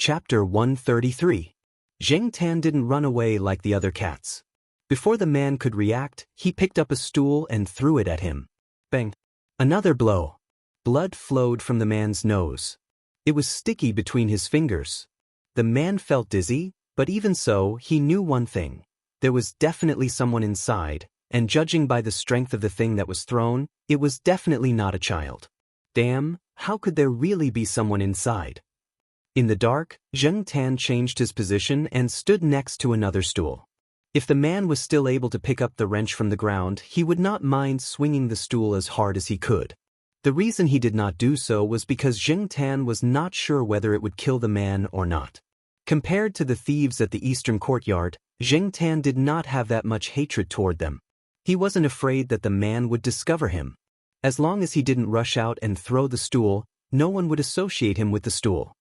Chapter 133. Zheng Tan didn't run away like the other cats. Before the man could react, he picked up a stool and threw it at him. Bang! Another blow. Blood flowed from the man's nose. It was sticky between his fingers. The man felt dizzy, but even so, he knew one thing. There was definitely someone inside, and judging by the strength of the thing that was thrown, it was definitely not a child. Damn, how could there really be someone inside? In the dark, Zheng Tan changed his position and stood next to another stool. If the man was still able to pick up the wrench from the ground, he would not mind swinging the stool as hard as he could. The reason he did not do so was because Zheng Tan was not sure whether it would kill the man or not. Compared to the thieves at the eastern courtyard, Zheng Tan did not have that much hatred toward them. He wasn't afraid that the man would discover him. As long as he didn't rush out and throw the stool, no one would associate him with the stool.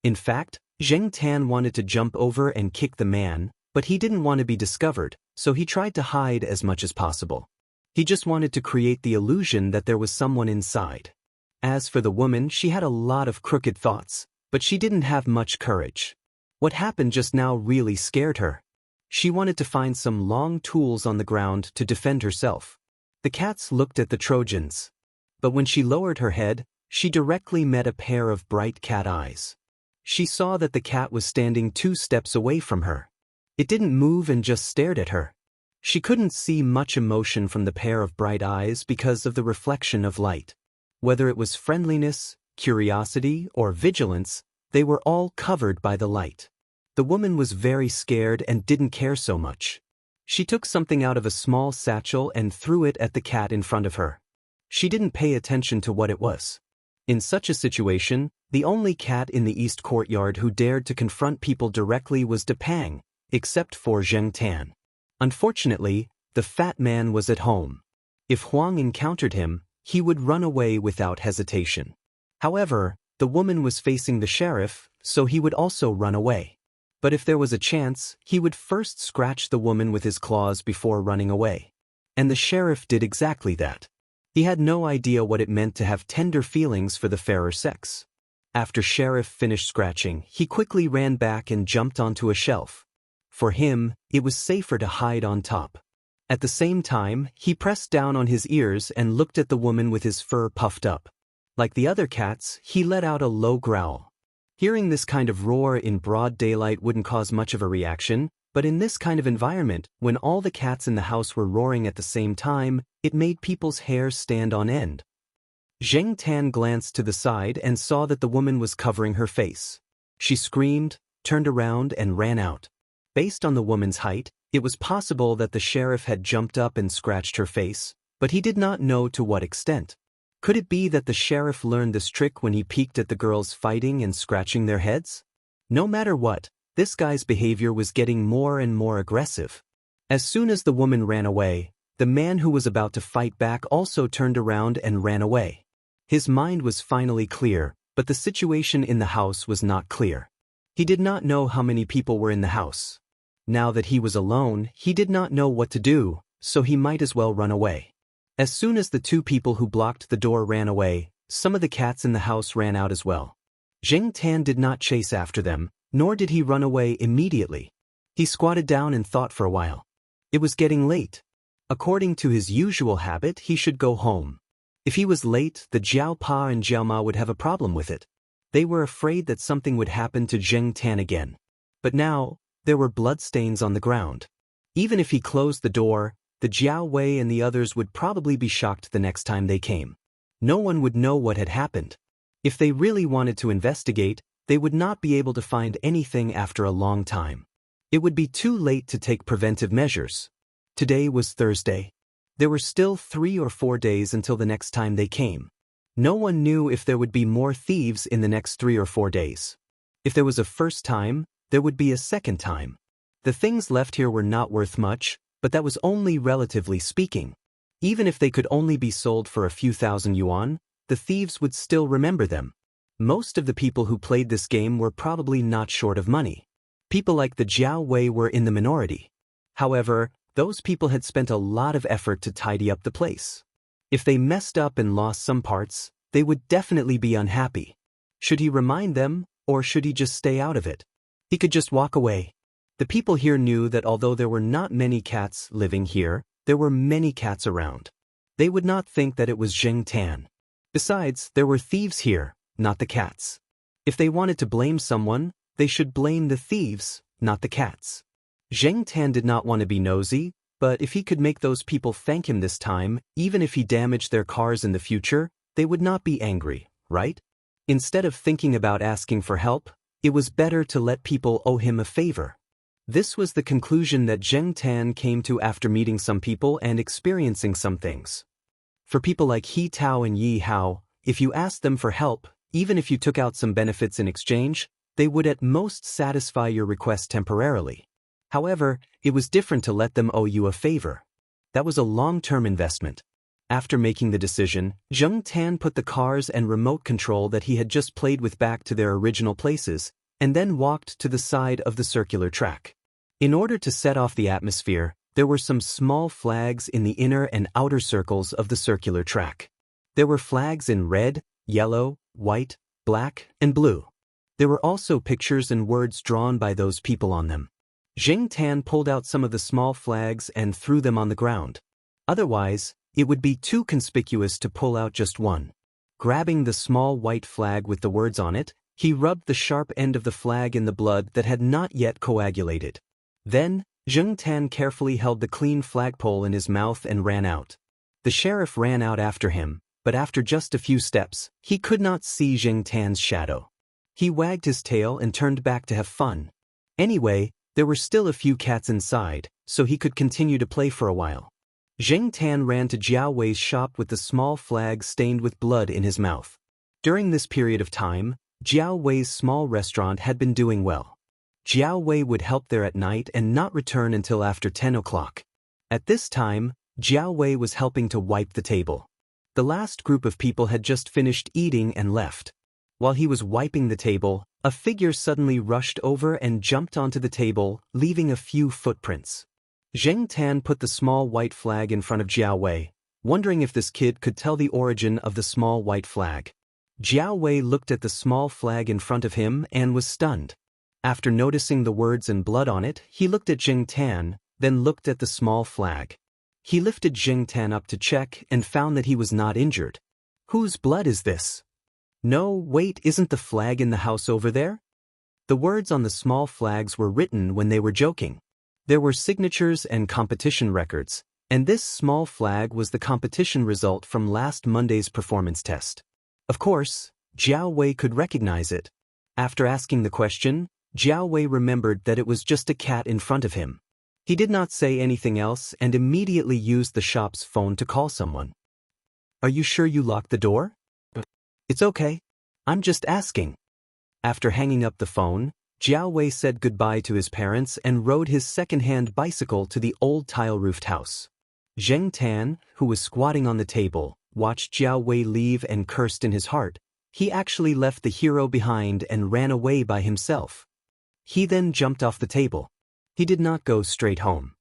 In fact, Zheng Tan wanted to jump over and kick the man, but he didn't want to be discovered, so he tried to hide as much as possible. He just wanted to create the illusion that there was someone inside. As for the woman, she had a lot of crooked thoughts, but she didn't have much courage. What happened just now really scared her. She wanted to find some long tools on the ground to defend herself. The cats looked at the Trojans. But when she lowered her head, she directly met a pair of bright cat eyes. She saw that the cat was standing 2 steps away from her. It didn't move and just stared at her. She couldn't see much emotion from the pair of bright eyes because of the reflection of light. Whether it was friendliness, curiosity, or vigilance, they were all covered by the light. The woman was very scared and didn't care so much. She took something out of a small satchel and threw it at the cat in front of her. She didn't pay attention to what it was. In such a situation, the only cat in the east courtyard who dared to confront people directly was Depang, except for Zheng Tan. Unfortunately, the fat man was at home. If Huang encountered him, he would run away without hesitation. However, the woman was facing the sheriff, so he would also run away. But if there was a chance, he would first scratch the woman with his claws before running away. And the sheriff did exactly that. He had no idea what it meant to have tender feelings for the fairer sex. After Sheriff finished scratching, he quickly ran back and jumped onto a shelf. For him, it was safer to hide on top. At the same time, he pressed down on his ears and looked at the woman with his fur puffed up. Like the other cats, he let out a low growl. Hearing this kind of roar in broad daylight wouldn't cause much of a reaction, but in this kind of environment, when all the cats in the house were roaring at the same time, it made people's hair stand on end. Zheng Tan glanced to the side and saw that the woman was covering her face. She screamed, turned around and ran out. Based on the woman's height, it was possible that the sheriff had jumped up and scratched her face, but he did not know to what extent. Could it be that the sheriff learned this trick when he peeked at the girls fighting and scratching their heads? No matter what, this guy's behavior was getting more and more aggressive. As soon as the woman ran away, the man who was about to fight back also turned around and ran away. His mind was finally clear, but the situation in the house was not clear. He did not know how many people were in the house. Now that he was alone, he did not know what to do, so he might as well run away. As soon as the 2 people who blocked the door ran away, some of the cats in the house ran out as well. Zheng Tan did not chase after them, nor did he run away immediately. He squatted down and thought for a while. It was getting late. According to his usual habit, he should go home. If he was late, the Jiao Pa and Jiao Ma would have a problem with it. They were afraid that something would happen to Zheng Tan again. But now, there were bloodstains on the ground. Even if he closed the door, the Jiao Wei and the others would probably be shocked the next time they came. No one would know what had happened. If they really wanted to investigate, they would not be able to find anything after a long time. It would be too late to take preventive measures. Today was Thursday. There were still 3 or 4 days until the next time they came. No one knew if there would be more thieves in the next 3 or 4 days. If there was a first time, there would be a second time. The things left here were not worth much, but that was only relatively speaking. Even if they could only be sold for a few thousand yuan, the thieves would still remember them. Most of the people who played this game were probably not short of money. People like the Jiao Wei were in the minority. However, those people had spent a lot of effort to tidy up the place. If they messed up and lost some parts, they would definitely be unhappy. Should he remind them, or should he just stay out of it? He could just walk away. The people here knew that although there were not many cats living here, there were many cats around. They would not think that it was Zheng Tan. Besides, there were thieves here, not the cats. If they wanted to blame someone, they should blame the thieves, not the cats. Zheng Tan did not want to be nosy, but if he could make those people thank him this time, even if he damaged their cars in the future, they would not be angry, right? Instead of thinking about asking for help, it was better to let people owe him a favor. This was the conclusion that Zheng Tan came to after meeting some people and experiencing some things. For people like He Tao and Yi Hao, if you asked them for help, even if you took out some benefits in exchange, they would at most satisfy your request temporarily. However, it was different to let them owe you a favor. That was a long-term investment. After making the decision, Zheng Tan put the cars and remote control that he had just played with back to their original places, and then walked to the side of the circular track. In order to set off the atmosphere, there were some small flags in the inner and outer circles of the circular track. There were flags in red, yellow, white, black, and blue. There were also pictures and words drawn by those people on them. Zheng Tan pulled out some of the small flags and threw them on the ground. Otherwise, it would be too conspicuous to pull out just one. Grabbing the small white flag with the words on it, he rubbed the sharp end of the flag in the blood that had not yet coagulated. Then, Zheng Tan carefully held the clean flagpole in his mouth and ran out. The sheriff ran out after him, but after just a few steps, he could not see Zheng Tan's shadow. He wagged his tail and turned back to have fun. Anyway, there were still a few cats inside, so he could continue to play for a while. Zheng Tan ran to Jiao Wei's shop with the small flag stained with blood in his mouth. During this period of time, Jiao Wei's small restaurant had been doing well. Jiao Wei would help there at night and not return until after 10 o'clock. At this time, Jiao Wei was helping to wipe the table. The last group of people had just finished eating and left. While he was wiping the table, a figure suddenly rushed over and jumped onto the table, leaving a few footprints. Zheng Tan put the small white flag in front of Jiao Wei, wondering if this kid could tell the origin of the small white flag. Jiao Wei looked at the small flag in front of him and was stunned. After noticing the words and blood on it, he looked at Zheng Tan, then looked at the small flag. He lifted Zheng Tan up to check and found that he was not injured. Whose blood is this? No, wait, isn't the flag in the house over there? The words on the small flags were written when they were joking. There were signatures and competition records, and this small flag was the competition result from last Monday's performance test. Of course, Jiao Wei could recognize it. After asking the question, Jiao Wei remembered that it was just a cat in front of him. He did not say anything else and immediately used the shop's phone to call someone. Are you sure you locked the door? It's okay. I'm just asking. After hanging up the phone, Jiao Wei said goodbye to his parents and rode his second-hand bicycle to the old tile-roofed house. Zheng Tan, who was squatting on the table, watched Jiao Wei leave and cursed in his heart. He actually left the hero behind and ran away by himself. He then jumped off the table. He did not go straight home.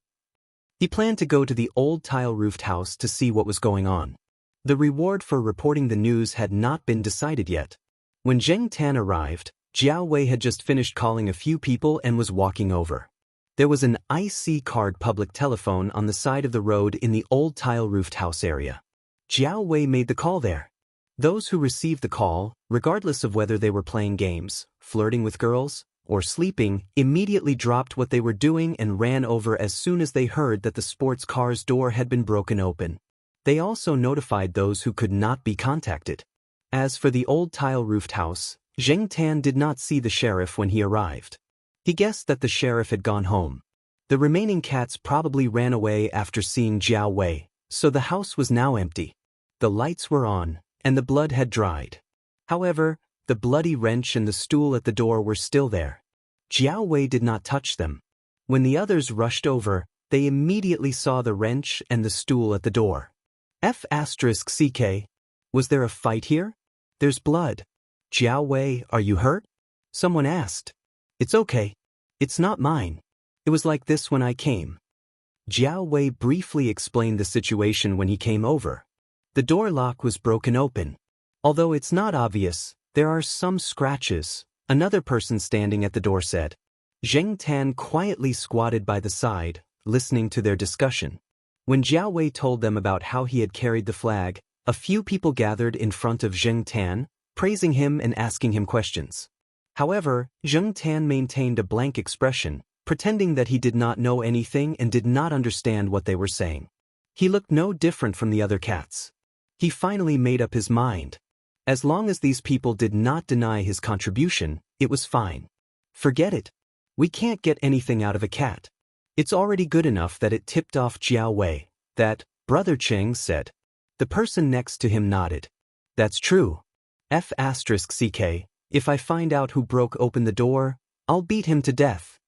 He planned to go to the old tile-roofed house to see what was going on. The reward for reporting the news had not been decided yet. When Zheng Tan arrived, Jiao Wei had just finished calling a few people and was walking over. There was an IC card public telephone on the side of the road in the old tile-roofed house area. Jiao Wei made the call there. Those who received the call, regardless of whether they were playing games, flirting with girls, or sleeping, immediately dropped what they were doing and ran over as soon as they heard that the sports car's door had been broken open. They also notified those who could not be contacted. As for the old tile-roofed house, Zheng Tan did not see the sheriff when he arrived. He guessed that the sheriff had gone home. The remaining cats probably ran away after seeing Jiao Wei, so the house was now empty. The lights were on, and the blood had dried. However, the bloody wrench and the stool at the door were still there. Jiao Wei did not touch them. When the others rushed over, they immediately saw the wrench and the stool at the door. F***CK. Was there a fight here? There's blood. Jiao Wei, are you hurt? Someone asked. It's okay. It's not mine. It was like this when I came. Jiao Wei briefly explained the situation when he came over. The door lock was broken open. Although it's not obvious, there are some scratches, Another person standing at the door said. Zheng Tan quietly squatted by the side, listening to their discussion. When Jiao Wei told them about how he had carried the flag, a few people gathered in front of Zheng Tan, praising him and asking him questions. However, Zheng Tan maintained a blank expression, pretending that he did not know anything and did not understand what they were saying. He looked no different from the other cats. He finally made up his mind. As long as these people did not deny his contribution, it was fine. Forget it. We can't get anything out of a cat. It's already good enough that it tipped off Jiao Wei. That, Brother Cheng said. The person next to him nodded. That's true. F***ck, if I find out who broke open the door, I'll beat him to death.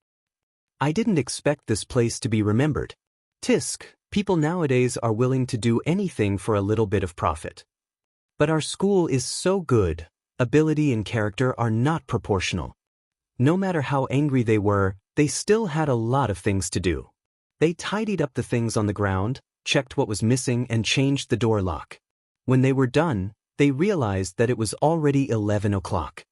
I didn't expect this place to be remembered. Tisk, people nowadays are willing to do anything for a little bit of profit. But our school is so good, ability and character are not proportional. No matter how angry they were, they still had a lot of things to do. They tidied up the things on the ground, checked what was missing and changed the door lock. When they were done, they realized that it was already 11 o'clock.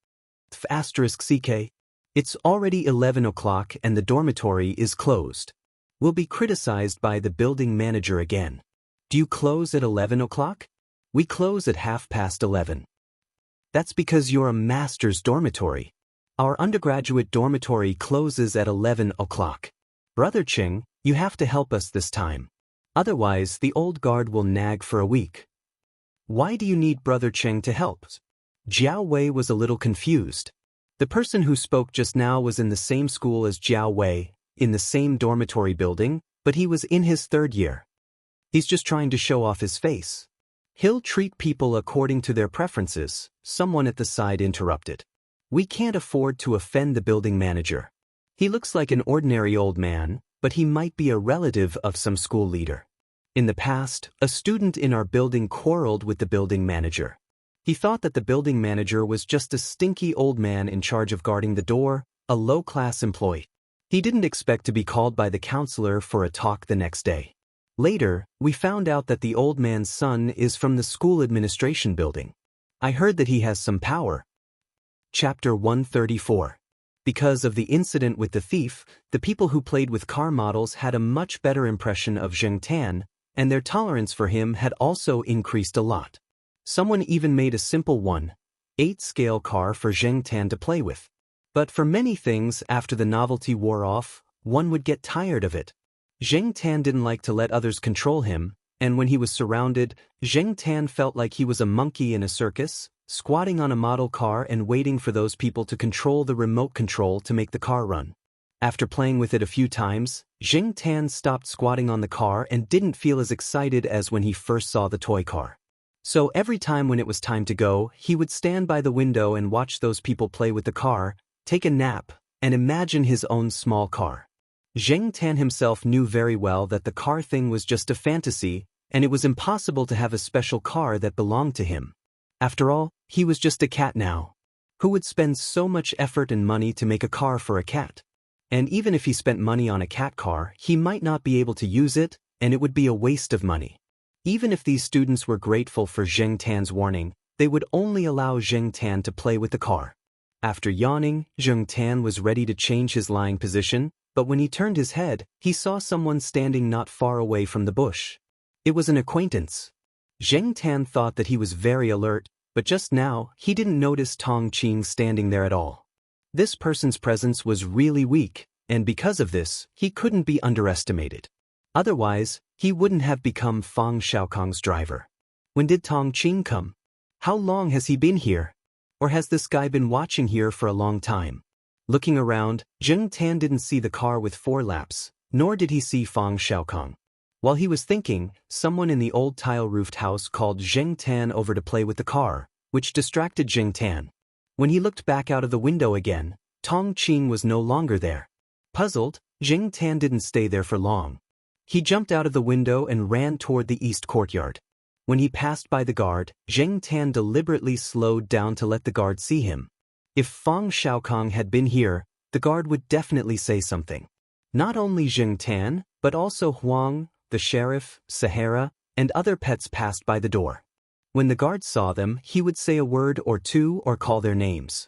**ck. It's already 11 o'clock and the dormitory is closed. We'll be criticized by the building manager again. Do you close at 11 o'clock? We close at 11:30. That's because you're a master's dormitory. Our undergraduate dormitory closes at 11 o'clock. Brother Cheng, you have to help us this time. Otherwise, the old guard will nag for a week. Why do you need Brother Cheng to help? Jiao Wei was a little confused. The person who spoke just now was in the same school as Jiao Wei, in the same dormitory building, but he was in his third year. He's just trying to show off his face. He'll treat people according to their preferences, someone at the side interrupted. We can't afford to offend the building manager. He looks like an ordinary old man, but he might be a relative of some school leader. In the past, a student in our building quarreled with the building manager. He thought that the building manager was just a stinky old man in charge of guarding the door, a low-class employee. He didn't expect to be called by the counselor for a talk the next day. Later, we found out that the old man's son is from the school administration building. I heard that he has some power. Chapter 134. Because of the incident with the thief, the people who played with car models had a much better impression of Zheng Tan, and their tolerance for him had also increased a lot. Someone even made a simple 1/8 car for Zheng Tan to play with. But for many things, after the novelty wore off, one would get tired of it. Zheng Tan didn't like to let others control him, and when he was surrounded, Zheng Tan felt like he was a monkey in a circus, squatting on a model car and waiting for those people to control the remote control to make the car run. After playing with it a few times, Zheng Tan stopped squatting on the car and didn't feel as excited as when he first saw the toy car. So every time when it was time to go, he would stand by the window and watch those people play with the car, take a nap, and imagine his own small car. Zheng Tan himself knew very well that the car thing was just a fantasy, and it was impossible to have a special car that belonged to him. After all, he was just a cat now. Who would spend so much effort and money to make a car for a cat? And even if he spent money on a cat car, he might not be able to use it, and it would be a waste of money. Even if these students were grateful for Zheng Tan's warning, they would only allow Zheng Tan to play with the car. After yawning, Zheng Tan was ready to change his lying position, but when he turned his head, he saw someone standing not far away from the bush. It was an acquaintance. Zheng Tan thought that he was very alert, but just now, he didn't notice Tong Qing standing there at all. This person's presence was really weak, and because of this, he couldn't be underestimated. Otherwise, he wouldn't have become Fang Xiaokong's driver. When did Tong Qing come? How long has he been here? Or has this guy been watching here for a long time? Looking around, Zheng Tan didn't see the car with 4 laps, nor did he see Fang Xiaokong. While he was thinking, someone in the old tile-roofed house called Zheng Tan over to play with the car, which distracted Zheng Tan. When he looked back out of the window again, Tong Qing was no longer there. Puzzled, Zheng Tan didn't stay there for long. He jumped out of the window and ran toward the east courtyard. When he passed by the guard, Zheng Tan deliberately slowed down to let the guard see him. If Fang Xiaokong had been here, the guard would definitely say something. Not only Zheng Tan, but also Huang, the sheriff, Sahara, and other pets passed by the door. When the guard saw them, he would say a word or two or call their names.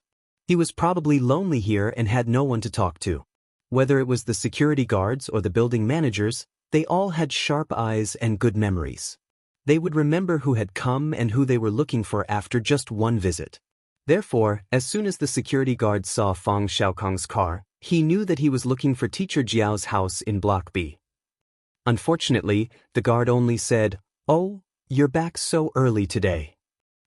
He was probably lonely here and had no one to talk to. Whether it was the security guards or the building managers, they all had sharp eyes and good memories. They would remember who had come and who they were looking for after just one visit. Therefore, as soon as the security guard saw Fang Xiaokong's car, he knew that he was looking for Teacher Jiao's house in Block B. Unfortunately, the guard only said, "Oh, you're back so early today."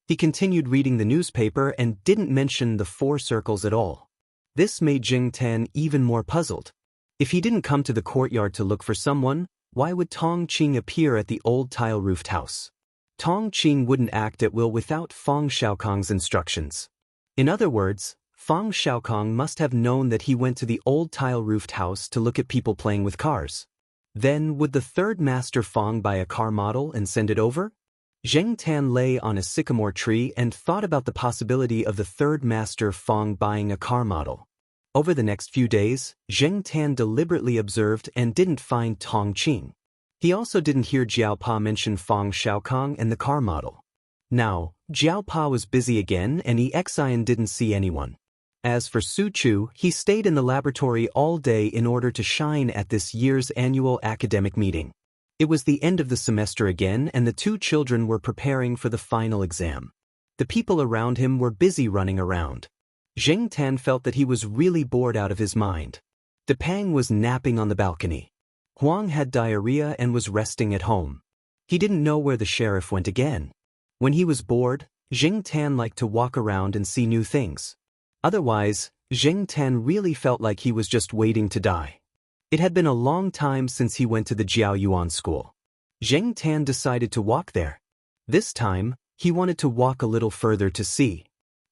He continued reading the newspaper and didn't mention the 4 circles at all. This made Jing Tan even more puzzled. If he didn't come to the courtyard to look for someone, why would Tong Qing appear at the old tile-roofed house? Tong Qing wouldn't act at will without Fang Xiaokong's instructions. In other words, Fang Xiaokong must have known that he went to the old tile-roofed house to look at people playing with cars. Then, would the third master Fang buy a car model and send it over? Zheng Tan lay on a sycamore tree and thought about the possibility of the third master Fang buying a car model. Over the next few days, Zheng Tan deliberately observed and didn't find Tong Qing. He also didn't hear Jiao Pa mention Fang Xiaokong and the car model. Now, Jiao Pa was busy again and Xian didn't see anyone. As for Su Chu, he stayed in the laboratory all day in order to shine at this year's annual academic meeting. It was the end of the semester again and the 2 children were preparing for the final exam. The people around him were busy running around. Zheng Tan felt that he was really bored out of his mind. Depang was napping on the balcony. Huang had diarrhea and was resting at home. He didn't know where the sheriff went again. When he was bored, Zheng Tan liked to walk around and see new things. Otherwise, Zheng Tan really felt like he was just waiting to die. It had been a long time since he went to the Jiaoyuan school. Zheng Tan decided to walk there. This time, he wanted to walk a little further to see.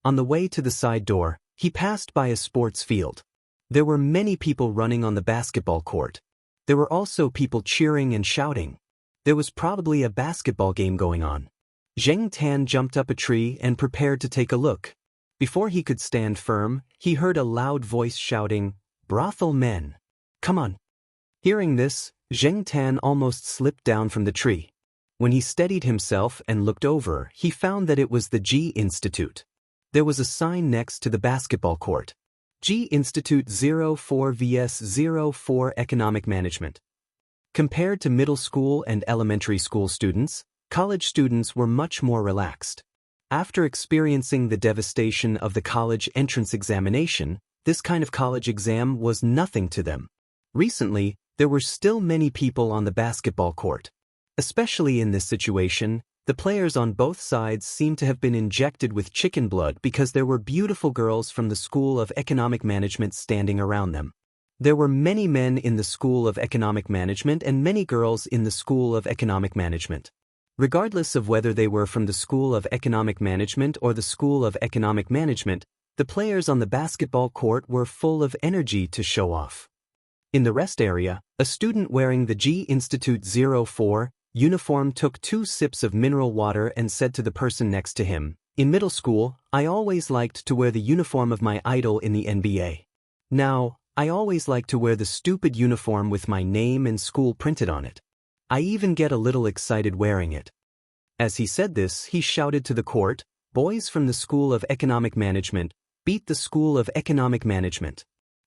On the way to the side door, he passed by a sports field. There were many people running on the basketball court. There were also people cheering and shouting. There was probably a basketball game going on. Zheng Tan jumped up a tree and prepared to take a look. Before he could stand firm, he heard a loud voice shouting, "Brothel men! Come on!" Hearing this, Zheng Tan almost slipped down from the tree. When he steadied himself and looked over, he found that it was the Ji Institute. There was a sign next to the basketball court. Ji Institute 04 vs 04 Economic Management. Compared to middle school and elementary school students, college students were much more relaxed. After experiencing the devastation of the college entrance examination, this kind of college exam was nothing to them. Recently, there were still many people on the basketball court. Especially in this situation, the players on both sides seemed to have been injected with chicken blood because there were beautiful girls from the School of Economic Management standing around them. There were many men in the School of Economic Management and many girls in the School of Economic Management. Regardless of whether they were from the School of Economic Management or the School of Economic Management, the players on the basketball court were full of energy to show off. In the rest area, a student wearing the Ji Institute 04 uniform took 2 sips of mineral water and said to the person next to him, "In middle school, I always liked to wear the uniform of my idol in the NBA. Now, I always like to wear the stupid uniform with my name and school printed on it. I even get a little excited wearing it." As he said this, he shouted to the court, "Boys from the School of Economic Management, beat the School of Economic Management."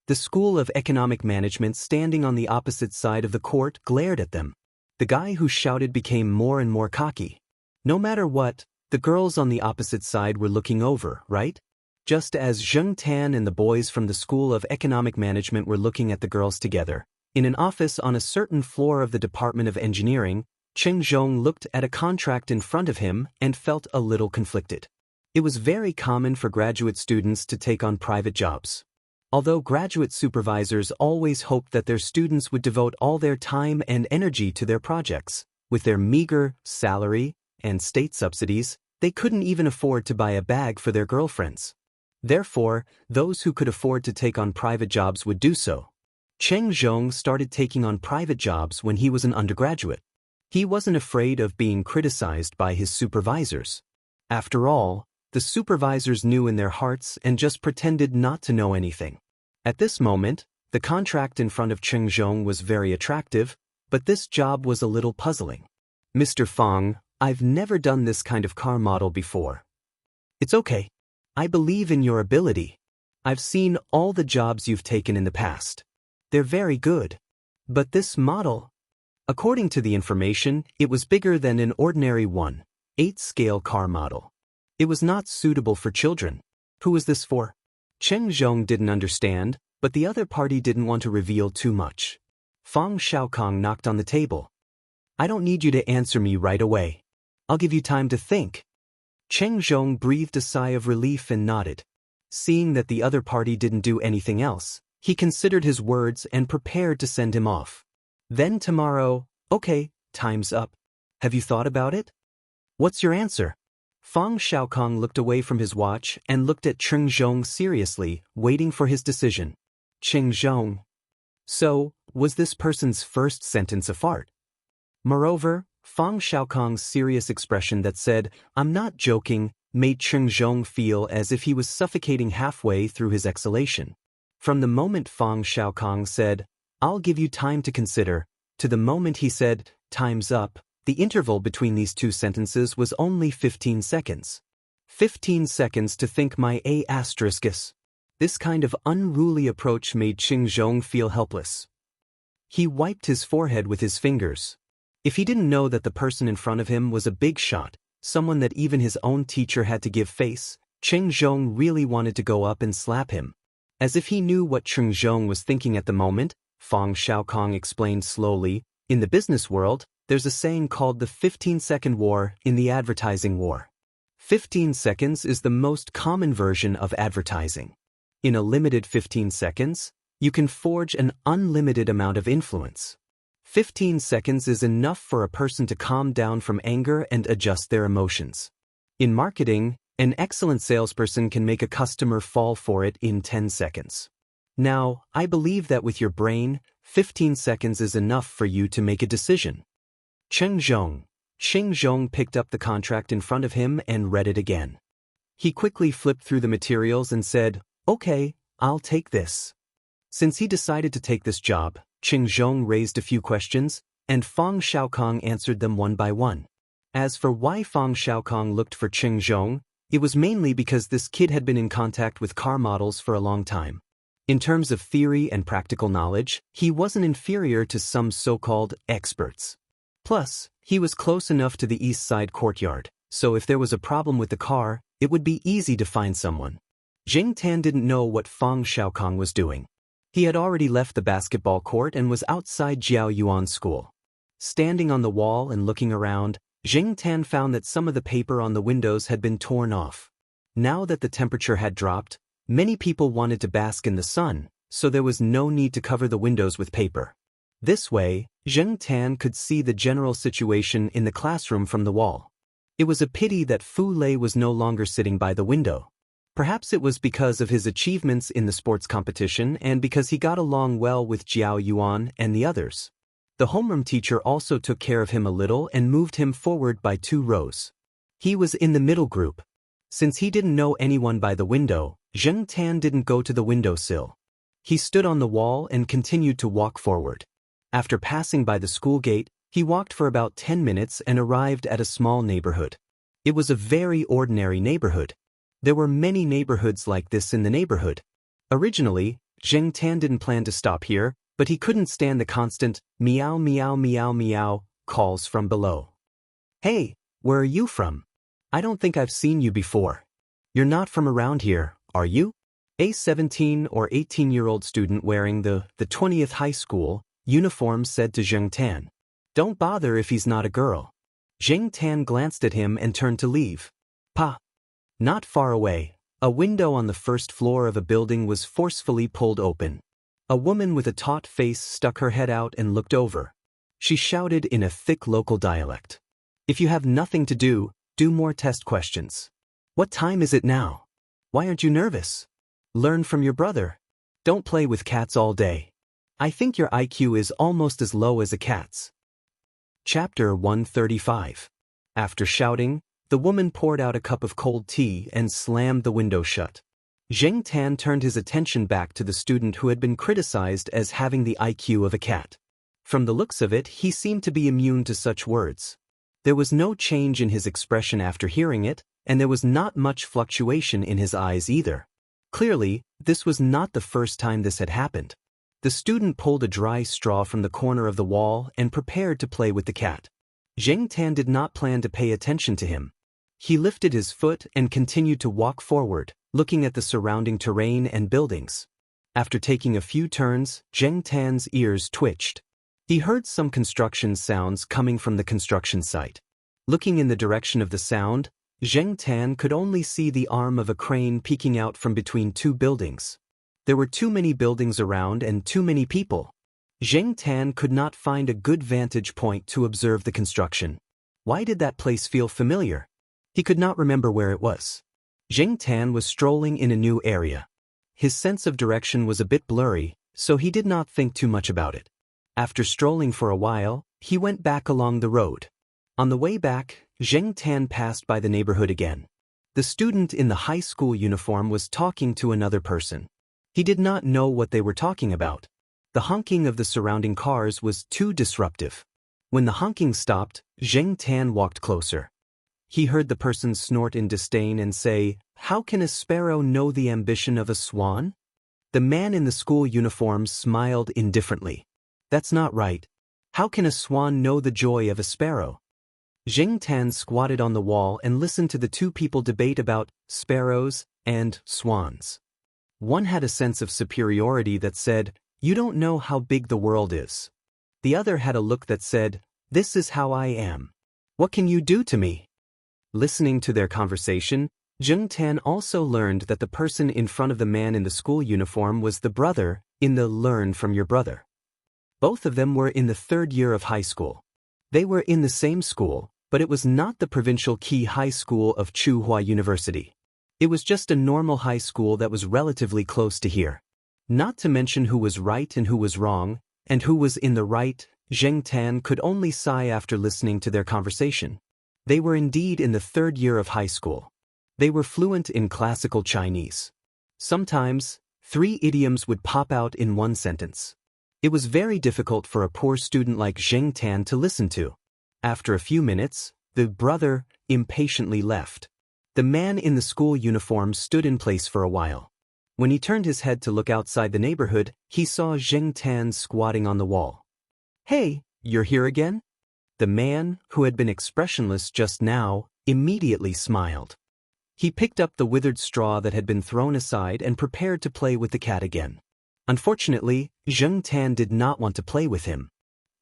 The School of Economic Management, standing on the opposite side of the court, glared at them. The guy who shouted became more and more cocky. No matter what, the girls on the opposite side were looking over, right? Just as Zheng Tan and the boys from the School of Economic Management were looking at the girls together, in an office on a certain floor of the Department of Engineering, Cheng Zhong looked at a contract in front of him and felt a little conflicted. It was very common for graduate students to take on private jobs. Although graduate supervisors always hoped that their students would devote all their time and energy to their projects, with their meager salary and state subsidies, they couldn't even afford to buy a bag for their girlfriends. Therefore, those who could afford to take on private jobs would do so. Cheng Zhong started taking on private jobs when he was an undergraduate. He wasn't afraid of being criticized by his supervisors. After all, the supervisors knew in their hearts and just pretended not to know anything. At this moment, the contract in front of Cheng Zhong was very attractive, but this job was a little puzzling. "Mr. Fang, I've never done this kind of car model before." "It's okay. I believe in your ability." I've seen all the jobs you've taken in the past. They're very good. But this model, according to the information, it was bigger than an ordinary 1/8-scale car model. It was not suitable for children. Who was this for? Cheng Zhong didn't understand, but the other party didn't want to reveal too much. Fang Xiaokong knocked on the table. I don't need you to answer me right away. I'll give you time to think. Cheng Zhong breathed a sigh of relief and nodded. Seeing that the other party didn't do anything else, he considered his words and prepared to send him off. Then tomorrow, okay, time's up. Have you thought about it? What's your answer? Fang Xiaokong looked away from his watch and looked at Cheng Zhong seriously, waiting for his decision. Cheng Zhong. So, was this person's first sentence a fart? Moreover, Fang Xiaokong's serious expression that said, I'm not joking, made Cheng Zhong feel as if he was suffocating halfway through his exhalation. From the moment Fang Xiaokong said, I'll give you time to consider, to the moment he said, time's up, the interval between these two sentences was only 15 seconds. 15 seconds to think my asteriskis. This kind of unruly approach made Cheng Zhong feel helpless. He wiped his forehead with his fingers. If he didn't know that the person in front of him was a big shot, someone that even his own teacher had to give face, Cheng Zhong really wanted to go up and slap him. As if he knew what Cheng Zhong was thinking at the moment, Fang Xiaokong explained slowly, in the business world, there's a saying called the 15-second war in the advertising war. 15 seconds is the most common version of advertising. In a limited 15 seconds, you can forge an unlimited amount of influence. 15 seconds is enough for a person to calm down from anger and adjust their emotions. In marketing, an excellent salesperson can make a customer fall for it in 10 seconds. Now, I believe that with your brain, 15 seconds is enough for you to make a decision. Cheng Zhong picked up the contract in front of him and read it again. He quickly flipped through the materials and said, okay, I'll take this. Since he decided to take this job, Cheng Zhong raised a few questions, and Fang Xiaokong answered them one by one. As for why Fang Xiaokong looked for Cheng Zhong, it was mainly because this kid had been in contact with car models for a long time. In terms of theory and practical knowledge, he wasn't inferior to some so-called experts. Plus, he was close enough to the East Side courtyard, so if there was a problem with the car, it would be easy to find someone. Jing Tan didn't know what Fang Xiaokong was doing. He had already left the basketball court and was outside Jiao Yuan's school. Standing on the wall and looking around, Jing Tan found that some of the paper on the windows had been torn off. Now that the temperature had dropped, many people wanted to bask in the sun, so there was no need to cover the windows with paper. This way, Jing Tan could see the general situation in the classroom from the wall. It was a pity that Fu Lei was no longer sitting by the window. Perhaps it was because of his achievements in the sports competition and because he got along well with Jiao Yuan and the others. The homeroom teacher also took care of him a little and moved him forward by 2 rows. He was in the middle group. Since he didn't know anyone by the window, Zheng Tan didn't go to the windowsill. He stood on the wall and continued to walk forward. After passing by the school gate, he walked for about 10 minutes and arrived at a small neighborhood. It was a very ordinary neighborhood. There were many neighborhoods like this in the neighborhood. Originally, Zheng Tan didn't plan to stop here, but he couldn't stand the constant meow meow meow meow calls from below. Hey, where are you from? I don't think I've seen you before. You're not from around here, are you? A 17 or 18-year-old student wearing the 20th high school uniform said to Zheng Tan. Don't bother if he's not a girl. Zheng Tan glanced at him and turned to leave. Pa. Not far away, a window on the first floor of a building was forcefully pulled open. A woman with a taut face stuck her head out and looked over. She shouted in a thick local dialect. If you have nothing to do, do more test questions. What time is it now? Why aren't you nervous? Learn from your brother. Don't play with cats all day. I think your IQ is almost as low as a cat's. Chapter 135. After shouting, the woman poured out a cup of cold tea and slammed the window shut. Zheng Tan turned his attention back to the student who had been criticized as having the IQ of a cat. From the looks of it, he seemed to be immune to such words. There was no change in his expression after hearing it, and there was not much fluctuation in his eyes either. Clearly, this was not the first time this had happened. The student pulled a dry straw from the corner of the wall and prepared to play with the cat. Zheng Tan did not plan to pay attention to him. He lifted his foot and continued to walk forward, looking at the surrounding terrain and buildings. After taking a few turns, Zheng Tan's ears twitched. He heard some construction sounds coming from the construction site. Looking in the direction of the sound, Zheng Tan could only see the arm of a crane peeking out from between two buildings. There were too many buildings around and too many people. Zheng Tan could not find a good vantage point to observe the construction. Why did that place feel familiar? He could not remember where it was. Zheng Tan was strolling in a new area. His sense of direction was a bit blurry, so he did not think too much about it. After strolling for a while, he went back along the road. On the way back, Zheng Tan passed by the neighborhood again. The student in the high school uniform was talking to another person. He did not know what they were talking about. The honking of the surrounding cars was too disruptive. When the honking stopped, Zheng Tan walked closer. He heard the person snort in disdain and say, "How can a sparrow know the ambition of a swan?" The man in the school uniform smiled indifferently. "That's not right. How can a swan know the joy of a sparrow?" Zheng Tan squatted on the wall and listened to the two people debate about sparrows and swans. One had a sense of superiority that said, "You don't know how big the world is." The other had a look that said, "This is how I am. What can you do to me?" Listening to their conversation, Zheng Tan also learned that the person in front of the man in the school uniform was the brother in the Learn from Your Brother. Both of them were in the third year of high school. They were in the same school, but it was not the provincial key high school of Tsinghua University. It was just a normal high school that was relatively close to here. Not to mention who was right and who was wrong, and who was in the right, Zheng Tan could only sigh after listening to their conversation. They were indeed in the third year of high school. They were fluent in classical Chinese. Sometimes, 3 idioms would pop out in one sentence. It was very difficult for a poor student like Zheng Tan to listen to. After a few minutes, the brother impatiently left. The man in the school uniform stood in place for a while. When he turned his head to look outside the neighborhood, he saw Zheng Tan squatting on the wall. "Hey, you're here again?" The man, who had been expressionless just now, immediately smiled. He picked up the withered straw that had been thrown aside and prepared to play with the cat again. Unfortunately, Zheng Tan did not want to play with him.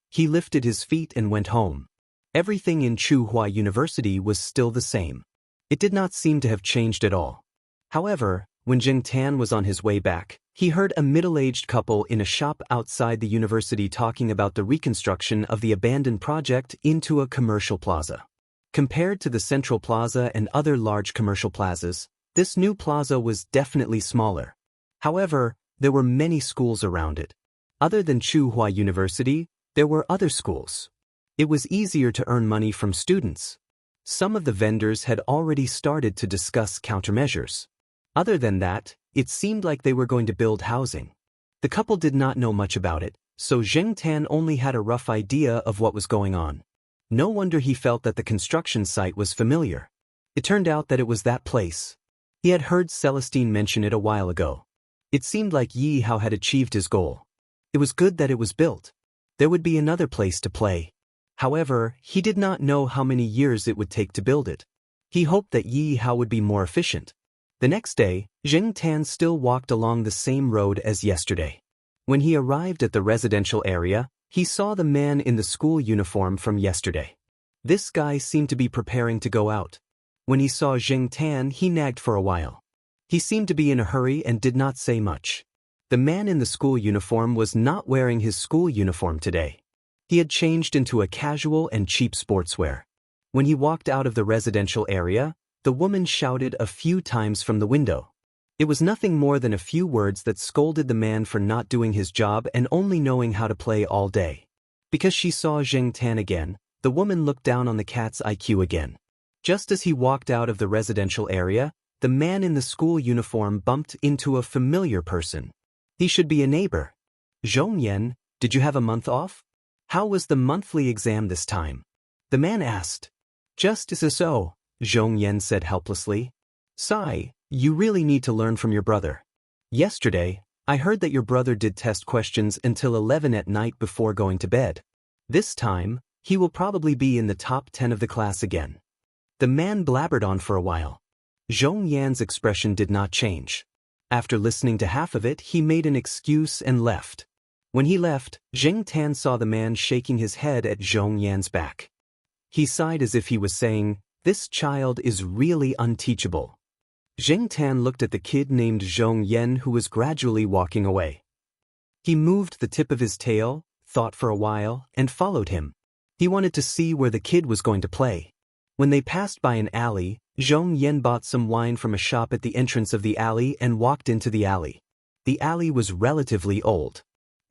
He lifted his feet and went home. Everything in Tsinghua University was still the same. It did not seem to have changed at all. However, when Zheng Tan was on his way back, he heard a middle-aged couple in a shop outside the university talking about the reconstruction of the abandoned project into a commercial plaza. Compared to the Central Plaza and other large commercial plazas, this new plaza was definitely smaller. However, there were many schools around it. Other than Tsinghua University, there were other schools. It was easier to earn money from students. Some of the vendors had already started to discuss countermeasures. Other than that, it seemed like they were going to build housing. The couple did not know much about it, so Zheng Tan only had a rough idea of what was going on. No wonder he felt that the construction site was familiar. It turned out that it was that place. He had heard Celestine mention it a while ago. It seemed like Yi Hao had achieved his goal. It was good that it was built. There would be another place to play. However, he did not know how many years it would take to build it. He hoped that Yi Hao would be more efficient. The next day, Zheng Tan still walked along the same road as yesterday. When he arrived at the residential area, he saw the man in the school uniform from yesterday. This guy seemed to be preparing to go out. When he saw Zheng Tan, he nagged for a while. He seemed to be in a hurry and did not say much. The man in the school uniform was not wearing his school uniform today. He had changed into a casual and cheap sportswear. When he walked out of the residential area, the woman shouted a few times from the window. It was nothing more than a few words that scolded the man for not doing his job and only knowing how to play all day. Because she saw Zheng Tan again, the woman looked down on the cat's IQ again. Just as he walked out of the residential area, the man in the school uniform bumped into a familiar person. He should be a neighbor. "Zhongyan, did you have a month off? How was the monthly exam this time?" the man asked. "Just so," Zhongyan said helplessly. "Sigh, You really need to learn from your brother. Yesterday, I heard that your brother did test questions until 11 at night before going to bed. This time, he will probably be in the top 10 of the class again. The man blabbered on for a while. Zhong Yan's expression did not change. After listening to half of it, he made an excuse and left. When he left, Zheng Tan saw the man shaking his head at Zhong Yan's back. He sighed as if he was saying, "This child is really unteachable." Zheng Tan looked at the kid named Zhong Yan who was gradually walking away. He moved the tip of his tail, thought for a while, and followed him. He wanted to see where the kid was going to play. When they passed by an alley, Zhong Yan bought some wine from a shop at the entrance of the alley and walked into the alley. The alley was relatively old.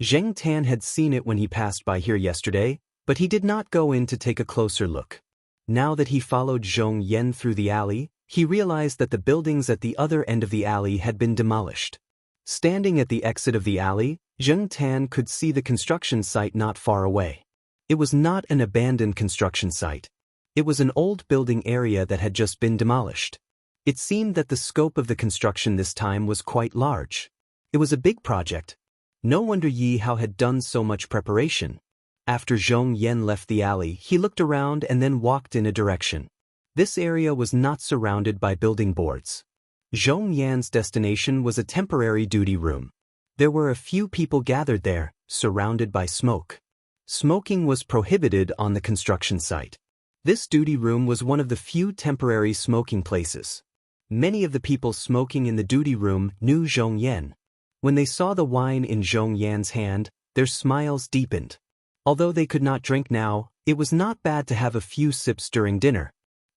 Zheng Tan had seen it when he passed by here yesterday, but he did not go in to take a closer look. Now that he followed Zhong Yan through the alley, he realized that the buildings at the other end of the alley had been demolished. Standing at the exit of the alley, Zheng Tan could see the construction site not far away. It was not an abandoned construction site. It was an old building area that had just been demolished. It seemed that the scope of the construction this time was quite large. It was a big project. No wonder Yi Hao had done so much preparation. After Zhong Yan left the alley, he looked around and then walked in a direction. This area was not surrounded by building boards. Zhong Yan's destination was a temporary duty room. There were a few people gathered there, surrounded by smoke. Smoking was prohibited on the construction site. This duty room was one of the few temporary smoking places. Many of the people smoking in the duty room knew Zhong Yan. When they saw the wine in Zhong Yan's hand, their smiles deepened. Although they could not drink now, it was not bad to have a few sips during dinner.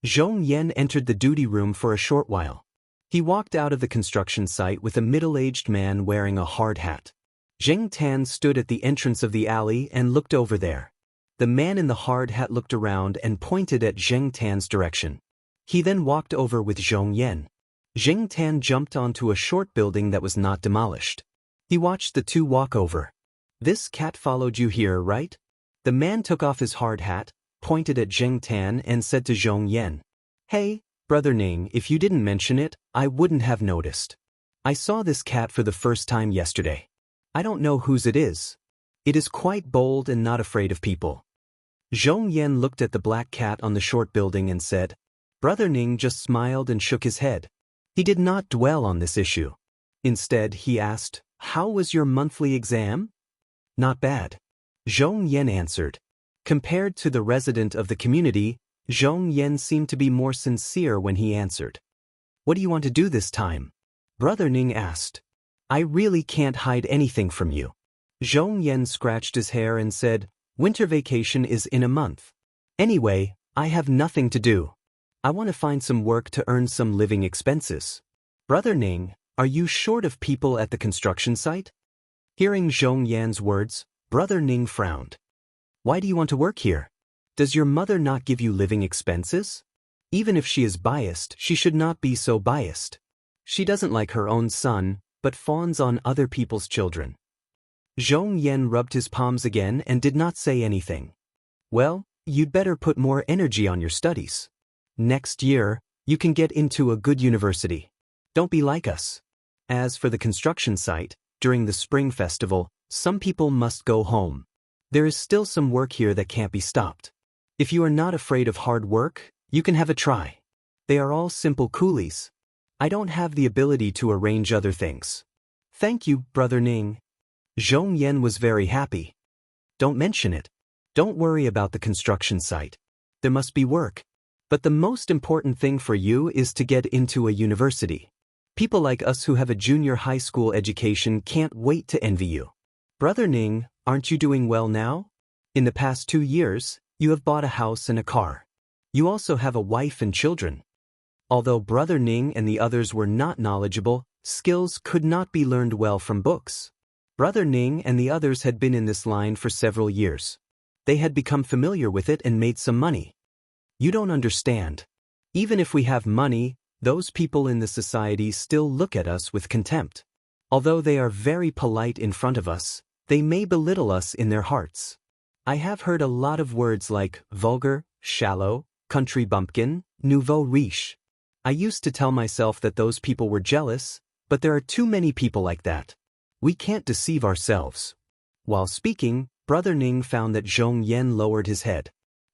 Zhong Yan entered the duty room for a short while. He walked out of the construction site with a middle-aged man wearing a hard hat. Zheng Tan stood at the entrance of the alley and looked over there. The man in the hard hat looked around and pointed at Zheng Tan's direction. He then walked over with Zhong Yan. Zheng Tan jumped onto a short building that was not demolished. He watched the two walk over. "This cat followed you here, right?" The man took off his hard hat, pointed at Zheng Tan and said to Zhong Yan, "Hey, Brother Ning, if you didn't mention it, I wouldn't have noticed. I saw this cat for the first time yesterday. I don't know whose it is. It is quite bold and not afraid of people." Zhong Yan looked at the black cat on the short building and said. Brother Ning just smiled and shook his head. He did not dwell on this issue. Instead, he asked, "How was your monthly exam?" "Not bad," Zhong Yan answered. Compared to the resident of the community, Zhong Yan seemed to be more sincere when he answered. "What do you want to do this time?" Brother Ning asked. "I really can't hide anything from you." Zhong Yan scratched his hair and said, "Winter vacation is in a month. Anyway, I have nothing to do. I want to find some work to earn some living expenses." "Brother Ning, are you short of people at the construction site?" Hearing Zhong Yan's words, Brother Ning frowned. "Why do you want to work here? Does your mother not give you living expenses? Even if she is biased, she should not be so biased. She doesn't like her own son, but fawns on other people's children." Zhong Yan rubbed his palms again and did not say anything. "Well, you'd better put more energy on your studies. Next year, you can get into a good university. Don't be like us." As for the construction site, during the spring festival, some people must go home. There is still some work here that can't be stopped. If you are not afraid of hard work, you can have a try. They are all simple coolies. I don't have the ability to arrange other things. "Thank you, Brother Ning." Zhong Yan was very happy. "Don't mention it. Don't worry about the construction site. There must be work. But the most important thing for you is to get into a university. People like us who have a junior high school education can't wait to envy you." "Brother Ning, aren't you doing well now? In the past 2 years, you have bought a house and a car. You also have a wife and children." Although Brother Ning and the others were not knowledgeable, skills could not be learned well from books. Brother Ning and the others had been in this line for several years. They had become familiar with it and made some money. "You don't understand. Even if we have money, those people in the society still look at us with contempt. Although they are very polite in front of us, they may belittle us in their hearts. I have heard a lot of words like vulgar, shallow, country bumpkin, nouveau riche. I used to tell myself that those people were jealous, but there are too many people like that. We can't deceive ourselves. While speaking, Brother Ning found that Zhong Yan lowered his head.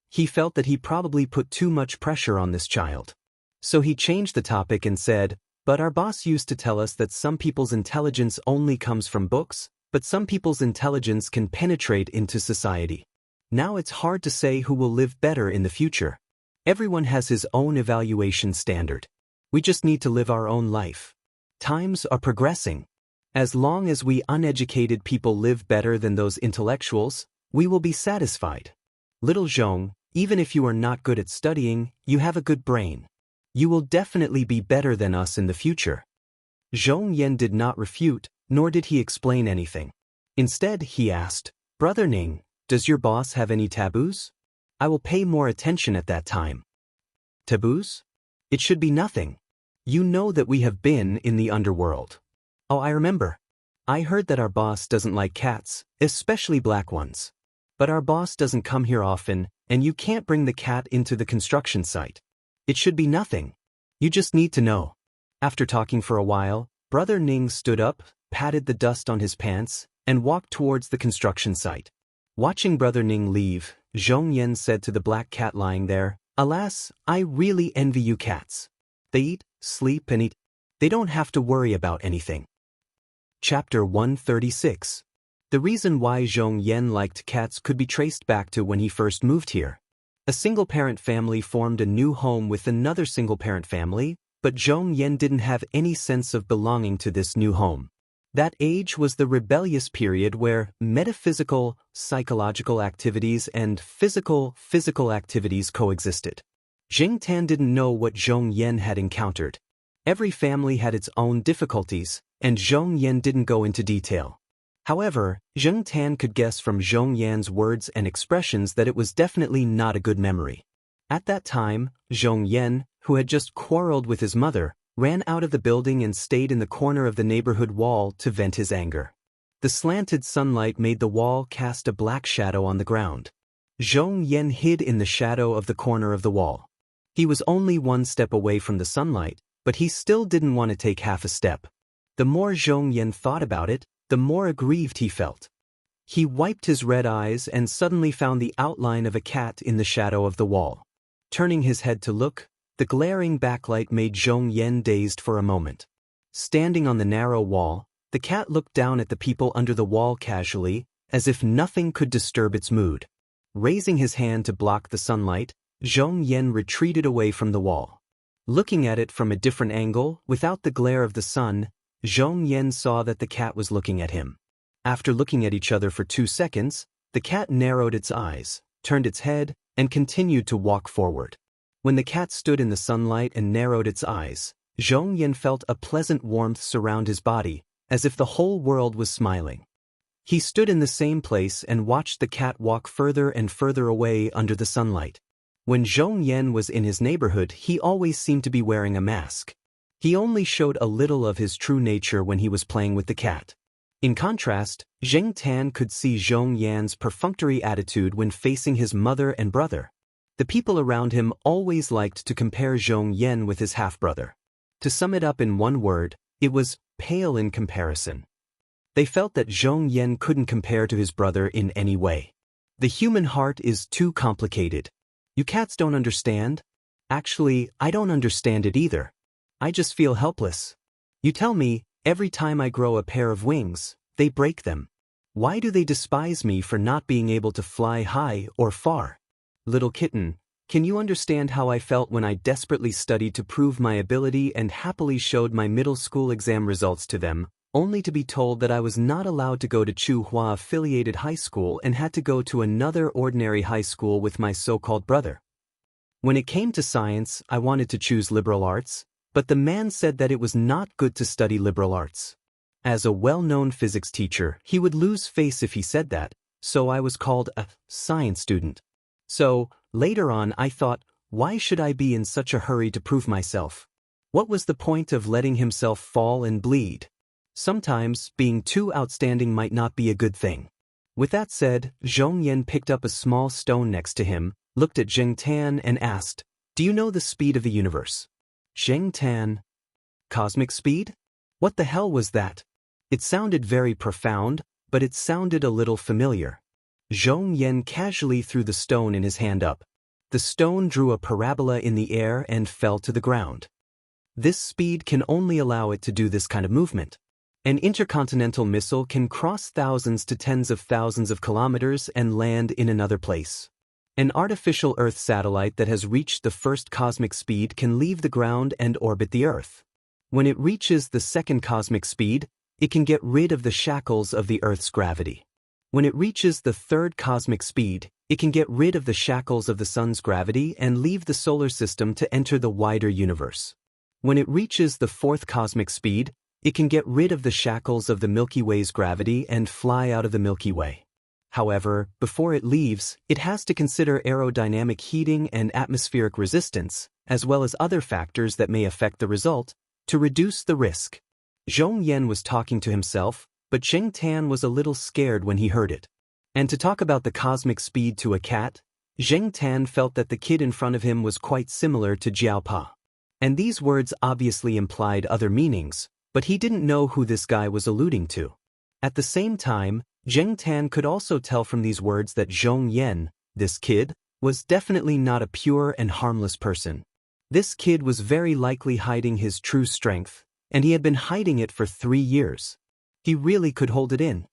He felt that he probably put too much pressure on this child. So he changed the topic and said, "But our boss used to tell us that some people's intelligence only comes from books, but some people's intelligence can penetrate into society. Now it's hard to say who will live better in the future. Everyone has his own evaluation standard. We just need to live our own life. Times are progressing. As long as we uneducated people live better than those intellectuals, we will be satisfied. Little Zhong, even if you are not good at studying, you have a good brain. You will definitely be better than us in the future." Zhong Yan did not refute, nor did he explain anything. Instead, he asked, "Brother Ning, does your boss have any taboos? I will pay more attention at that time." "Taboos? It should be nothing. You know that we have been in the underworld." "Oh, I remember. I heard that our boss doesn't like cats, especially black ones. But our boss doesn't come here often, and you can't bring the cat into the construction site. It should be nothing. You just need to know." After talking for a while, Brother Ning stood up, patted the dust on his pants, and walked towards the construction site. Watching Brother Ning leave, Zhong Yan said to the black cat lying there, "Alas, I really envy you cats. They eat, sleep and eat. They don't have to worry about anything." Chapter 136. The reason why Zhong Yan liked cats could be traced back to when he first moved here. A single-parent family formed a new home with another single-parent family, but Zhong Yan didn't have any sense of belonging to this new home. That age was the rebellious period where metaphysical, psychological activities and physical activities coexisted. Jing Tan didn't know what Zhong Yan had encountered. Every family had its own difficulties, and Zhong Yan didn't go into detail. However, Jing Tan could guess from Zhong Yan's words and expressions that it was definitely not a good memory. At that time, Zhong Yan, who had just quarreled with his mother, ran out of the building and stayed in the corner of the neighborhood wall to vent his anger. The slanted sunlight made the wall cast a black shadow on the ground. Zhong Yan hid in the shadow of the corner of the wall. He was only one step away from the sunlight, but he still didn't want to take half a step. The more Zhong Yan thought about it, the more aggrieved he felt. He wiped his red eyes and suddenly found the outline of a cat in the shadow of the wall. Turning his head to look, the glaring backlight made Zhong Yan dazed for a moment. Standing on the narrow wall, the cat looked down at the people under the wall casually, as if nothing could disturb its mood. Raising his hand to block the sunlight, Zhong Yan retreated away from the wall. Looking at it from a different angle, without the glare of the sun, Zhong Yan saw that the cat was looking at him. After looking at each other for 2 seconds, the cat narrowed its eyes, turned its head, and continued to walk forward. When the cat stood in the sunlight and narrowed its eyes, Zhong Yan felt a pleasant warmth surround his body, as if the whole world was smiling. He stood in the same place and watched the cat walk further and further away under the sunlight. When Zhong Yan was in his neighborhood, he always seemed to be wearing a mask. He only showed a little of his true nature when he was playing with the cat. In contrast, Jing Tan could see Zhong Yan's perfunctory attitude when facing his mother and brother. The people around him always liked to compare Zhong Yan with his half-brother. To sum it up in one word, it was pale in comparison. They felt that Zhong Yan couldn't compare to his brother in any way. The human heart is too complicated. You cats don't understand? Actually, I don't understand it either. I just feel helpless. You tell me, every time I grow a pair of wings, they break them. Why do they despise me for not being able to fly high or far? Little kitten, can you understand how I felt when I desperately studied to prove my ability and happily showed my middle school exam results to them, only to be told that I was not allowed to go to Chu-Hua affiliated high school and had to go to another ordinary high school with my so-called brother? When it came to science, I wanted to choose liberal arts, but the man said that it was not good to study liberal arts. As a well-known physics teacher, he would lose face if he said that, so I was called a science student. So, later on I thought, why should I be in such a hurry to prove myself? What was the point of letting himself fall and bleed? Sometimes, being too outstanding might not be a good thing. With that said, Zhong Yan picked up a small stone next to him, looked at Jing Tan and asked, "Do you know the speed of the universe?" Zheng Tan. Cosmic speed? What the hell was that? It sounded very profound, but it sounded a little familiar. Zhong Yan casually threw the stone in his hand up. The stone drew a parabola in the air and fell to the ground. This speed can only allow it to do this kind of movement. An intercontinental missile can cross thousands to tens of thousands of kilometers and land in another place. An artificial Earth satellite that has reached the first cosmic speed can leave the ground and orbit the Earth. When it reaches the second cosmic speed, it can get rid of the shackles of the Earth's gravity. When it reaches the third cosmic speed, it can get rid of the shackles of the Sun's gravity and leave the solar system to enter the wider universe. When it reaches the fourth cosmic speed, it can get rid of the shackles of the Milky Way's gravity and fly out of the Milky Way. However, before it leaves, it has to consider aerodynamic heating and atmospheric resistance, as well as other factors that may affect the result, to reduce the risk. Zhong Yan was talking to himself, but Zheng Tan was a little scared when he heard it. And to talk about the cosmic speed to a cat, Zheng Tan felt that the kid in front of him was quite similar to Jiao Pa. And these words obviously implied other meanings, but he didn't know who this guy was alluding to. At the same time, Zheng Tan could also tell from these words that Zhong Yan, this kid, was definitely not a pure and harmless person. This kid was very likely hiding his true strength, and he had been hiding it for 3 years. He really could hold it in.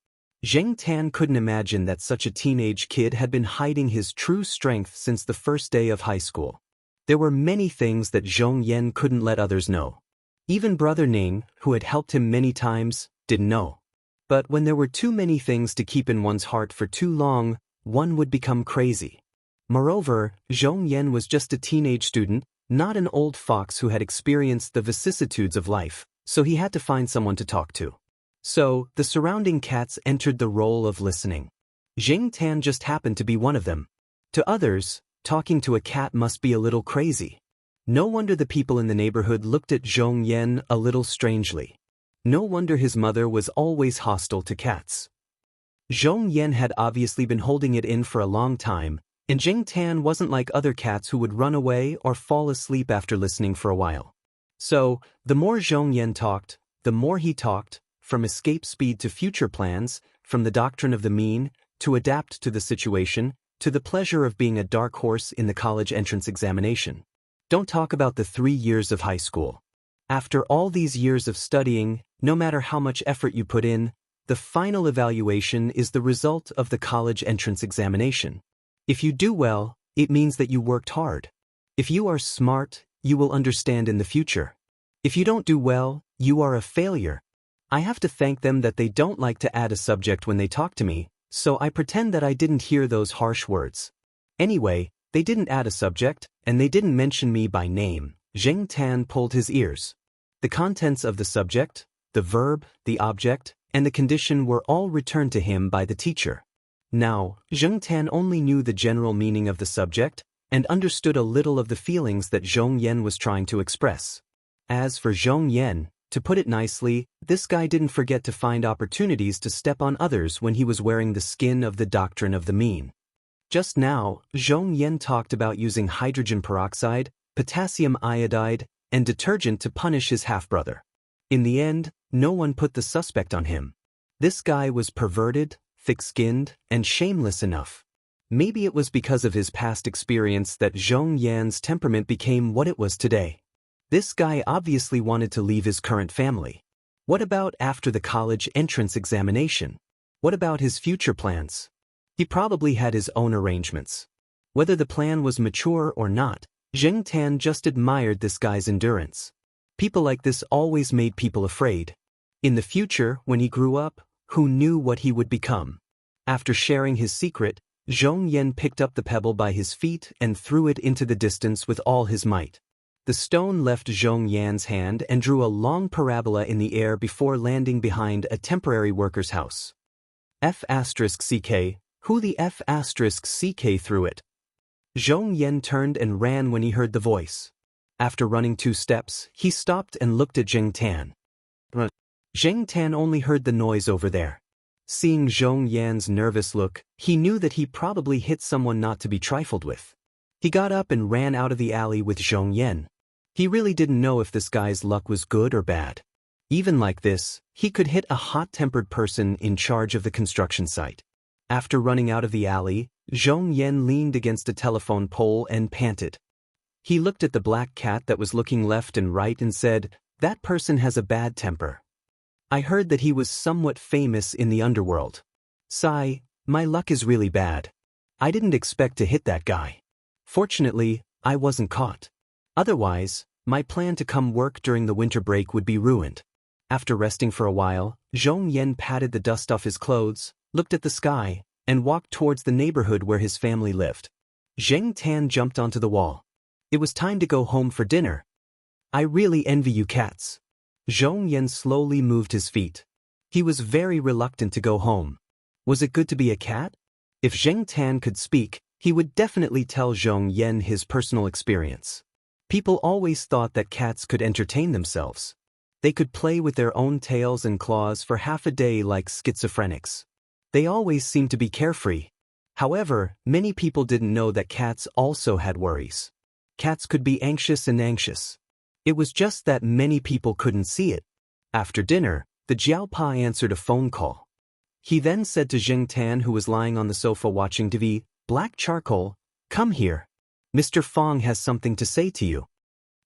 Zheng Tan couldn't imagine that such a teenage kid had been hiding his true strength since the first day of high school. There were many things that Zhong Yan couldn't let others know. Even Brother Ning, who had helped him many times, didn't know. But when there were too many things to keep in one's heart for too long, one would become crazy. Moreover, Zhong Yan was just a teenage student, not an old fox who had experienced the vicissitudes of life, so he had to find someone to talk to. So, the surrounding cats entered the role of listening. Zheng Tan just happened to be one of them. To others, talking to a cat must be a little crazy. No wonder the people in the neighborhood looked at Zhong Yan a little strangely. No wonder his mother was always hostile to cats. Zhong Yan had obviously been holding it in for a long time, and Zheng Tan wasn't like other cats who would run away or fall asleep after listening for a while. So, the more Zhong Yan talked, the more he talked, from escape speed to future plans, from the doctrine of the mean, to adapt to the situation, to the pleasure of being a dark horse in the college entrance examination. Don't talk about the 3 years of high school. After all these years of studying, no matter how much effort you put in, the final evaluation is the result of the college entrance examination. If you do well, it means that you worked hard. If you are smart, you will understand in the future. If you don't do well, you are a failure. I have to thank them that they don't like to add a subject when they talk to me, so I pretend that I didn't hear those harsh words. Anyway, they didn't add a subject, and they didn't mention me by name. Zheng Tan pulled his ears. The contents of the subject, the verb, the object, and the condition were all returned to him by the teacher. Now, Zheng Tan only knew the general meaning of the subject, and understood a little of the feelings that Zhong Yan was trying to express. As for Zhong Yan, to put it nicely, this guy didn't forget to find opportunities to step on others when he was wearing the skin of the doctrine of the mean. Just now, Zhong Yan talked about using hydrogen peroxide, potassium iodide, and detergent to punish his half-brother. In the end, no one put the suspect on him. This guy was perverted, thick-skinned, and shameless enough. Maybe it was because of his past experience that Zhong Yan's temperament became what it was today. This guy obviously wanted to leave his current family. What about after the college entrance examination? What about his future plans? He probably had his own arrangements. Whether the plan was mature or not, Zheng Tan just admired this guy's endurance. People like this always made people afraid. In the future, when he grew up, who knew what he would become? After sharing his secret, Zhong Yan picked up the pebble by his feet and threw it into the distance with all his might. The stone left Zhong Yan's hand and drew a long parabola in the air before landing behind a temporary worker's house. F***CK, who the F***CK threw it? Zhong Yan turned and ran when he heard the voice. After running 2 steps, he stopped and looked at Zheng Tan. Zheng Tan only heard the noise over there. Seeing Zhong Yan's nervous look, he knew that he probably hit someone not to be trifled with. He got up and ran out of the alley with Zhong Yan. He really didn't know if this guy's luck was good or bad. Even like this, he could hit a hot-tempered person in charge of the construction site. After running out of the alley, Zhong Yan leaned against a telephone pole and panted. He looked at the black cat that was looking left and right and said, "That person has a bad temper. I heard that he was somewhat famous in the underworld. Sigh, my luck is really bad. I didn't expect to hit that guy. Fortunately, I wasn't caught. Otherwise, my plan to come work during the winter break would be ruined." After resting for a while, Zhong Yan patted the dust off his clothes, looked at the sky, and walked towards the neighborhood where his family lived. Zheng Tan jumped onto the wall. It was time to go home for dinner. "I really envy you cats." Zhong Yan slowly moved his feet. He was very reluctant to go home. Was it good to be a cat? If Zheng Tan could speak, he would definitely tell Zhong Yan his personal experience. People always thought that cats could entertain themselves. They could play with their own tails and claws for half a day like schizophrenics. They always seemed to be carefree. However, many people didn't know that cats also had worries. Cats could be anxious and anxious. It was just that many people couldn't see it. After dinner, the Jiaopa answered a phone call. He then said to Zheng Tan, who was lying on the sofa watching TV, "Black charcoal, come here. Mr. Fong has something to say to you."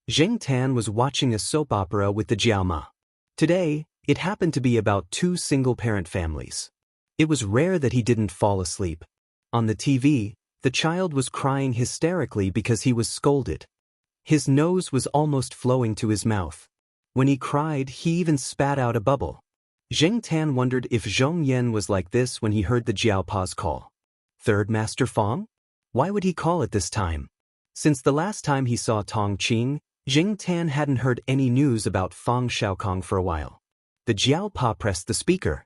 Zheng Tan was watching a soap opera with the Jiaoma. Today, it happened to be about two single-parent families. It was rare that he didn't fall asleep. On the TV, the child was crying hysterically because he was scolded. His nose was almost flowing to his mouth. When he cried, he even spat out a bubble. Zheng Tan wondered if Zhong Yan was like this when he heard the Jiaopa's call. Third Master Fong? Why would he call at this time? Since the last time he saw Tong Qing, Zheng Tan hadn't heard any news about Fong Xiaokong for a while. The Jiaopa pressed the speaker.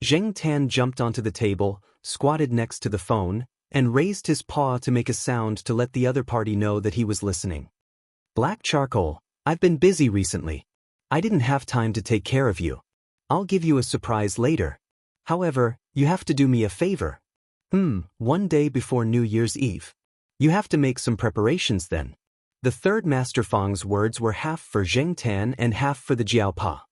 Zheng Tan jumped onto the table, squatted next to the phone, and raised his paw to make a sound to let the other party know that he was listening. "Black charcoal, I've been busy recently. I didn't have time to take care of you. I'll give you a surprise later. However, you have to do me a favor. One day before New Year's Eve. You have to make some preparations then." The third Master Fong's words were half for Zheng Tan and half for the Jiaopa.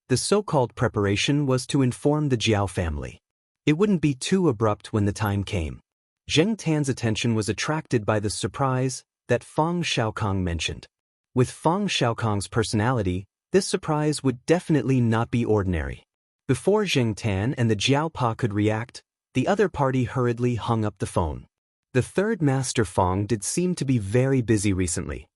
The so-called preparation was to inform the Jiao family. It wouldn't be too abrupt when the time came. Zheng Tan's attention was attracted by the surprise that Fong Xiaokong mentioned. With Fong Xiaokong's personality, this surprise would definitely not be ordinary. Before Zheng Tan and the Jiaopa could react, the other party hurriedly hung up the phone. The third Master Fong did seem to be very busy recently.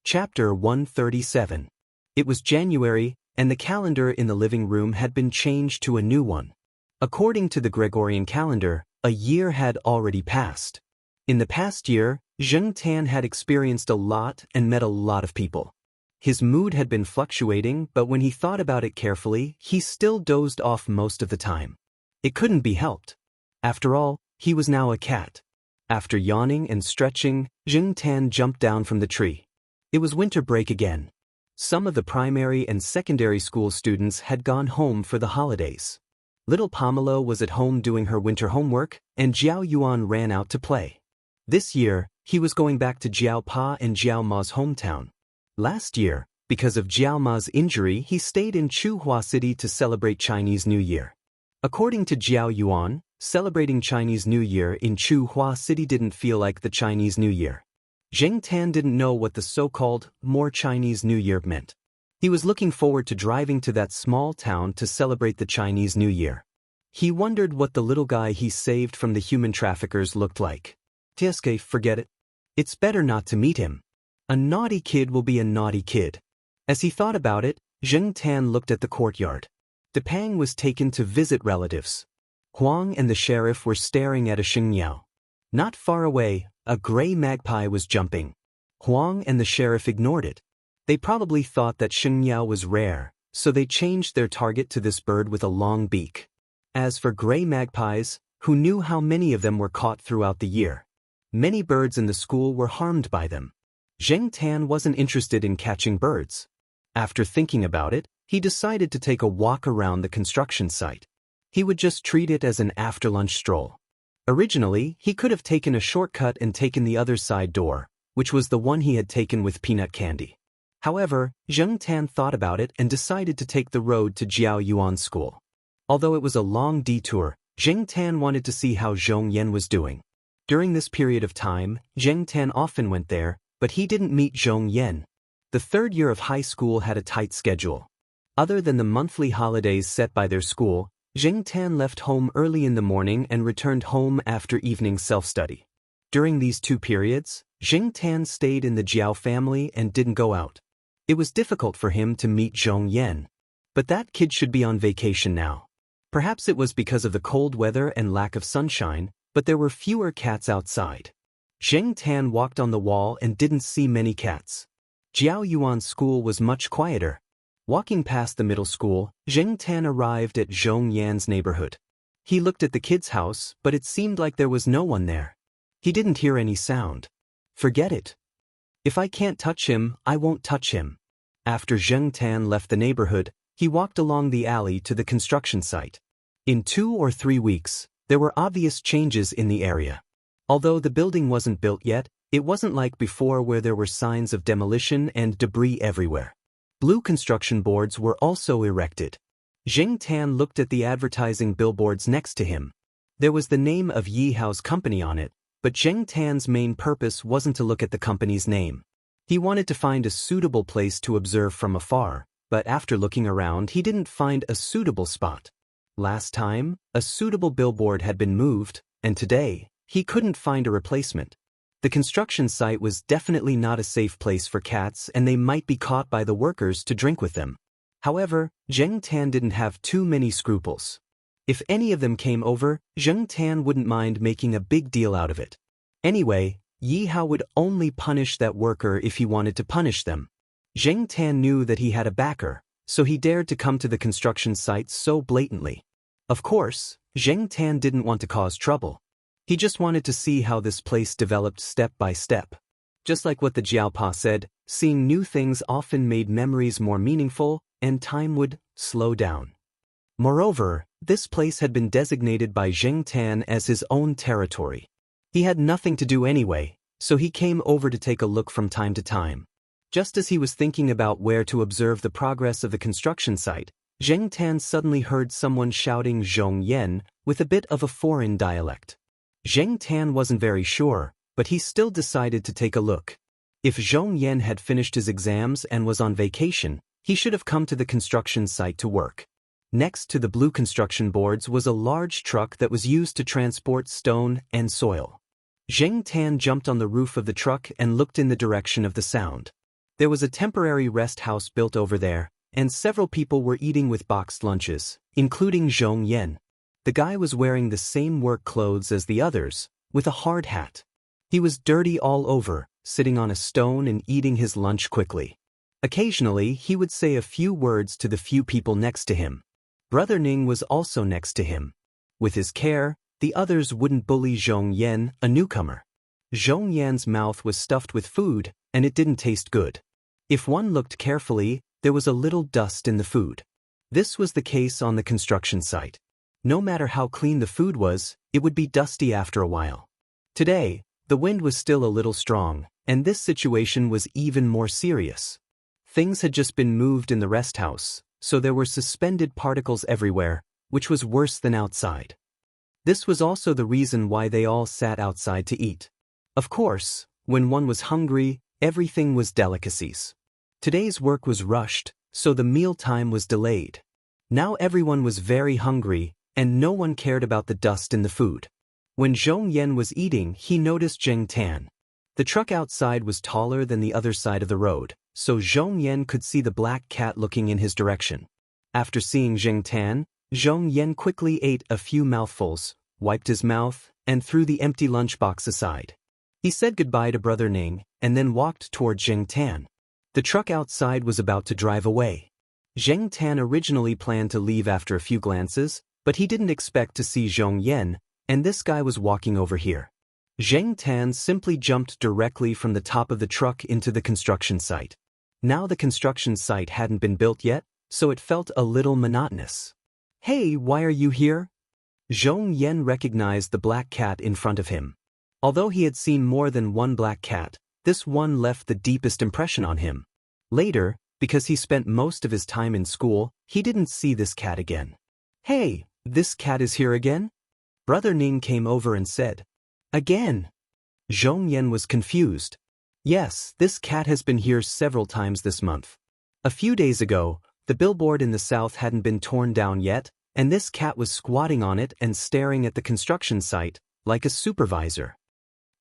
Chapter 137. It was January, and the calendar in the living room had been changed to a new one. According to the Gregorian calendar, a year had already passed. In the past year, Zheng Tan had experienced a lot and met a lot of people. His mood had been fluctuating, but when he thought about it carefully, he still dozed off most of the time. It couldn't be helped. After all, he was now a cat. After yawning and stretching, Zheng Tan jumped down from the tree. It was winter break again. Some of the primary and secondary school students had gone home for the holidays. Little Pamela was at home doing her winter homework, and Jiao Yuan ran out to play. This year, he was going back to Jiao Pa and Jiao Ma's hometown. Last year, because of Jiao Ma's injury, he stayed in Chuhua City to celebrate Chinese New Year. According to Jiao Yuan, celebrating Chinese New Year in Chuhua City didn't feel like the Chinese New Year. Zheng Tan didn't know what the so-called more Chinese New Year meant. He was looking forward to driving to that small town to celebrate the Chinese New Year. He wondered what the little guy he saved from the human traffickers looked like. TSK, forget it. It's better not to meet him. A naughty kid will be a naughty kid. As he thought about it, Zheng Tan looked at the courtyard. Depang was taken to visit relatives. Huang and the sheriff were staring at a Xingniao. Not far away, a gray magpie was jumping. Huang and the sheriff ignored it. They probably thought that Xingniao was rare, so they changed their target to this bird with a long beak. As for gray magpies, who knew how many of them were caught throughout the year? Many birds in the school were harmed by them. Zheng Tan wasn't interested in catching birds. After thinking about it, he decided to take a walk around the construction site. He would just treat it as an after-lunch stroll. Originally, he could have taken a shortcut and taken the other side door, which was the one he had taken with peanut candy. However, Zheng Tan thought about it and decided to take the road to Jiao Yuan's school. Although it was a long detour, Zheng Tan wanted to see how Zhong Yan was doing. During this period of time, Zheng Tan often went there, but he didn't meet Zhong Yan. The third year of high school had a tight schedule. Other than the monthly holidays set by their school, Zheng Tan left home early in the morning and returned home after evening self-study. During these 2 periods, Zheng Tan stayed in the Jiao family and didn't go out. It was difficult for him to meet Zhong Yan. But that kid should be on vacation now. Perhaps it was because of the cold weather and lack of sunshine, but there were fewer cats outside. Zheng Tan walked on the wall and didn't see many cats. Jiao Yuan's school was much quieter. Walking past the middle school, Zheng Tan arrived at Zhong Yan's neighborhood. He looked at the kid's house, but it seemed like there was no one there. He didn't hear any sound. Forget it. If I can't touch him, I won't touch him. After Zheng Tan left the neighborhood, he walked along the alley to the construction site. In 2 or 3 weeks, there were obvious changes in the area. Although the building wasn't built yet, it wasn't like before where there were signs of demolition and debris everywhere. Blue construction boards were also erected. Zheng Tan looked at the advertising billboards next to him. There was the name of Yi Hao's company on it, but Zheng Tan's main purpose wasn't to look at the company's name. He wanted to find a suitable place to observe from afar, but after looking around he didn't find a suitable spot. Last time, a suitable billboard had been moved, and today, he couldn't find a replacement. The construction site was definitely not a safe place for cats and they might be caught by the workers to drink with them. However, Zheng Tan didn't have too many scruples. If any of them came over, Zheng Tan wouldn't mind making a big deal out of it. Anyway, Yi Hao would only punish that worker if he wanted to punish them. Zheng Tan knew that he had a backer, so he dared to come to the construction site so blatantly. Of course, Zheng Tan didn't want to cause trouble. He just wanted to see how this place developed step by step. Just like what the Jiaopa said, seeing new things often made memories more meaningful, and time would slow down. Moreover, this place had been designated by Zheng Tan as his own territory. He had nothing to do anyway, so he came over to take a look from time to time. Just as he was thinking about where to observe the progress of the construction site, Zheng Tan suddenly heard someone shouting Zhong Yan with a bit of a foreign dialect. Zheng Tan wasn't very sure, but he still decided to take a look. If Zhong Yan had finished his exams and was on vacation, he should have come to the construction site to work. Next to the blue construction boards was a large truck that was used to transport stone and soil. Zheng Tan jumped on the roof of the truck and looked in the direction of the sound. There was a temporary rest house built over there, and several people were eating with boxed lunches, including Zhong Yan. The guy was wearing the same work clothes as the others, with a hard hat. He was dirty all over, sitting on a stone and eating his lunch quickly. Occasionally, he would say a few words to the few people next to him. Brother Ning was also next to him. With his care, the others wouldn't bully Zhong Yan, a newcomer. Zhong Yan's mouth was stuffed with food, and it didn't taste good. If one looked carefully, there was a little dust in the food. This was the case on the construction site. No matter how clean the food was, it would be dusty after a while. Today, the wind was still a little strong, and this situation was even more serious. Things had just been moved in the rest house, so there were suspended particles everywhere, which was worse than outside. This was also the reason why they all sat outside to eat. Of course, when one was hungry, everything was delicacies. Today's work was rushed, so the meal time was delayed. Now everyone was very hungry, and no one cared about the dust in the food. When Zhong Yan was eating, he noticed Zheng Tan. The truck outside was taller than the other side of the road, so Zhong Yan could see the black cat looking in his direction. After seeing Zheng Tan, Zhong Yan quickly ate a few mouthfuls, wiped his mouth, and threw the empty lunchbox aside. He said goodbye to Brother Ning, and then walked toward Zheng Tan. The truck outside was about to drive away. Zheng Tan originally planned to leave after a few glances, but he didn't expect to see Zhong Yan, and this guy was walking over here. Zheng Tan simply jumped directly from the top of the truck into the construction site. Now the construction site hadn't been built yet, so it felt a little monotonous. "Hey, why are you here?" Zhong Yan recognized the black cat in front of him. Although he had seen more than one black cat, this one left the deepest impression on him. Later, because he spent most of his time in school, he didn't see this cat again. Hey, this cat is here again? Brother Ning came over and said. Again? Zhong Yan was confused. Yes, this cat has been here several times this month. A few days ago, the billboard in the south hadn't been torn down yet, and this cat was squatting on it and staring at the construction site, like a supervisor.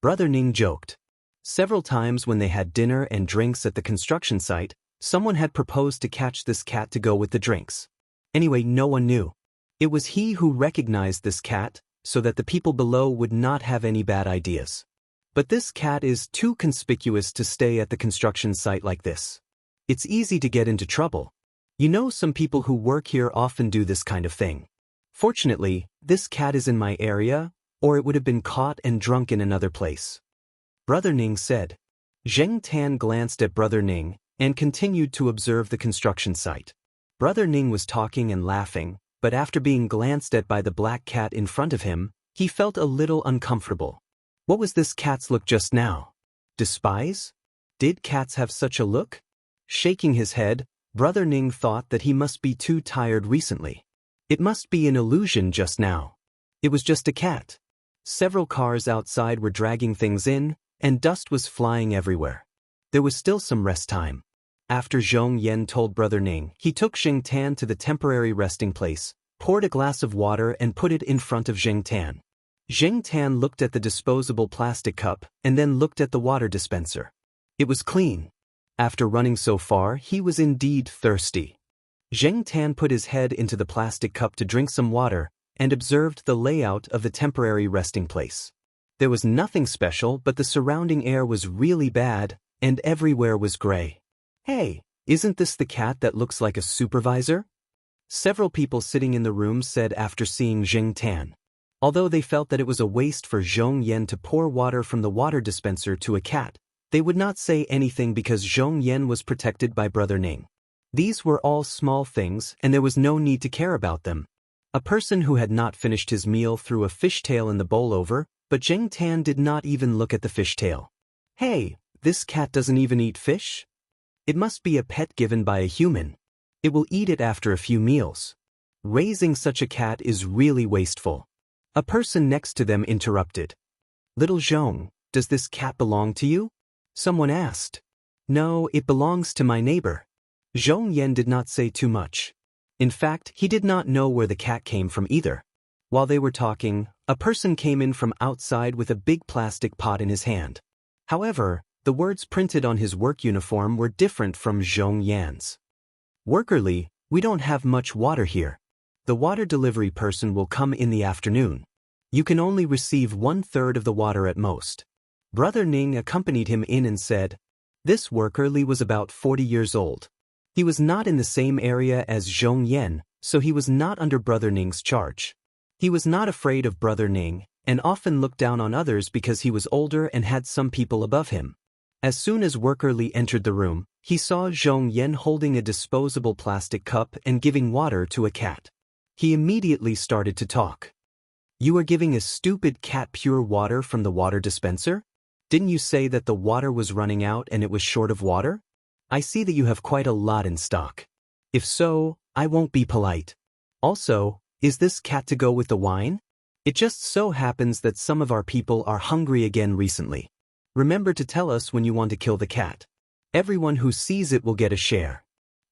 Brother Ning joked. Several times when they had dinner and drinks at the construction site, someone had proposed to catch this cat to go with the drinks. Anyway, no one knew. It was he who recognized this cat, so that the people below would not have any bad ideas. But this cat is too conspicuous to stay at the construction site like this. It's easy to get into trouble. You know, some people who work here often do this kind of thing. Fortunately, this cat is in my area, or it would have been caught and drunk in another place. Brother Ning said. Zheng Tan glanced at Brother Ning and continued to observe the construction site. Brother Ning was talking and laughing, but after being glanced at by the black cat in front of him, he felt a little uncomfortable. What was this cat's look just now? Despise? Did cats have such a look? Shaking his head, Brother Ning thought that he must be too tired recently. It must be an illusion just now. It was just a cat. Several cars outside were dragging things in, and dust was flying everywhere. There was still some rest time. After Zhong Yan told Brother Ning, he took Zheng Tan to the temporary resting place, poured a glass of water and put it in front of Zheng Tan. Zheng Tan looked at the disposable plastic cup and then looked at the water dispenser. It was clean. After running so far, he was indeed thirsty. Zheng Tan put his head into the plastic cup to drink some water and observed the layout of the temporary resting place. There was nothing special, but the surrounding air was really bad, and everywhere was gray. Hey, isn't this the cat that looks like a supervisor? Several people sitting in the room said after seeing Zheng Tan. Although they felt that it was a waste for Zhong Yan to pour water from the water dispenser to a cat, they would not say anything because Zhong Yan was protected by Brother Ning. These were all small things, and there was no need to care about them. A person who had not finished his meal threw a fishtail in the bowl over, but Zheng Tan did not even look at the fishtail. Hey, this cat doesn't even eat fish? It must be a pet given by a human. It will eat it after a few meals. Raising such a cat is really wasteful. A person next to them interrupted. Little Zhong, does this cat belong to you? Someone asked. No, it belongs to my neighbor. Zhong Yan did not say too much. In fact, he did not know where the cat came from either. While they were talking, a person came in from outside with a big plastic pot in his hand. However, the words printed on his work uniform were different from Zhong Yan's. Workerly, we don't have much water here. The water delivery person will come in the afternoon. You can only receive 1/3 of the water at most. Brother Ning accompanied him in and said, this workerly was about 40 years old. He was not in the same area as Zhong Yan, so he was not under Brother Ning's charge. He was not afraid of Brother Ning, and often looked down on others because he was older and had some people above him. As soon as Workerly entered the room, he saw Zhong Yan holding a disposable plastic cup and giving water to a cat. He immediately started to talk. You are giving a stupid cat pure water from the water dispenser? Didn't you say that the water was running out and it was short of water? I see that you have quite a lot in stock. If so, I won't be polite. Also, is this cat to go with the wine? It just so happens that some of our people are hungry again recently. Remember to tell us when you want to kill the cat. Everyone who sees it will get a share.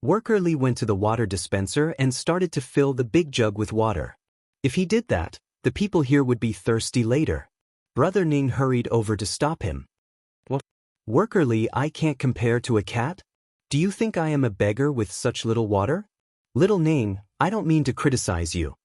Workerly went to the water dispenser and started to fill the big jug with water. If he did that, the people here would be thirsty later. Brother Ning hurried over to stop him. What? Workerly, I can't compare to a cat? Do you think I am a beggar with such little water? Little Ning, I don't mean to criticize you.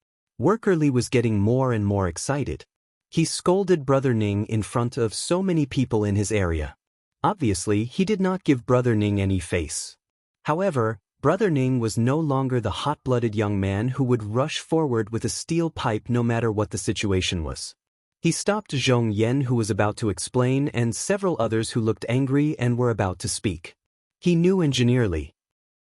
Workerly was getting more and more excited. He scolded Brother Ning in front of so many people in his area. Obviously, he did not give Brother Ning any face. However, Brother Ning was no longer the hot-blooded young man who would rush forward with a steel pipe no matter what the situation was. He stopped Zhong Yan, who was about to explain, and several others who looked angry and were about to speak. He knew ingenierly.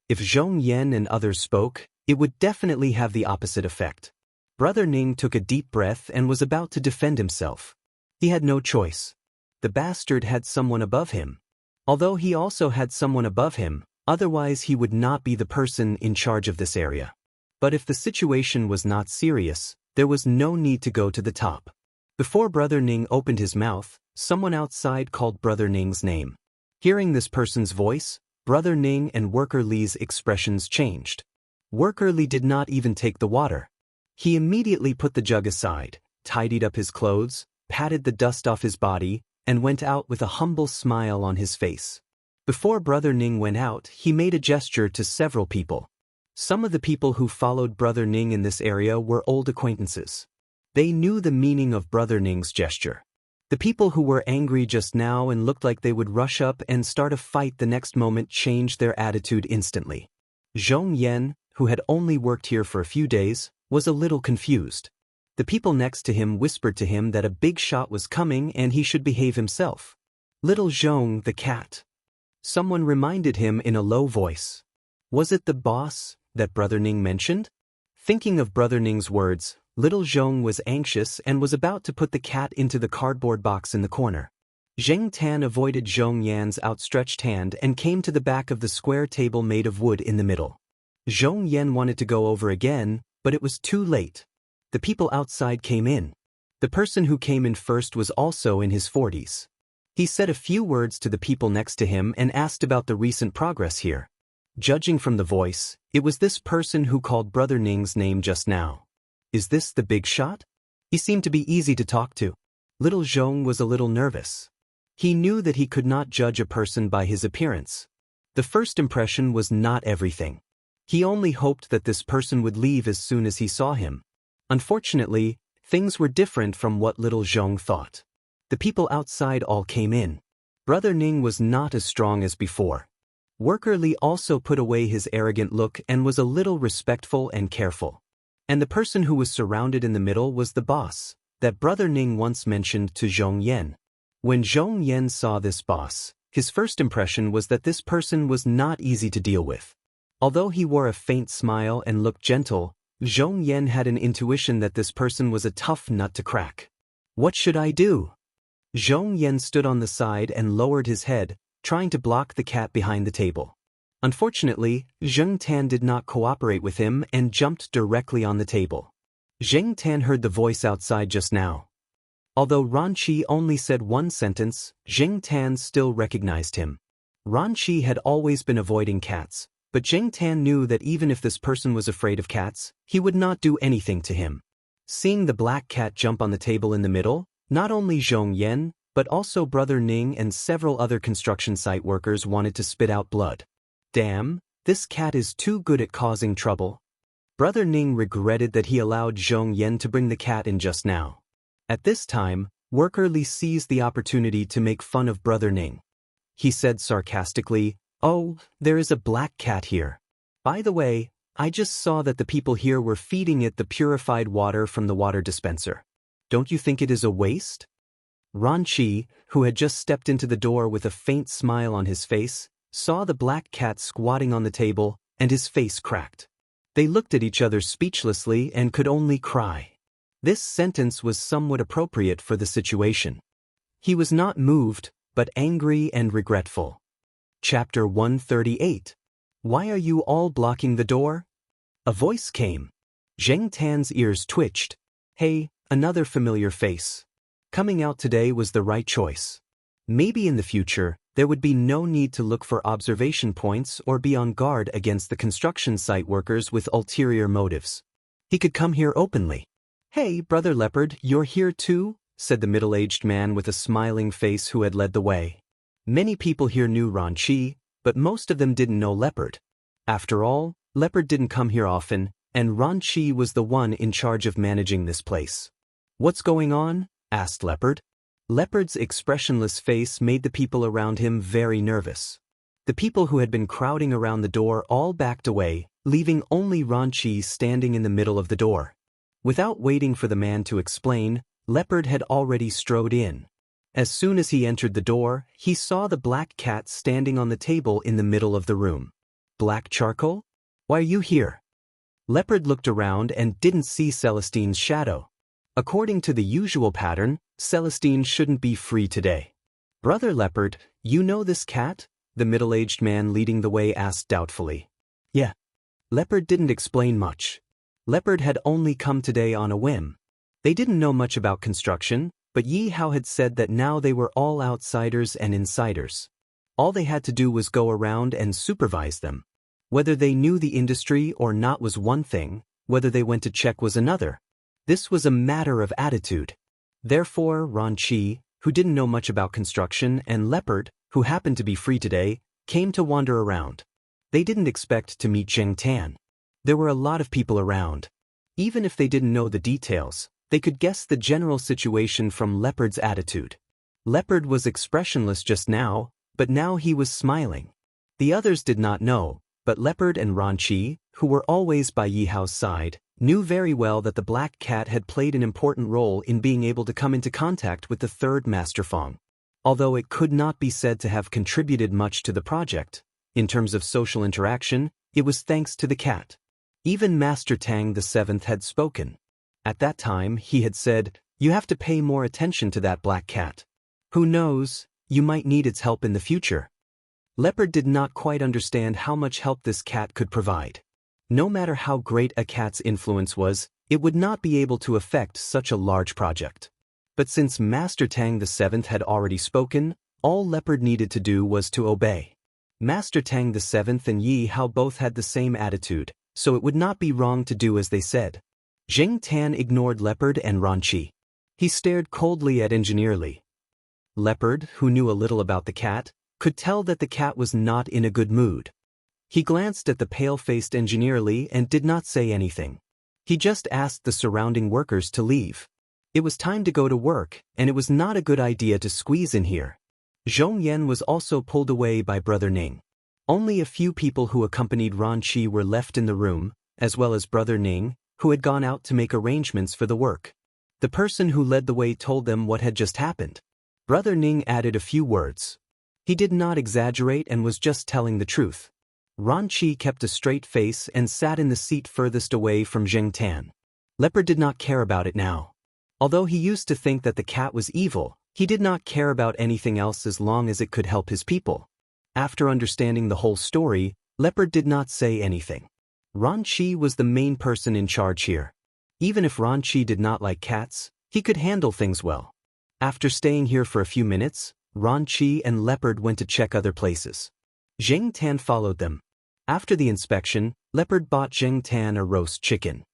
If Zhong Yan and others spoke, it would definitely have the opposite effect. Brother Ning took a deep breath and was about to defend himself. He had no choice. The bastard had someone above him. Although he also had someone above him, Otherwise he would not be the person in charge of this area. But if the situation was not serious, there was no need to go to the top. Before Brother Ning opened his mouth, someone outside called Brother Ning's name. Hearing this person's voice, Brother Ning and Worker Li's expressions changed. Worker Li did not even take the water. He immediately put the jug aside, tidied up his clothes, patted the dust off his body, and went out with a humble smile on his face. Before Brother Ning went out, he made a gesture to several people. Some of the people who followed Brother Ning in this area were old acquaintances. They knew the meaning of Brother Ning's gesture. The people who were angry just now and looked like they would rush up and start a fight the next moment changed their attitude instantly. Zhong Yan, who had only worked here for a few days, was a little confused. The people next to him whispered to him that a big shot was coming and he should behave himself. Little Zhong the cat. Someone reminded him in a low voice. Was it the boss that Brother Ning mentioned? Thinking of Brother Ning's words, little Zhong was anxious and was about to put the cat into the cardboard box in the corner. Zheng Tan avoided Zhong Yan's outstretched hand and came to the back of the square table made of wood in the middle. Zhong Yan wanted to go over again, but it was too late. The people outside came in. The person who came in first was also in his 40s. He said a few words to the people next to him and asked about the recent progress here. Judging from the voice, it was this person who called Brother Ning's name just now. Is this the big shot? He seemed to be easy to talk to. Little Zhong was a little nervous. He knew that he could not judge a person by his appearance. The first impression was not everything. He only hoped that this person would leave as soon as he saw him. Unfortunately, things were different from what little Zhong thought. The people outside all came in. Brother Ning was not as strong as before. Worker Li also put away his arrogant look and was a little respectful and careful. And the person who was surrounded in the middle was the boss, that Brother Ning once mentioned to Zhong Yan. When Zhong Yan saw this boss, his first impression was that this person was not easy to deal with. Although he wore a faint smile and looked gentle, Zhong Yan had an intuition that this person was a tough nut to crack. What should I do? Zhong Yan stood on the side and lowered his head, trying to block the cat behind the table. Unfortunately, Zheng Tan did not cooperate with him and jumped directly on the table. Zheng Tan heard the voice outside just now. Although Ran Qi only said one sentence, Zheng Tan still recognized him. Ran Qi had always been avoiding cats, but Zheng Tan knew that even if this person was afraid of cats, he would not do anything to him. Seeing the black cat jump on the table in the middle, not only Zhong Yan, but also Brother Ning and several other construction site workers wanted to spit out blood. Damn, this cat is too good at causing trouble. Brother Ning regretted that he allowed Zhong Yan to bring the cat in just now. At this time, Worker Li seized the opportunity to make fun of Brother Ning. He said sarcastically, "Oh, there is a black cat here. By the way, I just saw that the people here were feeding it the purified water from the water dispenser. Don't you think it is a waste?" Ran Qi, who had just stepped into the door with a faint smile on his face, saw the black cat squatting on the table, and his face cracked. They looked at each other speechlessly and could only cry. This sentence was somewhat appropriate for the situation. He was not moved, but angry and regretful. Chapter 138. Why are you all blocking the door? A voice came. Zheng Tan's ears twitched. Hey, another familiar face. Coming out today was the right choice. Maybe in the future, there would be no need to look for observation points or be on guard against the construction site workers with ulterior motives. He could come here openly. Hey, Brother Leopard, you're here too? Said the middle-aged man with a smiling face who had led the way. Many people here knew Ran Qi, but most of them didn't know Leopard. After all, Leopard didn't come here often, and Ran Qi was the one in charge of managing this place. What's going on? Asked Leopard. Leopard's expressionless face made the people around him very nervous. The people who had been crowding around the door all backed away, leaving only Ran Qi standing in the middle of the door. Without waiting for the man to explain, Leopard had already strode in. As soon as he entered the door, he saw the black cat standing on the table in the middle of the room. Black charcoal? Why are you here? Leopard looked around and didn't see Celestine's shadow. According to the usual pattern, Celestine shouldn't be free today. Brother Leopard, you know this cat? The middle-aged man leading the way asked doubtfully. Yeah. Leopard didn't explain much. Leopard had only come today on a whim. They didn't know much about construction, but Yi Hao had said that now they were all outsiders and insiders. All they had to do was go around and supervise them. Whether they knew the industry or not was one thing, whether they went to check was another. This was a matter of attitude. Therefore, Ran Qi, who didn't know much about construction, and Leopard, who happened to be free today, came to wander around. They didn't expect to meet Zheng Tan. There were a lot of people around. Even if they didn't know the details, they could guess the general situation from Leopard's attitude. Leopard was expressionless just now, but now he was smiling. The others did not know, but Leopard and Ran Qi, who were always by Yi Hao's side, knew very well that the black cat had played an important role in being able to come into contact with the third Master Fong. Although it could not be said to have contributed much to the project, in terms of social interaction, it was thanks to the cat. Even Master Tang the Seventh had spoken. At that time, he had said, "You have to pay more attention to that black cat. Who knows, you might need its help in the future." Leopard did not quite understand how much help this cat could provide. No matter how great a cat's influence was, it would not be able to affect such a large project. But since Master Tang the Seventh had already spoken, all Leopard needed to do was to obey. Master Tang the Seventh and Yi Hao both had the same attitude, so it would not be wrong to do as they said. Zheng Tan ignored Leopard and Ran Qi. He stared coldly at Engineer Li. Leopard, who knew a little about the cat, could tell that the cat was not in a good mood. He glanced at the pale-faced Engineer Li and did not say anything. He just asked the surrounding workers to leave. It was time to go to work, and it was not a good idea to squeeze in here. Zhong Yan was also pulled away by Brother Ning. Only a few people who accompanied Ran Qi were left in the room, as well as Brother Ning, who had gone out to make arrangements for the work. The person who led the way told them what had just happened. Brother Ning added a few words. He did not exaggerate and was just telling the truth. Ran Qi kept a straight face and sat in the seat furthest away from Zheng Tan. Leopard did not care about it now. Although he used to think that the cat was evil, he did not care about anything else as long as it could help his people. After understanding the whole story, Leopard did not say anything. Ran Qi was the main person in charge here. Even if Ran Qi did not like cats, he could handle things well. After staying here for a few minutes, Ran Qi and Leopard went to check other places. Zheng Tan followed them. After the inspection, Leopard bought Zheng Tan a roast chicken.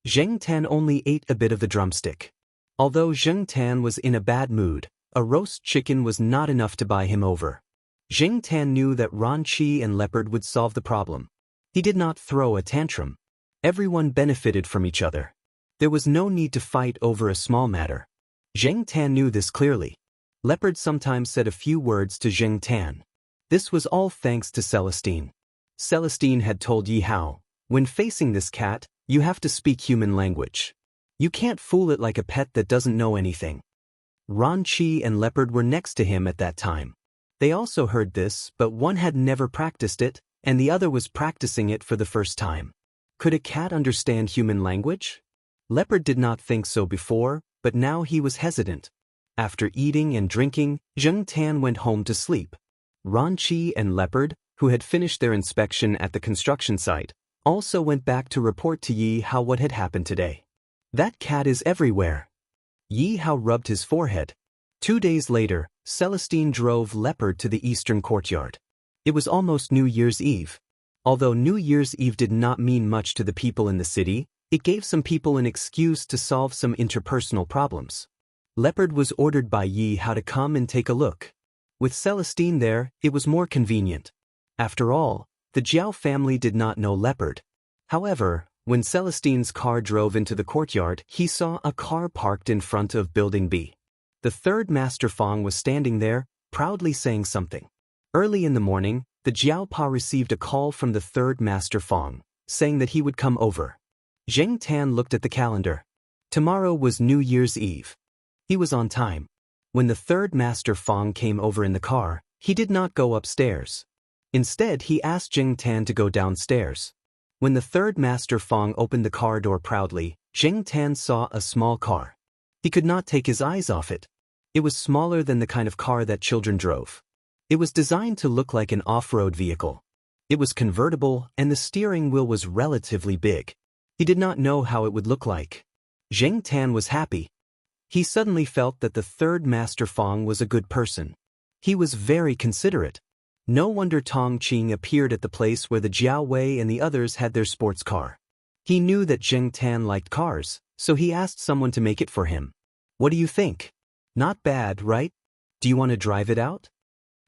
Zheng Tan only ate a bit of the drumstick. Although Zheng Tan was in a bad mood, a roast chicken was not enough to buy him over. Zheng Tan knew that Ran Qi and Leopard would solve the problem. He did not throw a tantrum. Everyone benefited from each other. There was no need to fight over a small matter. Zheng Tan knew this clearly. Leopard sometimes said a few words to Zheng Tan. This was all thanks to Celestine. Celestine had told Yi Hao, "When facing this cat, you have to speak human language. You can't fool it like a pet that doesn't know anything." Ran Qi and Leopard were next to him at that time. They also heard this, but one had never practiced it, and the other was practicing it for the first time. Could a cat understand human language? Leopard did not think so before, but now he was hesitant. After eating and drinking, Zheng Tan went home to sleep. Ran Qi and Leopard, who had finished their inspection at the construction site, also went back to report to Yi Hao what had happened today. "That cat is everywhere." Yi Hao rubbed his forehead. 2 days later, Celestine drove Leopard to the eastern courtyard. It was almost New Year's Eve. Although New Year's Eve did not mean much to the people in the city, it gave some people an excuse to solve some interpersonal problems. Leopard was ordered by Yi Hao to come and take a look. With Celestine there, it was more convenient. After all, the Jiao family did not know Leopard. However, when Celestine's car drove into the courtyard, he saw a car parked in front of Building B. The third Master Fong was standing there, proudly saying something. Early in the morning, the Jiaopa received a call from the third Master Fong, saying that he would come over. Zheng Tan looked at the calendar. Tomorrow was New Year's Eve. He was on time. When the third Master Fong came over in the car, he did not go upstairs. Instead, he asked Zheng Tan to go downstairs. When the third Master Fong opened the car door proudly, Zheng Tan saw a small car. He could not take his eyes off it. It was smaller than the kind of car that children drove. It was designed to look like an off-road vehicle. It was convertible, and the steering wheel was relatively big. He did not know how it would look like. Zheng Tan was happy. He suddenly felt that the third Master Fong was a good person. He was very considerate. No wonder Tong Qing appeared at the place where the Jiao Wei and the others had their sports car. He knew that Zheng Tan liked cars, so he asked someone to make it for him. What do you think? Not bad, right? Do you want to drive it out?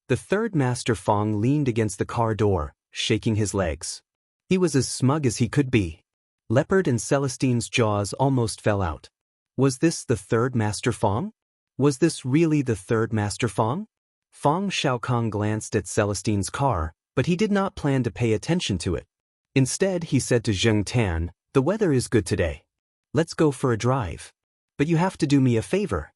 The third Master Fong leaned against the car door, shaking his legs. He was as smug as he could be. Leopard and Celestine's jaws almost fell out. Was this the third Master Fong? Was this really the third Master Fong? Fong Xiaokong glanced at Celestine's car, but he did not plan to pay attention to it. Instead, he said to Zheng Tan, "The weather is good today. Let's go for a drive. But you have to do me a favor."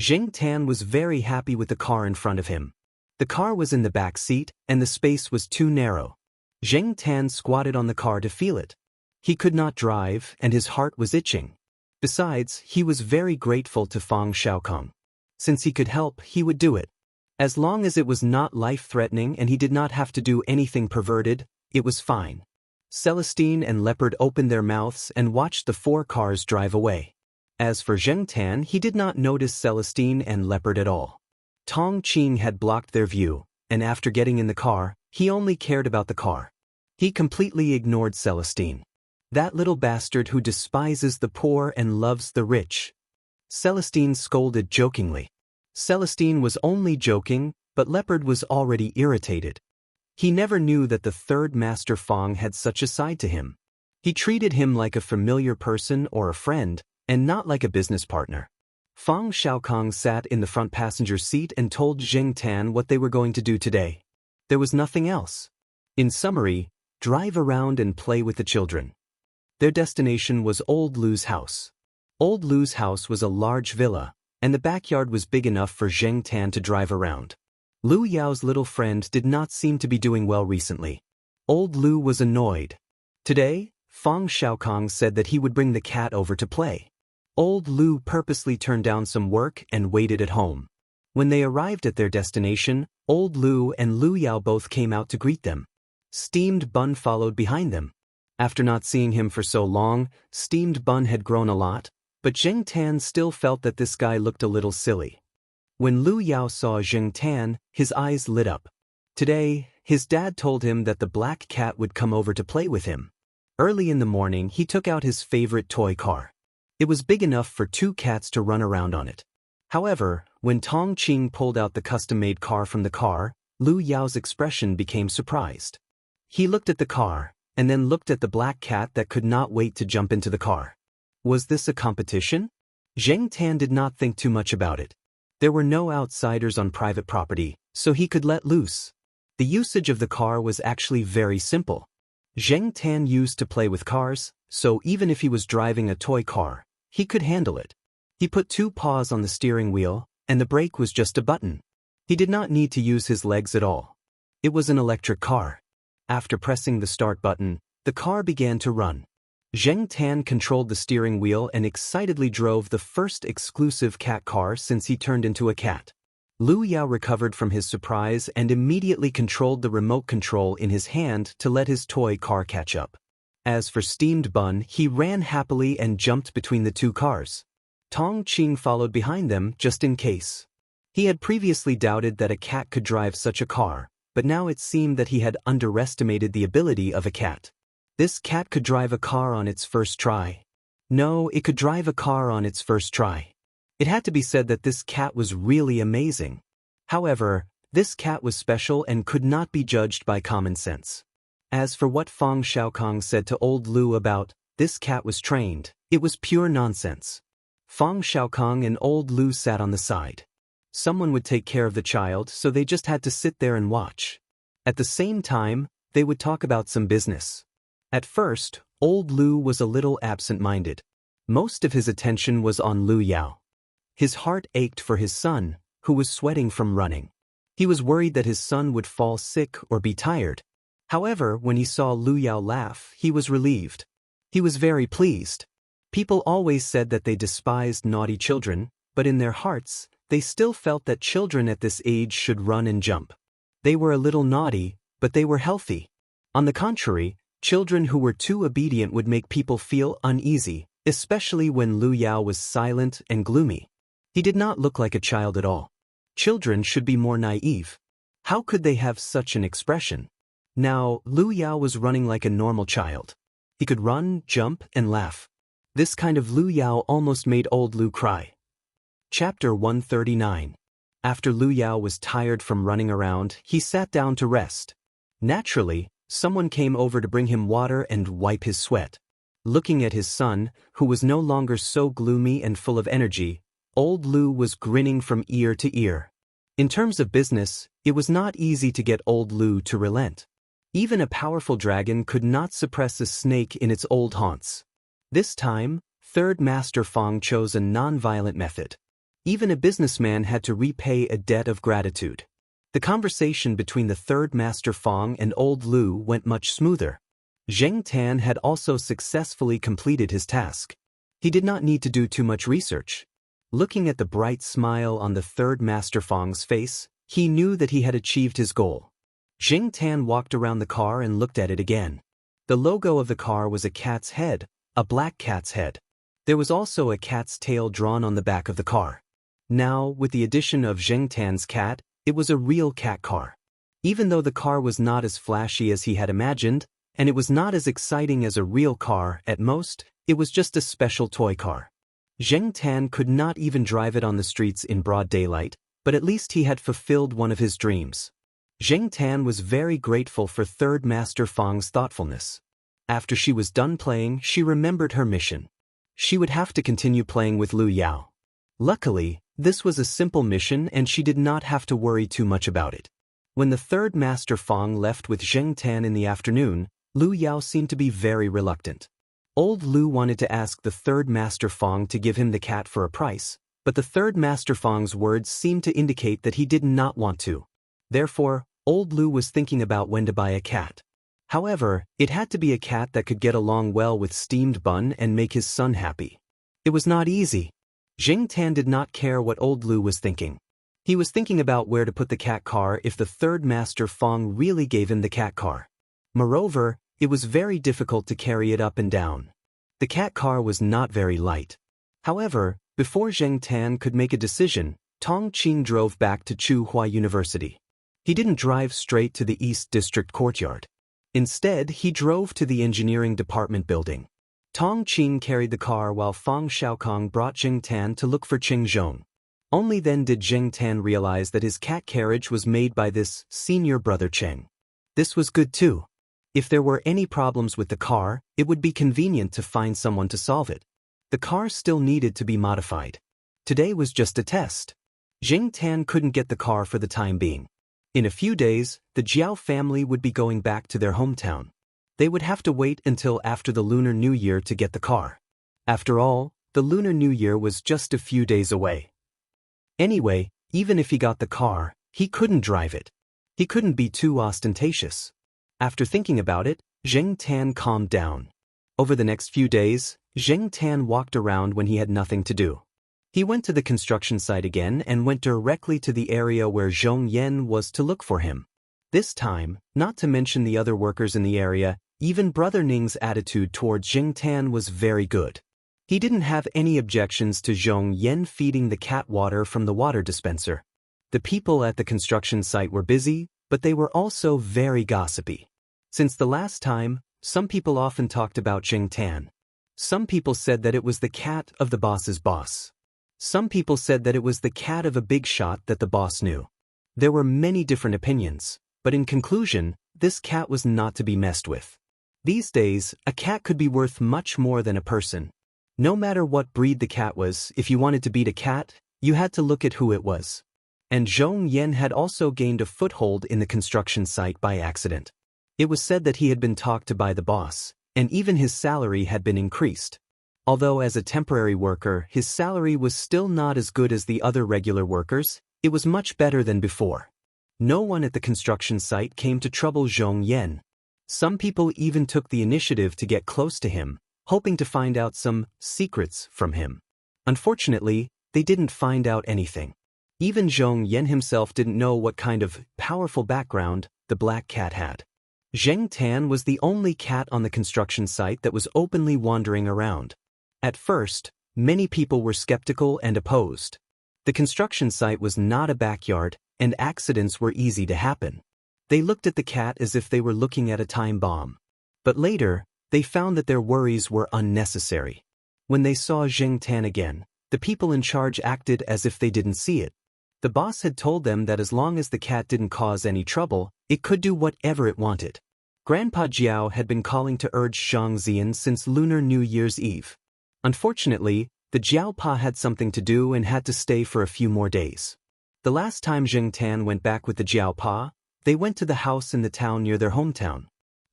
Zheng Tan was very happy with the car in front of him. The car was in the back seat, and the space was too narrow. Zheng Tan squatted on the car to feel it. He could not drive, and his heart was itching. Besides, he was very grateful to Fong Xiaokong. Since he could help, he would do it. As long as it was not life-threatening and he did not have to do anything perverted, it was fine. Celestine and Leopard opened their mouths and watched the four cars drive away. As for Zheng Tan, he did not notice Celestine and Leopard at all. Tong Qing had blocked their view, and after getting in the car, he only cared about the car. He completely ignored Celestine. That little bastard who despises the poor and loves the rich. Celestine scolded jokingly. Celestine was only joking, but Leopard was already irritated. He never knew that the third Master Fong had such a side to him. He treated him like a familiar person or a friend, and not like a business partner. Fong Xiaokong sat in the front passenger seat and told Zheng Tan what they were going to do today. There was nothing else. In summary, drive around and play with the children. Their destination was Old Lu's house. Old Lu's house was a large villa, and the backyard was big enough for Zheng Tan to drive around. Lu Yao's little friend did not seem to be doing well recently. Old Lu was annoyed. Today, Fong Xiaokong said that he would bring the cat over to play. Old Lu purposely turned down some work and waited at home. When they arrived at their destination, Old Lu and Lu Yao both came out to greet them. Steamed Bun followed behind them. After not seeing him for so long, Steamed Bun had grown a lot, but Zheng Tan still felt that this guy looked a little silly. When Lu Yao saw Zheng Tan, his eyes lit up. Today, his dad told him that the black cat would come over to play with him. Early in the morning, he took out his favorite toy car. It was big enough for two cats to run around on it. However, when Tong Qing pulled out the custom-made car from the car, Lu Yao's expression became surprised. He looked at the car, and then looked at the black cat that could not wait to jump into the car. Was this a competition? Zheng Tan did not think too much about it. There were no outsiders on private property, so he could let loose. The usage of the car was actually very simple. Zheng Tan used to play with cars, so even if he was driving a toy car, he could handle it. He put two paws on the steering wheel, and the brake was just a button. He did not need to use his legs at all. It was an electric car. After pressing the start button, the car began to run. Zheng Tan controlled the steering wheel and excitedly drove the first exclusive cat car since he turned into a cat. Lu Yao recovered from his surprise and immediately controlled the remote control in his hand to let his toy car catch up. As for Steamed Bun, he ran happily and jumped between the two cars. Tong Qing followed behind them just in case. He had previously doubted that a cat could drive such a car, but now it seemed that he had underestimated the ability of a cat. This cat could drive a car on its first try. No, it could drive a car on its first try. It had to be said that this cat was really amazing. However, this cat was special and could not be judged by common sense. As for what Fong Xiaokong said to Old Lu about, this cat was trained, it was pure nonsense. Fong Xiaokong and Old Lu sat on the side. Someone would take care of the child, so they just had to sit there and watch. At the same time, they would talk about some business. At first, Old Lu was a little absent-minded. Most of his attention was on Lu Yao. His heart ached for his son, who was sweating from running. He was worried that his son would fall sick or be tired. However, when he saw Lu Yao laugh, he was relieved. He was very pleased. People always said that they despised naughty children, but in their hearts, they still felt that children at this age should run and jump. They were a little naughty, but they were healthy. On the contrary, children who were too obedient would make people feel uneasy, especially when Lu Yao was silent and gloomy. He did not look like a child at all. Children should be more naive. How could they have such an expression? Now, Lu Yao was running like a normal child. He could run, jump, and laugh. This kind of Lu Yao almost made old Lu cry. Chapter 139. After Lu Yao was tired from running around, he sat down to rest. Naturally, someone came over to bring him water and wipe his sweat. Looking at his son, who was no longer so gloomy and full of energy, old Lu was grinning from ear to ear. In terms of business, it was not easy to get old Lu to relent. Even a powerful dragon could not suppress a snake in its old haunts. This time, Third Master Fong chose a non-violent method. Even a businessman had to repay a debt of gratitude. The conversation between the Third Master Fong and old Lu went much smoother. Zheng Tan had also successfully completed his task. He did not need to do too much research. Looking at the bright smile on the Third Master Fong's face, he knew that he had achieved his goal. Zheng Tan walked around the car and looked at it again. The logo of the car was a cat's head, a black cat's head. There was also a cat's tail drawn on the back of the car. Now, with the addition of Zheng Tan's cat, it was a real cat car. Even though the car was not as flashy as he had imagined, and it was not as exciting as a real car, at most, it was just a special toy car. Zheng Tan could not even drive it on the streets in broad daylight, but at least he had fulfilled one of his dreams. Zheng Tan was very grateful for Third Master Fong's thoughtfulness. After she was done playing, she remembered her mission. She would have to continue playing with Lu Yao. Luckily, this was a simple mission and she did not have to worry too much about it. When the Third Master Fong left with Zheng Tan in the afternoon, Lu Yao seemed to be very reluctant. Old Lu wanted to ask the Third Master Fong to give him the cat for a price, but the Third Master Fong's words seemed to indicate that he did not want to. Therefore, old Lu was thinking about when to buy a cat. However, it had to be a cat that could get along well with steamed bun and make his son happy. It was not easy. Zheng Tan did not care what old Lu was thinking. He was thinking about where to put the cat car if the Third Master Fong really gave him the cat car. Moreover, it was very difficult to carry it up and down. The cat car was not very light. However, before Zheng Tan could make a decision, Tong Qing drove back to Tsinghua University. He didn't drive straight to the East District courtyard. Instead, he drove to the engineering department building. Tong Qing carried the car while Fang Xiaokong brought Zheng Tan to look for Qing Zhong. Only then did Zheng Tan realize that his cat carriage was made by this senior brother Cheng. This was good too. If there were any problems with the car, it would be convenient to find someone to solve it. The car still needed to be modified. Today was just a test. Zheng Tan couldn't get the car for the time being. In a few days, the Jiao family would be going back to their hometown. They would have to wait until after the Lunar New Year to get the car. After all, the Lunar New Year was just a few days away. Anyway, even if he got the car, he couldn't drive it. He couldn't be too ostentatious. After thinking about it, Zheng Tan calmed down. Over the next few days, Zheng Tan walked around when he had nothing to do. He went to the construction site again and went directly to the area where Zhong Yan was to look for him. This time, not to mention the other workers in the area, even Brother Ning's attitude towards Zheng Tan was very good. He didn't have any objections to Zhong Yan feeding the cat water from the water dispenser. The people at the construction site were busy, but they were also very gossipy. Since the last time, some people often talked about Zheng Tan. Some people said that it was the cat of the boss's boss. Some people said that it was the cat of a big shot that the boss knew. There were many different opinions, but in conclusion, this cat was not to be messed with. These days, a cat could be worth much more than a person. No matter what breed the cat was, if you wanted to beat a cat, you had to look at who it was. And Zhong Yan had also gained a foothold in the construction site by accident. It was said that he had been talked to by the boss, and even his salary had been increased. Although as a temporary worker, his salary was still not as good as the other regular workers, it was much better than before. No one at the construction site came to trouble Zhong Yan. Some people even took the initiative to get close to him, hoping to find out some secrets from him. Unfortunately, they didn't find out anything. Even Zhong Yan himself didn't know what kind of powerful background the black cat had. Zheng Tan was the only cat on the construction site that was openly wandering around. At first, many people were skeptical and opposed. The construction site was not a backyard, and accidents were easy to happen. They looked at the cat as if they were looking at a time bomb. But later, they found that their worries were unnecessary. When they saw Zheng Tan again, the people in charge acted as if they didn't see it. The boss had told them that as long as the cat didn't cause any trouble, it could do whatever it wanted. Grandpa Jiao had been calling to urge Zhang Zian since Lunar New Year's Eve. Unfortunately, the Jiao Pa had something to do and had to stay for a few more days. The last time Zheng Tan went back with the Jiao Pa, they went to the house in the town near their hometown.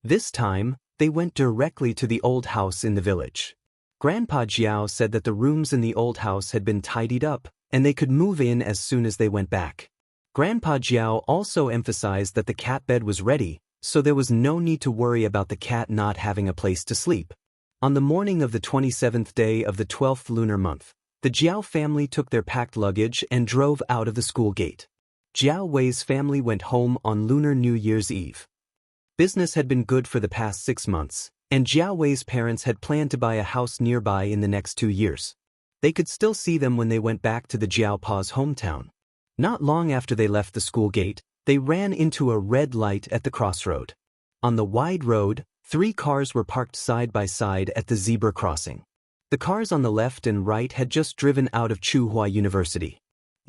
This time, they went directly to the old house in the village. Grandpa Jiao said that the rooms in the old house had been tidied up, and they could move in as soon as they went back. Grandpa Jiao also emphasized that the cat bed was ready, so there was no need to worry about the cat not having a place to sleep. On the morning of the 27th day of the 12th lunar month, the Jiao family took their packed luggage and drove out of the school gate. Jiao Wei's family went home on Lunar New Year's Eve. Business had been good for the past 6 months, and Jiao Wei's parents had planned to buy a house nearby in the next 2 years. They could still see them when they went back to the Jiao Pa's hometown. Not long after they left the school gate, they ran into a red light at the crossroad. On the wide road, 3 cars were parked side by side at the zebra crossing. The cars on the left and right had just driven out of Tsinghua University.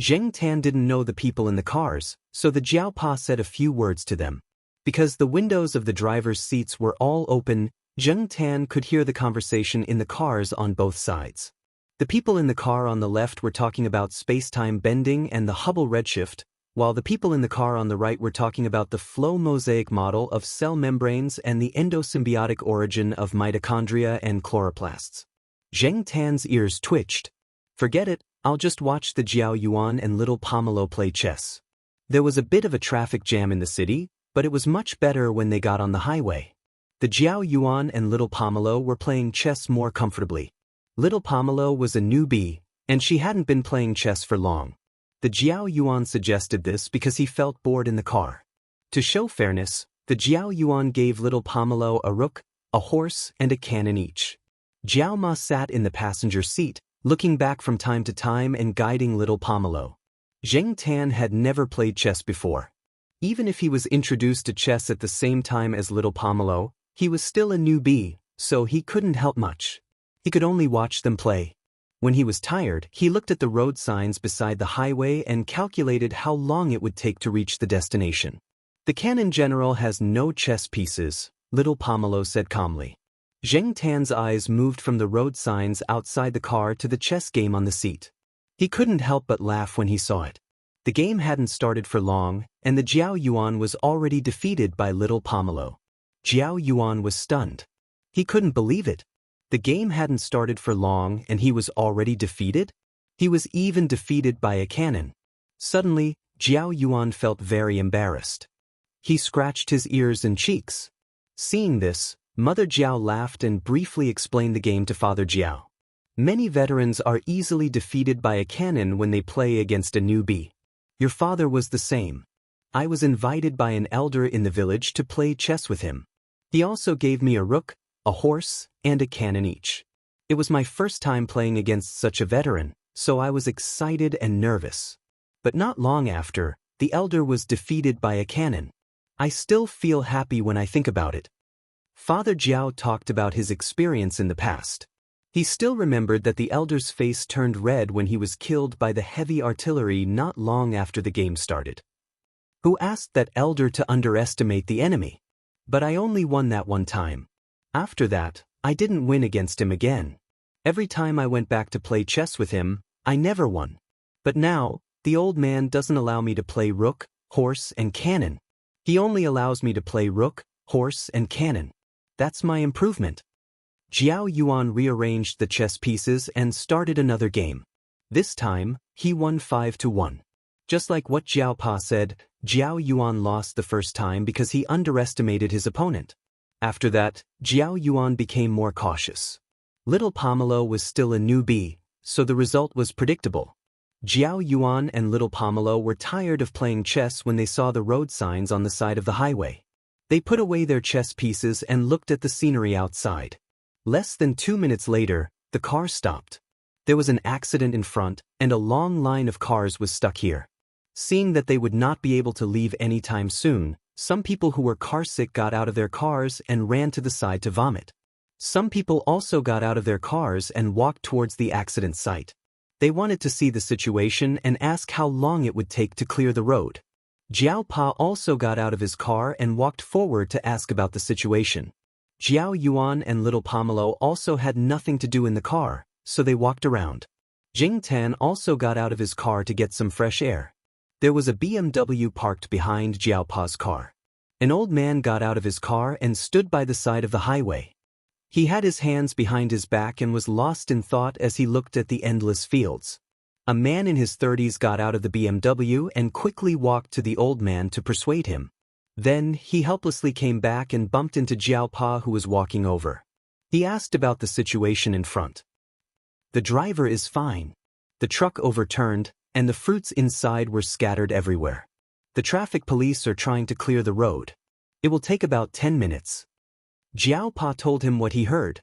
Zheng Tan didn't know the people in the cars, so the Jiao Pa said a few words to them. Because the windows of the driver's seats were all open, Zheng Tan could hear the conversation in the cars on both sides. The people in the car on the left were talking about space-time bending and the Hubble redshift, while the people in the car on the right were talking about the flow mosaic model of cell membranes and the endosymbiotic origin of mitochondria and chloroplasts. Zheng Tan's ears twitched. Forget it, I'll just watch the Jiao Yuan and little Pomelo play chess. There was a bit of a traffic jam in the city, but it was much better when they got on the highway. The Jiao Yuan and little Pomelo were playing chess more comfortably. Little Pomelo was a newbie, and she hadn't been playing chess for long. The Jiao Yuan suggested this because he felt bored in the car. To show fairness, the Jiao Yuan gave little Pomelo a rook, a horse, and a cannon each. Jiao Ma sat in the passenger seat, looking back from time to time and guiding little Pomelo. Zheng Tan had never played chess before. Even if he was introduced to chess at the same time as little Pomelo, he was still a newbie, so he couldn't help much. He could only watch them play. When he was tired, he looked at the road signs beside the highway and calculated how long it would take to reach the destination. The cannon general has no chess pieces, little Pomelo said calmly. Zheng Tan's eyes moved from the road signs outside the car to the chess game on the seat. He couldn't help but laugh when he saw it. The game hadn't started for long, and the Jiao Yuan was already defeated by little Pomelo. Jiao Yuan was stunned. He couldn't believe it. The game hadn't started for long and he was already defeated? He was even defeated by a cannon. Suddenly, Jiao Yuan felt very embarrassed. He scratched his ears and cheeks. Seeing this, Mother Jiao laughed and briefly explained the game to Father Jiao. Many veterans are easily defeated by a cannon when they play against a newbie. Your father was the same. I was invited by an elder in the village to play chess with him. He also gave me a rook, a horse, and a cannon each. It was my first time playing against such a veteran, so I was excited and nervous. But not long after, the elder was defeated by a cannon. I still feel happy when I think about it. Father Jiao talked about his experience in the past. He still remembered that the elder's face turned red when he was killed by the heavy artillery not long after the game started. Who asked that elder to underestimate the enemy? But I only won that one time. After that, I didn't win against him again. Every time I went back to play chess with him, I never won. But now, the old man doesn't allow me to play rook, horse, and cannon. He only allows me to play rook, horse, and cannon. That's my improvement. Jiao Yuan rearranged the chess pieces and started another game. This time, he won 5-1. Just like what Jiao Pa said, Jiao Yuan lost the first time because he underestimated his opponent. After that, Jiao Yuan became more cautious. Little Pomelo was still a newbie, so the result was predictable. Jiao Yuan and little Pomelo were tired of playing chess when they saw the road signs on the side of the highway. They put away their chess pieces and looked at the scenery outside. Less than 2 minutes later, the car stopped. There was an accident in front, and a long line of cars was stuck here. Seeing that they would not be able to leave anytime soon, some people who were carsick got out of their cars and ran to the side to vomit. Some people also got out of their cars and walked towards the accident site. They wanted to see the situation and ask how long it would take to clear the road. Jiao Pa also got out of his car and walked forward to ask about the situation. Jiao Yuan and little Pomelo also had nothing to do in the car, so they walked around. Jing Tan also got out of his car to get some fresh air. There was a BMW parked behind Jiao Pa's car. An old man got out of his car and stood by the side of the highway. He had his hands behind his back and was lost in thought as he looked at the endless fields. A man in his 30s got out of the BMW and quickly walked to the old man to persuade him. Then, he helplessly came back and bumped into Jiao Pa, who was walking over. He asked about the situation in front. The driver is fine. The truck overturned, and the fruits inside were scattered everywhere. The traffic police are trying to clear the road. It will take about 10 minutes. Jiao Pa told him what he heard.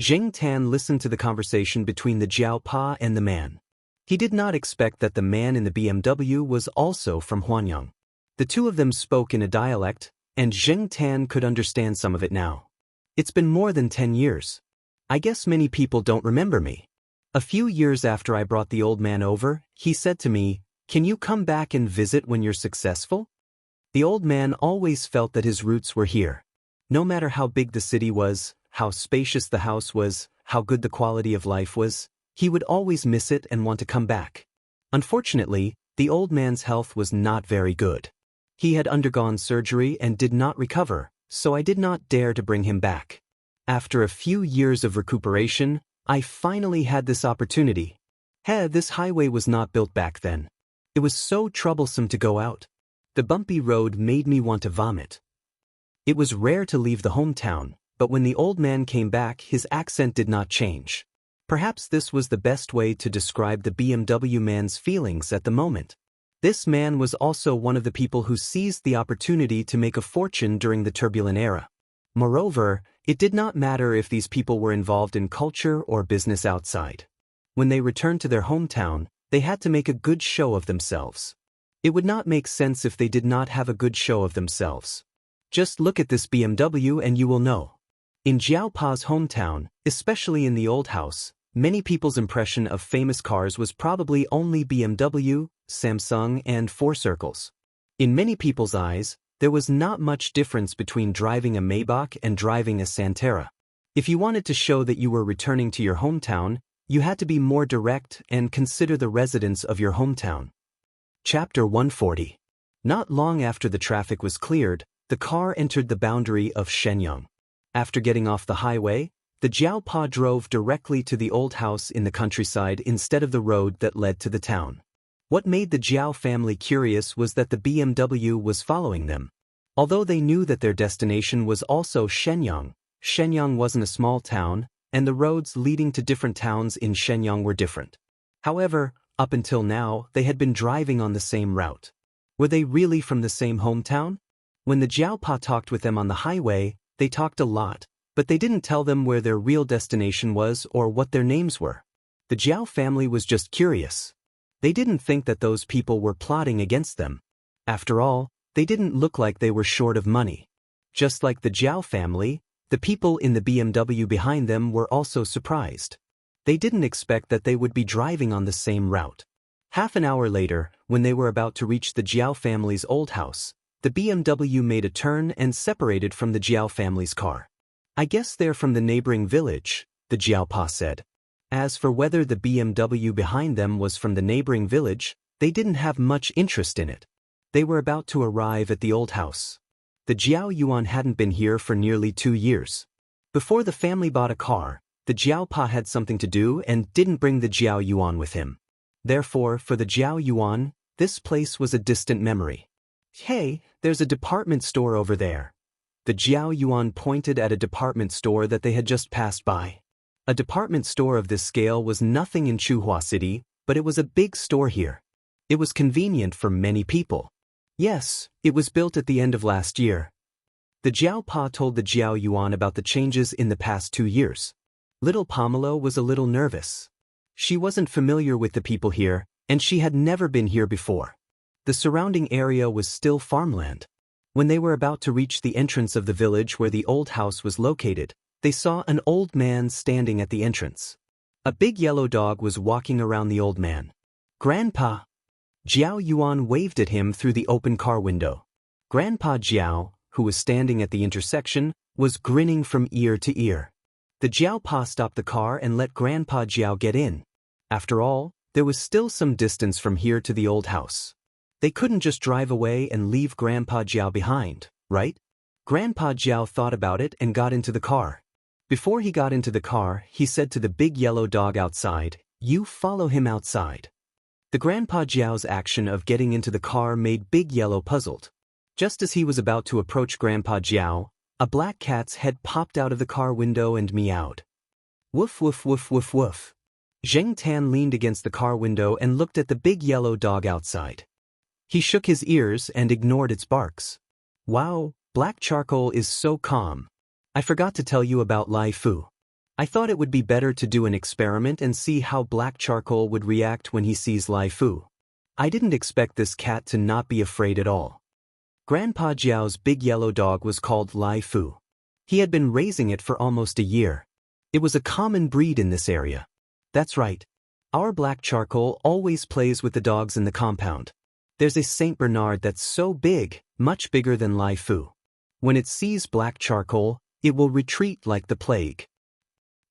Jing Tan listened to the conversation between the Jiao Pa and the man. He did not expect that the man in the BMW was also from Huanyang. The two of them spoke in a dialect, and Jing Tan could understand some of it now. It's been more than 10 years. I guess many people don't remember me. A few years after I brought the old man over, he said to me, "Can you come back and visit when you're successful?" The old man always felt that his roots were here. No matter how big the city was, how spacious the house was, how good the quality of life was, he would always miss it and want to come back. Unfortunately, the old man's health was not very good. He had undergone surgery and did not recover, so I did not dare to bring him back. After a few years of recuperation, I finally had this opportunity. This highway was not built back then. It was so troublesome to go out. The bumpy road made me want to vomit. It was rare to leave the hometown, but when the old man came back, his accent did not change. Perhaps this was the best way to describe the BMW man's feelings at the moment. This man was also one of the people who seized the opportunity to make a fortune during the turbulent era. Moreover, it did not matter if these people were involved in culture or business outside. When they returned to their hometown, they had to make a good show of themselves. It would not make sense if they did not have a good show of themselves. Just look at this BMW and you will know. In Jiao Pa's hometown, especially in the old house, many people's impression of famous cars was probably only BMW, Samsung, and Four Circles. In many people's eyes, there was not much difference between driving a Maybach and driving a Santera. If you wanted to show that you were returning to your hometown, you had to be more direct and consider the residents of your hometown. Chapter 140. Not long after the traffic was cleared, the car entered the boundary of Shenyang. After getting off the highway, the Jiao Pa drove directly to the old house in the countryside instead of the road that led to the town. What made the Jiao family curious was that the BMW was following them. Although they knew that their destination was also Shenyang, Shenyang wasn't a small town, and the roads leading to different towns in Shenyang were different. However, up until now, they had been driving on the same route. Were they really from the same hometown? When the Jiao Pa talked with them on the highway, they talked a lot, but they didn't tell them where their real destination was or what their names were. The Jiao family was just curious. They didn't think that those people were plotting against them. After all, they didn't look like they were short of money. Just like the Jiao family, the people in the BMW behind them were also surprised. They didn't expect that they would be driving on the same route. Half an hour later, when they were about to reach the Jiao family's old house, the BMW made a turn and separated from the Jiao family's car. "I guess they're from the neighboring village," the Jiao Pa said. As for whether the BMW behind them was from the neighboring village, they didn't have much interest in it. They were about to arrive at the old house. The Jiao Yuan hadn't been here for nearly 2 years. Before the family bought a car, the Jiao Pa had something to do and didn't bring the Jiao Yuan with him. Therefore, for the Jiao Yuan, this place was a distant memory. "Hey, there's a department store over there." The Jiao Yuan pointed at a department store that they had just passed by. A department store of this scale was nothing in Chuhua City, but it was a big store here. It was convenient for many people. Yes, it was built at the end of last year. The Jiao Pa told the Jiao Yuan about the changes in the past 2 years. Little Pomelo was a little nervous. She wasn't familiar with the people here, and she had never been here before. The surrounding area was still farmland. When they were about to reach the entrance of the village where the old house was located, they saw an old man standing at the entrance. A big yellow dog was walking around the old man. "Grandpa!" Jiao Yuan waved at him through the open car window. Grandpa Jiao, who was standing at the intersection, was grinning from ear to ear. The Jiao Pa stopped the car and let Grandpa Jiao get in. After all, there was still some distance from here to the old house. They couldn't just drive away and leave Grandpa Jiao behind, right? Grandpa Jiao thought about it and got into the car. Before he got into the car, he said to the big yellow dog outside, "You follow him outside." The Grandpa Jiao's action of getting into the car made Big Yellow puzzled. Just as he was about to approach Grandpa Jiao, a black cat's head popped out of the car window and meowed. "Woof woof woof woof woof." Zheng Tan leaned against the car window and looked at the big yellow dog outside. He shook his ears and ignored its barks. "Wow, black charcoal is so calm. I forgot to tell you about Lai Fu. I thought it would be better to do an experiment and see how black charcoal would react when he sees Lai Fu. I didn't expect this cat to not be afraid at all." Grandpa Jiao's big yellow dog was called Lai Fu. He had been raising it for almost a year. It was a common breed in this area. That's right. Our black charcoal always plays with the dogs in the compound. There's a Saint Bernard that's so big, much bigger than Lai Fu. When it sees black charcoal, it will retreat like the plague.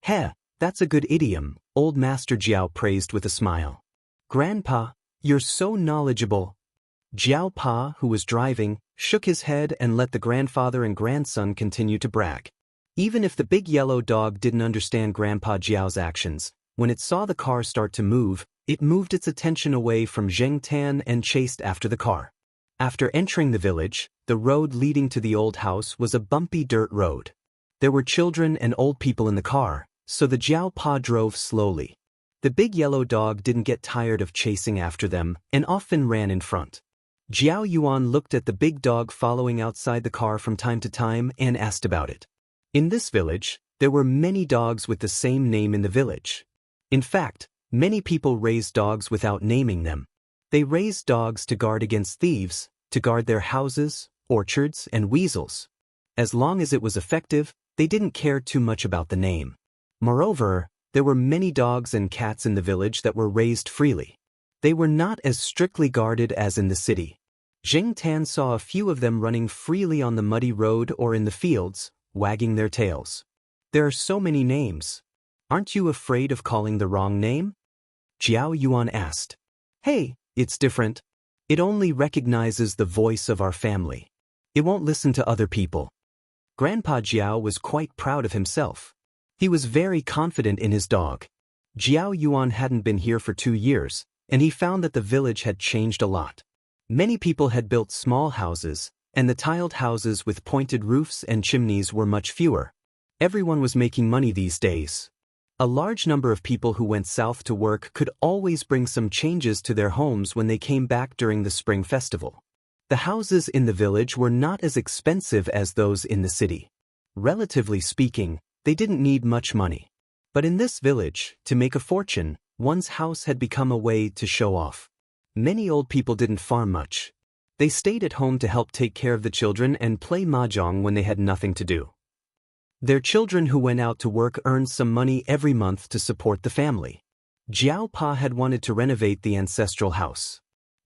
"Heh, that's a good idiom," old Master Jiao praised with a smile. "Grandpa, you're so knowledgeable." Jiao Pa, who was driving, shook his head and let the grandfather and grandson continue to brag. Even if the big yellow dog didn't understand Grandpa Jiao's actions, when it saw the car start to move, it moved its attention away from Zheng Tan and chased after the car. After entering the village, the road leading to the old house was a bumpy dirt road. There were children and old people in the car, so the Jiao Pa drove slowly. The big yellow dog didn't get tired of chasing after them and often ran in front. Jiao Yuan looked at the big dog following outside the car from time to time and asked about it. In this village, there were many dogs with the same name in the village. In fact, many people raised dogs without naming them. They raised dogs to guard against thieves, to guard their houses, orchards, and weasels. As long as it was effective, they didn't care too much about the name. Moreover, there were many dogs and cats in the village that were raised freely. They were not as strictly guarded as in the city. Zheng Tan saw a few of them running freely on the muddy road or in the fields, wagging their tails. "There are so many names. Aren't you afraid of calling the wrong name?" Jiao Yuan asked. "Hey, it's different. It only recognizes the voice of our family. It won't listen to other people." Grandpa Jiao was quite proud of himself. He was very confident in his dog. Jiao Yuan hadn't been here for 2 years, and he found that the village had changed a lot. Many people had built small houses, and the tiled houses with pointed roofs and chimneys were much fewer. Everyone was making money these days. A large number of people who went south to work could always bring some changes to their homes when they came back during the spring festival. The houses in the village were not as expensive as those in the city. Relatively speaking, they didn't need much money. But in this village, to make a fortune, one's house had become a way to show off. Many old people didn't farm much. They stayed at home to help take care of the children and play mahjong when they had nothing to do. Their children who went out to work earned some money every month to support the family. Jiao Pa had wanted to renovate the ancestral house.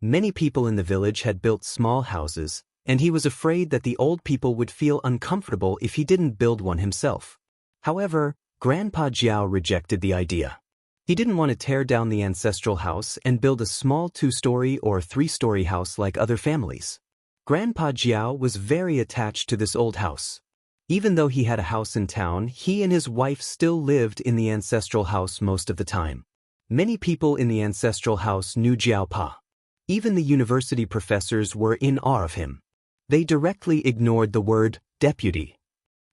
Many people in the village had built small houses, and he was afraid that the old people would feel uncomfortable if he didn't build one himself. However, Grandpa Jiao rejected the idea. He didn't want to tear down the ancestral house and build a small 2-story or 3-story house like other families. Grandpa Jiao was very attached to this old house. Even though he had a house in town, he and his wife still lived in the ancestral house most of the time. Many people in the ancestral house knew Jiao Pa. Even the university professors were in awe of him. They directly ignored the word deputy.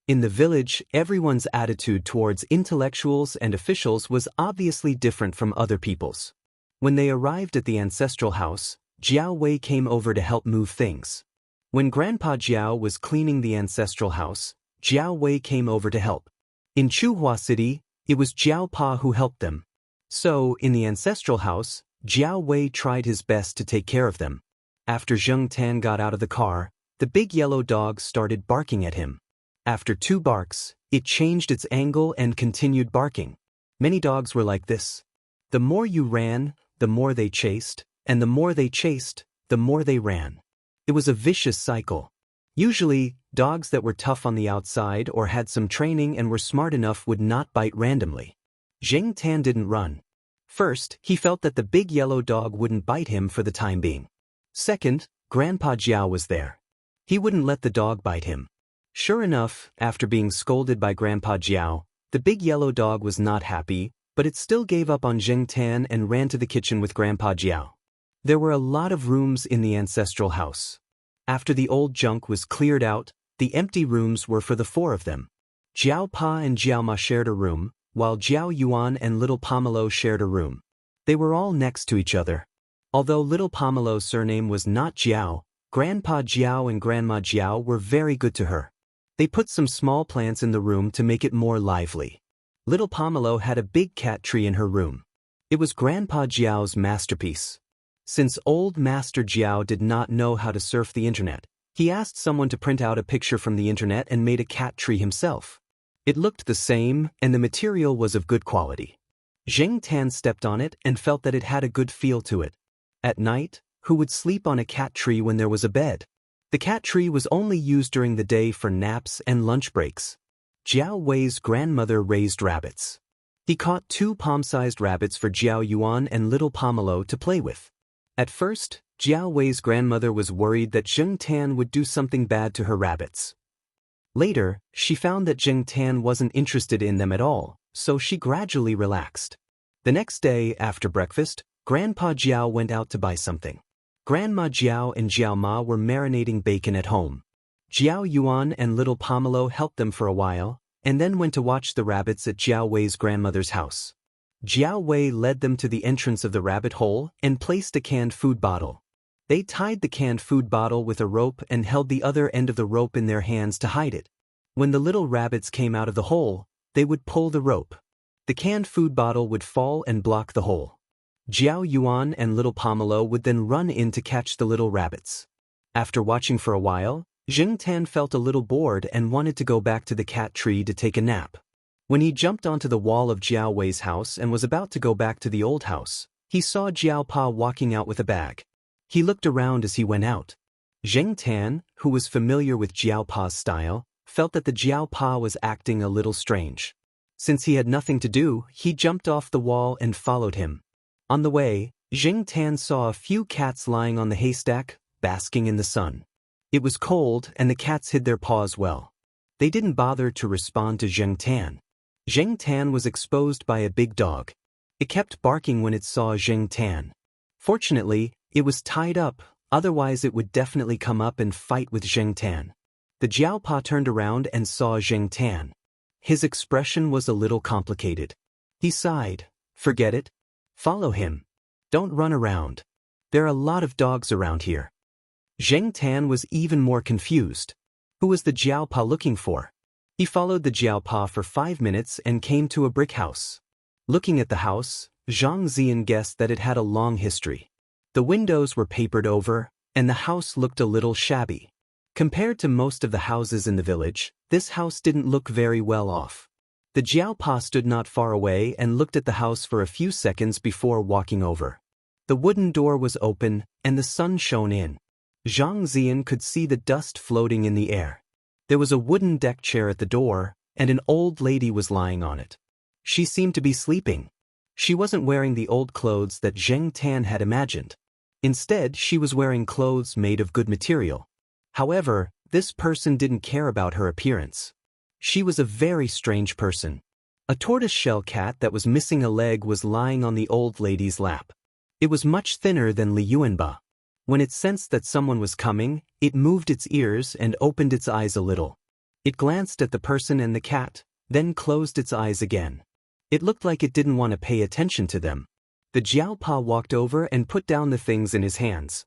In the village, everyone's attitude towards intellectuals and officials was obviously different from other people's. When they arrived at the ancestral house, Jiao Wei came over to help move things. When Grandpa Jiao was cleaning the ancestral house, Jiao Wei came over to help. In Chuhua City, it was Jiao Pa who helped them. So, in the ancestral house, Jiao Wei tried his best to take care of them. After Zheng Tan got out of the car, the big yellow dog started barking at him. After 2 barks, it changed its angle and continued barking. Many dogs were like this. The more you ran, the more they chased, and the more they chased, the more they ran. It was a vicious cycle. Usually, dogs that were tough on the outside or had some training and were smart enough would not bite randomly. Zheng Tan didn't run. First, he felt that the big yellow dog wouldn't bite him for the time being. Second, Grandpa Jiao was there. He wouldn't let the dog bite him. Sure enough, after being scolded by Grandpa Jiao, the big yellow dog was not happy, but it still gave up on Zheng Tan and ran to the kitchen with Grandpa Jiao. There were a lot of rooms in the ancestral house. After the old junk was cleared out, the empty rooms were for the 4 of them. Jiao Pa and Jiao Ma shared a room, while Jiao Yuan and little Pomelo shared a room. They were all next to each other. Although little Pomelo's surname was not Jiao, Grandpa Jiao and Grandma Jiao were very good to her. They put some small plants in the room to make it more lively. Little Pomelo had a big cat tree in her room. It was Grandpa Jiao's masterpiece. Since old Master Jiao did not know how to surf the internet, he asked someone to print out a picture from the internet and made a cat tree himself. It looked the same, and the material was of good quality. Zheng Tan stepped on it and felt that it had a good feel to it. At night, who would sleep on a cat tree when there was a bed? The cat tree was only used during the day for naps and lunch breaks. Jiao Wei's grandmother raised rabbits. He caught 2 palm-sized rabbits for Jiao Yuan and little Pomelo to play with. At first, Jiao Wei's grandmother was worried that Zheng Tan would do something bad to her rabbits. Later, she found that Zheng Tan wasn't interested in them at all, so she gradually relaxed. The next day, after breakfast, Grandpa Jiao went out to buy something. Grandma Jiao and Jiao Ma were marinating bacon at home. Jiao Yuan and little Pomelo helped them for a while, and then went to watch the rabbits at Jiao Wei's grandmother's house. Jiao Wei led them to the entrance of the rabbit hole and placed a canned food bottle. They tied the canned food bottle with a rope and held the other end of the rope in their hands to hide it. When the little rabbits came out of the hole, they would pull the rope. The canned food bottle would fall and block the hole. Jiao Yuan and little Pomelo would then run in to catch the little rabbits. After watching for a while, Zheng Tan felt a little bored and wanted to go back to the cat tree to take a nap. When he jumped onto the wall of Jiao Wei's house and was about to go back to the old house, he saw Jiao Pa walking out with a bag. He looked around as he went out. Zheng Tan, who was familiar with Jiao Pa's style, felt that the Jiao Pa was acting a little strange. Since he had nothing to do, he jumped off the wall and followed him. On the way, Zheng Tan saw a few cats lying on the haystack, basking in the sun. It was cold and the cats hid their paws well. They didn't bother to respond to Zheng Tan. Zheng Tan was exposed by a big dog. It kept barking when it saw Zheng Tan. Fortunately, it was tied up, otherwise it would definitely come up and fight with Zheng Tan. The Jiao Pa turned around and saw Zheng Tan. His expression was a little complicated. He sighed. Forget it. Follow him. Don't run around. There are a lot of dogs around here. Zheng Tan was even more confused. Who was the Jiao Pa looking for? He followed the Jiao Pa for 5 minutes and came to a brick house. Looking at the house, Zhang Ziyan guessed that it had a long history. The windows were papered over, and the house looked a little shabby. Compared to most of the houses in the village, this house didn't look very well off. The Jiao Pa stood not far away and looked at the house for a few seconds before walking over. The wooden door was open, and the sun shone in. Zhang Ziyan could see the dust floating in the air. There was a wooden deck chair at the door, and an old lady was lying on it. She seemed to be sleeping. She wasn't wearing the old clothes that Zheng Tan had imagined. Instead, she was wearing clothes made of good material. However, this person didn't care about her appearance. She was a very strange person. A tortoiseshell cat that was missing a leg was lying on the old lady's lap. It was much thinner than Li Yuanba. When it sensed that someone was coming, it moved its ears and opened its eyes a little. It glanced at the person and the cat, then closed its eyes again. It looked like it didn't want to pay attention to them. The Jiaopa walked over and put down the things in his hands.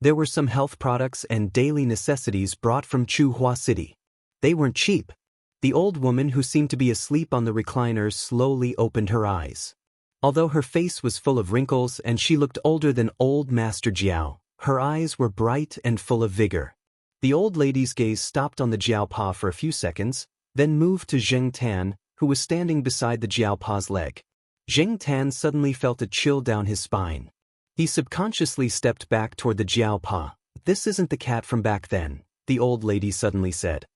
There were some health products and daily necessities brought from Chuhua City. They weren't cheap. The old woman who seemed to be asleep on the recliner slowly opened her eyes. Although her face was full of wrinkles and she looked older than old Master Jiao, her eyes were bright and full of vigor. The old lady's gaze stopped on the Jiaopa for a few seconds, then moved to Zheng Tan, who was standing beside the Jiaopa's leg. Zheng Tan suddenly felt a chill down his spine. He subconsciously stepped back toward the Jiaopa. "This isn't the cat from back then," the old lady suddenly said.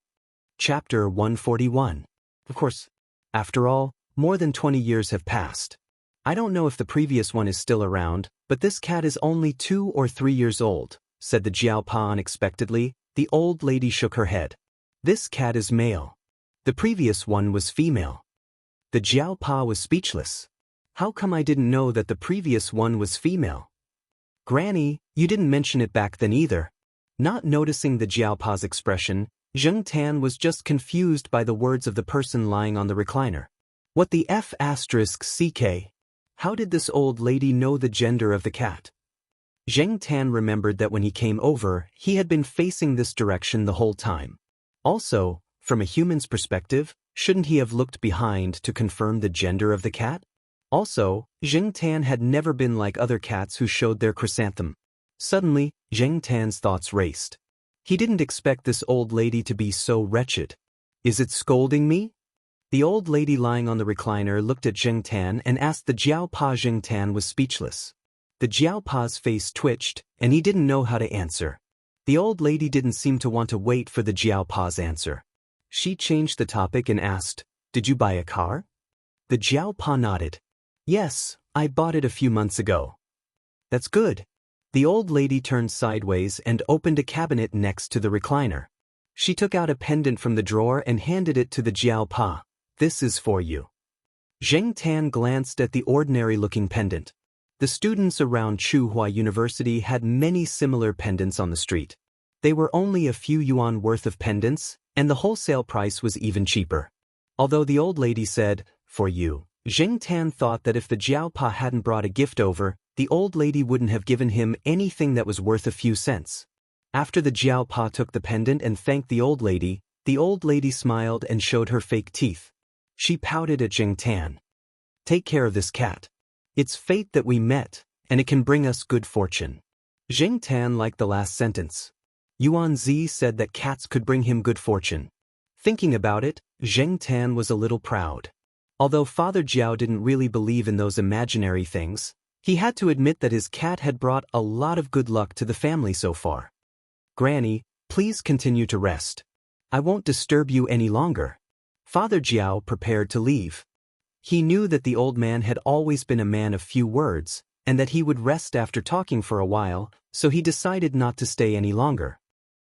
Chapter 141. Of course, after all, more than 20 years have passed. I don't know if the previous one is still around, but this cat is only 2 or 3 years old, said the Jiaopa unexpectedly. The old lady shook her head. This cat is male. The previous one was female. The Jiaopa was speechless. How come I didn't know that the previous one was female? Granny, you didn't mention it back then either. Not noticing the Jiaopa's expression, Zheng Tan was just confused by the words of the person lying on the recliner. What the F***CK? How did this old lady know the gender of the cat? Zheng Tan remembered that when he came over, he had been facing this direction the whole time. Also, from a human's perspective, shouldn't he have looked behind to confirm the gender of the cat? Also, Zheng Tan had never been like other cats who showed their chrysanthemum. Suddenly, Zheng Tan's thoughts raced. He didn't expect this old lady to be so wretched. Is it scolding me? The old lady lying on the recliner looked at Zheng Tan and asked the Jiaopa. Zheng Tan was speechless. The Jiaopa's face twitched, and he didn't know how to answer. The old lady didn't seem to want to wait for the Jiaopa's answer. She changed the topic and asked, "Did you buy a car?" The Jiaopa nodded. "Yes, I bought it a few months ago." "That's good." The old lady turned sideways and opened a cabinet next to the recliner. She took out a pendant from the drawer and handed it to the Jiaopa. "This is for you." Zheng Tan glanced at the ordinary-looking pendant. The students around Chuhua University had many similar pendants on the street. They were only a few yuan worth of pendants, and the wholesale price was even cheaper. Although the old lady said, "For you," Zheng Tan thought that if the Jiaopa hadn't brought a gift over, the old lady wouldn't have given him anything that was worth a few cents. After the Jiaopa took the pendant and thanked the old lady smiled and showed her fake teeth. She pouted at Zheng Tan. "Take care of this cat. It's fate that we met, and it can bring us good fortune." Zheng Tan liked the last sentence. Yuan Zi said that cats could bring him good fortune. Thinking about it, Zheng Tan was a little proud. Although Father Jiao didn't really believe in those imaginary things, he had to admit that his cat had brought a lot of good luck to the family so far. "Granny, please continue to rest. I won't disturb you any longer." Father Jiao prepared to leave. He knew that the old man had always been a man of few words, and that he would rest after talking for a while, so he decided not to stay any longer.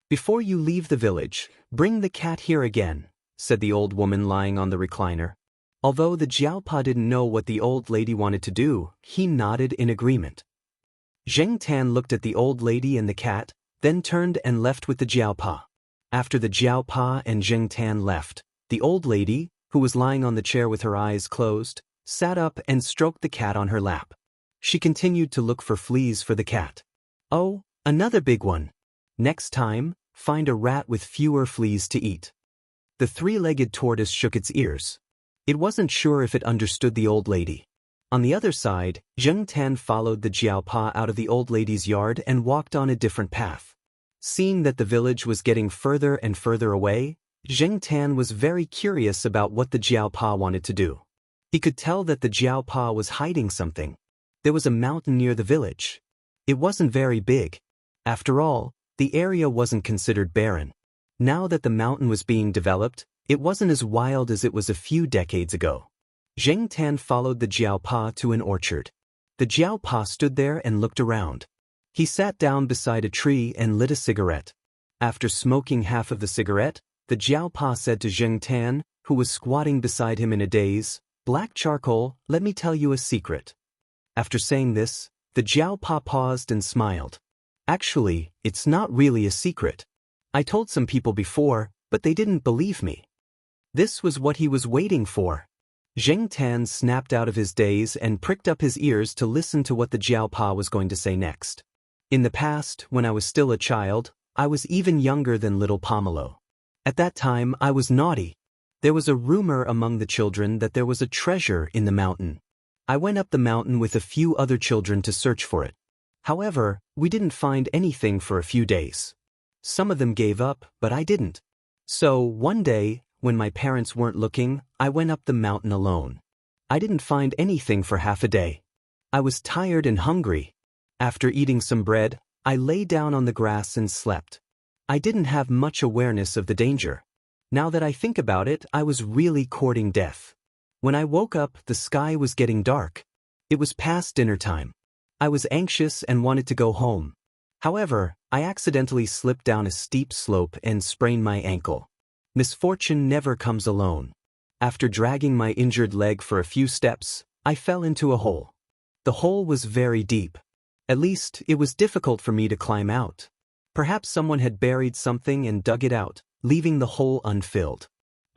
"Before you leave the village, bring the cat here again," said the old woman lying on the recliner. Although the Jiaopa didn't know what the old lady wanted to do, he nodded in agreement. Zheng Tan looked at the old lady and the cat, then turned and left with the Jiaopa. After the Jiaopa and Zheng Tan left, the old lady, who was lying on the chair with her eyes closed, sat up and stroked the cat on her lap. She continued to look for fleas for the cat. "Oh, another big one. Next time, find a rat with fewer fleas to eat." The three-legged tortoise shook its ears. It wasn't sure if it understood the old lady. On the other side, Zheng Tan followed the Jiaopa out of the old lady's yard and walked on a different path. Seeing that the village was getting further and further away, Zheng Tan was very curious about what the Jiaopa wanted to do. He could tell that the Jiaopa was hiding something. There was a mountain near the village. It wasn't very big. After all, the area wasn't considered barren. Now that the mountain was being developed, it wasn't as wild as it was a few decades ago. Zheng Tan followed the Jiaopa to an orchard. The Jiaopa stood there and looked around. He sat down beside a tree and lit a cigarette. After smoking half of the cigarette, the Jiaopa said to Zheng Tan, who was squatting beside him in a daze, "Black charcoal, let me tell you a secret." After saying this, the Jiaopa paused and smiled. "Actually, it's not really a secret. I told some people before, but they didn't believe me." This was what he was waiting for. Zheng Tan snapped out of his daze and pricked up his ears to listen to what the Jiao Pa was going to say next. In the past, when I was still a child, I was even younger than little Pomelo. At that time, I was naughty. There was a rumor among the children that there was a treasure in the mountain. I went up the mountain with a few other children to search for it. However, we didn't find anything for a few days. Some of them gave up, but I didn't. So, one day, when my parents weren't looking, I went up the mountain alone. I didn't find anything for half a day. I was tired and hungry. After eating some bread, I lay down on the grass and slept. I didn't have much awareness of the danger. Now that I think about it, I was really courting death. When I woke up, the sky was getting dark. It was past dinner time. I was anxious and wanted to go home. However, I accidentally slipped down a steep slope and sprained my ankle. Misfortune never comes alone. After dragging my injured leg for a few steps, I fell into a hole. The hole was very deep. At least, it was difficult for me to climb out. Perhaps someone had buried something and dug it out, leaving the hole unfilled.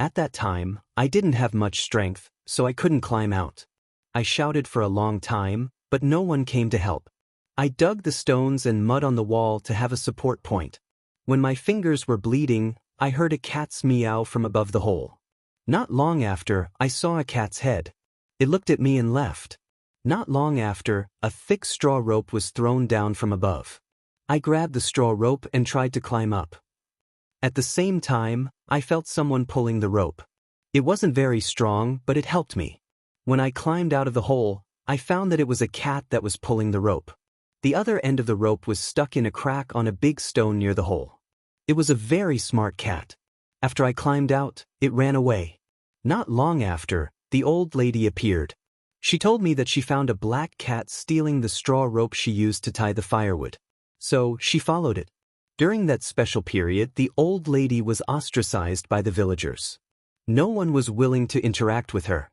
At that time, I didn't have much strength, so I couldn't climb out. I shouted for a long time, but no one came to help. I dug the stones and mud on the wall to have a support point. When my fingers were bleeding, I heard a cat's meow from above the hole. Not long after, I saw a cat's head. It looked at me and left. Not long after, a thick straw rope was thrown down from above. I grabbed the straw rope and tried to climb up. At the same time, I felt someone pulling the rope. It wasn't very strong, but it helped me. When I climbed out of the hole, I found that it was a cat that was pulling the rope. The other end of the rope was stuck in a crack on a big stone near the hole. It was a very smart cat. After I climbed out, it ran away. Not long after, the old lady appeared. She told me that she found a black cat stealing the straw rope she used to tie the firewood. So, she followed it. During that special period, the old lady was ostracized by the villagers. No one was willing to interact with her.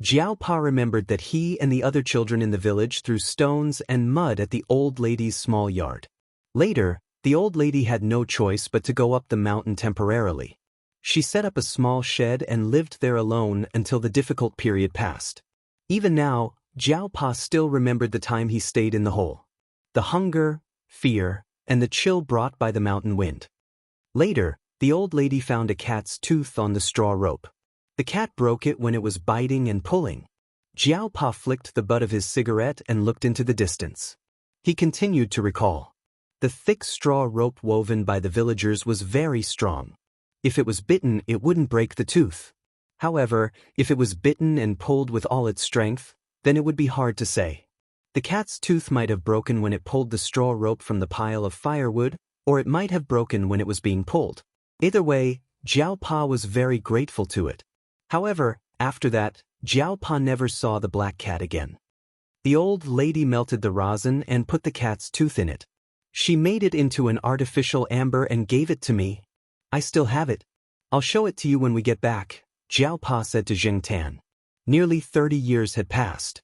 Jiao Pa remembered that he and the other children in the village threw stones and mud at the old lady's small yard. Later, the old lady had no choice but to go up the mountain temporarily. She set up a small shed and lived there alone until the difficult period passed. Even now, Jiao Pa still remembered the time he stayed in the hole. The hunger, fear, and the chill brought by the mountain wind. Later, the old lady found a cat's tooth on the straw rope. The cat broke it when it was biting and pulling. Jiao Pa flicked the butt of his cigarette and looked into the distance. He continued to recall. The thick straw rope woven by the villagers was very strong. If it was bitten, it wouldn't break the tooth. However, if it was bitten and pulled with all its strength, then it would be hard to say. The cat's tooth might have broken when it pulled the straw rope from the pile of firewood, or it might have broken when it was being pulled. Either way, Jiao Pa was very grateful to it. However, after that, Jiao Pa never saw the black cat again. The old lady melted the rosin and put the cat's tooth in it. She made it into an artificial amber and gave it to me. I still have it. I'll show it to you when we get back, Jiao Pa said to Zheng Tan. Nearly 30 years had passed.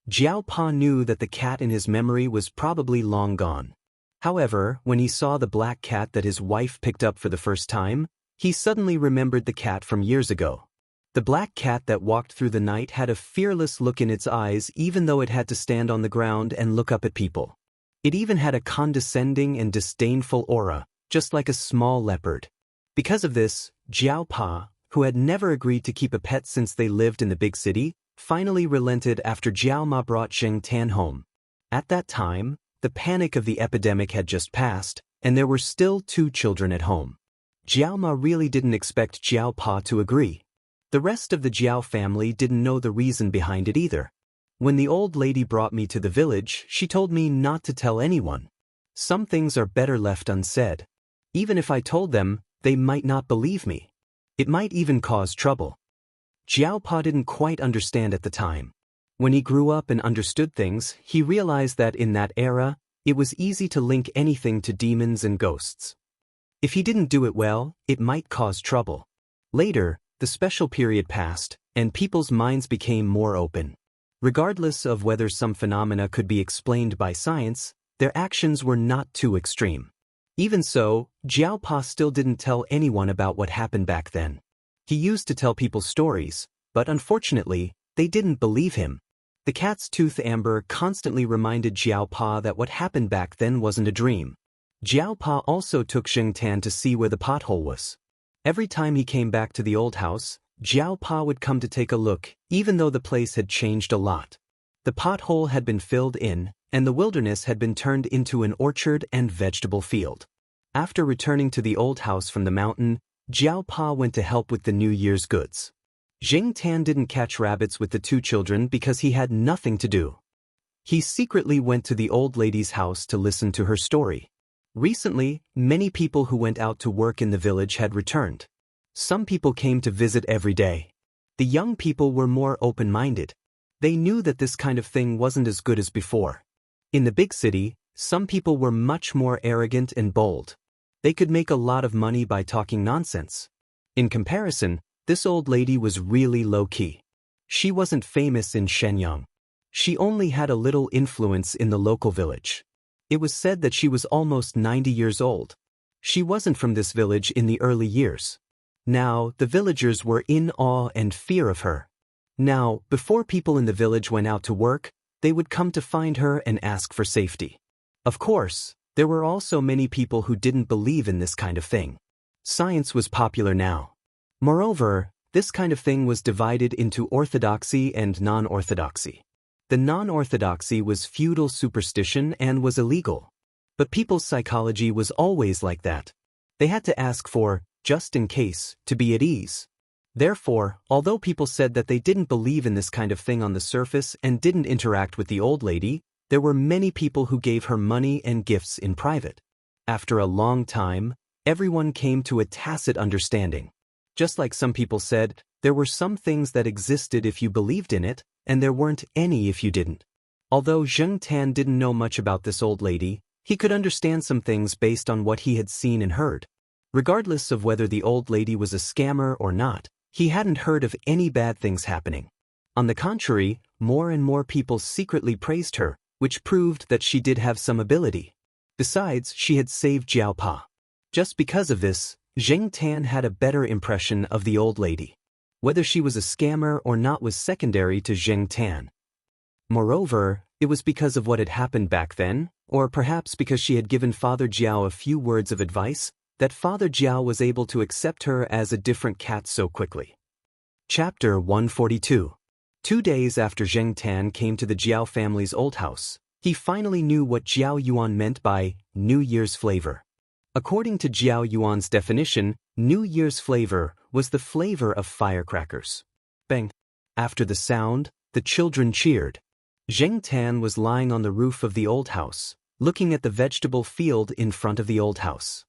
Jiao Pa knew that the cat in his memory was probably long gone. However, when he saw the black cat that his wife picked up for the first time, he suddenly remembered the cat from years ago. The black cat that walked through the night had a fearless look in its eyes even though it had to stand on the ground and look up at people. It even had a condescending and disdainful aura, just like a small leopard. Because of this, Jiao Pa, who had never agreed to keep a pet since they lived in the big city, finally relented after Jiao Ma brought Zheng Tan home. At that time, the panic of the epidemic had just passed, and there were still 2 children at home. Jiao Ma really didn't expect Jiao Pa to agree. The rest of the Jiao family didn't know the reason behind it either. When the old lady brought me to the village, she told me not to tell anyone. Some things are better left unsaid. Even if I told them, they might not believe me. It might even cause trouble. Jiao Pa didn't quite understand at the time. When he grew up and understood things, he realized that in that era, it was easy to link anything to demons and ghosts. If he didn't do it well, it might cause trouble. Later, the special period passed, and people's minds became more open. Regardless of whether some phenomena could be explained by science, their actions were not too extreme. Even so, Jiao Pa still didn't tell anyone about what happened back then. He used to tell people stories, but unfortunately, they didn't believe him. The cat's tooth amber constantly reminded Jiao Pa that what happened back then wasn't a dream. Jiao Pa also took Zheng Tan to see where the pothole was. Every time he came back to the old house, Jiao Pa would come to take a look, even though the place had changed a lot. The pothole had been filled in, and the wilderness had been turned into an orchard and vegetable field. After returning to the old house from the mountain, Jiao Pa went to help with the New Year's goods. Zheng Tan didn't catch rabbits with the two children because he had nothing to do. He secretly went to the old lady's house to listen to her story. Recently, many people who went out to work in the village had returned. Some people came to visit every day. The young people were more open-minded. They knew that this kind of thing wasn't as good as before. In the big city, some people were much more arrogant and bold. They could make a lot of money by talking nonsense. In comparison, this old lady was really low-key. She wasn't famous in Shenyang. She only had a little influence in the local village. It was said that she was almost 90 years old. She wasn't from this village in the early years. Now, the villagers were in awe and fear of her. Now, before people in the village went out to work, they would come to find her and ask for safety. Of course, there were also many people who didn't believe in this kind of thing. Science was popular now. Moreover, this kind of thing was divided into orthodoxy and non-orthodoxy. The non-orthodoxy was feudal superstition and was illegal. But people's psychology was always like that. They had to ask for, just in case, to be at ease. Therefore, although people said that they didn't believe in this kind of thing on the surface and didn't interact with the old lady, there were many people who gave her money and gifts in private. After a long time, everyone came to a tacit understanding. Just like some people said, there were some things that existed if you believed in it, and there weren't any if you didn't. Although Zheng Tan didn't know much about this old lady, he could understand some things based on what he had seen and heard. Regardless of whether the old lady was a scammer or not, he hadn't heard of any bad things happening. On the contrary, more and more people secretly praised her, which proved that she did have some ability. Besides, she had saved Jiao Pa. Just because of this, Zheng Tan had a better impression of the old lady. Whether she was a scammer or not was secondary to Zheng Tan. Moreover, it was because of what had happened back then, or perhaps because she had given Father Jiao a few words of advice, that Father Jiao was able to accept her as a different cat so quickly. Chapter 142. 2 days after Zheng Tan came to the Jiao family's old house, he finally knew what Jiao Yuan meant by New Year's flavor. According to Jiao Yuan's definition, New Year's flavor was the flavor of firecrackers. Bang! After the sound, the children cheered. Zheng Tan was lying on the roof of the old house, looking at the vegetable field in front of the old house.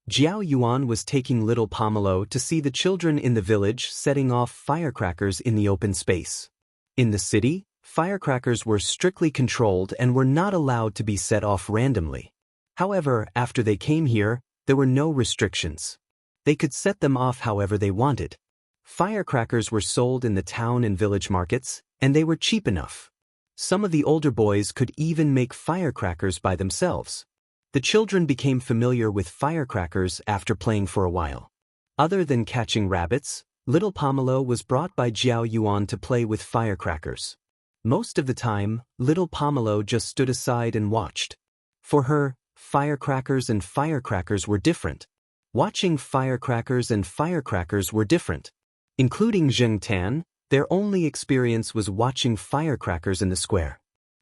Jiao Yuan was taking little Pomelo to see the children in the village setting off firecrackers in the open space. In the city, firecrackers were strictly controlled and were not allowed to be set off randomly. However, after they came here, there were no restrictions. They could set them off however they wanted. Firecrackers were sold in the town and village markets, and they were cheap enough. Some of the older boys could even make firecrackers by themselves. The children became familiar with firecrackers after playing for a while. Other than catching rabbits, little Pomelo was brought by Jiao Yuan to play with firecrackers. Most of the time, little Pomelo just stood aside and watched. For her, firecrackers and firecrackers were different. Watching firecrackers and firecrackers were different. Including Zheng Tan, their only experience was watching firecrackers in the square.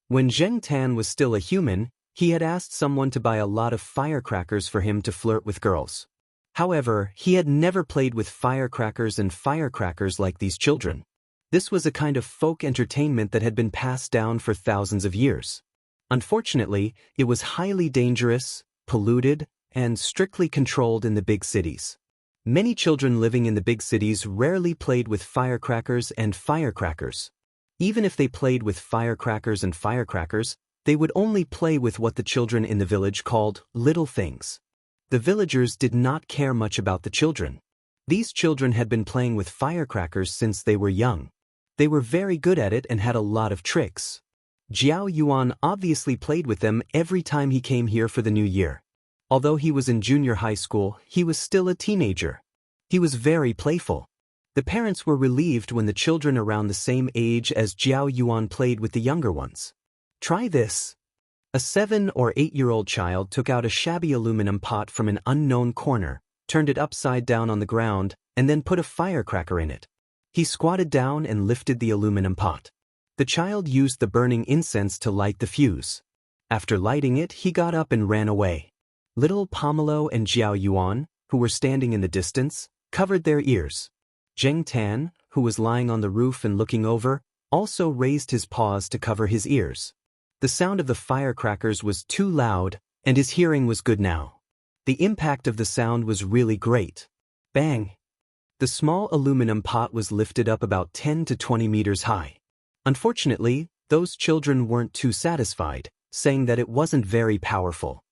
When Zheng Tan was still a human, he had asked someone to buy a lot of firecrackers for him to flirt with girls. However, he had never played with firecrackers and firecrackers like these children. This was a kind of folk entertainment that had been passed down for thousands of years. Unfortunately, it was highly dangerous, polluted, and strictly controlled in the big cities. Many children living in the big cities rarely played with firecrackers and firecrackers. Even if they played with firecrackers and firecrackers, they would only play with what the children in the village called little things. The villagers did not care much about the children. These children had been playing with firecrackers since they were young. They were very good at it and had a lot of tricks. Jiao Yuan obviously played with them every time he came here for the new year. Although he was in junior high school, he was still a teenager. He was very playful. The parents were relieved when the children around the same age as Jiao Yuan played with the younger ones. Try this. A 7 or 8-year-old child took out a shabby aluminum pot from an unknown corner, turned it upside down on the ground, and then put a firecracker in it. He squatted down and lifted the aluminum pot. The child used the burning incense to light the fuse. After lighting it, he got up and ran away. Little Pomelo and Jiao Yuan, who were standing in the distance, covered their ears. Zheng Tan, who was lying on the roof and looking over, also raised his paws to cover his ears. The sound of the firecrackers was too loud, and his hearing was good now. The impact of the sound was really great. Bang! The small aluminum pot was lifted up about 10 to 20 meters high. Unfortunately, those children weren't too satisfied, saying that it wasn't very powerful.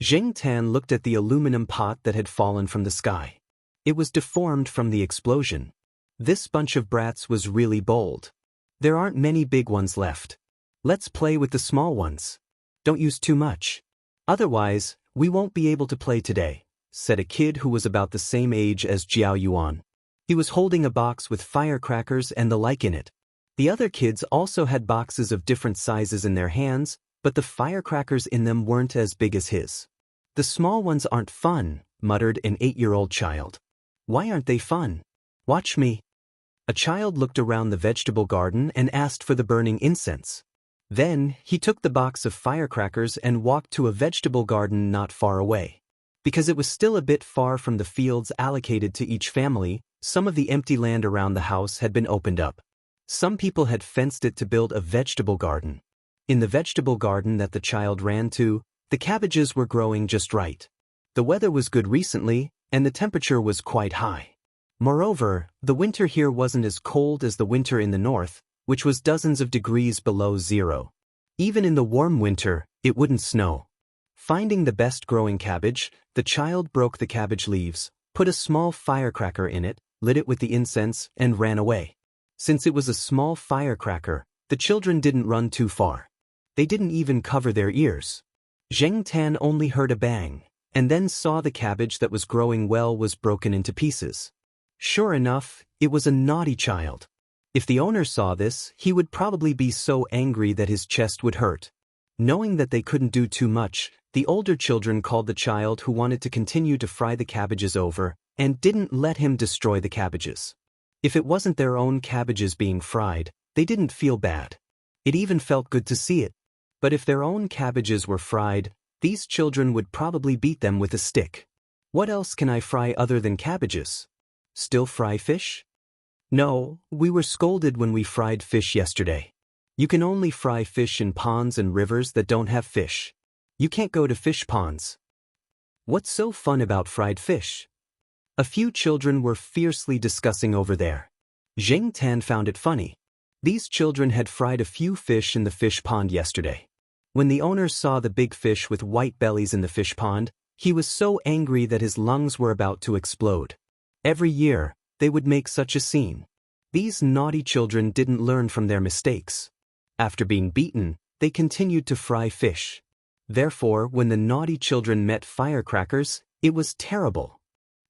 Zheng Tan looked at the aluminum pot that had fallen from the sky. It was deformed from the explosion. This bunch of brats was really bold. There aren't many big ones left. Let's play with the small ones. Don't use too much. Otherwise, we won't be able to play today, said a kid who was about the same age as Jiao Yuan. He was holding a box with firecrackers and the like in it. The other kids also had boxes of different sizes in their hands, but the firecrackers in them weren't as big as his. The small ones aren't fun, muttered an 8-year-old child. Why aren't they fun? Watch me. A child looked around the vegetable garden and asked for the burning incense. Then, he took the box of firecrackers and walked to a vegetable garden not far away. Because it was still a bit far from the fields allocated to each family, some of the empty land around the house had been opened up. Some people had fenced it to build a vegetable garden. In the vegetable garden that the child ran to, the cabbages were growing just right. The weather was good recently, and the temperature was quite high. Moreover, the winter here wasn't as cold as the winter in the north, which was dozens of degrees below zero. Even in the warm winter, it wouldn't snow. Finding the best growing cabbage, the child broke the cabbage leaves, put a small firecracker in it, lit it with the incense, and ran away. Since it was a small firecracker, the children didn't run too far. They didn't even cover their ears. Zheng Tan only heard a bang, and then saw the cabbage that was growing well was broken into pieces. Sure enough, it was a naughty child. If the owner saw this, he would probably be so angry that his chest would hurt. Knowing that they couldn't do too much, the older children called the child who wanted to continue to fry the cabbages over, and didn't let him destroy the cabbages. If it wasn't their own cabbages being fried, they didn't feel bad. It even felt good to see it. But if their own cabbages were fried, these children would probably beat them with a stick. What else can I fry other than cabbages? Still fry fish? No, we were scolded when we fried fish yesterday. You can only fry fish in ponds and rivers that don't have fish. You can't go to fish ponds. What's so fun about fried fish? A few children were fiercely discussing over there. Zheng Tan found it funny. These children had fried a few fish in the fish pond yesterday. When the owner saw the big fish with white bellies in the fish pond, he was so angry that his lungs were about to explode. Every year, they would make such a scene. These naughty children didn't learn from their mistakes. After being beaten, they continued to fry fish. Therefore, when the naughty children met firecrackers, it was terrible.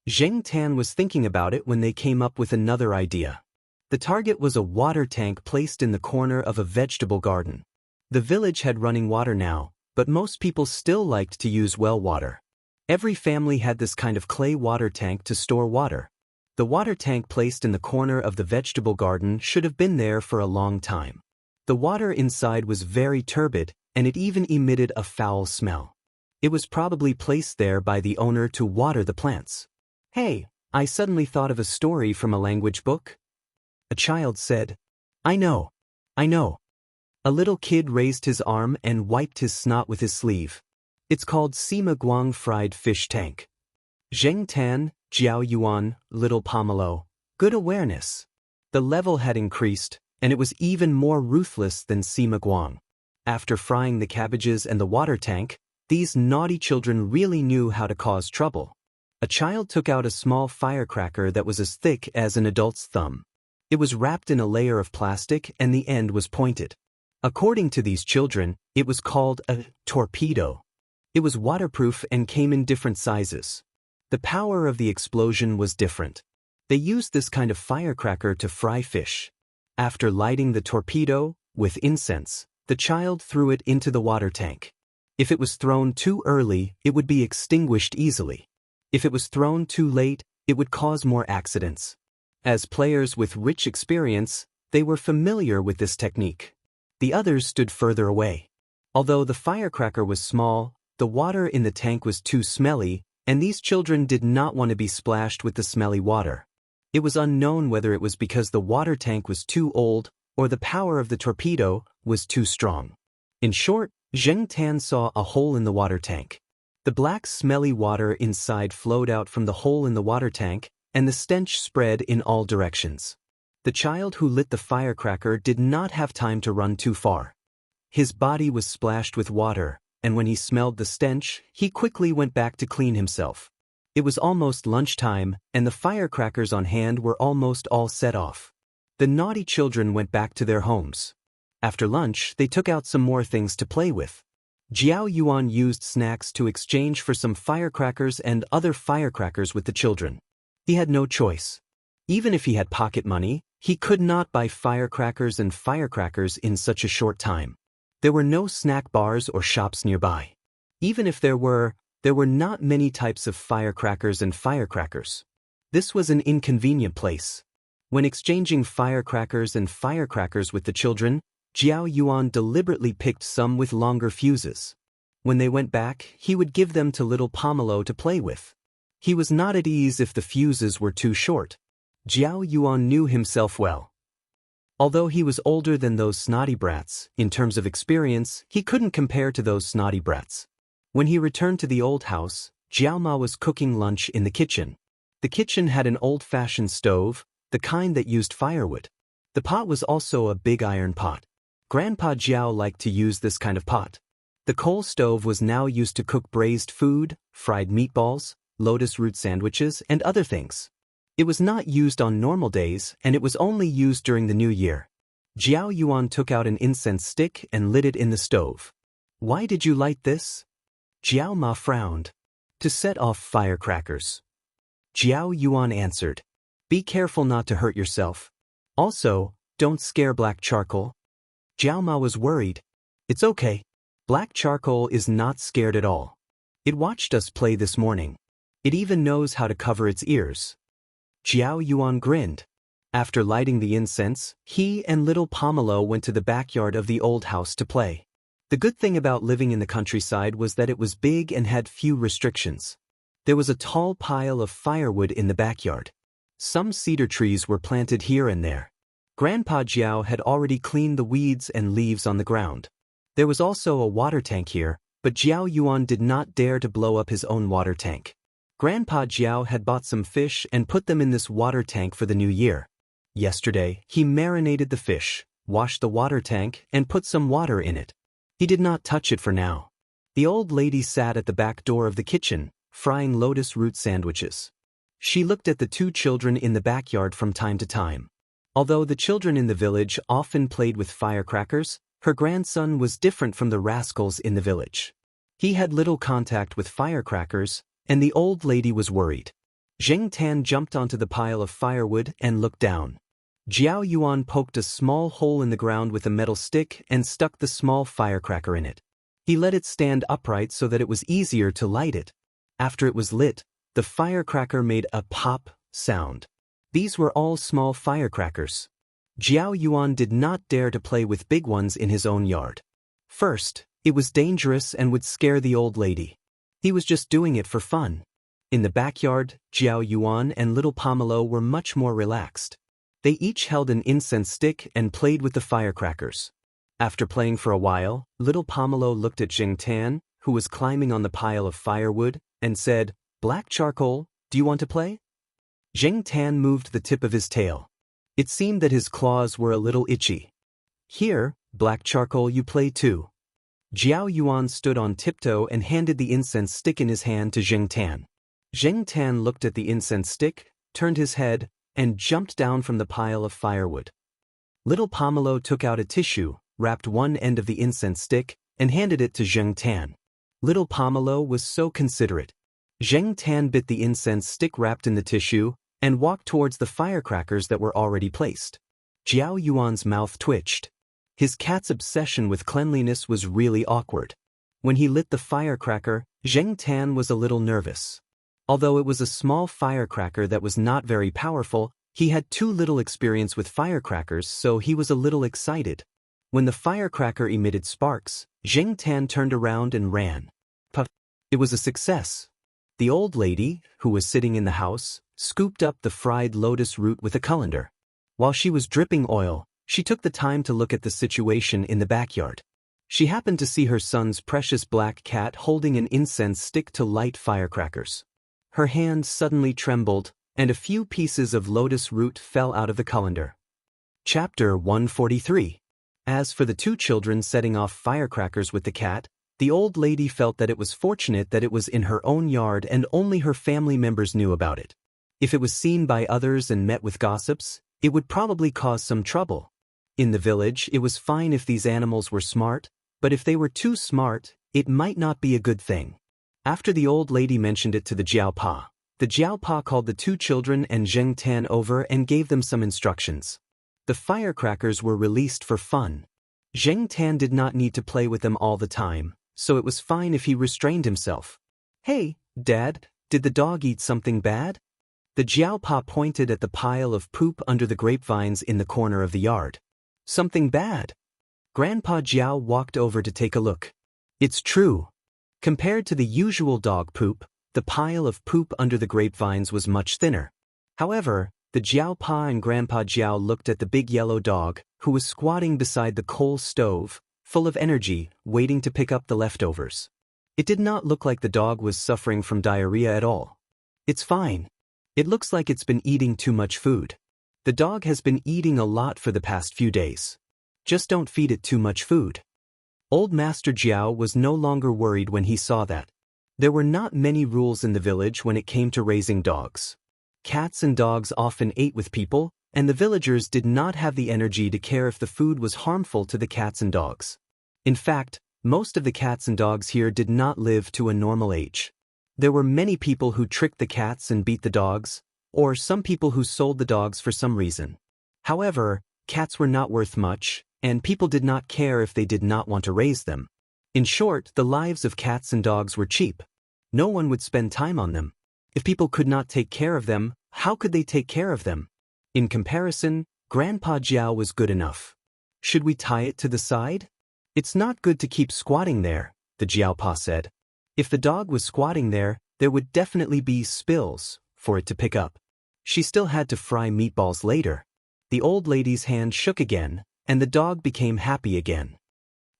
Zheng Tan was thinking about it when they came up with another idea. The target was a water tank placed in the corner of a vegetable garden. The village had running water now, but most people still liked to use well water. Every family had this kind of clay water tank to store water. The water tank placed in the corner of the vegetable garden should have been there for a long time. The water inside was very turbid, and it even emitted a foul smell. It was probably placed there by the owner to water the plants. Hey, I suddenly thought of a story from a language book. A child said, I know. A little kid raised his arm and wiped his snot with his sleeve. It's called Sima Guang Fried Fish Tank. Zheng Tan, Jiao Yuan, Little Pomelo. Good awareness. The level had increased, and it was even more ruthless than Sima Guang. After frying the cabbages and the water tank, these naughty children really knew how to cause trouble. A child took out a small firecracker that was as thick as an adult's thumb. It was wrapped in a layer of plastic and the end was pointed. According to these children, it was called a torpedo. It was waterproof and came in different sizes. The power of the explosion was different. They used this kind of firecracker to fry fish. After lighting the torpedo with incense, the child threw it into the water tank. If it was thrown too early, it would be extinguished easily. If it was thrown too late, it would cause more accidents. As players with rich experience, they were familiar with this technique. The others stood further away. Although the firecracker was small, the water in the tank was too smelly, and these children did not want to be splashed with the smelly water. It was unknown whether it was because the water tank was too old or the power of the torpedo was too strong. In short, Zheng Tan saw a hole in the water tank. The black smelly water inside flowed out from the hole in the water tank, and the stench spread in all directions. The child who lit the firecracker did not have time to run too far. His body was splashed with water, and when he smelled the stench, he quickly went back to clean himself. It was almost lunchtime, and the firecrackers on hand were almost all set off. The naughty children went back to their homes. After lunch, they took out some more things to play with. Jiao Yuan used snacks to exchange for some firecrackers and other firecrackers with the children. He had no choice. Even if he had pocket money, he could not buy firecrackers and firecrackers in such a short time. There were no snack bars or shops nearby. Even if there were not many types of firecrackers and firecrackers. This was an inconvenient place. When exchanging firecrackers and firecrackers with the children, Jiao Yuan deliberately picked some with longer fuses. When they went back, he would give them to little Pomelo to play with. He was not at ease if the fuses were too short. Jiao Yuan knew himself well. Although he was older than those snotty brats, in terms of experience, he couldn't compare to those snotty brats. When he returned to the old house, Jiao Ma was cooking lunch in the kitchen. The kitchen had an old-fashioned stove, the kind that used firewood. The pot was also a big iron pot. Grandpa Jiao liked to use this kind of pot. The coal stove was now used to cook braised food, fried meatballs, lotus root sandwiches, and other things. It was not used on normal days, and it was only used during the New Year. Jiao Yuan took out an incense stick and lit it in the stove. "Why did you light this?" Jiao Ma frowned. "To set off firecrackers." Jiao Yuan answered. "Be careful not to hurt yourself. Also, don't scare black charcoal." Jiao Ma was worried. "It's okay. Black charcoal is not scared at all. It watched us play this morning. It even knows how to cover its ears." Jiao Yuan grinned. After lighting the incense, he and little Pomelo went to the backyard of the old house to play. The good thing about living in the countryside was that it was big and had few restrictions. There was a tall pile of firewood in the backyard. Some cedar trees were planted here and there. Grandpa Jiao had already cleaned the weeds and leaves on the ground. There was also a water tank here, but Jiao Yuan did not dare to blow up his own water tank. Grandpa Jiao had bought some fish and put them in this water tank for the new year. Yesterday, he marinated the fish, washed the water tank, and put some water in it. He did not touch it for now. The old lady sat at the back door of the kitchen, frying lotus root sandwiches. She looked at the two children in the backyard from time to time. Although the children in the village often played with firecrackers, her grandson was different from the rascals in the village. He had little contact with firecrackers, and the old lady was worried. Zheng Tan jumped onto the pile of firewood and looked down. Jiao Yuan poked a small hole in the ground with a metal stick and stuck the small firecracker in it. He let it stand upright so that it was easier to light it. After it was lit, the firecracker made a pop sound. These were all small firecrackers. Jiao Yuan did not dare to play with big ones in his own yard. First, it was dangerous and would scare the old lady. He was just doing it for fun. In the backyard, Jiao Yuan and little Pomelo were much more relaxed. They each held an incense stick and played with the firecrackers. After playing for a while, little Pomelo looked at Zheng Tan, who was climbing on the pile of firewood, and said, "Black charcoal, do you want to play?" Zheng Tan moved the tip of his tail. It seemed that his claws were a little itchy. "Here, black charcoal, you play too." Jiao Yuan stood on tiptoe and handed the incense stick in his hand to Zheng Tan. Zheng Tan looked at the incense stick, turned his head, and jumped down from the pile of firewood. Little Pomelo took out a tissue, wrapped one end of the incense stick, and handed it to Zheng Tan. Little Pomelo was so considerate. Zheng Tan bit the incense stick wrapped in the tissue, and walked towards the firecrackers that were already placed. Jiao Yuan's mouth twitched. His cat's obsession with cleanliness was really awkward. When he lit the firecracker, Zheng Tan was a little nervous. Although it was a small firecracker that was not very powerful, he had too little experience with firecrackers, so he was a little excited. When the firecracker emitted sparks, Zheng Tan turned around and ran. Puff! It was a success. The old lady, who was sitting in the house, scooped up the fried lotus root with a colander. While she was dripping oil, she took the time to look at the situation in the backyard. She happened to see her son's precious black cat holding an incense stick to light firecrackers. Her hand suddenly trembled, and a few pieces of lotus root fell out of the colander. Chapter 143. As for the two children setting off firecrackers with the cat, the old lady felt that it was fortunate that it was in her own yard and only her family members knew about it. If it was seen by others and met with gossips, it would probably cause some trouble. In the village, it was fine if these animals were smart, but if they were too smart, it might not be a good thing. After the old lady mentioned it to the Jiaopa called the two children and Zheng Tan over and gave them some instructions. The firecrackers were released for fun. Zheng Tan did not need to play with them all the time, so it was fine if he restrained himself. "Hey, Dad, did the dog eat something bad?" The Jiaopa pointed at the pile of poop under the grapevines in the corner of the yard. "Something bad?" Grandpa Jiao walked over to take a look. It's true. Compared to the usual dog poop, the pile of poop under the grapevines was much thinner. However, the Jiaopa and Grandpa Jiao looked at the big yellow dog, who was squatting beside the coal stove, full of energy, waiting to pick up the leftovers. It did not look like the dog was suffering from diarrhea at all. "It's fine. It looks like it's been eating too much food. The dog has been eating a lot for the past few days. Just don't feed it too much food." Old Master Jiao was no longer worried when he saw that. There were not many rules in the village when it came to raising dogs. Cats and dogs often ate with people, and the villagers did not have the energy to care if the food was harmful to the cats and dogs. In fact, most of the cats and dogs here did not live to a normal age. There were many people who tricked the cats and beat the dogs, or some people who sold the dogs for some reason. However, cats were not worth much, and people did not care if they did not want to raise them. In short, the lives of cats and dogs were cheap. No one would spend time on them. If people could not take care of them, how could they take care of them? In comparison, Grandpa Jiao was good enough. "Should we tie it to the side?" "It's not good to keep squatting there," the Jiaopa said. If the dog was squatting there, there would definitely be spills for it to pick up. She still had to fry meatballs later. The old lady's hand shook again, and the dog became happy again.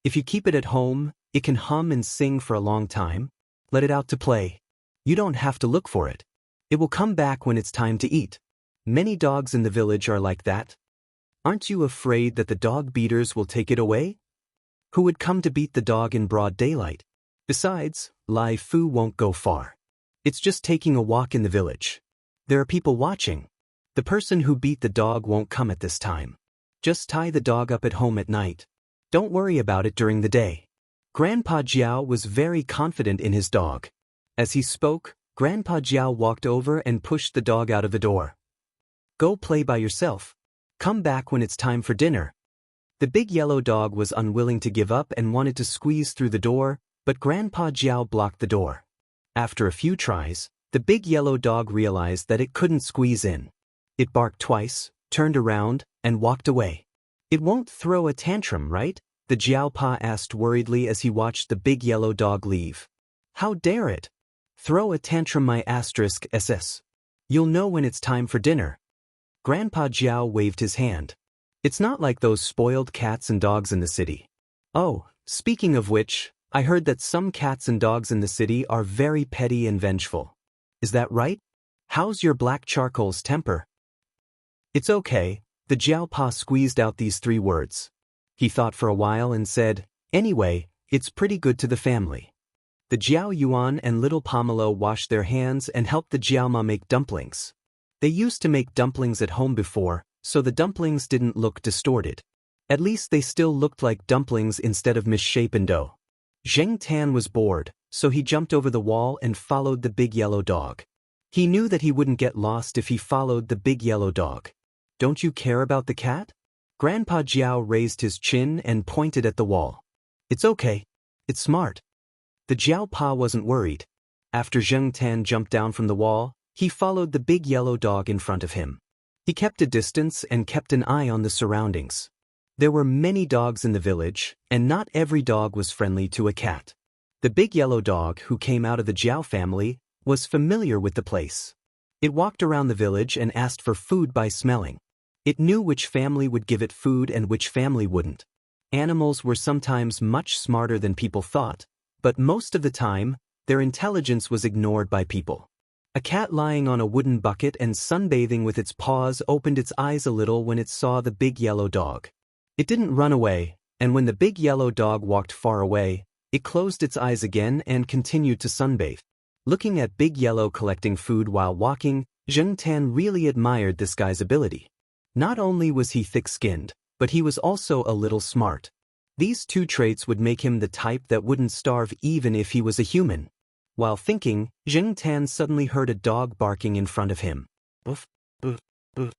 If you keep it at home, it can hum and sing for a long time. Let it out to play. You don't have to look for it. It will come back when it's time to eat. Many dogs in the village are like that. Aren't you afraid that the dog beaters will take it away? Who would come to beat the dog in broad daylight? Besides, Lai Fu won't go far. It's just taking a walk in the village. There are people watching. The person who beat the dog won't come at this time. Just tie the dog up at home at night. Don't worry about it during the day. Grandpa Jiao was very confident in his dog. As he spoke, Grandpa Jiao walked over and pushed the dog out of the door. "Go play by yourself. Come back when it's time for dinner." The big yellow dog was unwilling to give up and wanted to squeeze through the door, but Grandpa Jiao blocked the door. After a few tries, the big yellow dog realized that it couldn't squeeze in. It barked twice, turned around, and walked away. "It won't throw a tantrum, right?" the Jiaopa asked worriedly as he watched the big yellow dog leave. "How dare it? Throw a tantrum my *SS. You'll know when it's time for dinner." Grandpa Jiao waved his hand. "It's not like those spoiled cats and dogs in the city." "Oh, speaking of which, I heard that some cats and dogs in the city are very petty and vengeful. Is that right? How's your black charcoal's temper?" "It's okay." The Jiaopa squeezed out these 3 words. He thought for a while and said, "Anyway, it's pretty good to the family." The Jiao Yuan and little Pomelo washed their hands and helped the Jiaoma make dumplings. They used to make dumplings at home before, so the dumplings didn't look distorted. At least they still looked like dumplings instead of misshapen dough. Zheng Tan was bored, so he jumped over the wall and followed the big yellow dog. He knew that he wouldn't get lost if he followed the big yellow dog. Don't you care about the cat? Grandpa Jiao raised his chin and pointed at the wall. It's okay. It's smart. The Jiao Pa wasn't worried. After Zheng Tan jumped down from the wall, he followed the big yellow dog in front of him. He kept a distance and kept an eye on the surroundings. There were many dogs in the village, and not every dog was friendly to a cat. The big yellow dog, who came out of the Jiao family, was familiar with the place. It walked around the village and asked for food by smelling. It knew which family would give it food and which family wouldn't. Animals were sometimes much smarter than people thought, but most of the time, their intelligence was ignored by people. A cat lying on a wooden bucket and sunbathing with its paws opened its eyes a little when it saw the big yellow dog. It didn't run away, and when the big yellow dog walked far away, it closed its eyes again and continued to sunbathe. Looking at Big Yellow collecting food while walking, Zheng Tan really admired this guy's ability. Not only was he thick-skinned, but he was also a little smart. These two traits would make him the type that wouldn't starve even if he was a human. While thinking, Zheng Tan suddenly heard a dog barking in front of him. Boof, boof, boof.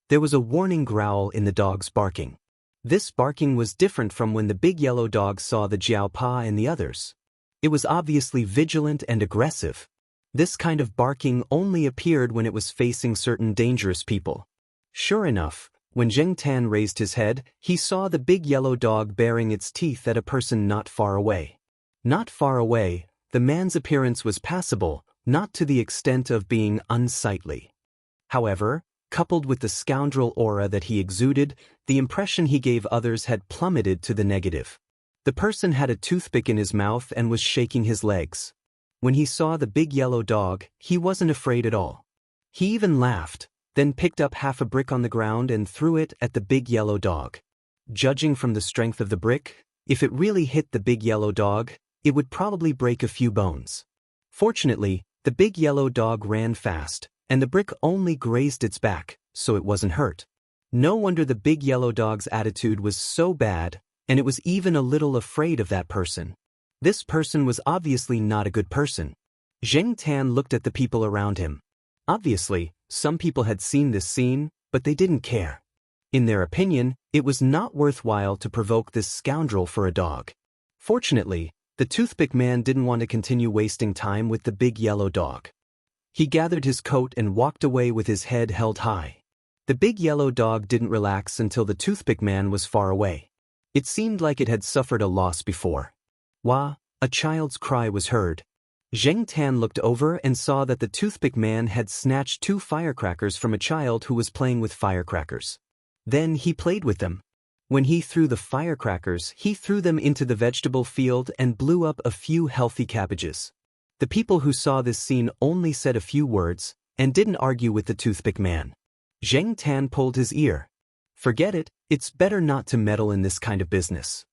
There was a warning growl in the dog's barking. This barking was different from when the big yellow dog saw the Jiao Pa and the others. It was obviously vigilant and aggressive. This kind of barking only appeared when it was facing certain dangerous people. Sure enough, when Zheng Tan raised his head, he saw the big yellow dog baring its teeth at a person not far away. Not far away, the man's appearance was passable, not to the extent of being unsightly. However, coupled with the scoundrel aura that he exuded, the impression he gave others had plummeted to the negative. The person had a toothpick in his mouth and was shaking his legs. When he saw the big yellow dog, he wasn't afraid at all. He even laughed, then picked up half a brick on the ground and threw it at the big yellow dog. Judging from the strength of the brick, if it really hit the big yellow dog, it would probably break a few bones. Fortunately, the big yellow dog ran fast, and the brick only grazed its back, so it wasn't hurt. No wonder the big yellow dog's attitude was so bad, and it was even a little afraid of that person. This person was obviously not a good person. Zheng Tan looked at the people around him. Obviously, some people had seen this scene, but they didn't care. In their opinion, it was not worthwhile to provoke this scoundrel for a dog. Fortunately, the toothpick man didn't want to continue wasting time with the big yellow dog. He gathered his coat and walked away with his head held high. The big yellow dog didn't relax until the toothpick man was far away. It seemed like it had suffered a loss before. Wah, a child's cry was heard. Zheng Tan looked over and saw that the toothpick man had snatched 2 firecrackers from a child who was playing with firecrackers. Then he played with them. When he threw the firecrackers, he threw them into the vegetable field and blew up a few healthy cabbages. The people who saw this scene only said a few words and didn't argue with the toothpick man. Zheng Tan pulled his ear. Forget it, it's better not to meddle in this kind of business.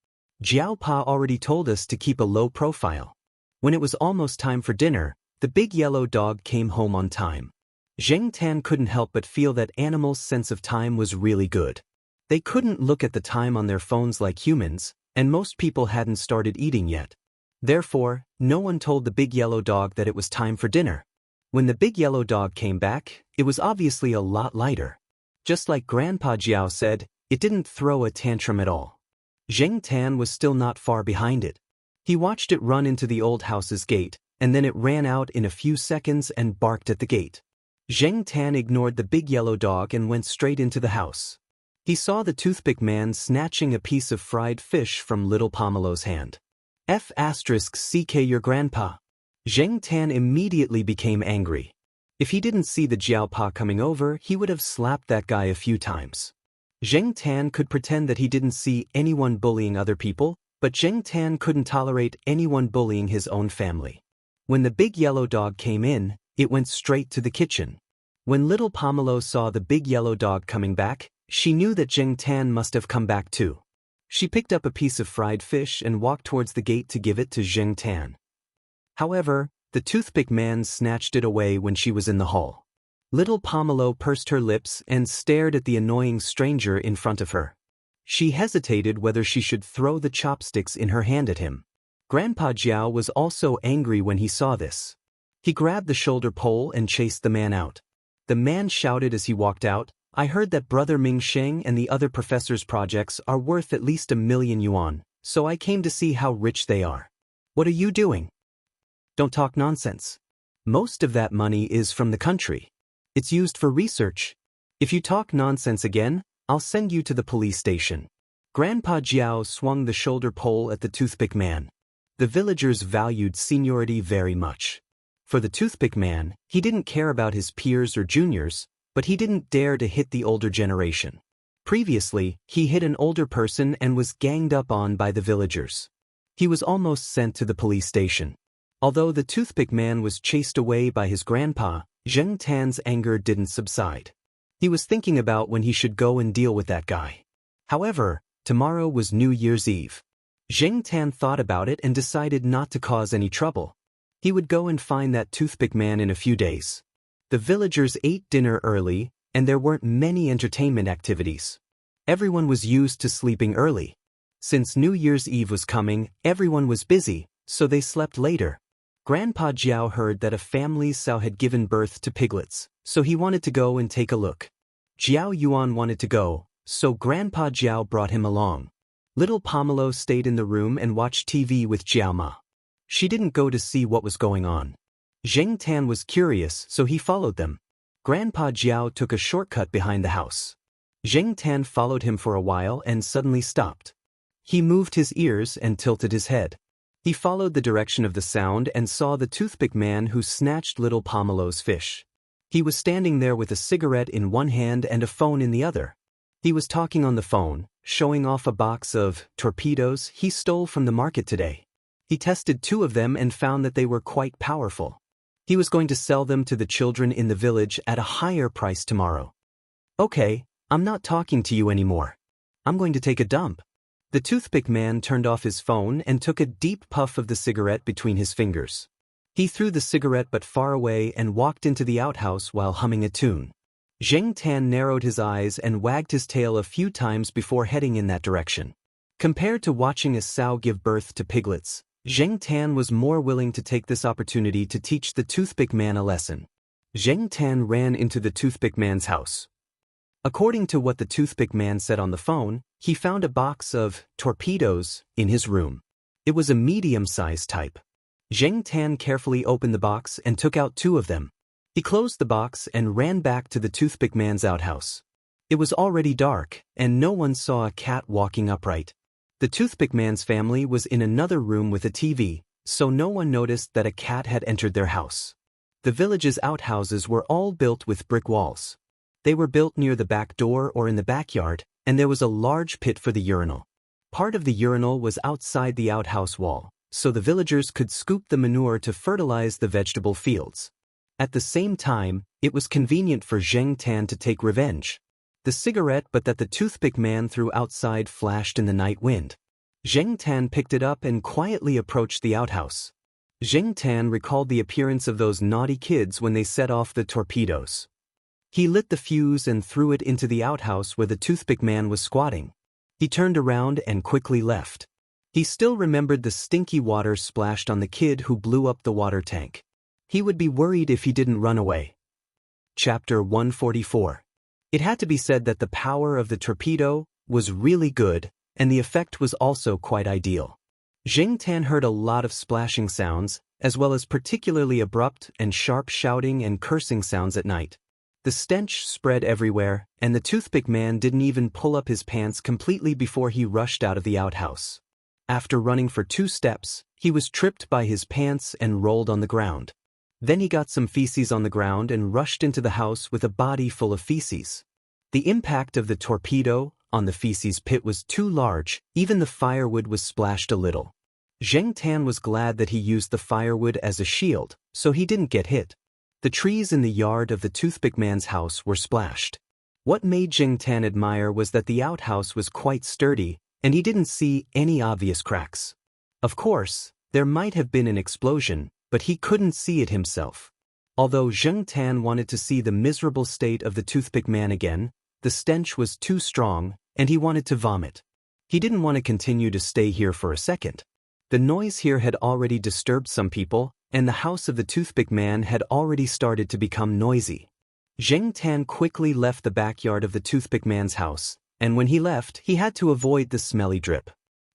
Jiao Pa already told us to keep a low profile. When it was almost time for dinner, the big yellow dog came home on time. Zheng Tan couldn't help but feel that animals' sense of time was really good. They couldn't look at the time on their phones like humans, and most people hadn't started eating yet. Therefore, no one told the big yellow dog that it was time for dinner. When the big yellow dog came back, it was obviously a lot lighter. Just like Grandpa Jiao said, it didn't throw a tantrum at all. Zheng Tan was still not far behind it. He watched it run into the old house's gate, and then it ran out in a few seconds and barked at the gate. Zheng Tan ignored the big yellow dog and went straight into the house. He saw the toothpick man snatching a piece of fried fish from little Pomelo's hand. F***ck your grandpa. Zheng Tan immediately became angry. If he didn't see the Jiao Pa coming over, he would have slapped that guy a few times. Zheng Tan could pretend that he didn't see anyone bullying other people, but Zheng Tan couldn't tolerate anyone bullying his own family. When the big yellow dog came in, it went straight to the kitchen. When little Pomelo saw the big yellow dog coming back, she knew that Zheng Tan must have come back too. She picked up a piece of fried fish and walked towards the gate to give it to Zheng Tan. However, the toothpick man snatched it away when she was in the hall. Little Pomelo pursed her lips and stared at the annoying stranger in front of her. She hesitated whether she should throw the chopsticks in her hand at him. Grandpa Jiao was also angry when he saw this. He grabbed the shoulder pole and chased the man out. The man shouted as he walked out, "I heard that Brother Ming Sheng and the other professor's projects are worth at least 1,000,000 yuan, so I came to see how rich they are." "What are you doing?" "Don't talk nonsense. Most of that money is from the country. It's used for research. If you talk nonsense again, I'll send you to the police station." Grandpa Jiao swung the shoulder pole at the toothpick man. The villagers valued seniority very much. For the toothpick man, he didn't care about his peers or juniors, but he didn't dare to hit the older generation. Previously, he hit an older person and was ganged up on by the villagers. He was almost sent to the police station. Although the toothpick man was chased away by his grandpa, Zheng Tan's anger didn't subside. He was thinking about when he should go and deal with that guy. However, tomorrow was New Year's Eve. Zheng Tan thought about it and decided not to cause any trouble. He would go and find that toothpick man in a few days. The villagers ate dinner early, and there weren't many entertainment activities. Everyone was used to sleeping early. Since New Year's Eve was coming, everyone was busy, so they slept later. Grandpa Jiao heard that a family's sow had given birth to piglets, so he wanted to go and take a look. Jiao Yuan wanted to go, so Grandpa Jiao brought him along. Little Pomelo stayed in the room and watched TV with Jiao Ma. She didn't go to see what was going on. Zheng Tan was curious, so he followed them. Grandpa Jiao took a shortcut behind the house. Zheng Tan followed him for a while and suddenly stopped. He moved his ears and tilted his head. He followed the direction of the sound and saw the toothpick man who snatched little Pomelo's fish. He was standing there with a cigarette in one hand and a phone in the other. He was talking on the phone, showing off a box of torpedoes he stole from the market today. He tested 2 of them and found that they were quite powerful. He was going to sell them to the children in the village at a higher price tomorrow. "Okay, I'm not talking to you anymore. I'm going to take a dump." The toothpick man turned off his phone and took a deep puff of the cigarette between his fingers. He threw the cigarette but far away and walked into the outhouse while humming a tune. Zheng Tan narrowed his eyes and wagged his tail a few times before heading in that direction. Compared to watching a sow give birth to piglets, Zheng Tan was more willing to take this opportunity to teach the toothpick man a lesson. Zheng Tan ran into the toothpick man's house. According to what the toothpick man said on the phone, he found a box of torpedoes in his room. It was a medium-sized type. Zheng Tan carefully opened the box and took out 2 of them. He closed the box and ran back to the toothpick man's outhouse. It was already dark, and no one saw a cat walking upright. The toothpick man's family was in another room with a TV, so no one noticed that a cat had entered their house. The village's outhouses were all built with brick walls. They were built near the back door or in the backyard, and there was a large pit for the urinal. Part of the urinal was outside the outhouse wall, so the villagers could scoop the manure to fertilize the vegetable fields. At the same time, it was convenient for Zheng Tan to take revenge. The cigarette but that the toothpick man threw outside flashed in the night wind. Zheng Tan picked it up and quietly approached the outhouse. Zheng Tan recalled the appearance of those naughty kids when they set off the torpedoes. He lit the fuse and threw it into the outhouse where the toothpick man was squatting. He turned around and quickly left. He still remembered the stinky water splashed on the kid who blew up the water tank. He would be worried if he didn't run away. Chapter 144. It had to be said that the power of the torpedo was really good, and the effect was also quite ideal. Zheng Tan heard a lot of splashing sounds, as well as particularly abrupt and sharp shouting and cursing sounds at night. The stench spread everywhere, and the toothpick man didn't even pull up his pants completely before he rushed out of the outhouse. After running for 2 steps, he was tripped by his pants and rolled on the ground. Then he got some feces on the ground and rushed into the house with a body full of feces. The impact of the torpedo on the feces pit was too large, even the firewood was splashed a little. Zheng Tan was glad that he used the firewood as a shield, so he didn't get hit. The trees in the yard of the toothpick man's house were splashed. What made Zheng Tan admire was that the outhouse was quite sturdy, and he didn't see any obvious cracks. Of course, there might have been an explosion, but he couldn't see it himself. Although Zheng Tan wanted to see the miserable state of the toothpick man again, the stench was too strong, and he wanted to vomit. He didn't want to continue to stay here for a second. The noise here had already disturbed some people, and the house of the toothpick man had already started to become noisy. Zheng Tan quickly left the backyard of the toothpick man's house, and when he left, he had to avoid the smelly drip.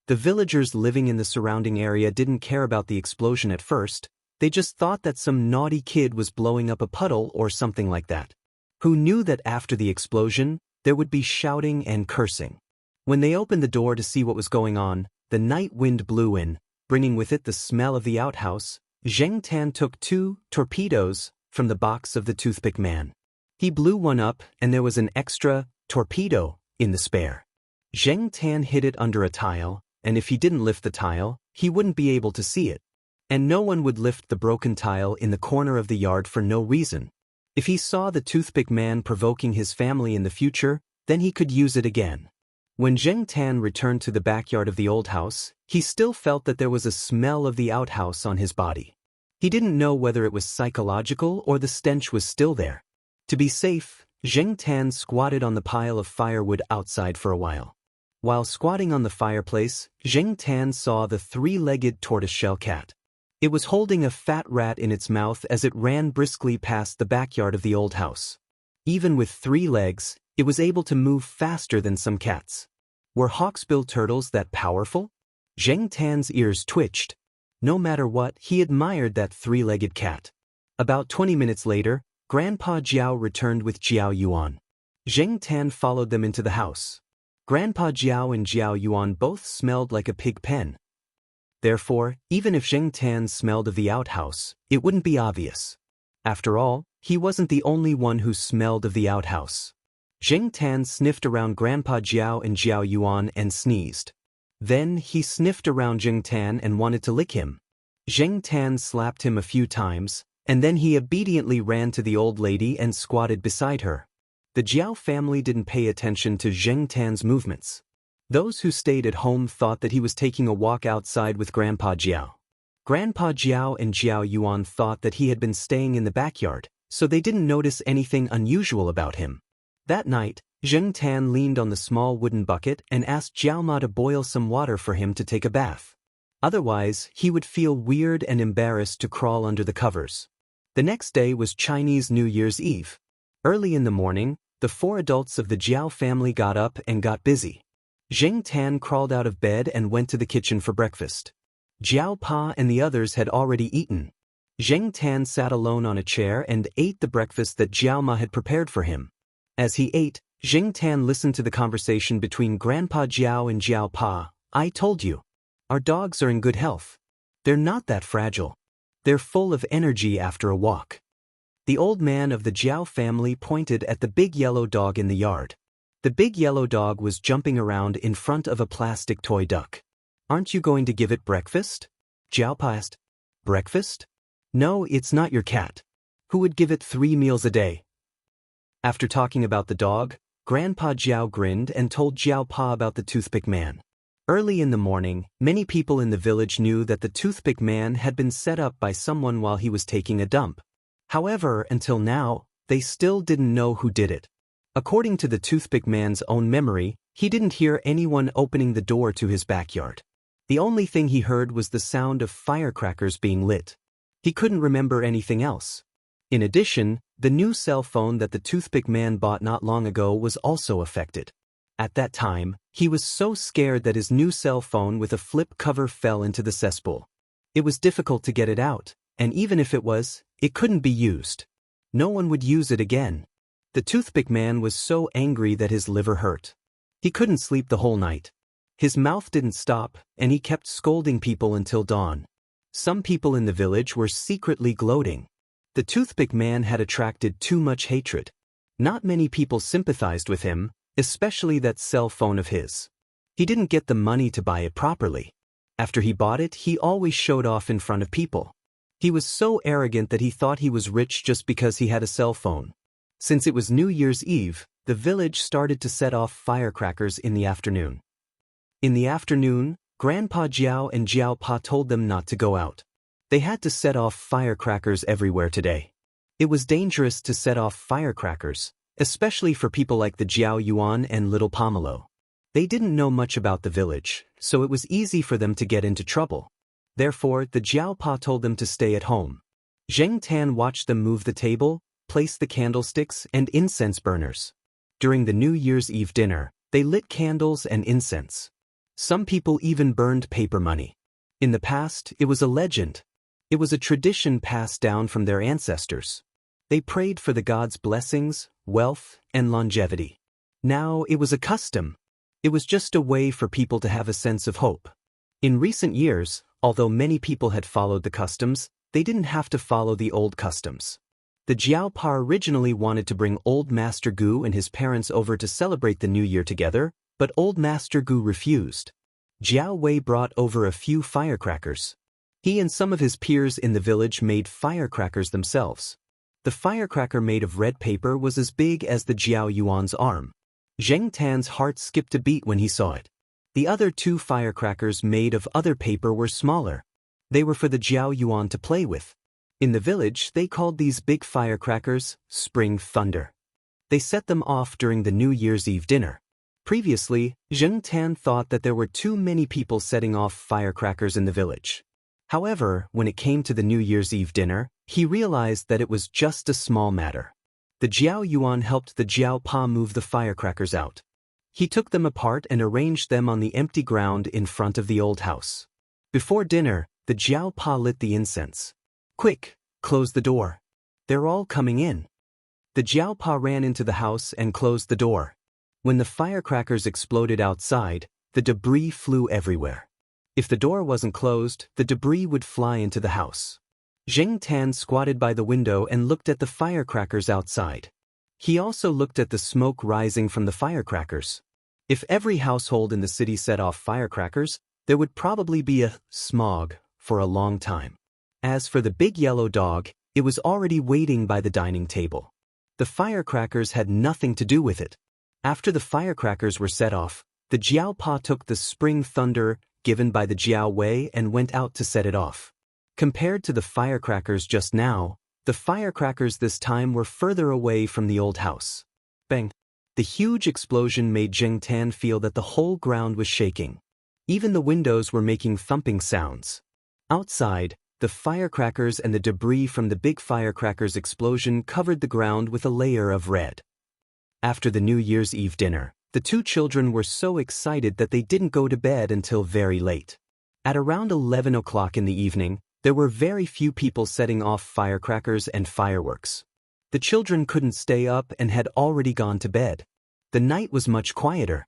The villagers living in the surrounding area didn't care about the explosion at first, they just thought that some naughty kid was blowing up a puddle or something like that. Who knew that after the explosion, there would be shouting and cursing. When they opened the door to see what was going on, the night wind blew in, bringing with it the smell of the outhouse. Zheng Tan took 2 torpedoes from the box of the toothpick man. He blew one up and there was an extra torpedo in the spare. Zheng Tan hid it under a tile, and if he didn't lift the tile, he wouldn't be able to see it. And no one would lift the broken tile in the corner of the yard for no reason. If he saw the toothpick man provoking his family in the future, then he could use it again. When Zheng Tan returned to the backyard of the old house, he still felt that there was a smell of the outhouse on his body. He didn't know whether it was psychological or the stench was still there. To be safe, Zheng Tan squatted on the pile of firewood outside for a while. While squatting on the fireplace, Zheng Tan saw the 3-legged tortoiseshell cat. It was holding a fat rat in its mouth as it ran briskly past the backyard of the old house. Even with 3 legs, it was able to move faster than some cats. Were hawksbill turtles that powerful? Zheng Tan's ears twitched. No matter what, he admired that 3-legged cat. About 20 minutes later, Grandpa Jiao returned with Jiao Yuan. Zheng Tan followed them into the house. Grandpa Jiao and Jiao Yuan both smelled like a pig pen. Therefore, even if Zheng Tan smelled of the outhouse, it wouldn't be obvious. After all, he wasn't the only one who smelled of the outhouse. Zheng Tan sniffed around Grandpa Jiao and Jiao Yuan and sneezed. Then he sniffed around Zheng Tan and wanted to lick him. Zheng Tan slapped him a few times, and then he obediently ran to the old lady and squatted beside her. The Jiao family didn't pay attention to Zheng Tan's movements. Those who stayed at home thought that he was taking a walk outside with Grandpa Jiao. Grandpa Jiao and Jiao Yuan thought that he had been staying in the backyard, so they didn't notice anything unusual about him. That night, Zheng Tan leaned on the small wooden bucket and asked Jiao Ma to boil some water for him to take a bath. Otherwise, he would feel weird and embarrassed to crawl under the covers. The next day was Chinese New Year's Eve. Early in the morning, the 4 adults of the Jiao family got up and got busy. Zheng Tan crawled out of bed and went to the kitchen for breakfast. Jiao Pa and the others had already eaten. Zheng Tan sat alone on a chair and ate the breakfast that Jiao Ma had prepared for him. As he ate, Zheng Tan listened to the conversation between Grandpa Jiao and Jiao Pa. "I told you. Our dogs are in good health. They're not that fragile. They're full of energy after a walk." The old man of the Jiao family pointed at the big yellow dog in the yard. The big yellow dog was jumping around in front of a plastic toy duck. "Aren't you going to give it breakfast?" Jiao Pa asked. "Breakfast? No, it's not your cat. Who would give it 3 meals a day?" After talking about the dog, Grandpa Jiao grinned and told Jiao Pa about the toothpick man. Early in the morning, many people in the village knew that the toothpick man had been set up by someone while he was taking a dump. However, until now, they still didn't know who did it. According to the toothpick man's own memory, he didn't hear anyone opening the door to his backyard. The only thing he heard was the sound of firecrackers being lit. He couldn't remember anything else. In addition, the new cell phone that the toothpick man bought not long ago was also affected. At that time, he was so scared that his new cell phone with a flip cover fell into the cesspool. It was difficult to get it out, and even if it was, it couldn't be used. No one would use it again. The toothpick man was so angry that his liver hurt. He couldn't sleep the whole night. His mouth didn't stop, and he kept scolding people until dawn. Some people in the village were secretly gloating. The toothpick man had attracted too much hatred. Not many people sympathized with him, especially that cell phone of his. He didn't get the money to buy it properly. After he bought it, he always showed off in front of people. He was so arrogant that he thought he was rich just because he had a cell phone. Since it was New Year's Eve, the village started to set off firecrackers in the afternoon. In the afternoon, Grandpa Jiao and Jiao Pa told them not to go out. They had to set off firecrackers everywhere today. It was dangerous to set off firecrackers, especially for people like the Jiao Yuan and little Pomelo. They didn't know much about the village, so it was easy for them to get into trouble. Therefore, the Jiao Pa told them to stay at home. Zheng Tan watched them move the table, place the candlesticks and incense burners. During the New Year's Eve dinner, they lit candles and incense. Some people even burned paper money. In the past, it was a legend. It was a tradition passed down from their ancestors. They prayed for the gods' blessings, wealth, and longevity. Now it was a custom. It was just a way for people to have a sense of hope. In recent years, although many people had followed the customs, they didn't have to follow the old customs. The Jiao Pa originally wanted to bring Old Master Gu and his parents over to celebrate the New Year together, but Old Master Gu refused. Jiao Wei brought over a few firecrackers. He and some of his peers in the village made firecrackers themselves. The firecracker made of red paper was as big as the Jiao Yuan's arm. Zheng Tan's heart skipped a beat when he saw it. The other two firecrackers made of other paper were smaller. They were for the Jiao Yuan to play with. In the village, they called these big firecrackers Spring Thunder. They set them off during the New Year's Eve dinner. Previously, Zheng Tan thought that there were too many people setting off firecrackers in the village. However, when it came to the New Year's Eve dinner, he realized that it was just a small matter. The Jiao Yuan helped the Jiao Pa move the firecrackers out. He took them apart and arranged them on the empty ground in front of the old house. Before dinner, the Jiao Pa lit the incense. "Quick, close the door. They're all coming in." The Jiao Pa ran into the house and closed the door. When the firecrackers exploded outside, the debris flew everywhere. If the door wasn't closed, the debris would fly into the house. Zheng Tan squatted by the window and looked at the firecrackers outside. He also looked at the smoke rising from the firecrackers. If every household in the city set off firecrackers, there would probably be a smog for a long time. As for the big yellow dog, it was already waiting by the dining table. The firecrackers had nothing to do with it. After the firecrackers were set off, the Jiao Pa took the Spring Thunder given by the Jiao Wei and went out to set it off. Compared to the firecrackers just now, the firecrackers this time were further away from the old house. Bang! The huge explosion made Zheng Tan feel that the whole ground was shaking. Even the windows were making thumping sounds. Outside, the firecrackers and the debris from the big firecrackers explosion covered the ground with a layer of red. After the New Year's Eve dinner, the two children were so excited that they didn't go to bed until very late. At around 11 o'clock in the evening, there were very few people setting off firecrackers and fireworks. The children couldn't stay up and had already gone to bed. The night was much quieter.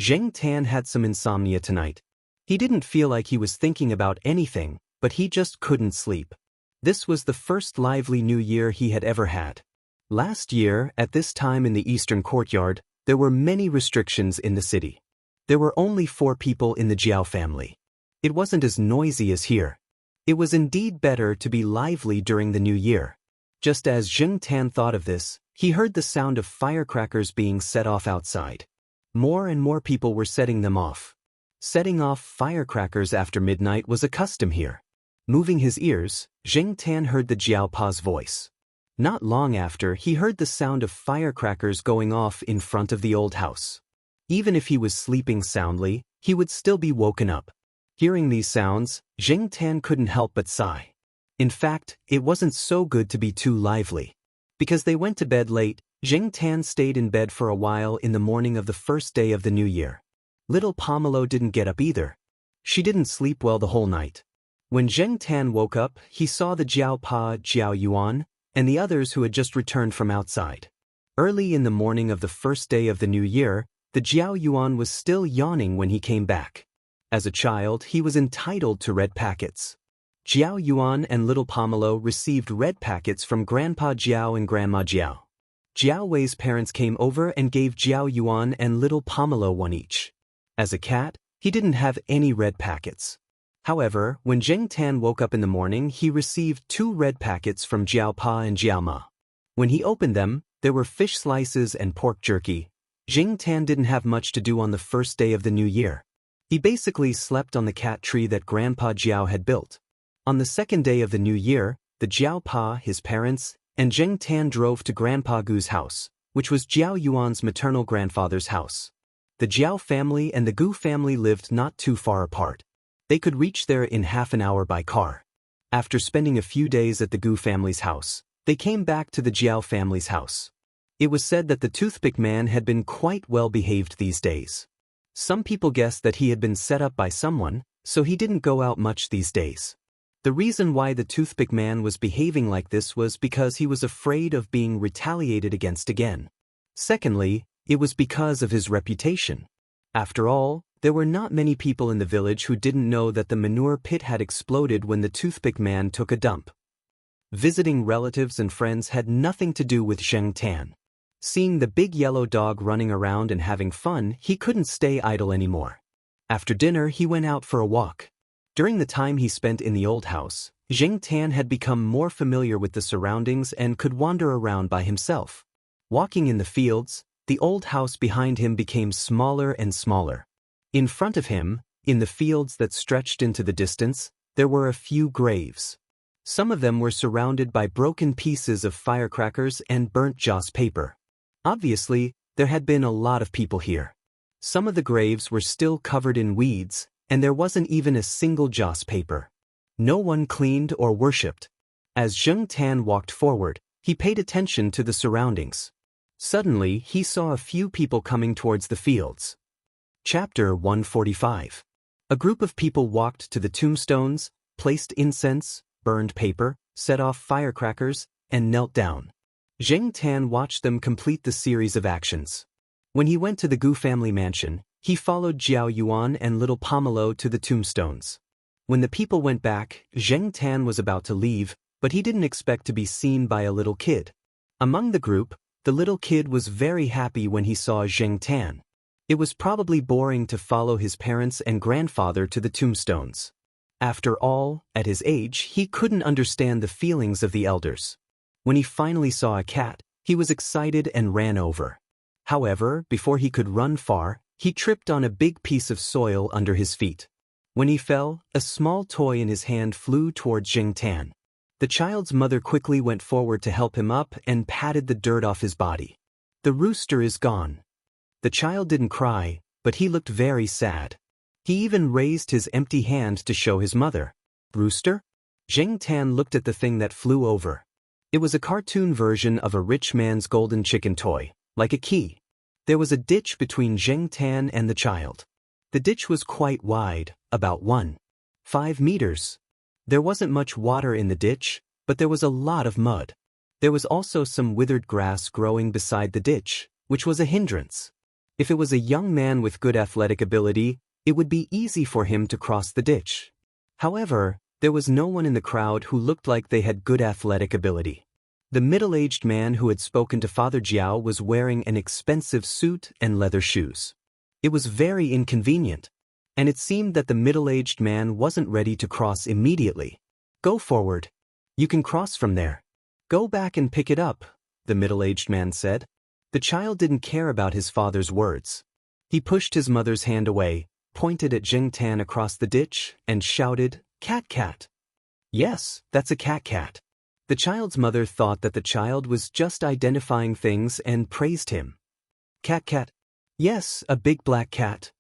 Zheng Tan had some insomnia tonight. He didn't feel like he was thinking about anything, but he just couldn't sleep. This was the first lively New Year he had ever had. Last year, at this time in the Eastern Courtyard, there were many restrictions in the city. There were only 4 people in the Jiao family. It wasn't as noisy as here. It was indeed better to be lively during the New Year. Just as Zheng Tan thought of this, he heard the sound of firecrackers being set off outside. More and more people were setting them off. Setting off firecrackers after midnight was a custom here. Moving his ears, Zheng Tan heard the Jiao Pa's voice. Not long after, he heard the sound of firecrackers going off in front of the old house. Even if he was sleeping soundly, he would still be woken up. Hearing these sounds, Zheng Tan couldn't help but sigh. In fact, it wasn't so good to be too lively. Because they went to bed late, Zheng Tan stayed in bed for a while in the morning of the first day of the New Year. Little Pomelo didn't get up either. She didn't sleep well the whole night. When Zheng Tan woke up, he saw the Jiao Pa, Jiao Yuan, and the others who had just returned from outside. Early in the morning of the first day of the New Year, the Jiao Yuan was still yawning when he came back. As a child, he was entitled to red packets. Jiao Yuan and little Pomelo received red packets from Grandpa Jiao and Grandma Jiao. Jiao Wei's parents came over and gave Jiao Yuan and little Pomelo one each. As a cat, he didn't have any red packets. However, when Zheng Tan woke up in the morning, he received 2 red packets from Jiao Pa and Jiao Ma. When he opened them, there were fish slices and pork jerky. Zheng Tan didn't have much to do on the first day of the New Year. He basically slept on the cat tree that Grandpa Jiao had built. On the second day of the New Year, the Jiao Pa, his parents, and Zheng Tan drove to Grandpa Gu's house, which was Jiao Yuan's maternal grandfather's house. The Jiao family and the Gu family lived not too far apart. They could reach there in half an hour by car. After spending a few days at the Gu family's house, they came back to the Jiao family's house. It was said that the toothpick man had been quite well behaved these days. Some people guessed that he had been set up by someone, so he didn't go out much these days. The reason why the toothpick man was behaving like this was because he was afraid of being retaliated against again. Secondly, it was because of his reputation. After all, there were not many people in the village who didn't know that the manure pit had exploded when the toothpick man took a dump. Visiting relatives and friends had nothing to do with Zheng Tan. Seeing the big yellow dog running around and having fun, he couldn't stay idle anymore. After dinner, he went out for a walk. During the time he spent in the old house, Zheng Tan had become more familiar with the surroundings and could wander around by himself. Walking in the fields, the old house behind him became smaller and smaller. In front of him, in the fields that stretched into the distance, there were a few graves. Some of them were surrounded by broken pieces of firecrackers and burnt joss paper. Obviously, there had been a lot of people here. Some of the graves were still covered in weeds, and there wasn't even a single joss paper. No one cleaned or worshipped. As Zheng Tan walked forward, he paid attention to the surroundings. Suddenly, he saw a few people coming towards the fields. Chapter 145. A group of people walked to the tombstones, placed incense, burned paper, set off firecrackers, and knelt down. Zheng Tan watched them complete the series of actions. When he went to the Gu family mansion, he followed Jiao Yuan and little Pomelo to the tombstones. When the people went back, Zheng Tan was about to leave, but he didn't expect to be seen by a little kid. Among the group, the little kid was very happy when he saw Zheng Tan. It was probably boring to follow his parents and grandfather to the tombstones. After all, at his age, he couldn't understand the feelings of the elders. When he finally saw a cat, he was excited and ran over. However, before he could run far, he tripped on a big piece of soil under his feet. When he fell, a small toy in his hand flew toward Zheng Tan. The child's mother quickly went forward to help him up and patted the dirt off his body. The rooster is gone. The child didn't cry, but he looked very sad. He even raised his empty hand to show his mother. Rooster? Zheng Tan looked at the thing that flew over. It was a cartoon version of a rich man's golden chicken toy, like a key. There was a ditch between Zheng Tan and the child. The ditch was quite wide, about 1.5 meters. There wasn't much water in the ditch, but there was a lot of mud. There was also some withered grass growing beside the ditch, which was a hindrance. If it was a young man with good athletic ability, it would be easy for him to cross the ditch. However, there was no one in the crowd who looked like they had good athletic ability. The middle-aged man who had spoken to Father Jiao was wearing an expensive suit and leather shoes. It was very inconvenient, and it seemed that the middle-aged man wasn't ready to cross immediately. Go forward. You can cross from there. Go back and pick it up, the middle-aged man said. The child didn't care about his father's words. He pushed his mother's hand away, pointed at Zheng Tan across the ditch, and shouted, "Cat cat." Yes, that's a cat. The child's mother thought that the child was just identifying things and praised him. Cat. Yes, a big black cat.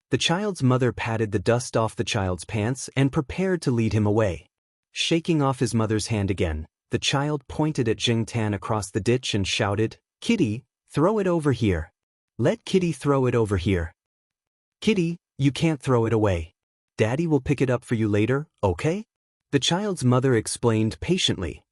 The child's mother patted the dust off the child's pants and prepared to lead him away. Shaking off his mother's hand again, the child pointed at Zheng Tan across the ditch and shouted, "Kitty, throw it over here. Let Kitty throw it over here. Kitty, you can't throw it away. Daddy will pick it up for you later, okay?" The child's mother explained patiently.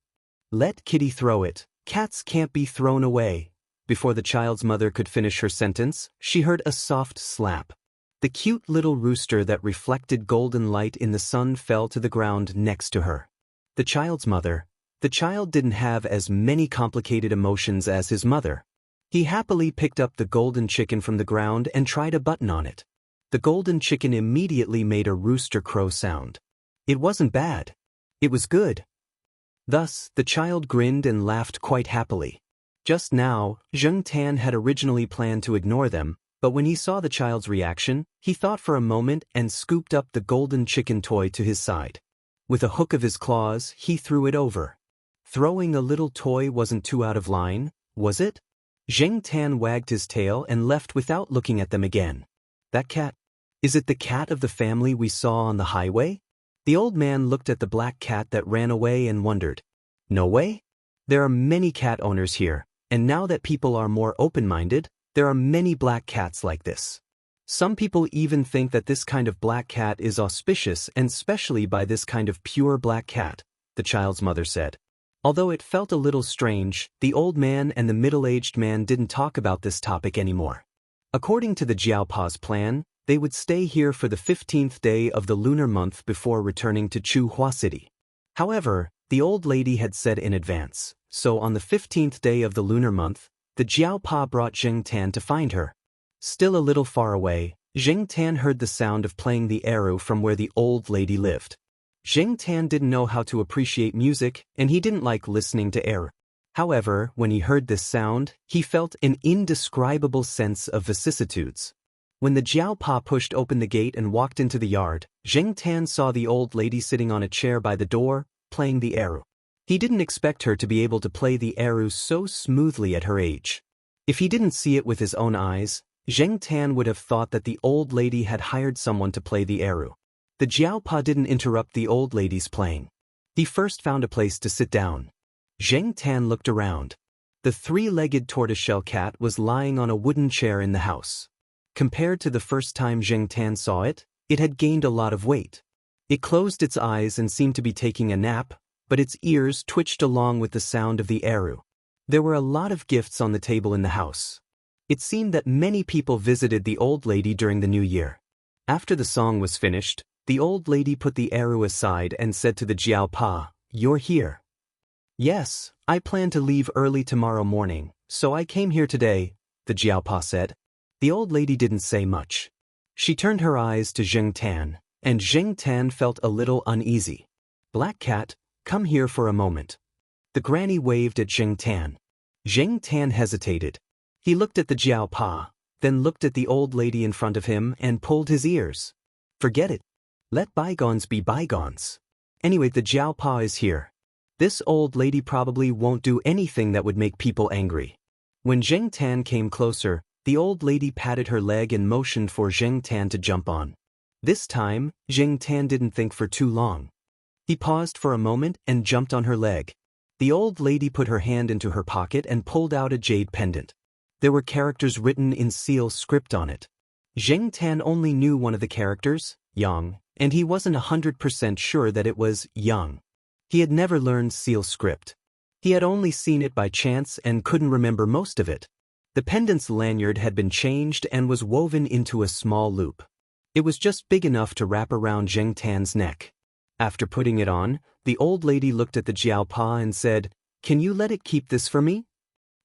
Let Kitty throw it. Cats can't be thrown away. Before the child's mother could finish her sentence, she heard a soft slap. The cute little rooster that reflected golden light in the sun fell to the ground next to her. The child's mother. The child didn't have as many complicated emotions as his mother. He happily picked up the golden chicken from the ground and tried a button on it. The golden chicken immediately made a rooster crow sound. It wasn't bad. It was good. Thus, the child grinned and laughed quite happily. Just now, Zheng Tan had originally planned to ignore them, but when he saw the child's reaction, he thought for a moment and scooped up the golden chicken toy to his side. With a hook of his claws, he threw it over. Throwing a little toy wasn't too out of line, was it? Zheng Tan wagged his tail and left without looking at them again. That cat. Is it the cat of the family we saw on the highway? The old man looked at the black cat that ran away and wondered. No way? There are many cat owners here, and now that people are more open-minded, there are many black cats like this. Some people even think that this kind of black cat is auspicious, and especially by this kind of pure black cat, the child's mother said. Although it felt a little strange, the old man and the middle-aged man didn't talk about this topic anymore. According to the Jiaopa's plan, they would stay here for the 15th day of the lunar month before returning to Chuhua City. However, the old lady had said in advance, so on the 15th day of the lunar month, the Jiaopa brought Zheng Tan to find her. Still a little far away, Zheng Tan heard the sound of playing the eru from where the old lady lived. Zheng Tan didn't know how to appreciate music, and he didn't like listening to eru. However, when he heard this sound, he felt an indescribable sense of vicissitudes. When the Jiaopa pushed open the gate and walked into the yard, Zheng Tan saw the old lady sitting on a chair by the door, playing the eru. He didn't expect her to be able to play the eru so smoothly at her age. If he didn't see it with his own eyes, Zheng Tan would have thought that the old lady had hired someone to play the eru. The Jiaopa didn't interrupt the old lady's playing. He first found a place to sit down. Zheng Tan looked around. The three-legged tortoiseshell cat was lying on a wooden chair in the house. Compared to the first time Zheng Tan saw it, it had gained a lot of weight. It closed its eyes and seemed to be taking a nap, but its ears twitched along with the sound of the eru. There were a lot of gifts on the table in the house. It seemed that many people visited the old lady during the new year. After the song was finished, the old lady put the eru aside and said to the Jiaopa, "You're here." "Yes, I plan to leave early tomorrow morning, so I came here today," the Jiaopa said. The old lady didn't say much. She turned her eyes to Zheng Tan, and Zheng Tan felt a little uneasy. "Black cat, come here for a moment." The granny waved at Zheng Tan. Zheng Tan hesitated. He looked at the Jiaopa, then looked at the old lady in front of him and pulled his ears. Forget it. Let bygones be bygones. Anyway, the Jiaopa is here. This old lady probably won't do anything that would make people angry. When Zheng Tan came closer, the old lady patted her leg and motioned for Zheng Tan to jump on. This time, Zheng Tan didn't think for too long. He paused for a moment and jumped on her leg. The old lady put her hand into her pocket and pulled out a jade pendant. There were characters written in seal script on it. Zheng Tan only knew one of the characters, Yang, and he wasn't 100% sure that it was Yang. He had never learned seal script. He had only seen it by chance and couldn't remember most of it. The pendant's lanyard had been changed and was woven into a small loop. It was just big enough to wrap around Zheng Tan's neck. After putting it on, the old lady looked at the Jiaopa and said, "Can you let it keep this for me?"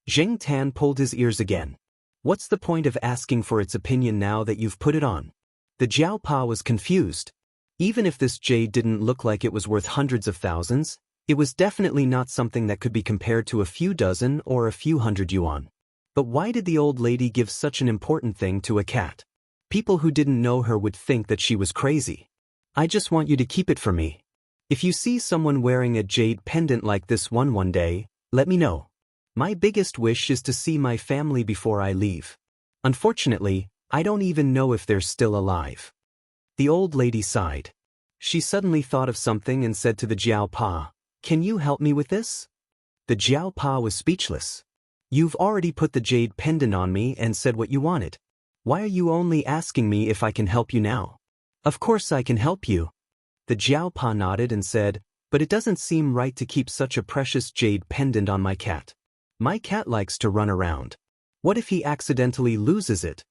Zheng Tan pulled his ears again. "What's the point of asking for its opinion now that you've put it on?" The Jiaopa was confused. Even if this jade didn't look like it was worth hundreds of thousands, it was definitely not something that could be compared to a few dozen or a few hundred yuan. But why did the old lady give such an important thing to a cat? People who didn't know her would think that she was crazy. "I just want you to keep it for me. If you see someone wearing a jade pendant like this one day, let me know. My biggest wish is to see my family before I leave. Unfortunately, I don't even know if they're still alive." The old lady sighed. She suddenly thought of something and said to the Jiaopa, "Can you help me with this?" The Jiaopa was speechless. "You've already put the jade pendant on me and said what you wanted. Why are you only asking me if I can help you now?" "Of course I can help you." The Jiaopa nodded and said, "But it doesn't seem right to keep such a precious jade pendant on my cat. My cat likes to run around. What if he accidentally loses it?"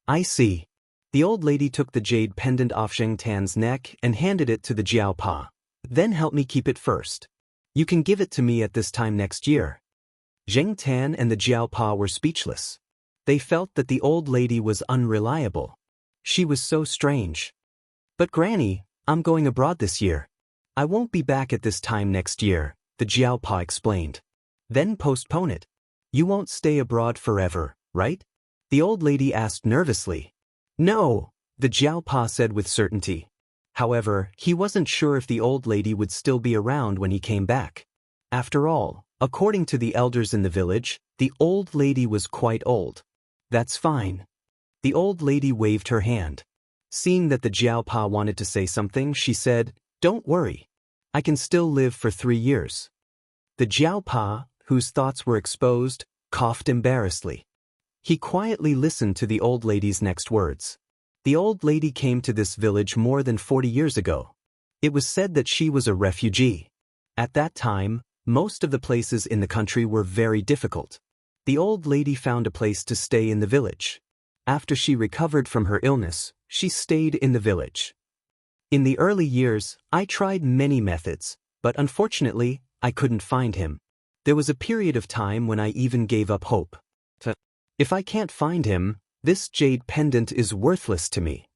"I see." The old lady took the jade pendant off Zheng Tan's neck and handed it to the Jiaopa. "Then help me keep it first. You can give it to me at this time next year." Zheng Tan and the Jiaopa were speechless. They felt that the old lady was unreliable. She was so strange. "But Granny, I'm going abroad this year. I won't be back at this time next year," the Jiaopa explained. "Then postpone it. You won't stay abroad forever, right?" the old lady asked nervously. "No," the Jiaopa said with certainty. However, he wasn't sure if the old lady would still be around when he came back. After all, according to the elders in the village, the old lady was quite old. "That's fine." The old lady waved her hand. Seeing that the Jiaopa wanted to say something, she said, "Don't worry. I can still live for 3 years." The Jiaopa, whose thoughts were exposed, coughed embarrassedly. He quietly listened to the old lady's next words. The old lady came to this village more than 40 years ago. It was said that she was a refugee. At that time, most of the places in the country were very difficult. The old lady found a place to stay in the village. After she recovered from her illness, she stayed in the village. In the early years, I tried many methods, but unfortunately, I couldn't find him. There was a period of time when I even gave up hope. If I can't find him, this jade pendant is worthless to me.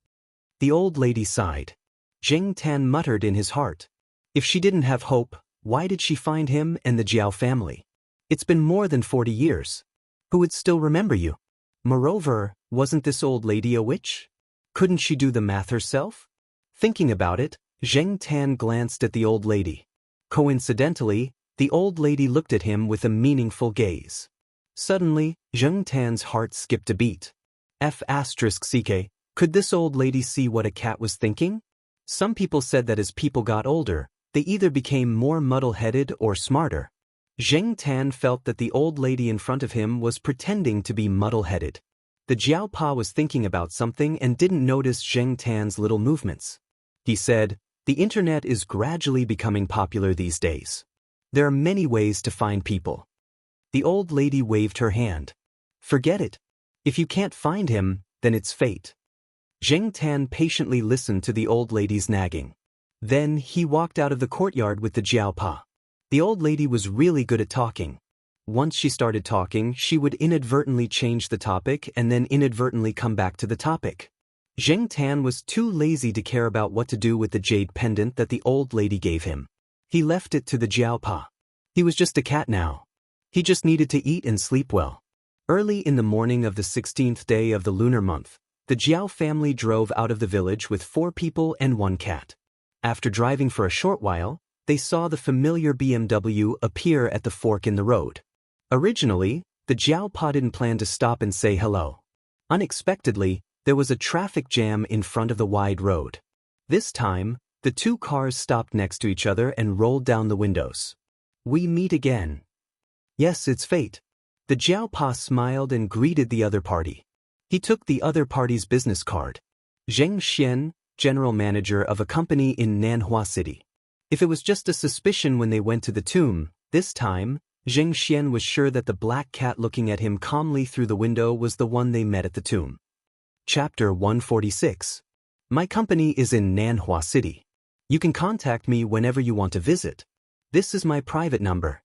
The old lady sighed. Zheng Tan muttered in his heart. If she didn't have hope, why did she find him and the Jiao family? It's been more than 40 years. Who would still remember you? Moreover, wasn't this old lady a witch? Couldn't she do the math herself? Thinking about it, Zheng Tan glanced at the old lady. Coincidentally, the old lady looked at him with a meaningful gaze. Suddenly, Zheng Tan's heart skipped a beat. F***ck, could this old lady see what a cat was thinking? Some people said that as people got older, they either became more muddle-headed or smarter. Zheng Tan felt that the old lady in front of him was pretending to be muddle-headed. The Jiaopa was thinking about something and didn't notice Zheng Tan's little movements. He said, "The internet is gradually becoming popular these days. There are many ways to find people." The old lady waved her hand. "Forget it. If you can't find him, then it's fate." Zheng Tan patiently listened to the old lady's nagging. Then he walked out of the courtyard with the Jiaopa. The old lady was really good at talking. Once she started talking, she would inadvertently change the topic and then inadvertently come back to the topic. Zheng Tan was too lazy to care about what to do with the jade pendant that the old lady gave him. He left it to the Jiaopa. He was just a cat now. He just needed to eat and sleep well. Early in the morning of the 16th day of the lunar month, the Jiao family drove out of the village with 4 people and 1 cat. After driving for a short while, they saw the familiar BMW appear at the fork in the road. Originally, the Jiaopa didn't plan to stop and say hello. Unexpectedly, there was a traffic jam in front of the wide road. This time, the 2 cars stopped next to each other and rolled down the windows. "We meet again." "Yes, it's fate." The Jiaopa smiled and greeted the other party. He took the other party's business card. Zheng Xian, general manager of a company in Nanhua City. If it was just a suspicion when they went to the tomb, this time, Zheng Xian was sure that the black cat looking at him calmly through the window was the one they met at the tomb. Chapter 146. My company is in Nanhua City. You can contact me whenever you want to visit. This is my private number.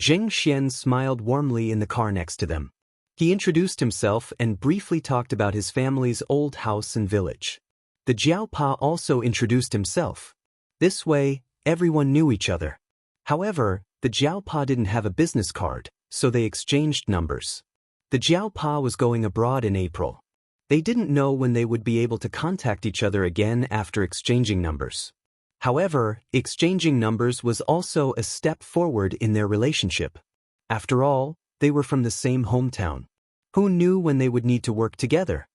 Zheng Xian smiled warmly in the car next to them. He introduced himself and briefly talked about his family's old house and village. The Jiaopa also introduced himself. This way, everyone knew each other. However, the Jiaopa didn't have a business card, so they exchanged numbers. The Jiaopa was going abroad in April. They didn't know when they would be able to contact each other again after exchanging numbers. However, exchanging numbers was also a step forward in their relationship. After all, they were from the same hometown. Who knew when they would need to work together?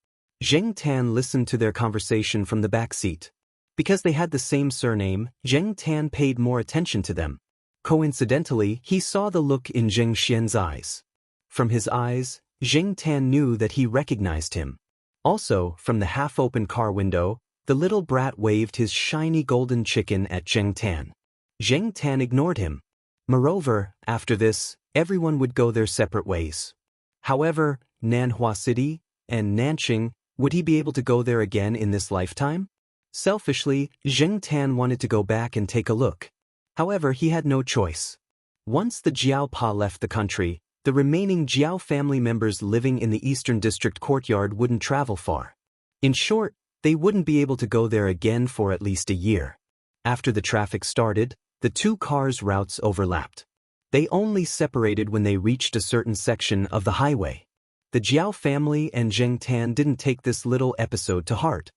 Zheng Tan listened to their conversation from the back seat. Because they had the same surname, Zheng Tan paid more attention to them. Coincidentally, he saw the look in Zheng Xian's eyes. From his eyes, Zheng Tan knew that he recognized him. Also, from the half-open car window, the little brat waved his shiny golden chicken at Zheng Tan. Zheng Tan ignored him. Moreover, after this, everyone would go their separate ways. However, Nanhua City and Nanqing, would he be able to go there again in this lifetime? Selfishly, Zheng Tan wanted to go back and take a look. However, he had no choice. Once the Jiaopa left the country, the remaining Jiao family members living in the Eastern District courtyard wouldn't travel far. In short, they wouldn't be able to go there again for at least a year. After the traffic started, the 2 cars' routes overlapped. They only separated when they reached a certain section of the highway. The Jiao family and Zheng Tan didn't take this little episode to heart.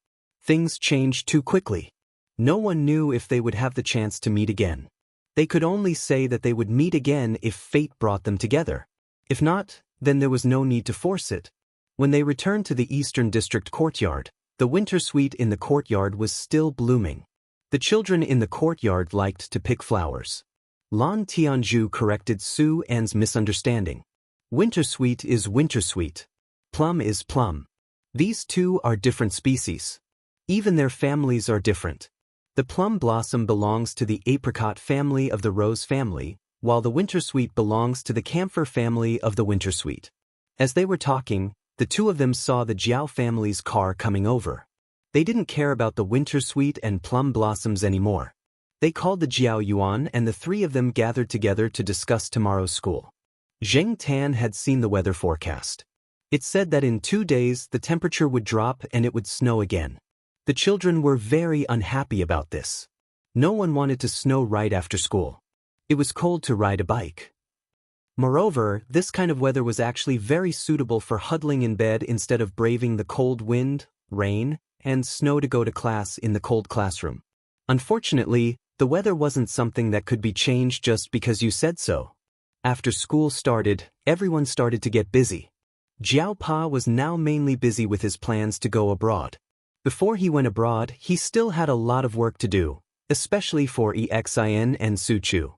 Things changed too quickly. No one knew if they would have the chance to meet again. They could only say that they would meet again if fate brought them together. If not, then there was no need to force it. When they returned to the Eastern District courtyard, The winter sweet in the courtyard was still blooming. The children in the courtyard liked to pick flowers. Lan Tianzhu corrected Su An's misunderstanding. Wintersweet is wintersweet. Plum is plum. These two are different species. Even their families are different. The plum blossom belongs to the apricot family of the rose family, while the wintersweet belongs to the camphor family of the wintersweet. As they were talking, the two of them saw the Jiao family's car coming over. They didn't care about the wintersweet and plum blossoms anymore. They called the Jiao Yuan and the three of them gathered together to discuss tomorrow's school. Zheng Tan had seen the weather forecast. It said that in 2 days the temperature would drop and it would snow again. The children were very unhappy about this. No one wanted to snow right after school. It was cold to ride a bike. Moreover, this kind of weather was actually very suitable for huddling in bed instead of braving the cold wind, rain, and snow to go to class in the cold classroom. Unfortunately, the weather wasn't something that could be changed just because you said so. After school started, everyone started to get busy. Jiao Pa was now mainly busy with his plans to go abroad. Before he went abroad, he still had a lot of work to do, especially for Exin and Su Chu.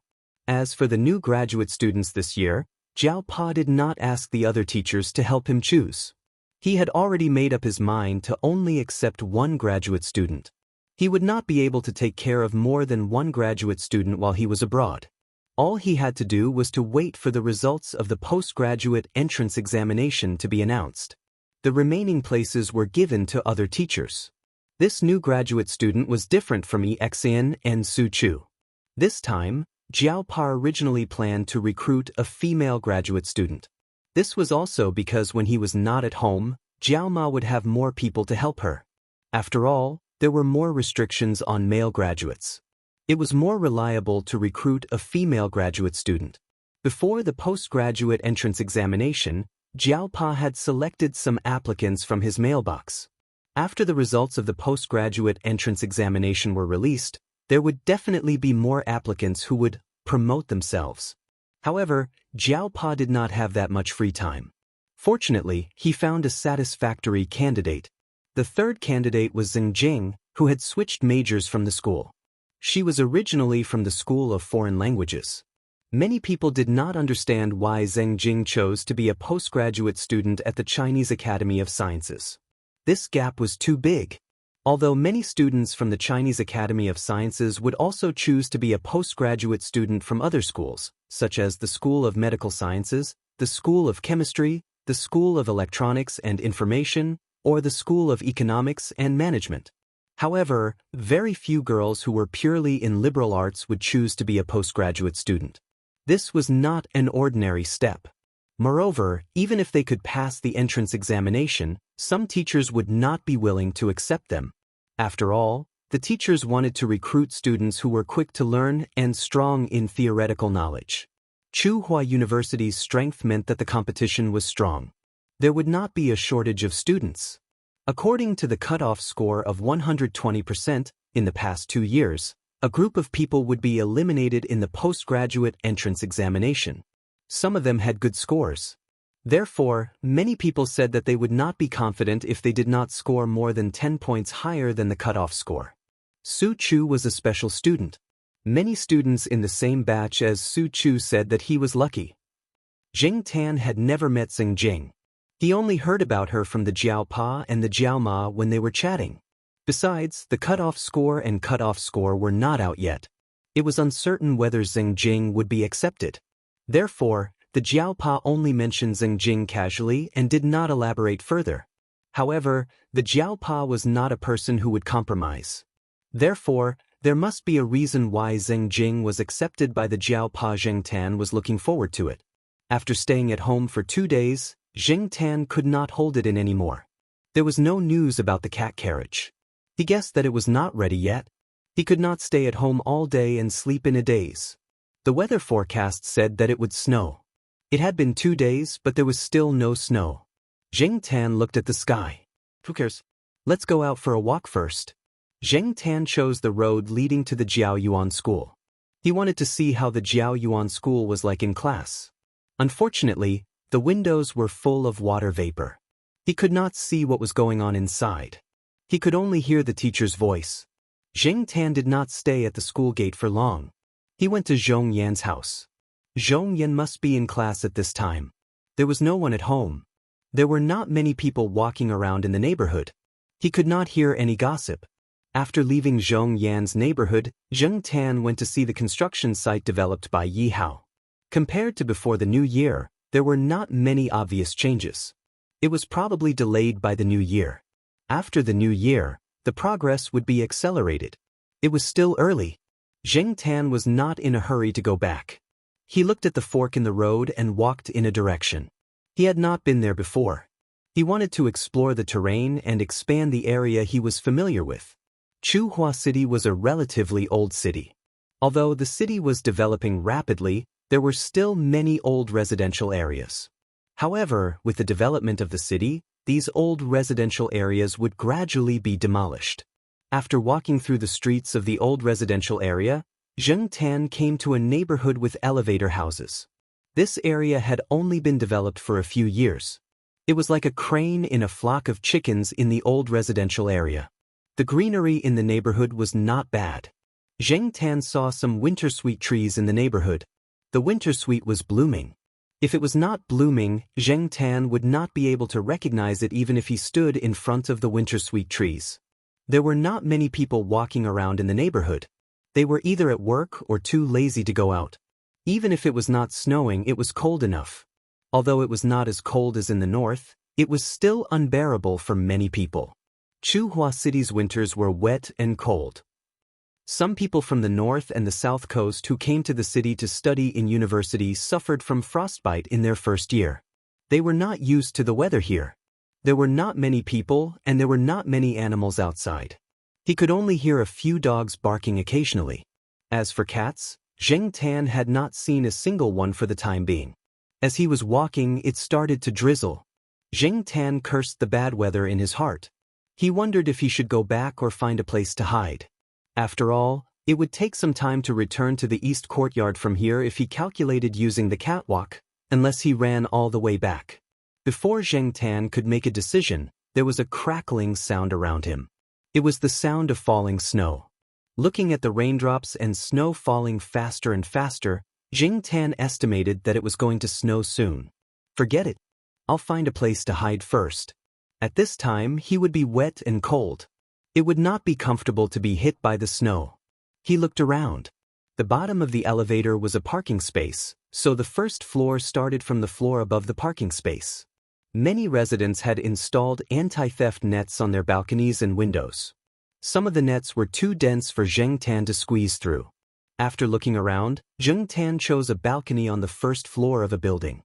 As for the new graduate students this year, Jiao Pa did not ask the other teachers to help him choose. He had already made up his mind to only accept one graduate student. He would not be able to take care of more than one graduate student while he was abroad. All he had to do was to wait for the results of the postgraduate entrance examination to be announced. The remaining places were given to other teachers. This new graduate student was different from Exin and Su Chu. This time, Jiao Pa originally planned to recruit a female graduate student. This was also because when he was not at home, Jiao Ma would have more people to help her. After all, there were more restrictions on male graduates. It was more reliable to recruit a female graduate student. Before the postgraduate entrance examination, Jiao Pa had selected some applicants from his mailbox. After the results of the postgraduate entrance examination were released, there would definitely be more applicants who would promote themselves. However, Jiao Pa did not have that much free time. Fortunately, he found a satisfactory candidate. The third candidate was Zheng Jing, who had switched majors from the school. She was originally from the School of Foreign Languages. Many people did not understand why Zheng Jing chose to be a postgraduate student at the Chinese Academy of Sciences. This gap was too big. Although many students from the Chinese Academy of Sciences would also choose to be a postgraduate student from other schools, such as the School of Medical Sciences, the School of Chemistry, the School of Electronics and Information, or the School of Economics and Management. However, very few girls who were purely in liberal arts would choose to be a postgraduate student. This was not an ordinary step. Moreover, even if they could pass the entrance examination, some teachers would not be willing to accept them. After all, the teachers wanted to recruit students who were quick to learn and strong in theoretical knowledge. Tsinghua University's strength meant that the competition was strong. There would not be a shortage of students. According to the cutoff score of 120% in the past 2 years, a group of people would be eliminated in the postgraduate entrance examination. Some of them had good scores. Therefore, many people said that they would not be confident if they did not score more than 10 points higher than the cutoff score. Su Chu was a special student. Many students in the same batch as Su Chu said that he was lucky. Zheng Tan had never met Zheng Jing. He only heard about her from the Jiao Pa and the Jiao Ma when they were chatting. Besides, the cutoff score and cutoff score were not out yet. It was uncertain whether Zheng Jing would be accepted. Therefore, the Jiao Pa only mentioned Zheng Jing casually and did not elaborate further. However, the Jiao Pa was not a person who would compromise. Therefore, there must be a reason why Zheng Jing was accepted by the Jiao Pa. Zheng Tan was looking forward to it. After staying at home for 2 days, Zheng Tan could not hold it in anymore. There was no news about the cat carriage. He guessed that it was not ready yet. He could not stay at home all day and sleep in a daze. The weather forecast said that it would snow. It had been 2 days, but there was still no snow. Zheng Tan looked at the sky. Who cares? Let's go out for a walk first. Zheng Tan chose the road leading to the Jiao Yuan school. He wanted to see how the Jiao Yuan school was like in class. Unfortunately, the windows were full of water vapor. He could not see what was going on inside. He could only hear the teacher's voice. Zheng Tan did not stay at the school gate for long. He went to Zhong Yan's house. Zhong Yan must be in class at this time. There was no one at home. There were not many people walking around in the neighborhood. He could not hear any gossip. After leaving Zhong Yan's neighborhood, Zheng Tan went to see the construction site developed by Yi Hao. Compared to before the new year, there were not many obvious changes. It was probably delayed by the new year. After the new year, the progress would be accelerated. It was still early. Zheng Tan was not in a hurry to go back. He looked at the fork in the road and walked in a direction. He had not been there before. He wanted to explore the terrain and expand the area he was familiar with. Chuhua City was a relatively old city. Although the city was developing rapidly, there were still many old residential areas. However, with the development of the city, these old residential areas would gradually be demolished. After walking through the streets of the old residential area, Zheng Tan came to a neighborhood with elevator houses. This area had only been developed for a few years. It was like a crane in a flock of chickens in the old residential area. The greenery in the neighborhood was not bad. Zheng Tan saw some wintersweet trees in the neighborhood. The wintersweet was blooming. If it was not blooming, Zheng Tan would not be able to recognize it even if he stood in front of the wintersweet trees. There were not many people walking around in the neighborhood. They were either at work or too lazy to go out. Even if it was not snowing, it was cold enough. Although it was not as cold as in the north, it was still unbearable for many people. Chuhua City's winters were wet and cold. Some people from the north and the south coast who came to the city to study in university suffered from frostbite in their first year. They were not used to the weather here. There were not many people and there were not many animals outside. He could only hear a few dogs barking occasionally. As for cats, Zheng Tan had not seen a single one for the time being. As he was walking, it started to drizzle. Zheng Tan cursed the bad weather in his heart. He wondered if he should go back or find a place to hide. After all, it would take some time to return to the east courtyard from here if he calculated using the catwalk, unless he ran all the way back. Before Zheng Tan could make a decision, there was a crackling sound around him. It was the sound of falling snow. Looking at the raindrops and snow falling faster and faster, Zheng Tan estimated that it was going to snow soon. Forget it. I'll find a place to hide first. At this time, he would be wet and cold. It would not be comfortable to be hit by the snow. He looked around. The bottom of the elevator was a parking space, so the first floor started from the floor above the parking space. Many residents had installed anti-theft nets on their balconies and windows. Some of the nets were too dense for Zheng Tan to squeeze through. After looking around, Zheng Tan chose a balcony on the first floor of a building.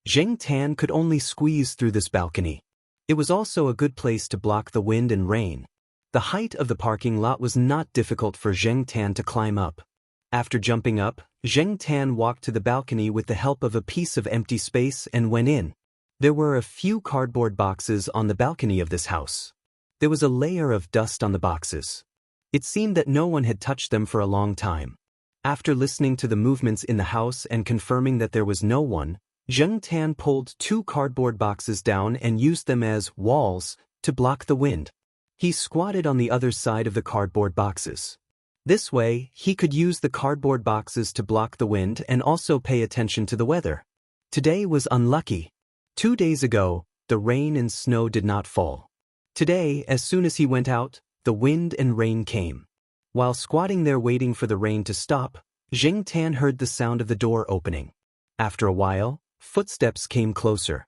Zheng Tan could only squeeze through this balcony. It was also a good place to block the wind and rain. The height of the parking lot was not difficult for Zheng Tan to climb up. After jumping up, Zheng Tan walked to the balcony with the help of a piece of empty space and went in. There were a few cardboard boxes on the balcony of this house. There was a layer of dust on the boxes. It seemed that no one had touched them for a long time. After listening to the movements in the house and confirming that there was no one, Zheng Tan pulled 2 cardboard boxes down and used them as walls to block the wind. He squatted on the other side of the cardboard boxes. This way, he could use the cardboard boxes to block the wind and also pay attention to the weather. Today was unlucky. 2 days ago, the rain and snow did not fall. Today, as soon as he went out, the wind and rain came. While squatting there waiting for the rain to stop, Zheng Tan heard the sound of the door opening. After a while, footsteps came closer.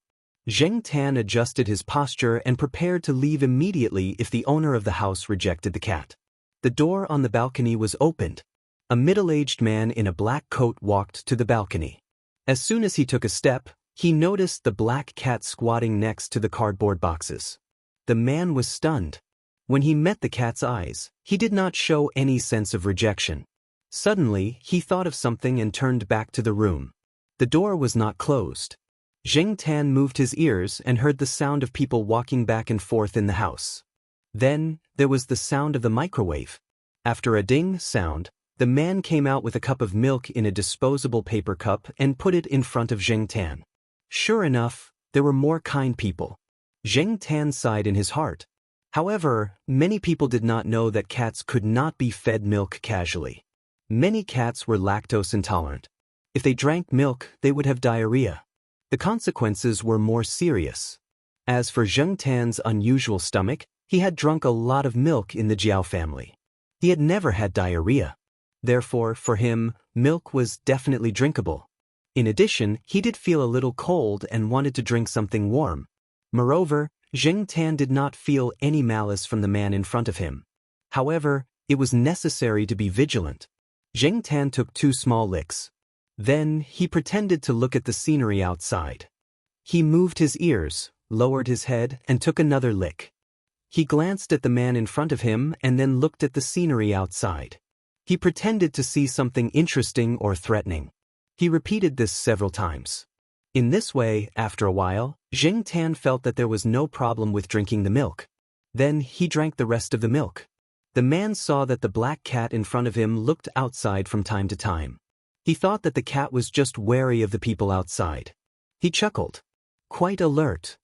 Zheng Tan adjusted his posture and prepared to leave immediately if the owner of the house rejected the cat. The door on the balcony was opened. A middle-aged man in a black coat walked to the balcony. As soon as he took a step, he noticed the black cat squatting next to the cardboard boxes. The man was stunned. When he met the cat's eyes, he did not show any sense of rejection. Suddenly, he thought of something and turned back to the room. The door was not closed. Zheng Tan moved his ears and heard the sound of people walking back and forth in the house. Then, there was the sound of the microwave. After a ding sound, the man came out with a cup of milk in a disposable paper cup and put it in front of Zheng Tan. Sure enough, there were more kind people. Zheng Tan sighed in his heart. However, many people did not know that cats could not be fed milk casually. Many cats were lactose intolerant. If they drank milk, they would have diarrhea. The consequences were more serious. As for Zheng Tan's unusual stomach, he had drunk a lot of milk in the Jiao family. He had never had diarrhea. Therefore, for him, milk was definitely drinkable. In addition, he did feel a little cold and wanted to drink something warm. Moreover, Zheng Tan did not feel any malice from the man in front of him. However, it was necessary to be vigilant. Zheng Tan took 2 small licks. Then, he pretended to look at the scenery outside. He moved his ears, lowered his head, and took another lick. He glanced at the man in front of him and then looked at the scenery outside. He pretended to see something interesting or threatening. He repeated this several times. In this way, after a while, Zheng Tan felt that there was no problem with drinking the milk. Then he drank the rest of the milk. The man saw that the black cat in front of him looked outside from time to time. He thought that the cat was just wary of the people outside. He chuckled. Quite alert.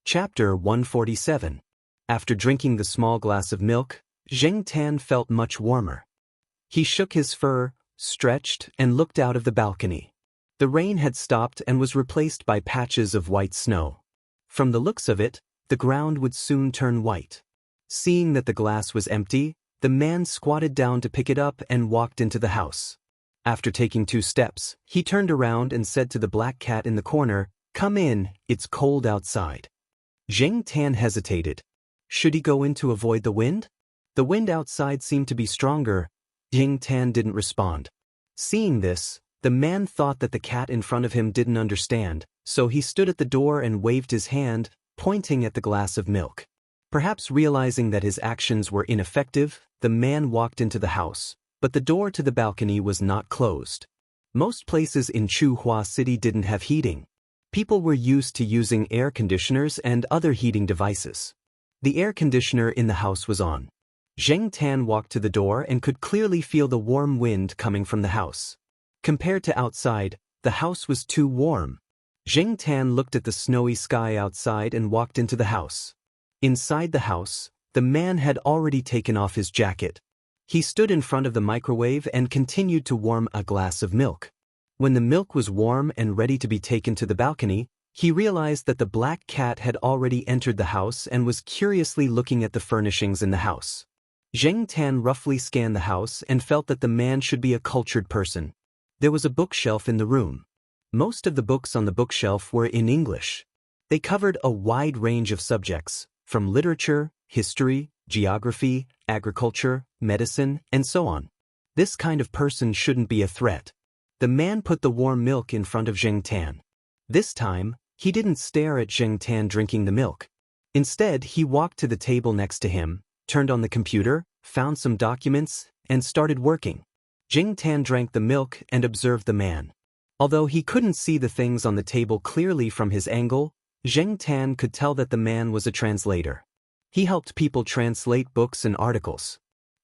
Chapter 147. After drinking the small glass of milk, Zheng Tan felt much warmer. He shook his fur, stretched, and looked out of the balcony. The rain had stopped and was replaced by patches of white snow. From the looks of it, the ground would soon turn white. Seeing that the glass was empty, the man squatted down to pick it up and walked into the house. After taking 2 steps, he turned around and said to the black cat in the corner, "Come in, it's cold outside." Zheng Tan hesitated. Should he go in to avoid the wind? The wind outside seemed to be stronger. Zheng Tan didn't respond. Seeing this, the man thought that the cat in front of him didn't understand, so he stood at the door and waved his hand, pointing at the glass of milk. Perhaps realizing that his actions were ineffective, the man walked into the house, but the door to the balcony was not closed. Most places in Chuhua City didn't have heating. People were used to using air conditioners and other heating devices. The air conditioner in the house was on. Zheng Tan walked to the door and could clearly feel the warm wind coming from the house. Compared to outside, the house was too warm. Zheng Tan looked at the snowy sky outside and walked into the house. Inside the house, the man had already taken off his jacket. He stood in front of the microwave and continued to warm a glass of milk. When the milk was warm and ready to be taken to the balcony, he realized that the black cat had already entered the house and was curiously looking at the furnishings in the house. Zheng Tan roughly scanned the house and felt that the man should be a cultured person. There was a bookshelf in the room. Most of the books on the bookshelf were in English. They covered a wide range of subjects, from literature, history, geography, agriculture, medicine, and so on. This kind of person shouldn't be a threat. The man put the warm milk in front of Zheng Tan. This time, he didn't stare at Zheng Tan drinking the milk. Instead, he walked to the table next to him, turned on the computer, found some documents, and started working. Zheng Tan drank the milk and observed the man. Although he couldn't see the things on the table clearly from his angle, Zheng Tan could tell that the man was a translator. He helped people translate books and articles.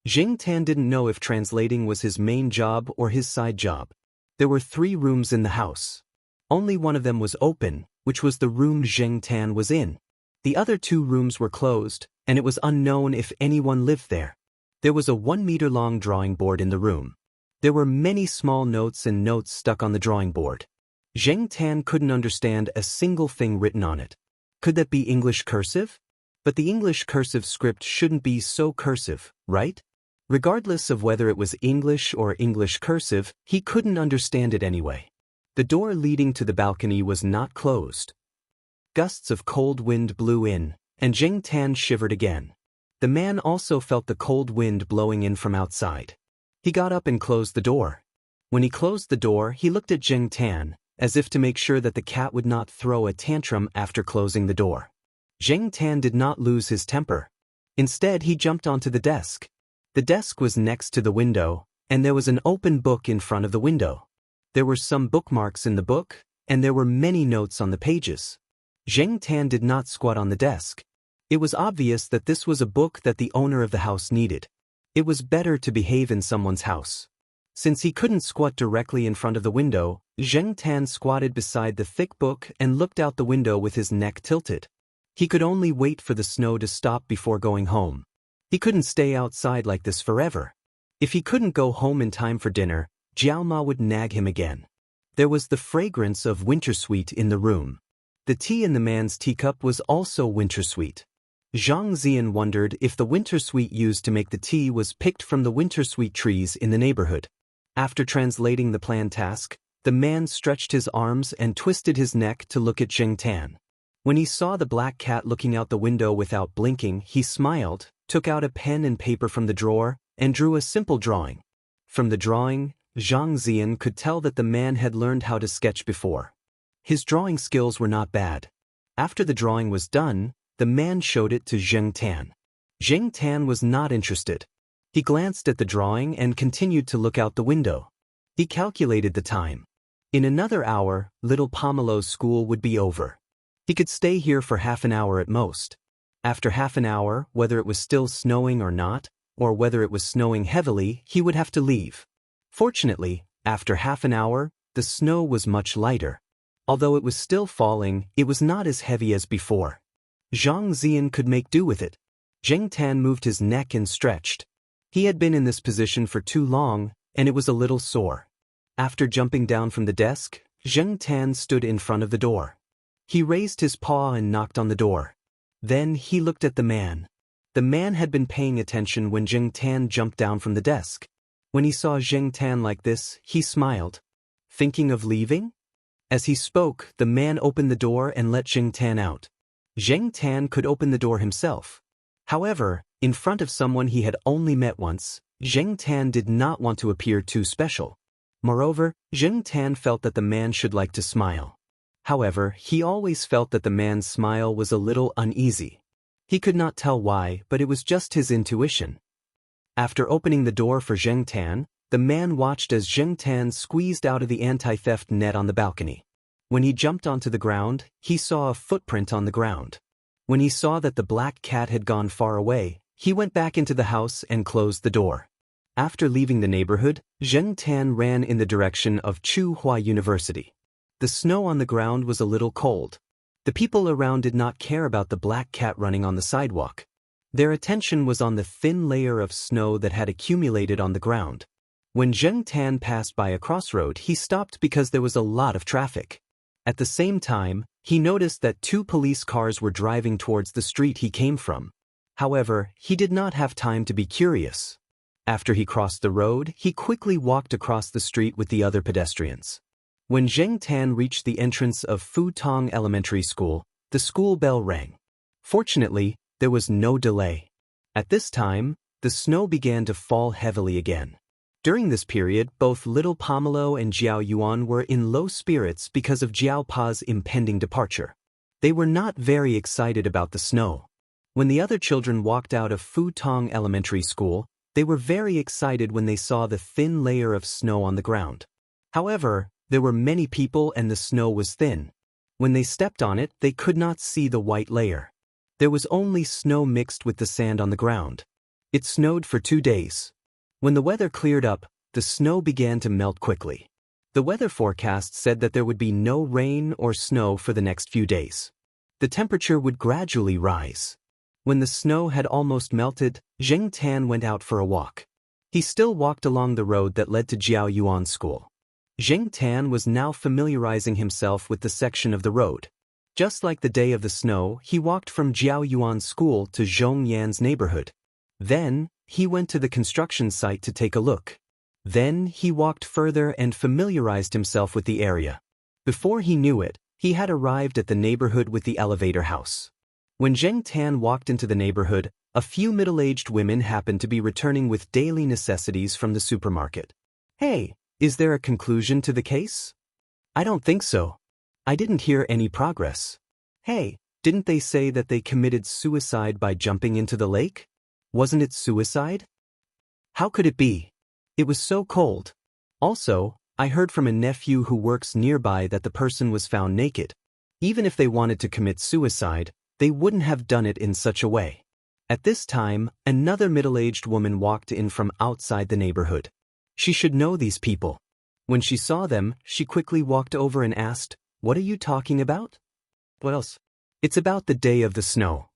Zheng Tan didn't know if translating was his main job or his side job. There were 3 rooms in the house. Only one of them was open, which was the room Zheng Tan was in. The other 2 rooms were closed, and it was unknown if anyone lived there. There was a 1-meter-long drawing board in the room. There were many small notes and notes stuck on the drawing board. Zheng Tan couldn't understand a single thing written on it. Could that be English cursive? But the English cursive script shouldn't be so cursive, right? Regardless of whether it was English or English cursive, he couldn't understand it anyway. The door leading to the balcony was not closed. Gusts of cold wind blew in, and Zheng Tan shivered again. The man also felt the cold wind blowing in from outside. He got up and closed the door. When he closed the door, he looked at Zheng Tan, as if to make sure that the cat would not throw a tantrum after closing the door. Zheng Tan did not lose his temper. Instead, he jumped onto the desk. The desk was next to the window, and there was an open book in front of the window. There were some bookmarks in the book, and there were many notes on the pages. Zheng Tan did not squat on the desk. It was obvious that this was a book that the owner of the house needed. It was better to behave in someone's house. Since he couldn't squat directly in front of the window, Zheng Tan squatted beside the thick book and looked out the window with his neck tilted. He could only wait for the snow to stop before going home. He couldn't stay outside like this forever. If he couldn't go home in time for dinner, Jiao Ma would nag him again. There was the fragrance of wintersweet in the room. The tea in the man's teacup was also wintersweet. Zhang Zian wondered if the wintersweet used to make the tea was picked from the wintersweet trees in the neighborhood. After translating the planned task, the man stretched his arms and twisted his neck to look at Zheng Tan. When he saw the black cat looking out the window without blinking, he smiled, took out a pen and paper from the drawer, and drew a simple drawing. From the drawing, Zhang Zian could tell that the man had learned how to sketch before. His drawing skills were not bad. After the drawing was done, the man showed it to Zheng Tan. Zheng Tan was not interested. He glanced at the drawing and continued to look out the window. He calculated the time. In another hour, little Pomelo's school would be over. He could stay here for half an hour at most. After half an hour, whether it was still snowing or not, or whether it was snowing heavily, he would have to leave. Fortunately, after half an hour, the snow was much lighter. Although it was still falling, it was not as heavy as before. Zhang Zian could make do with it. Zheng Tan moved his neck and stretched. He had been in this position for too long, and it was a little sore. After jumping down from the desk, Zheng Tan stood in front of the door. He raised his paw and knocked on the door. Then he looked at the man. The man had been paying attention when Zheng Tan jumped down from the desk. When he saw Zheng Tan like this, he smiled. Thinking of leaving? As he spoke, the man opened the door and let Zheng Tan out. Zheng Tan could open the door himself. However, in front of someone he had only met once, Zheng Tan did not want to appear too special. Moreover, Zheng Tan felt that the man should like to smile. However, he always felt that the man's smile was a little uneasy. He could not tell why, but it was just his intuition. After opening the door for Zheng Tan, the man watched as Zheng Tan squeezed out of the anti-theft net on the balcony. When he jumped onto the ground, he saw a footprint on the ground. When he saw that the black cat had gone far away, he went back into the house and closed the door. After leaving the neighborhood, Zheng Tan ran in the direction of Tsinghua University. The snow on the ground was a little cold. The people around did not care about the black cat running on the sidewalk. Their attention was on the thin layer of snow that had accumulated on the ground. When Zheng Tan passed by a crossroad, he stopped because there was a lot of traffic. At the same time, he noticed that 2 police cars were driving towards the street he came from. However, he did not have time to be curious. After he crossed the road, he quickly walked across the street with the other pedestrians. When Zheng Tan reached the entrance of Futong Elementary School, the school bell rang. Fortunately, there was no delay. At this time, the snow began to fall heavily again. During this period, both little Pomelo and Jiao Yuan were in low spirits because of Jiao Pa's impending departure. They were not very excited about the snow. When the other children walked out of Futong Elementary School, they were very excited when they saw the thin layer of snow on the ground. However, there were many people and the snow was thin. When they stepped on it, they could not see the white layer. There was only snow mixed with the sand on the ground. It snowed for 2 days. When the weather cleared up, the snow began to melt quickly. The weather forecast said that there would be no rain or snow for the next few days. The temperature would gradually rise. When the snow had almost melted, Zheng Tan went out for a walk. He still walked along the road that led to Jiao Yuan School. Zheng Tan was now familiarizing himself with the section of the road. Just like the day of the snow, he walked from Jiao Yuan School to Zhongyan's neighborhood. Then, he went to the construction site to take a look. Then, he walked further and familiarized himself with the area. Before he knew it, he had arrived at the neighborhood with the elevator house. When Zheng Tan walked into the neighborhood, a few middle-aged women happened to be returning with daily necessities from the supermarket. Hey, is there a conclusion to the case? I don't think so. I didn't hear any progress. Hey, didn't they say that they committed suicide by jumping into the lake? Wasn't it suicide? How could it be? It was so cold. Also, I heard from a nephew who works nearby that the person was found naked. Even if they wanted to commit suicide, they wouldn't have done it in such a way. At this time, another middle-aged woman walked in from outside the neighborhood. She should know these people. When she saw them, she quickly walked over and asked, "What are you talking about?" "What else?" It's about the day of the snow.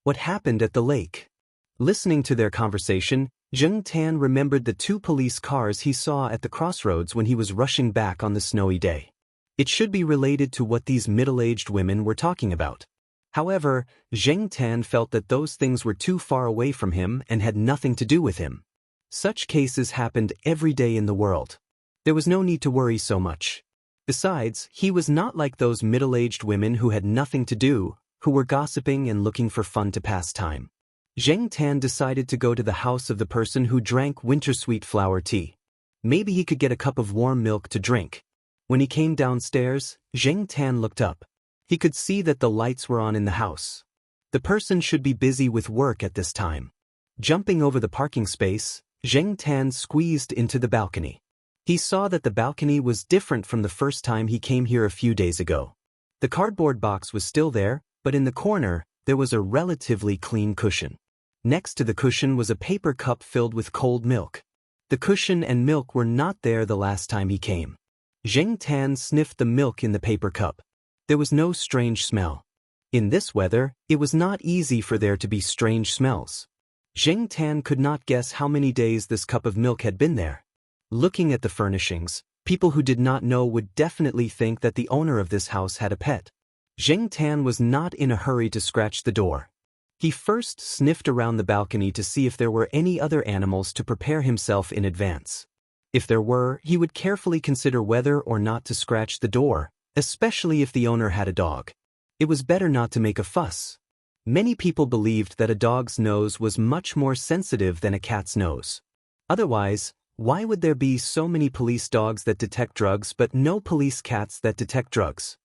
What happened at the lake? Listening to their conversation, Zheng Tan remembered the 2 police cars he saw at the crossroads when he was rushing back on the snowy day. It should be related to what these middle-aged women were talking about. However, Zheng Tan felt that those things were too far away from him and had nothing to do with him. Such cases happened every day in the world. There was no need to worry so much. Besides, he was not like those middle-aged women who had nothing to do, who were gossiping and looking for fun to pass time. Zheng Tan decided to go to the house of the person who drank wintersweet flower tea. Maybe he could get a cup of warm milk to drink. When he came downstairs, Zheng Tan looked up. He could see that the lights were on in the house. The person should be busy with work at this time. Jumping over the parking space, Zheng Tan squeezed into the balcony. He saw that the balcony was different from the first time he came here a few days ago. The cardboard box was still there, but in the corner, there was a relatively clean cushion. Next to the cushion was a paper cup filled with cold milk. The cushion and milk were not there the last time he came. Zheng Tan sniffed the milk in the paper cup. There was no strange smell. In this weather, it was not easy for there to be strange smells. Zheng Tan could not guess how many days this cup of milk had been there. Looking at the furnishings, people who did not know would definitely think that the owner of this house had a pet. Zheng Tan was not in a hurry to scratch the door. He first sniffed around the balcony to see if there were any other animals to prepare himself in advance. If there were, he would carefully consider whether or not to scratch the door, especially if the owner had a dog. It was better not to make a fuss. Many people believed that a dog's nose was much more sensitive than a cat's nose. Otherwise, why would there be so many police dogs that detect drugs but no police cats that detect drugs?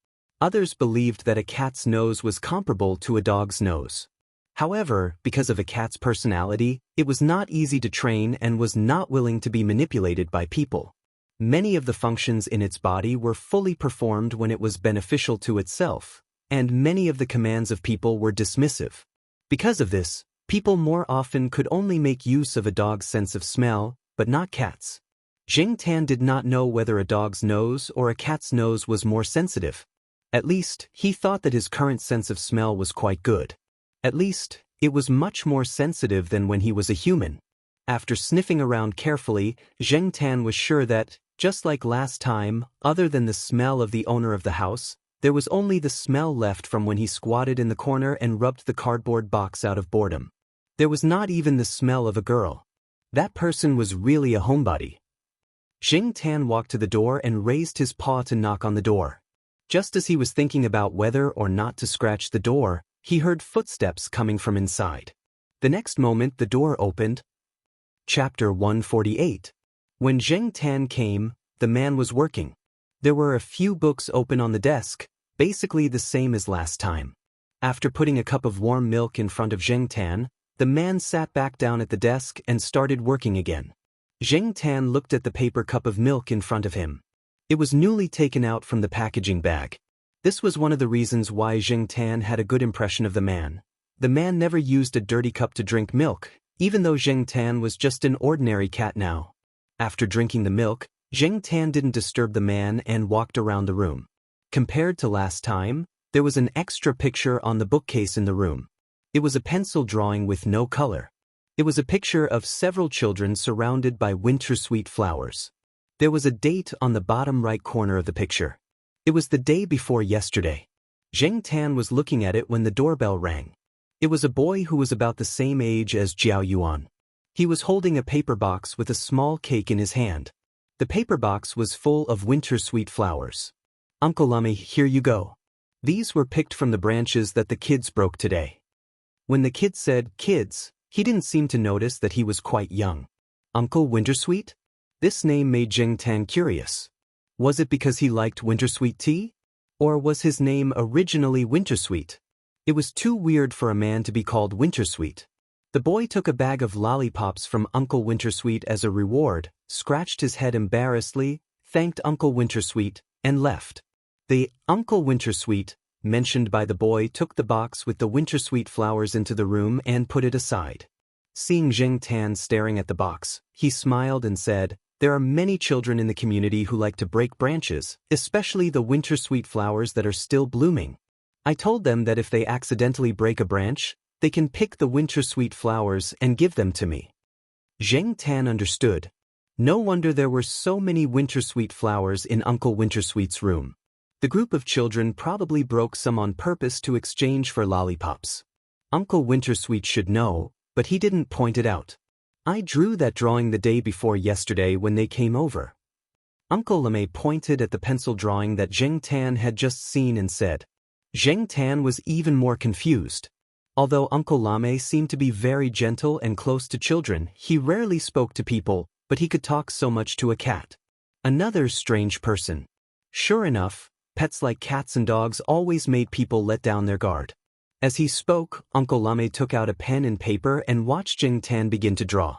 Others believed that a cat's nose was comparable to a dog's nose. However, because of a cat's personality, it was not easy to train and was not willing to be manipulated by people. Many of the functions in its body were fully performed when it was beneficial to itself, and many of the commands of people were dismissive. Because of this, people more often could only make use of a dog's sense of smell, but not cats. Zheng Tan did not know whether a dog's nose or a cat's nose was more sensitive. At least, he thought that his current sense of smell was quite good. At least, it was much more sensitive than when he was a human. After sniffing around carefully, Zheng Tan was sure that, just like last time, other than the smell of the owner of the house, there was only the smell left from when he squatted in the corner and rubbed the cardboard box out of boredom. There was not even the smell of a girl. That person was really a homebody. Zheng Tan walked to the door and raised his paw to knock on the door. Just as he was thinking about whether or not to scratch the door, he heard footsteps coming from inside. The next moment the door opened. Chapter 148. When Zheng Tan came, the man was working. There were a few books open on the desk, basically the same as last time. After putting a cup of warm milk in front of Zheng Tan, the man sat back down at the desk and started working again. Zheng Tan looked at the paper cup of milk in front of him. It was newly taken out from the packaging bag. This was one of the reasons why Zheng Tan had a good impression of the man. The man never used a dirty cup to drink milk, even though Zheng Tan was just an ordinary cat now. After drinking the milk, Zheng Tan didn't disturb the man and walked around the room. Compared to last time, there was an extra picture on the bookcase in the room. It was a pencil drawing with no color. It was a picture of several children surrounded by wintersweet flowers. There was a date on the bottom right corner of the picture. It was the day before yesterday. Zheng Tan was looking at it when the doorbell rang. It was a boy who was about the same age as Jiao Yuan. He was holding a paper box with a small cake in his hand. The paper box was full of wintersweet flowers. Uncle Lummy, here you go. These were picked from the branches that the kids broke today. When the kid said kids, he didn't seem to notice that he was quite young. Uncle Wintersweet? This name made Zheng Tan curious. Was it because he liked wintersweet tea? Or was his name originally Wintersweet? It was too weird for a man to be called Wintersweet. The boy took a bag of lollipops from Uncle Wintersweet as a reward, scratched his head embarrassedly, thanked Uncle Wintersweet, and left. The Uncle Wintersweet, mentioned by the boy, took the box with the wintersweet flowers into the room and put it aside. Seeing Zheng Tan staring at the box, he smiled and said, "There are many children in the community who like to break branches, especially the wintersweet flowers that are still blooming. I told them that if they accidentally break a branch, they can pick the wintersweet flowers and give them to me. Zheng Tan understood. No wonder there were so many wintersweet flowers in Uncle Wintersweet's room. The group of children probably broke some on purpose to exchange for lollipops. Uncle Wintersweet should know, but he didn't point it out. I drew that drawing the day before yesterday when they came over. Uncle Lemay pointed at the pencil drawing that Zheng Tan had just seen and said. Zheng Tan was even more confused. Although Uncle Lemay seemed to be very gentle and close to children, he rarely spoke to people, but he could talk so much to a cat. Another strange person. Sure enough, pets like cats and dogs always made people let down their guard. As he spoke, Uncle Lemay took out a pen and paper and watched Zheng Tan begin to draw.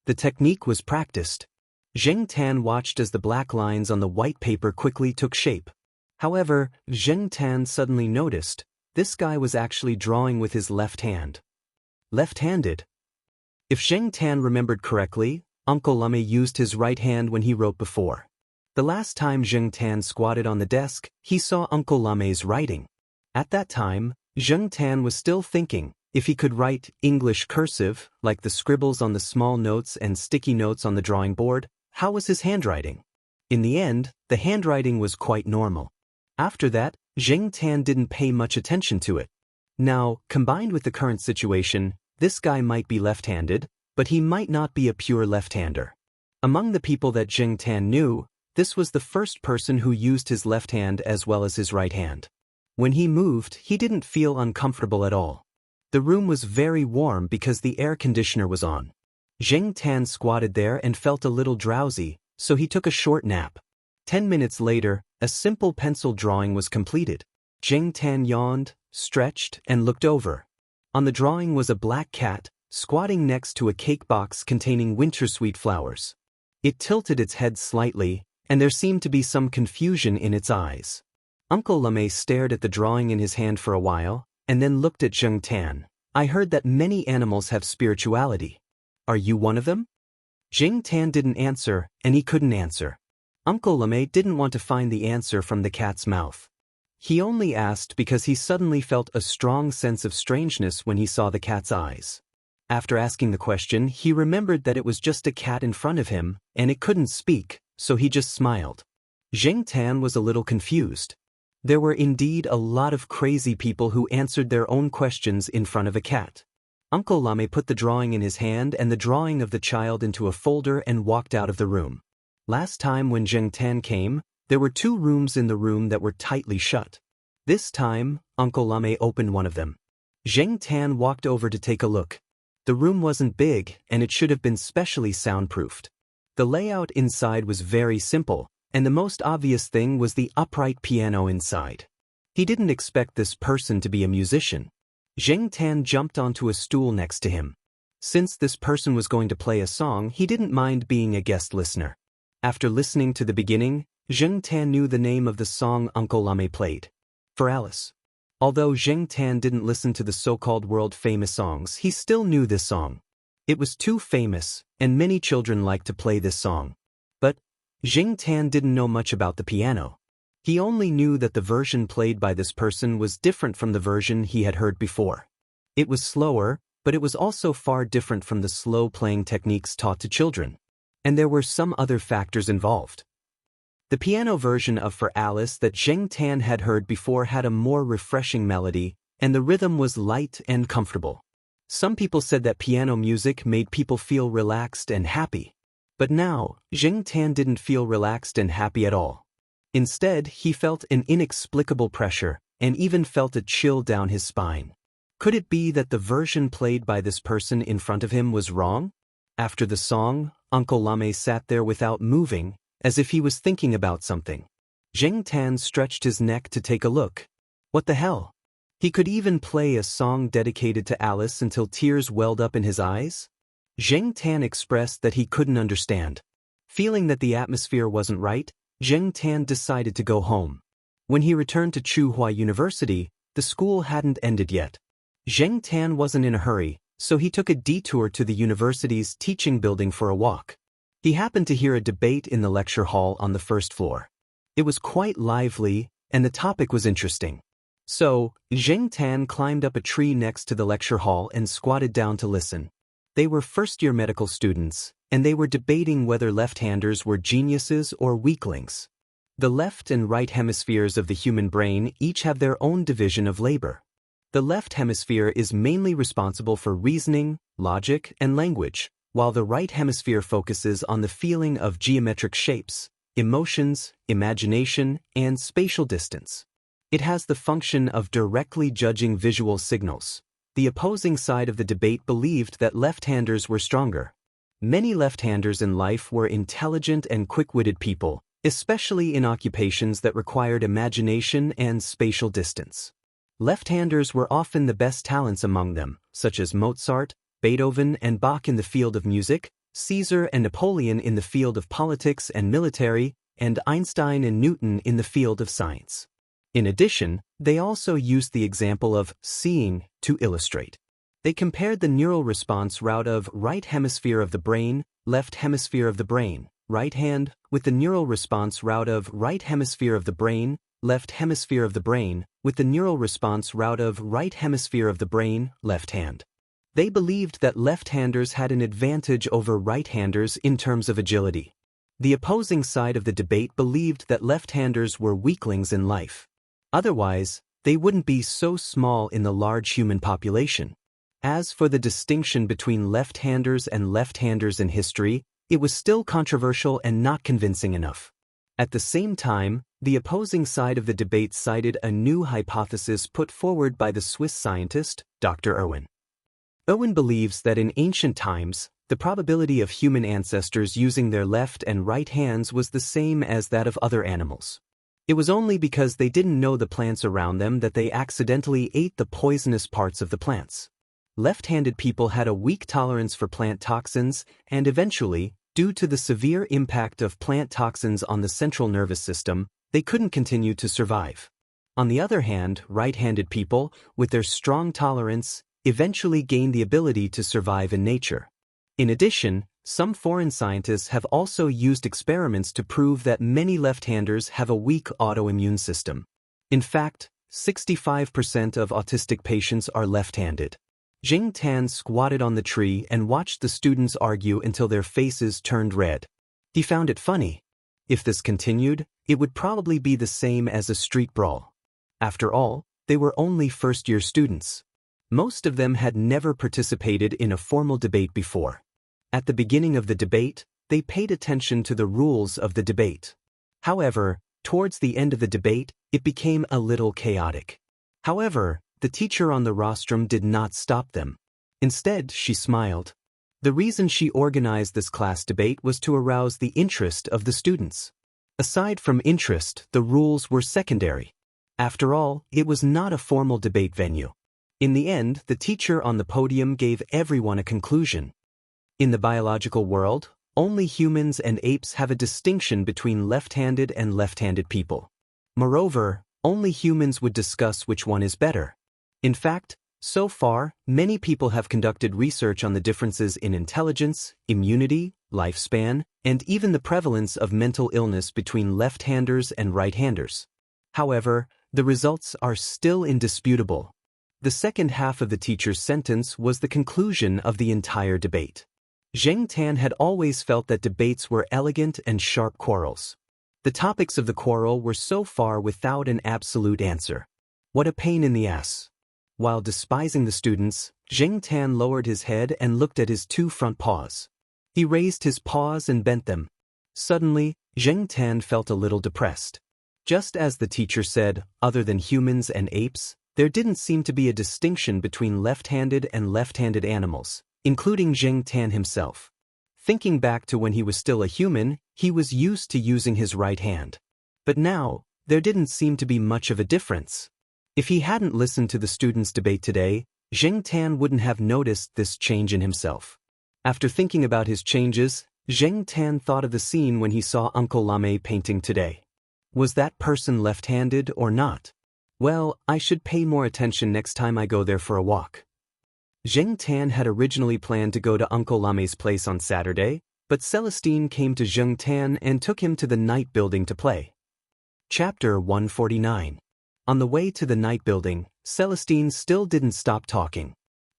The technique was practiced. Zheng Tan watched as the black lines on the white paper quickly took shape. However, Zheng Tan suddenly noticed, this guy was actually drawing with his left hand. Left-handed. If Zheng Tan remembered correctly, Uncle Lemay used his right hand when he wrote before. The last time Zheng Tan squatted on the desk, he saw Uncle Lamay's writing. At that time, Zheng Tan was still thinking, if he could write English cursive, like the scribbles on the small notes and sticky notes on the drawing board, how was his handwriting? In the end, the handwriting was quite normal. After that, Zheng Tan didn't pay much attention to it. Now, combined with the current situation, this guy might be left-handed, but he might not be a pure left-hander. Among the people that Zheng Tan knew, this was the first person who used his left hand as well as his right hand. When he moved, he didn't feel uncomfortable at all. The room was very warm because the air conditioner was on. Zheng Tan squatted there and felt a little drowsy, so he took a short nap. 10 minutes later, a simple pencil drawing was completed. Zheng Tan yawned, stretched, and looked over. On the drawing was a black cat, squatting next to a cake box containing wintersweet flowers. It tilted its head slightly, and there seemed to be some confusion in its eyes. Uncle Lemay stared at the drawing in his hand for a while, and then looked at Zheng Tan. I heard that many animals have spirituality. Are you one of them? Zheng Tan didn't answer, and he couldn't answer. Uncle Lemay didn't want to find the answer from the cat's mouth. He only asked because he suddenly felt a strong sense of strangeness when he saw the cat's eyes. After asking the question, he remembered that it was just a cat in front of him, and it couldn't speak, so he just smiled. Zheng Tan was a little confused. There were indeed a lot of crazy people who answered their own questions in front of a cat. Uncle Lemay put the drawing in his hand and the drawing of the child into a folder and walked out of the room. Last time when Zheng Tan came, there were 2 rooms in the room that were tightly shut. This time, Uncle Lemay opened one of them. Zheng Tan walked over to take a look. The room wasn't big, and it should have been specially soundproofed. The layout inside was very simple, and the most obvious thing was the upright piano inside. He didn't expect this person to be a musician. Zheng Tan jumped onto a stool next to him. Since this person was going to play a song, he didn't mind being a guest listener. After listening to the beginning, Zheng Tan knew the name of the song Uncle Lemay played. For Alice. Although Zheng Tan didn't listen to the so-called world-famous songs, he still knew this song. It was too famous, and many children liked to play this song. But Zheng Tan didn't know much about the piano. He only knew that the version played by this person was different from the version he had heard before. It was slower, but it was also far different from the slow playing techniques taught to children. And there were some other factors involved. The piano version of For Alice that Zheng Tan had heard before had a more refreshing melody, and the rhythm was light and comfortable. Some people said that piano music made people feel relaxed and happy. But now, Zheng Tan didn't feel relaxed and happy at all. Instead, he felt an inexplicable pressure, and even felt a chill down his spine. Could it be that the version played by this person in front of him was wrong? After the song, Uncle Lemay sat there without moving, as if he was thinking about something. Zheng Tan stretched his neck to take a look. What the hell? He could even play a song dedicated to Alice until tears welled up in his eyes? Zheng Tan expressed that he couldn't understand. Feeling that the atmosphere wasn't right, Zheng Tan decided to go home. When he returned to Tsinghua University, the school hadn't ended yet. Zheng Tan wasn't in a hurry, so he took a detour to the university's teaching building for a walk. He happened to hear a debate in the lecture hall on the first floor. It was quite lively, and the topic was interesting. So, Zheng Tan climbed up a tree next to the lecture hall and squatted down to listen. They were first-year medical students, and they were debating whether left-handers were geniuses or weaklings. The left and right hemispheres of the human brain each have their own division of labor. The left hemisphere is mainly responsible for reasoning, logic, and language, while the right hemisphere focuses on the feeling of geometric shapes, emotions, imagination, and spatial distance. It has the function of directly judging visual signals. The opposing side of the debate believed that left-handers were stronger. Many left-handers in life were intelligent and quick-witted people, especially in occupations that required imagination and spatial distance. Left-handers were often the best talents among them, such as Mozart, Beethoven, and Bach in the field of music, Caesar and Napoleon in the field of politics and military, and Einstein and Newton in the field of science. In addition, they also used the example of seeing to illustrate. They compared the neural response route of right hemisphere of the brain, left hemisphere of the brain, right hand, with the neural response route of right hemisphere of the brain, left hemisphere of the brain, with the neural response route of right hemisphere of the brain, left hand. They believed that left-handers had an advantage over right-handers in terms of agility. The opposing side of the debate believed that left-handers were weaklings in life. Otherwise, they wouldn't be so small in the large human population. As for the distinction between left-handers and left-handers in history, it was still controversial and not convincing enough. At the same time, the opposing side of the debate cited a new hypothesis put forward by the Swiss scientist, Dr. Irwin. Irwin believes that in ancient times, the probability of human ancestors using their left and right hands was the same as that of other animals. It was only because they didn't know the plants around them that they accidentally ate the poisonous parts of the plants. Left-handed people had a weak tolerance for plant toxins, and eventually, due to the severe impact of plant toxins on the central nervous system, they couldn't continue to survive. On the other hand, right-handed people, with their strong tolerance, eventually gained the ability to survive in nature. In addition, some foreign scientists have also used experiments to prove that many left-handers have a weak autoimmune system. In fact, 65% of autistic patients are left-handed. Zheng Tan squatted on the tree and watched the students argue until their faces turned red. He found it funny. If this continued, it would probably be the same as a street brawl. After all, they were only first-year students. Most of them had never participated in a formal debate before. At the beginning of the debate, they paid attention to the rules of the debate. However, towards the end of the debate, it became a little chaotic. However, the teacher on the rostrum did not stop them. Instead, she smiled. The reason she organized this class debate was to arouse the interest of the students. Aside from interest, the rules were secondary. After all, it was not a formal debate venue. In the end, the teacher on the podium gave everyone a conclusion. In the biological world, only humans and apes have a distinction between left-handed and left-handed people. Moreover, only humans would discuss which one is better. In fact, so far, many people have conducted research on the differences in intelligence, immunity, lifespan, and even the prevalence of mental illness between left-handers and right-handers. However, the results are still indisputable. The second half of the teacher's sentence was the conclusion of the entire debate. Zheng Tan had always felt that debates were elegant and sharp quarrels. The topics of the quarrel were so far without an absolute answer. What a pain in the ass. While despising the students, Zheng Tan lowered his head and looked at his two front paws. He raised his paws and bent them. Suddenly, Zheng Tan felt a little depressed. Just as the teacher said, other than humans and apes, there didn't seem to be a distinction between left-handed and left-handed animals, including Zheng Tan himself. Thinking back to when he was still a human, he was used to using his right hand. But now, there didn't seem to be much of a difference. If he hadn't listened to the students' debate today, Zheng Tan wouldn't have noticed this change in himself. After thinking about his changes, Zheng Tan thought of the scene when he saw Uncle Lame painting today. Was that person left-handed or not? Well, I should pay more attention next time I go there for a walk. Zheng Tan had originally planned to go to Uncle Lame's place on Saturday, but Celestine came to Zheng Tan and took him to the night building to play. Chapter 149. On the way to the night building, Celestine still didn't stop talking.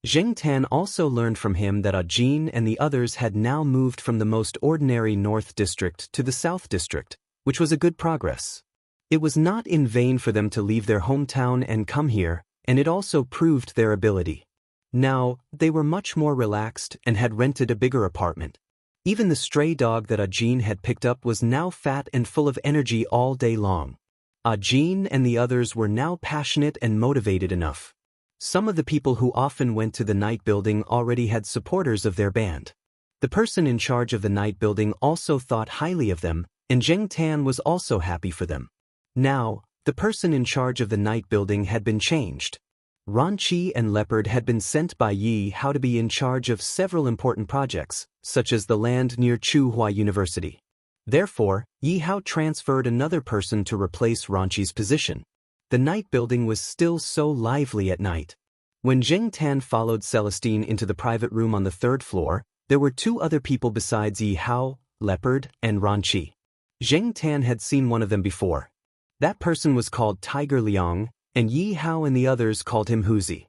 Zheng Tan also learned from him that Ajin and the others had now moved from the most ordinary North District to the South District, which was a good progress. It was not in vain for them to leave their hometown and come here, and it also proved their ability. Now, they were much more relaxed and had rented a bigger apartment. Even the stray dog that Ajin had picked up was now fat and full of energy all day long. Ajin and the others were now passionate and motivated enough. Some of the people who often went to the night building already had supporters of their band. The person in charge of the night building also thought highly of them, and Zheng Tan was also happy for them. Now, the person in charge of the night building had been changed. Ranchi and Leopard had been sent by Yi Hao to be in charge of several important projects, such as the land near Chuhua University. Therefore, Yi Hao transferred another person to replace Ranchi's position. The night building was still so lively at night. When Zheng Tan followed Celestine into the private room on the third floor, there were two other people besides Yi Hao, Leopard, and Ranchi. Zheng Tan had seen one of them before. That person was called Tiger Liang, and Yi Hao and the others called him Huzi.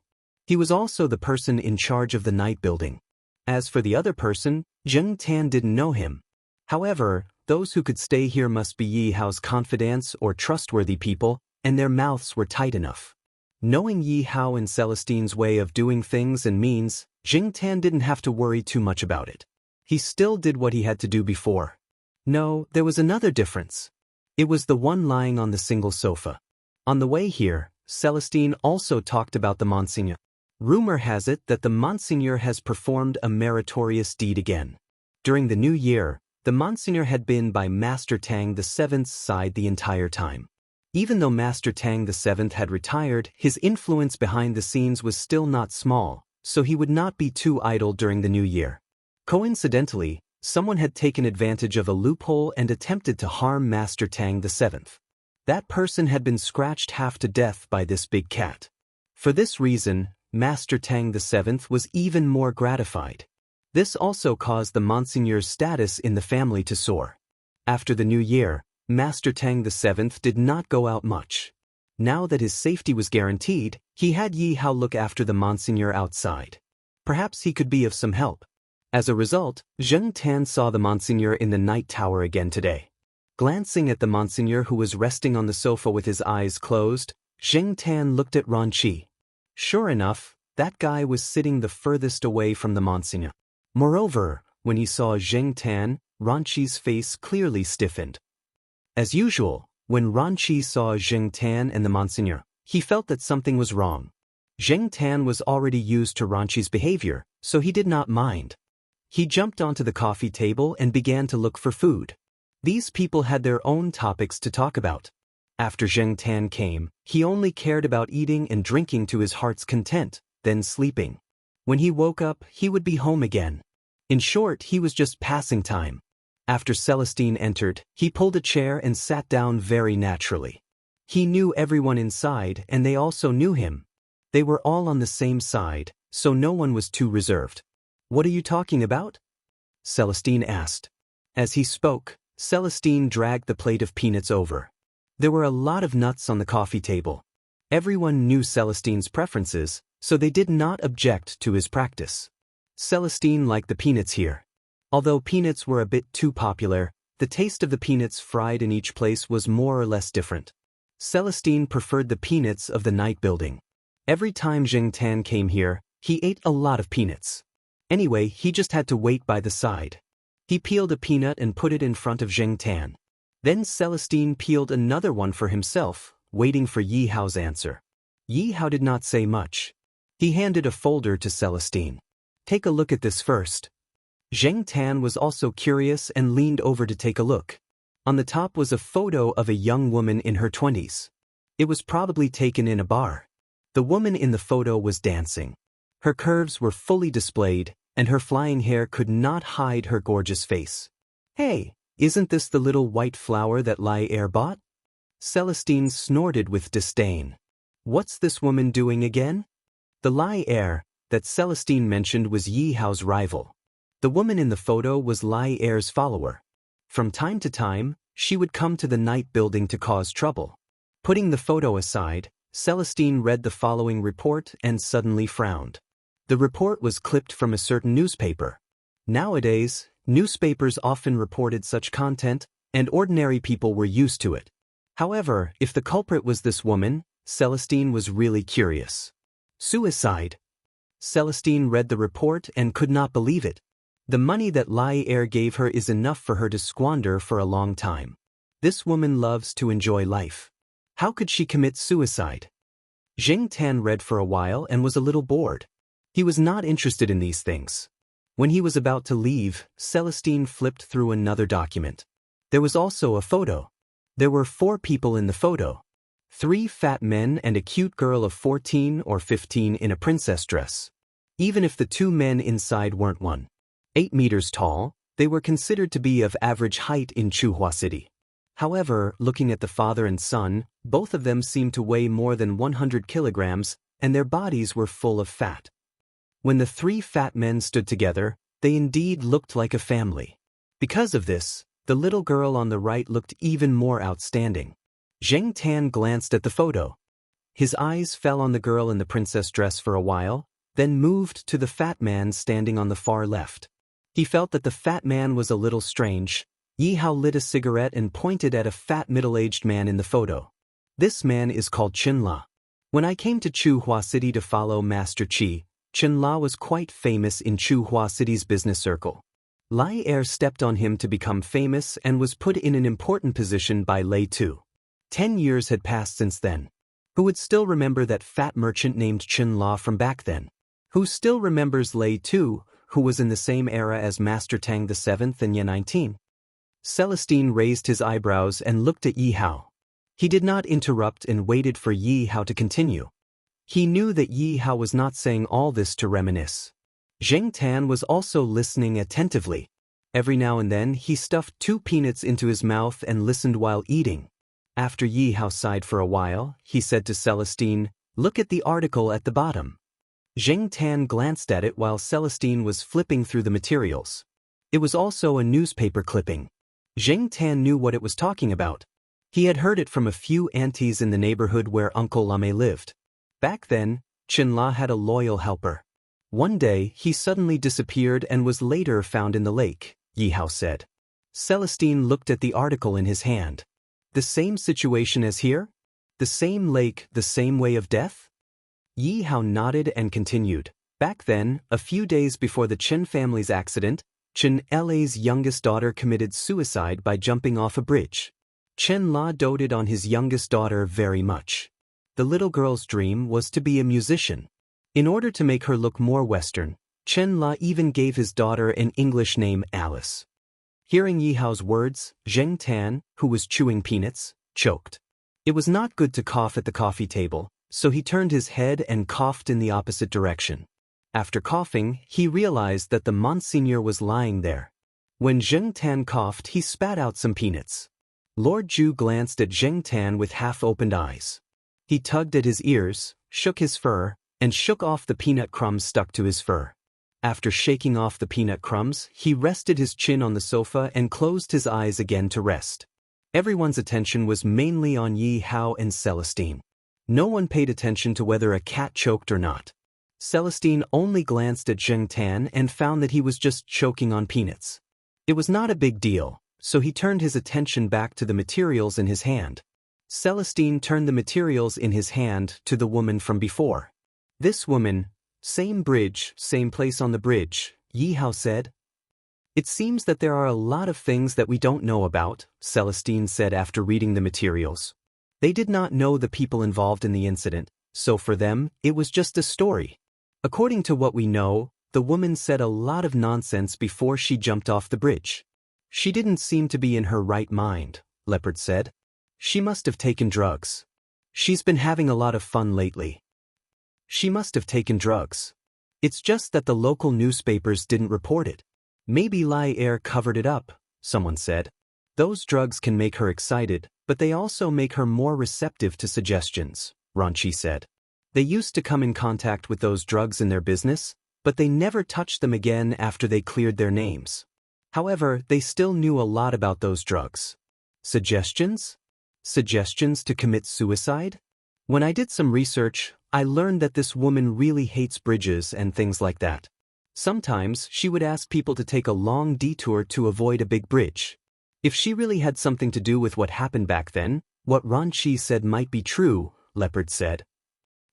He was also the person in charge of the night building. As for the other person, Zheng Tan didn't know him. However, those who could stay here must be Yi Hao's confidants or trustworthy people, and their mouths were tight enough. Knowing Yi Hao and Celestine's way of doing things and means, Zheng Tan didn't have to worry too much about it. He still did what he had to do before. No, there was another difference. It was the one lying on the single sofa. On the way here, Celestine also talked about the Monsignor. Rumor has it that the Monsignor has performed a meritorious deed again. During the new year, the Monsignor had been by Master Tang VII's side the entire time. Even though Master Tang VII had retired, his influence behind the scenes was still not small, so he would not be too idle during the new year. Coincidentally, someone had taken advantage of a loophole and attempted to harm Master Tang VII. That person had been scratched half to death by this big cat. For this reason, Master Tang VII was even more gratified. This also caused the Monsignor's status in the family to soar. After the new year, Master Tang VII did not go out much. Now that his safety was guaranteed, he had Yi Hao look after the Monsignor outside. Perhaps he could be of some help. As a result, Zheng Tan saw the Monsignor in the night tower again today. Glancing at the Monsignor who was resting on the sofa with his eyes closed, Zheng Tan looked at Ranchi. Sure enough, that guy was sitting the furthest away from the Monsignor. Moreover, when he saw Zheng Tan, Ranchi's face clearly stiffened. As usual, when Ranchi saw Zheng Tan and the Monsignor, he felt that something was wrong. Zheng Tan was already used to Ranchi's behavior, so he did not mind. He jumped onto the coffee table and began to look for food. These people had their own topics to talk about. After Zheng Tan came, he only cared about eating and drinking to his heart's content, then sleeping. When he woke up, he would be home again. In short, he was just passing time. After Celestine entered, he pulled a chair and sat down very naturally. He knew everyone inside and they also knew him. They were all on the same side, so no one was too reserved. "What are you talking about?" Celestine asked. As he spoke, Celestine dragged the plate of peanuts over. There were a lot of nuts on the coffee table. Everyone knew Celestine's preferences, so they did not object to his practice. Celestine liked the peanuts here. Although peanuts were a bit too popular, the taste of the peanuts fried in each place was more or less different. Celestine preferred the peanuts of the night building. Every time Zheng Tan came here, he ate a lot of peanuts. Anyway, he just had to wait by the side. He peeled a peanut and put it in front of Zheng Tan. Then Celestine peeled another one for himself, waiting for Yi Hao's answer. Yi Hao did not say much. He handed a folder to Celestine. "Take a look at this first." Zheng Tan was also curious and leaned over to take a look. On the top was a photo of a young woman in her 20s. It was probably taken in a bar. The woman in the photo was dancing. Her curves were fully displayed, and her flying hair could not hide her gorgeous face. "Hey, isn't this the little white flower that Lai Er bought?" Celestine snorted with disdain. "What's this woman doing again?" The Lai Er that Celestine mentioned was Yi Hao's rival. The woman in the photo was Lai Er's follower. From time to time, she would come to the night building to cause trouble. Putting the photo aside, Celestine read the following report and suddenly frowned. The report was clipped from a certain newspaper. Nowadays, newspapers often reported such content, and ordinary people were used to it. However, if the culprit was this woman, Celestine was really curious. Suicide. Celestine read the report and could not believe it. The money that Lai Er gave her is enough for her to squander for a long time. This woman loves to enjoy life. How could she commit suicide? Zheng Tan read for a while and was a little bored. He was not interested in these things. When he was about to leave, Celestine flipped through another document. There was also a photo. There were 4 people in the photo. 3 fat men and a cute girl of 14 or 15 in a princess dress. Even if the 2 men inside weren't 1.8 meters tall, they were considered to be of average height in Chuhua City. However, looking at the father and son, both of them seemed to weigh more than 100 kilograms, and their bodies were full of fat. When the 3 fat men stood together, they indeed looked like a family. Because of this, the little girl on the right looked even more outstanding. Zheng Tan glanced at the photo. His eyes fell on the girl in the princess dress for a while, then moved to the fat man standing on the far left. He felt that the fat man was a little strange. Yi Hao lit a cigarette and pointed at a fat middle-aged man in the photo. This man is called Chen La. When I came to Chuhua City to follow Master Qi, Chen La was quite famous in Chuhua City's business circle. Lai Er stepped on him to become famous and was put in an important position by Lei Tu. 10 years had passed since then. Who would still remember that fat merchant named Chen La from back then? Who still remembers Lei Tu, who was in the same era as Master Tang VII and Ye 19? Celestine raised his eyebrows and looked at Yi Hao. He did not interrupt and waited for Yi Hao to continue. He knew that Yi Hao was not saying all this to reminisce. Zheng Tan was also listening attentively. Every now and then he stuffed 2 peanuts into his mouth and listened while eating. After Yi Hao sighed for a while, he said to Celestine, "Look at the article at the bottom." Zheng Tan glanced at it while Celestine was flipping through the materials. It was also a newspaper clipping. Zheng Tan knew what it was talking about. He had heard it from a few aunties in the neighborhood where Uncle Lame lived. Back then, Chen La had a loyal helper. One day, he suddenly disappeared and was later found in the lake, Yi Hao said. Celestine looked at the article in his hand. The same situation as here? The same lake, the same way of death? Yi Hao nodded and continued. Back then, a few days before the Chen family's accident, Chen La's youngest daughter committed suicide by jumping off a bridge. Chen La doted on his youngest daughter very much. The little girl's dream was to be a musician. In order to make her look more Western, Chen La even gave his daughter an English name, Alice. Hearing Yi Hao's words, Zheng Tan, who was chewing peanuts, choked. It was not good to cough at the coffee table, so he turned his head and coughed in the opposite direction. After coughing, he realized that the Monsignor was lying there. When Zheng Tan coughed, he spat out some peanuts. Lord Zhu glanced at Zheng Tan with half-opened eyes. He tugged at his ears, shook his fur, and shook off the peanut crumbs stuck to his fur. After shaking off the peanut crumbs, he rested his chin on the sofa and closed his eyes again to rest. Everyone's attention was mainly on Yi Hao and Celestine. No one paid attention to whether a cat choked or not. Celestine only glanced at Zheng Tan and found that he was just choking on peanuts. It was not a big deal, so he turned his attention back to the materials in his hand. Celestine turned the materials in his hand to the woman from before. This woman, same bridge, same place on the bridge, Yi Hao said. It seems that there are a lot of things that we don't know about, Celestine said after reading the materials. They did not know the people involved in the incident, so for them, it was just a story. According to what we know, the woman said a lot of nonsense before she jumped off the bridge. She didn't seem to be in her right mind, Leopard said. She must have taken drugs. She's been having a lot of fun lately. She must have taken drugs. It's just that the local newspapers didn't report it. Maybe Lai Er covered it up, someone said. Those drugs can make her excited, but they also make her more receptive to suggestions, Ranchi said. They used to come in contact with those drugs in their business, but they never touched them again after they cleared their names. However, they still knew a lot about those drugs. Suggestions? Suggestions to commit suicide? When I did some research, I learned that this woman really hates bridges and things like that. Sometimes she would ask people to take a long detour to avoid a big bridge. If she really had something to do with what happened back then, what Ranchi said might be true, Leopard said.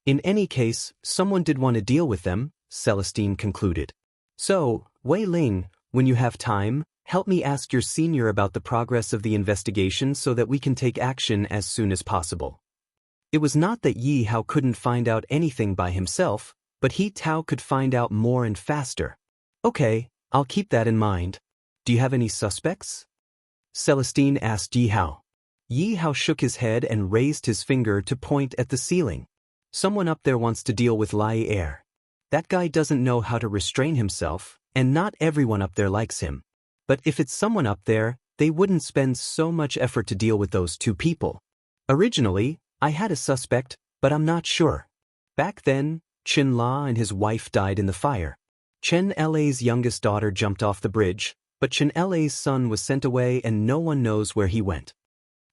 In any case, someone did want to deal with them, Celestine concluded. So, Wei Ling, when you have time, help me ask your senior about the progress of the investigation so that we can take action as soon as possible. It was not that Yi Hao couldn't find out anything by himself, but He Tao could find out more and faster. Okay, I'll keep that in mind. Do you have any suspects? Celestine asked Yi Hao. Yi Hao shook his head and raised his finger to point at the ceiling. Someone up there wants to deal with Lai Er. That guy doesn't know how to restrain himself, and not everyone up there likes him. But if it's someone up there, they wouldn't spend so much effort to deal with those two people. Originally, I had a suspect, but I'm not sure. Back then, Chen La and his wife died in the fire. Chen La's youngest daughter jumped off the bridge, but Chen La's son was sent away and no one knows where he went.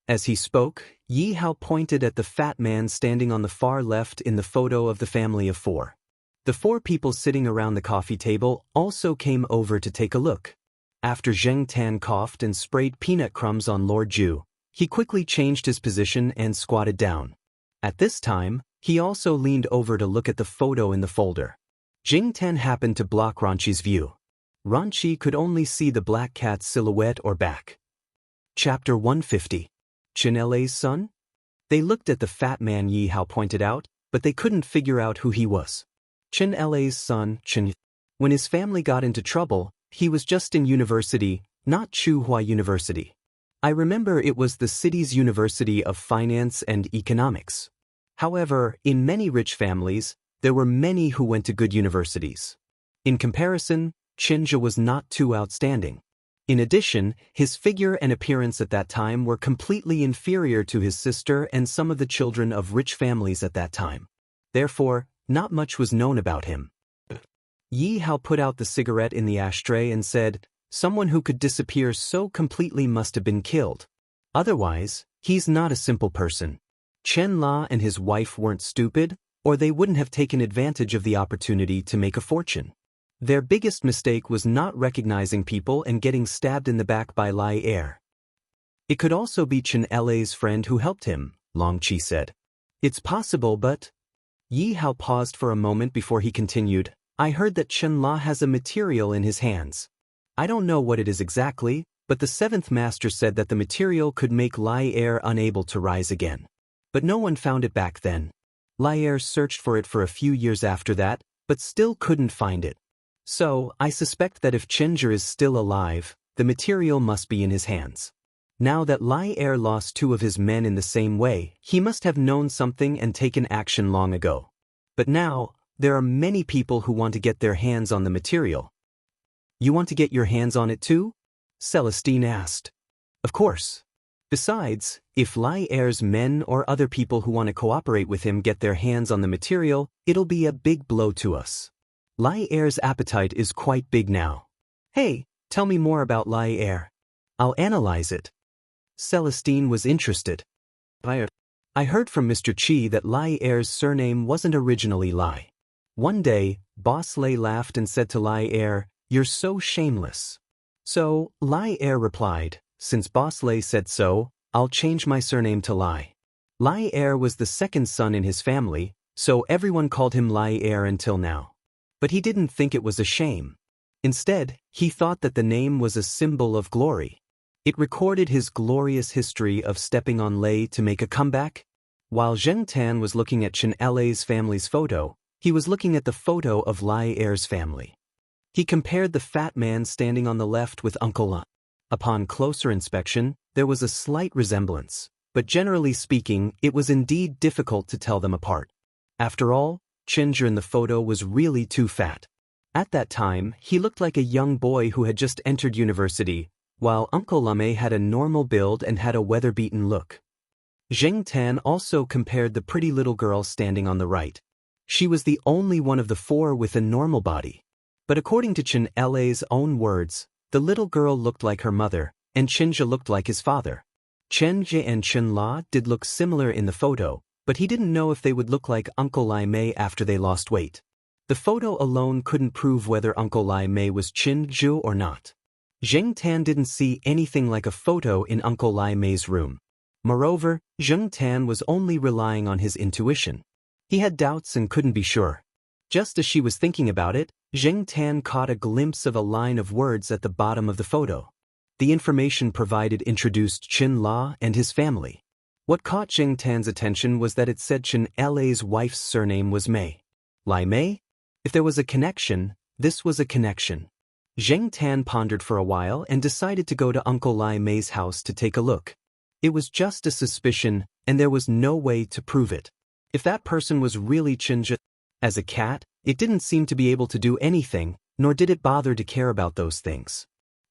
As he spoke, Yi Hao pointed at the fat man standing on the far left in the photo of the family of four. The four people sitting around the coffee table also came over to take a look. After Zheng Tan coughed and sprayed peanut crumbs on Lord Ju, he quickly changed his position and squatted down. At this time, he also leaned over to look at the photo in the folder. Zheng Tan happened to block Ranchi's view. Ranchi could only see the black cat's silhouette or back. Chapter 150. Chen La's son? They looked at the fat man Yi Hao pointed out, but they couldn't figure out who he was. Chen La's son, Chen. When his family got into trouble, he was just in university, not Tsinghua University. I remember it was the city's University of Finance and Economics. However, in many rich families, there were many who went to good universities. In comparison, Chenja was not too outstanding. In addition, his figure and appearance at that time were completely inferior to his sister and some of the children of rich families at that time. Therefore, not much was known about him. Yi Hao put out the cigarette in the ashtray and said, "Someone who could disappear so completely must have been killed. Otherwise, he's not a simple person. Chen La and his wife weren't stupid, or they wouldn't have taken advantage of the opportunity to make a fortune. Their biggest mistake was not recognizing people and getting stabbed in the back by Lai Er. It could also be Chen La's friend who helped him," Long Chi said. "It's possible, but..." Yi Hao paused for a moment before he continued, "I heard that Chen La has a material in his hands. I don't know what it is exactly, but the seventh master said that the material could make Lai Er unable to rise again. But no one found it back then. Lai Er searched for it for a few years after that, but still couldn't find it. So, I suspect that if Chenja is still alive, the material must be in his hands. Now that Lai Er lost two of his men in the same way, he must have known something and taken action long ago. But now, there are many people who want to get their hands on the material." "You want to get your hands on it too?" Celestine asked. "Of course. Besides, if Lai Er's men or other people who want to cooperate with him get their hands on the material, it'll be a big blow to us. Lai Er's appetite is quite big now. Hey, tell me more about Lai Er. I'll analyze it." Celestine was interested. "I heard from Mr. Chi that Lai Er's surname wasn't originally Lai. One day, Boss Lei laughed and said to Lai Er, 'You're so shameless.' So, Lai Er replied, 'Since Boss Lei said so, I'll change my surname to Lai.' Lai Er was the second son in his family, so everyone called him Lai Er until now. But he didn't think it was a shame. Instead, he thought that the name was a symbol of glory. It recorded his glorious history of stepping on Lei to make a comeback. While Zheng Tan was looking at Chen La's family's photo, he was looking at the photo of Lai Er's family. He compared the fat man standing on the left with Uncle La. Upon closer inspection, there was a slight resemblance, but generally speaking, it was indeed difficult to tell them apart. After all, Chenja in the photo was really too fat. At that time, he looked like a young boy who had just entered university, while Uncle Lame had a normal build and had a weather-beaten look. Zheng Tan also compared the pretty little girl standing on the right. She was the only one of the four with a normal body. But according to Chen La's own words, the little girl looked like her mother, and Chenja looked like his father. Chen Jie and Chen La did look similar in the photo, but he didn't know if they would look like Uncle Lai Mei after they lost weight. The photo alone couldn't prove whether Uncle Lai Mei was Chen Zhu or not. Zheng Tan didn't see anything like a photo in Uncle Lai Mei's room. Moreover, Zheng Tan was only relying on his intuition. He had doubts and couldn't be sure. Just as she was thinking about it, Zheng Tan caught a glimpse of a line of words at the bottom of the photo. The information provided introduced Chen La and his family. What caught Zheng Tan's attention was that it said Chen La's wife's surname was Mei. Lai Mei? If there was a connection, this was a connection. Zheng Tan pondered for a while and decided to go to Uncle Lai Mei's house to take a look. It was just a suspicion, and there was no way to prove it. If that person was really Chen Zhe, as a cat, it didn't seem to be able to do anything, nor did it bother to care about those things.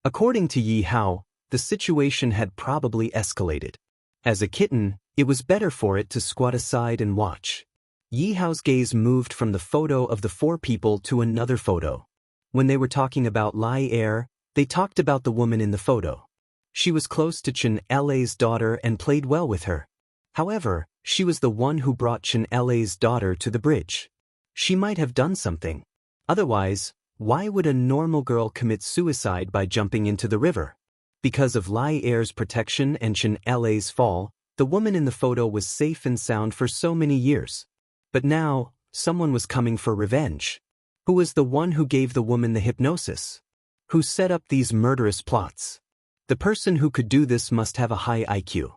According to Yi Hao, the situation had probably escalated. As a kitten, it was better for it to squat aside and watch. Yi Hao's gaze moved from the photo of the four people to another photo. When they were talking about Lai Er, they talked about the woman in the photo. She was close to Chen La's daughter and played well with her. However, she was the one who brought Chen La's daughter to the bridge. She might have done something. Otherwise, why would a normal girl commit suicide by jumping into the river? Because of Lai Er's protection and Chen La's fall, the woman in the photo was safe and sound for so many years. But now, someone was coming for revenge. Who was the one who gave the woman the hypnosis? Who set up these murderous plots? The person who could do this must have a high IQ.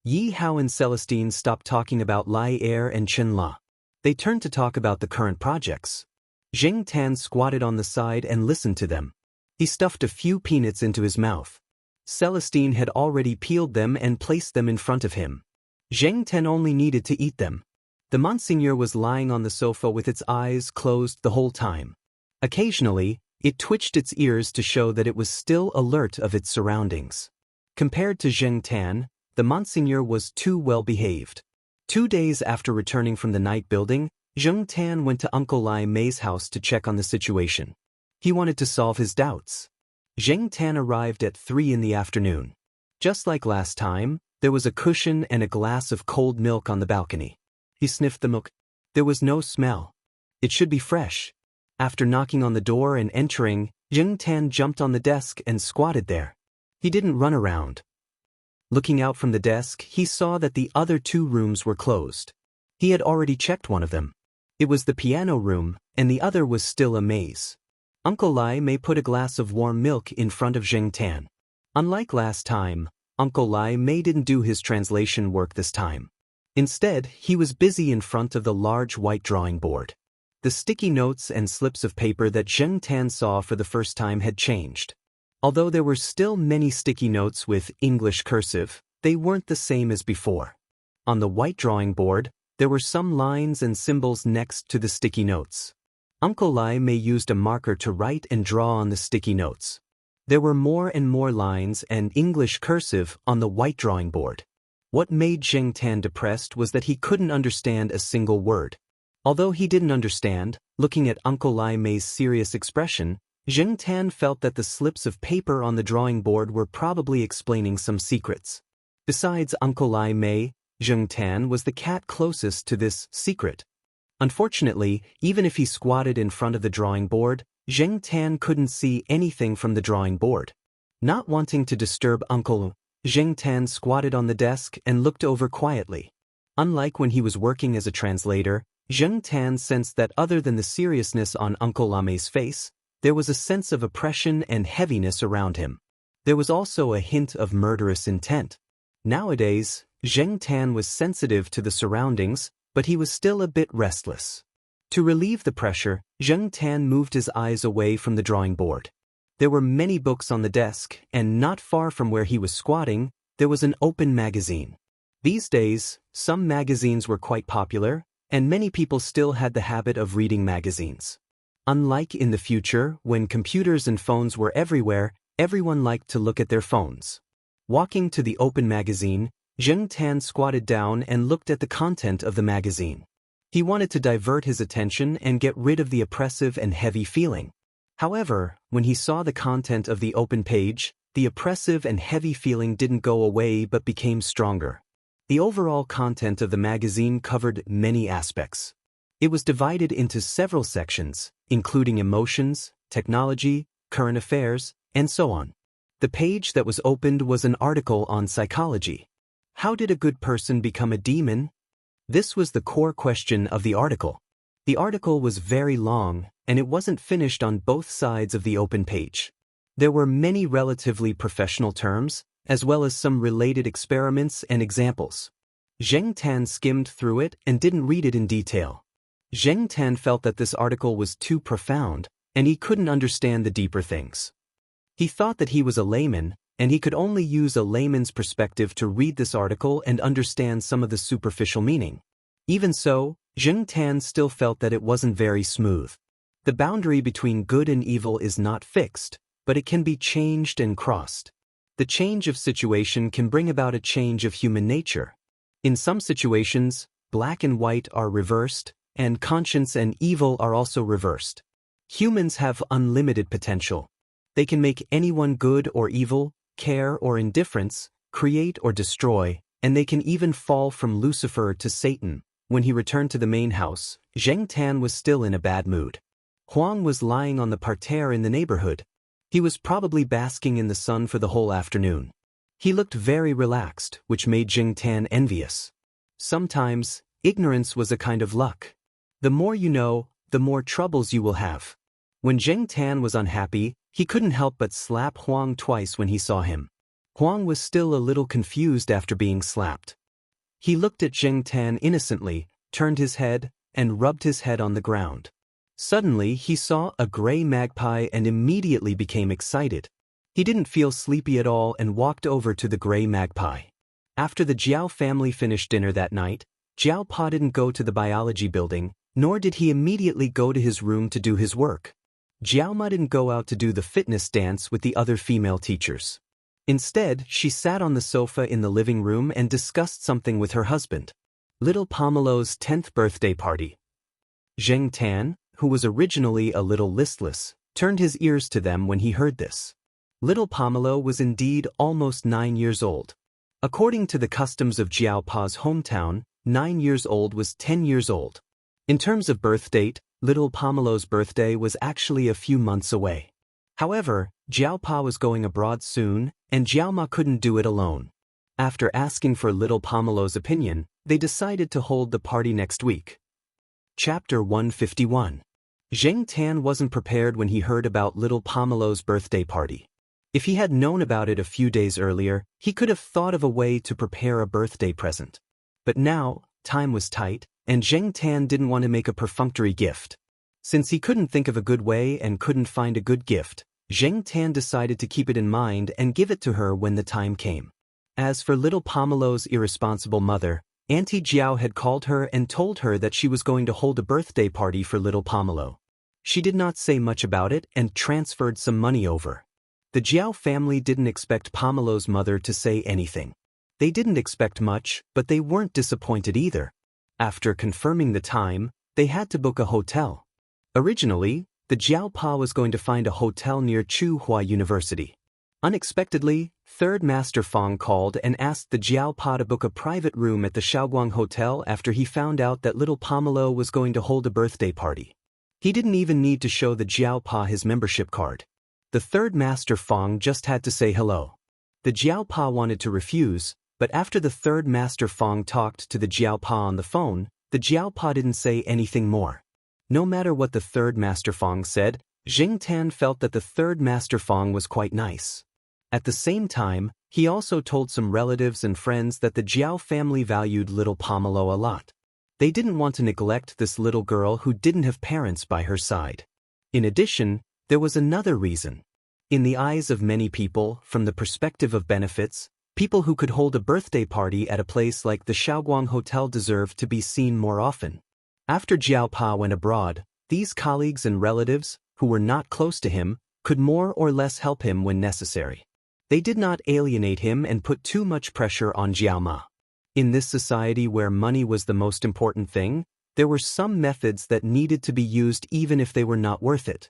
Yi Hao and Celestine stopped talking about Lai Er and Chen La. They turned to talk about the current projects. Zheng Tan squatted on the side and listened to them. He stuffed a few peanuts into his mouth. Celestine had already peeled them and placed them in front of him. Zheng Tan only needed to eat them. The Monseigneur was lying on the sofa with its eyes closed the whole time. Occasionally, it twitched its ears to show that it was still alert of its surroundings. Compared to Zheng Tan, the Monseigneur was too well behaved. 2 days after returning from the night building, Zheng Tan went to Uncle Lai Mei's house to check on the situation. He wanted to solve his doubts. Zheng Tan arrived at 3 in the afternoon. Just like last time, there was a cushion and a glass of cold milk on the balcony. He sniffed the milk. There was no smell. It should be fresh. After knocking on the door and entering, Zheng Tan jumped on the desk and squatted there. He didn't run around. Looking out from the desk, he saw that the other 2 rooms were closed. He had already checked one of them. It was the piano room, and the other was still a maze. Uncle Lai Mei put a glass of warm milk in front of Zheng Tan. Unlike last time, Uncle Lai Mei didn't do his translation work this time. Instead, he was busy in front of the large white drawing board. The sticky notes and slips of paper that Zheng Tan saw for the first time had changed. Although there were still many sticky notes with English cursive, they weren't the same as before. On the white drawing board, there were some lines and symbols next to the sticky notes. Uncle Lai Mei used a marker to write and draw on the sticky notes. There were more and more lines and English cursive on the white drawing board. What made Zheng Tan depressed was that he couldn't understand a single word. Although he didn't understand, looking at Uncle Lai Mei's serious expression, Zheng Tan felt that the slips of paper on the drawing board were probably explaining some secrets. Besides Uncle Lai Mei, Zheng Tan was the cat closest to this secret. Unfortunately, even if he squatted in front of the drawing board, Zheng Tan couldn't see anything from the drawing board. Not wanting to disturb Uncle, Zheng Tan squatted on the desk and looked over quietly. Unlike when he was working as a translator, Zheng Tan sensed that other than the seriousness on Uncle Lai Mei's face, there was a sense of oppression and heaviness around him. There was also a hint of murderous intent. Nowadays, Zheng Tan was sensitive to the surroundings, but he was still a bit restless. To relieve the pressure, Zheng Tan moved his eyes away from the drawing board. There were many books on the desk, and not far from where he was squatting, there was an open magazine. These days, some magazines were quite popular, and many people still had the habit of reading magazines. Unlike in the future, when computers and phones were everywhere, everyone liked to look at their phones. Walking to the open magazine, Zheng Tan squatted down and looked at the content of the magazine. He wanted to divert his attention and get rid of the oppressive and heavy feeling. However, when he saw the content of the open page, The oppressive and heavy feeling didn't go away but became stronger. The overall content of the magazine covered many aspects. It was divided into several sections, including emotions, technology, current affairs, and so on. The page that was opened was an article on psychology. How did a good person become a demon? This was the core question of the article. The article was very long, and it wasn't finished on both sides of the open page. There were many relatively professional terms, as well as some related experiments and examples. Zheng Tan skimmed through it and didn't read it in detail. Zheng Tan felt that this article was too profound, and he couldn't understand the deeper things. He thought that he was a layman, and he could only use a layman's perspective to read this article and understand some of the superficial meaning. Even so, Zheng Tan still felt that it wasn't very smooth. The boundary between good and evil is not fixed, but it can be changed and crossed. The change of situation can bring about a change of human nature. In some situations, black and white are reversed, and conscience and evil are also reversed. Humans have unlimited potential. They can make anyone good or evil, care or indifference, create or destroy, and they can even fall from Lucifer to Satan. When he returned to the main house, Zheng Tan was still in a bad mood. Huang was lying on the parterre in the neighborhood. He was probably basking in the sun for the whole afternoon. He looked very relaxed, which made Zheng Tan envious. Sometimes, ignorance was a kind of luck. The more you know, the more troubles you will have. When Zheng Tan was unhappy, he couldn't help but slap Huang twice when he saw him. Huang was still a little confused after being slapped. He looked at Zheng Tan innocently, turned his head, and rubbed his head on the ground. Suddenly, he saw a gray magpie and immediately became excited. He didn't feel sleepy at all and walked over to the gray magpie. After the Jiao family finished dinner that night, Jiao Pa didn't go to the biology building, nor did he immediately go to his room to do his work. Jiao Ma didn't go out to do the fitness dance with the other female teachers. Instead, she sat on the sofa in the living room and discussed something with her husband. Little Pomelo's 10th birthday party. Zheng Tan, who was originally a little listless, turned his ears to them when he heard this. Little Pomelo was indeed almost 9 years old. According to the customs of Jiao Pa's hometown, 9 years old was 10 years old. In terms of birth date, little Pomelo's birthday was actually a few months away. However, Jiao Pa was going abroad soon, and Jiao Ma couldn't do it alone. After asking for little Pomelo's opinion, they decided to hold the party next week. Chapter 151. Zheng Tan wasn't prepared when he heard about little Pomelo's birthday party. If he had known about it a few days earlier, he could have thought of a way to prepare a birthday present. But now, time was tight, and Zheng Tan didn't want to make a perfunctory gift. Since he couldn't think of a good way and couldn't find a good gift, Zheng Tan decided to keep it in mind and give it to her when the time came. As for little Pomelo's irresponsible mother, Auntie Jiao had called her and told her that she was going to hold a birthday party for little Pomelo. She did not say much about it and transferred some money over. The Jiao family didn't expect Pomelo's mother to say anything. They didn't expect much, but they weren't disappointed either. After confirming the time, they had to book a hotel. Originally, the Jiao Pa was going to find a hotel near Tsinghua University. Unexpectedly, Third Master Fong called and asked the Jiao Pa to book a private room at the Shaoguang Hotel after he found out that little Pomelo was going to hold a birthday party. He didn't even need to show the Jiao Pa his membership card. The Third Master Fong just had to say hello. The Jiao Pa wanted to refuse, but after the Third Master Fong talked to the Jiao Pa on the phone, the Jiao Pa didn't say anything more. No matter what the Third Master Fong said, Zheng Tan felt that the Third Master Fong was quite nice. At the same time, he also told some relatives and friends that the Jiao family valued little Pomelo a lot. They didn't want to neglect this little girl who didn't have parents by her side. In addition, there was another reason. In the eyes of many people, from the perspective of benefits, people who could hold a birthday party at a place like the Shaoguang Hotel deserved to be seen more often. After Jiao Pa went abroad, these colleagues and relatives, who were not close to him, could more or less help him when necessary. They did not alienate him and put too much pressure on Jiao Ma. In this society where money was the most important thing, there were some methods that needed to be used even if they were not worth it.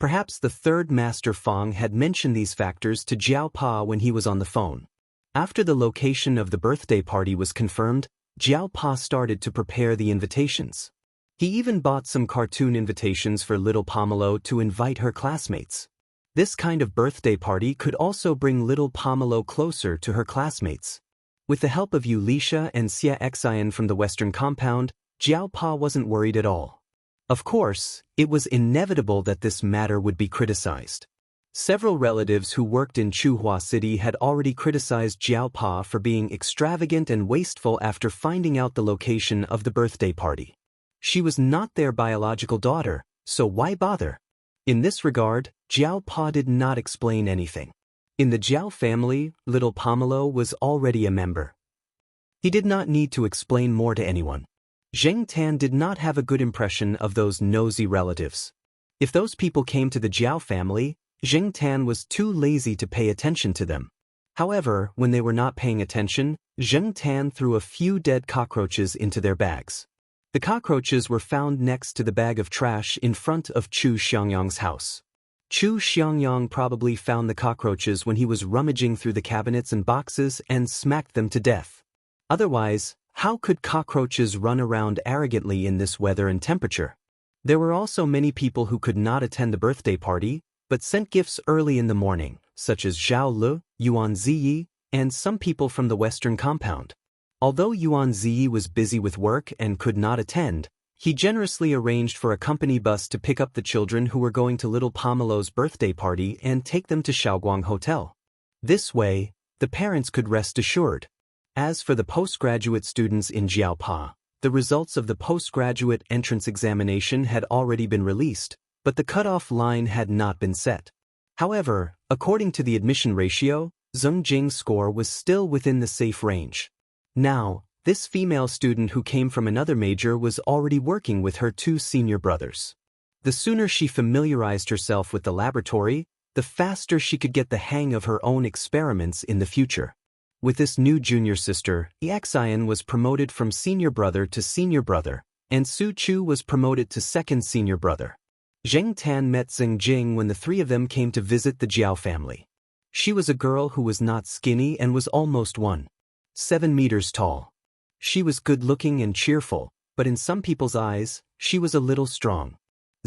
Perhaps the third Master Feng had mentioned these factors to Jiao Pa when he was on the phone. After the location of the birthday party was confirmed, Jiao Pa started to prepare the invitations. He even bought some cartoon invitations for little Pomelo to invite her classmates. This kind of birthday party could also bring little Pomelo closer to her classmates. With the help of Yulisha and Xia Xian from the Western compound, Jiao Pa wasn't worried at all. Of course, it was inevitable that this matter would be criticized. Several relatives who worked in Chuhua City had already criticized Jiao Pa for being extravagant and wasteful after finding out the location of the birthday party. She was not their biological daughter, so why bother? In this regard, Jiao Pa did not explain anything. In the Jiao family, little Pomelo was already a member. He did not need to explain more to anyone. Zheng Tan did not have a good impression of those nosy relatives. If those people came to the Jiao family, Zheng Tan was too lazy to pay attention to them. However, when they were not paying attention, Zheng Tan threw a few dead cockroaches into their bags. The cockroaches were found next to the bag of trash in front of Chu Xiangyang's house. Chu Xiangyang probably found the cockroaches when he was rummaging through the cabinets and boxes and smacked them to death. Otherwise, how could cockroaches run around arrogantly in this weather and temperature? There were also many people who could not attend the birthday party, but sent gifts early in the morning, such as Zhao Lu, Yuan Ziyi, and some people from the Western compound. Although Yuan Ziyi was busy with work and could not attend, he generously arranged for a company bus to pick up the children who were going to little Pomelo's birthday party and take them to Shaoguang Hotel. This way, the parents could rest assured. As for the postgraduate students in Jiaopa, the results of the postgraduate entrance examination had already been released, but the cutoff line had not been set. However, according to the admission ratio, Zheng Jing's score was still within the safe range. Now, this female student who came from another major was already working with her two senior brothers. The sooner she familiarized herself with the laboratory, the faster she could get the hang of her own experiments in the future. With this new junior sister, Xian was promoted from senior brother to senior brother, and Su Chu was promoted to second senior brother. Zheng Tan met Zheng Jing when the three of them came to visit the Jiao family. She was a girl who was not skinny and was almost 1.7 meters tall. She was good-looking and cheerful, but in some people's eyes, she was a little strong.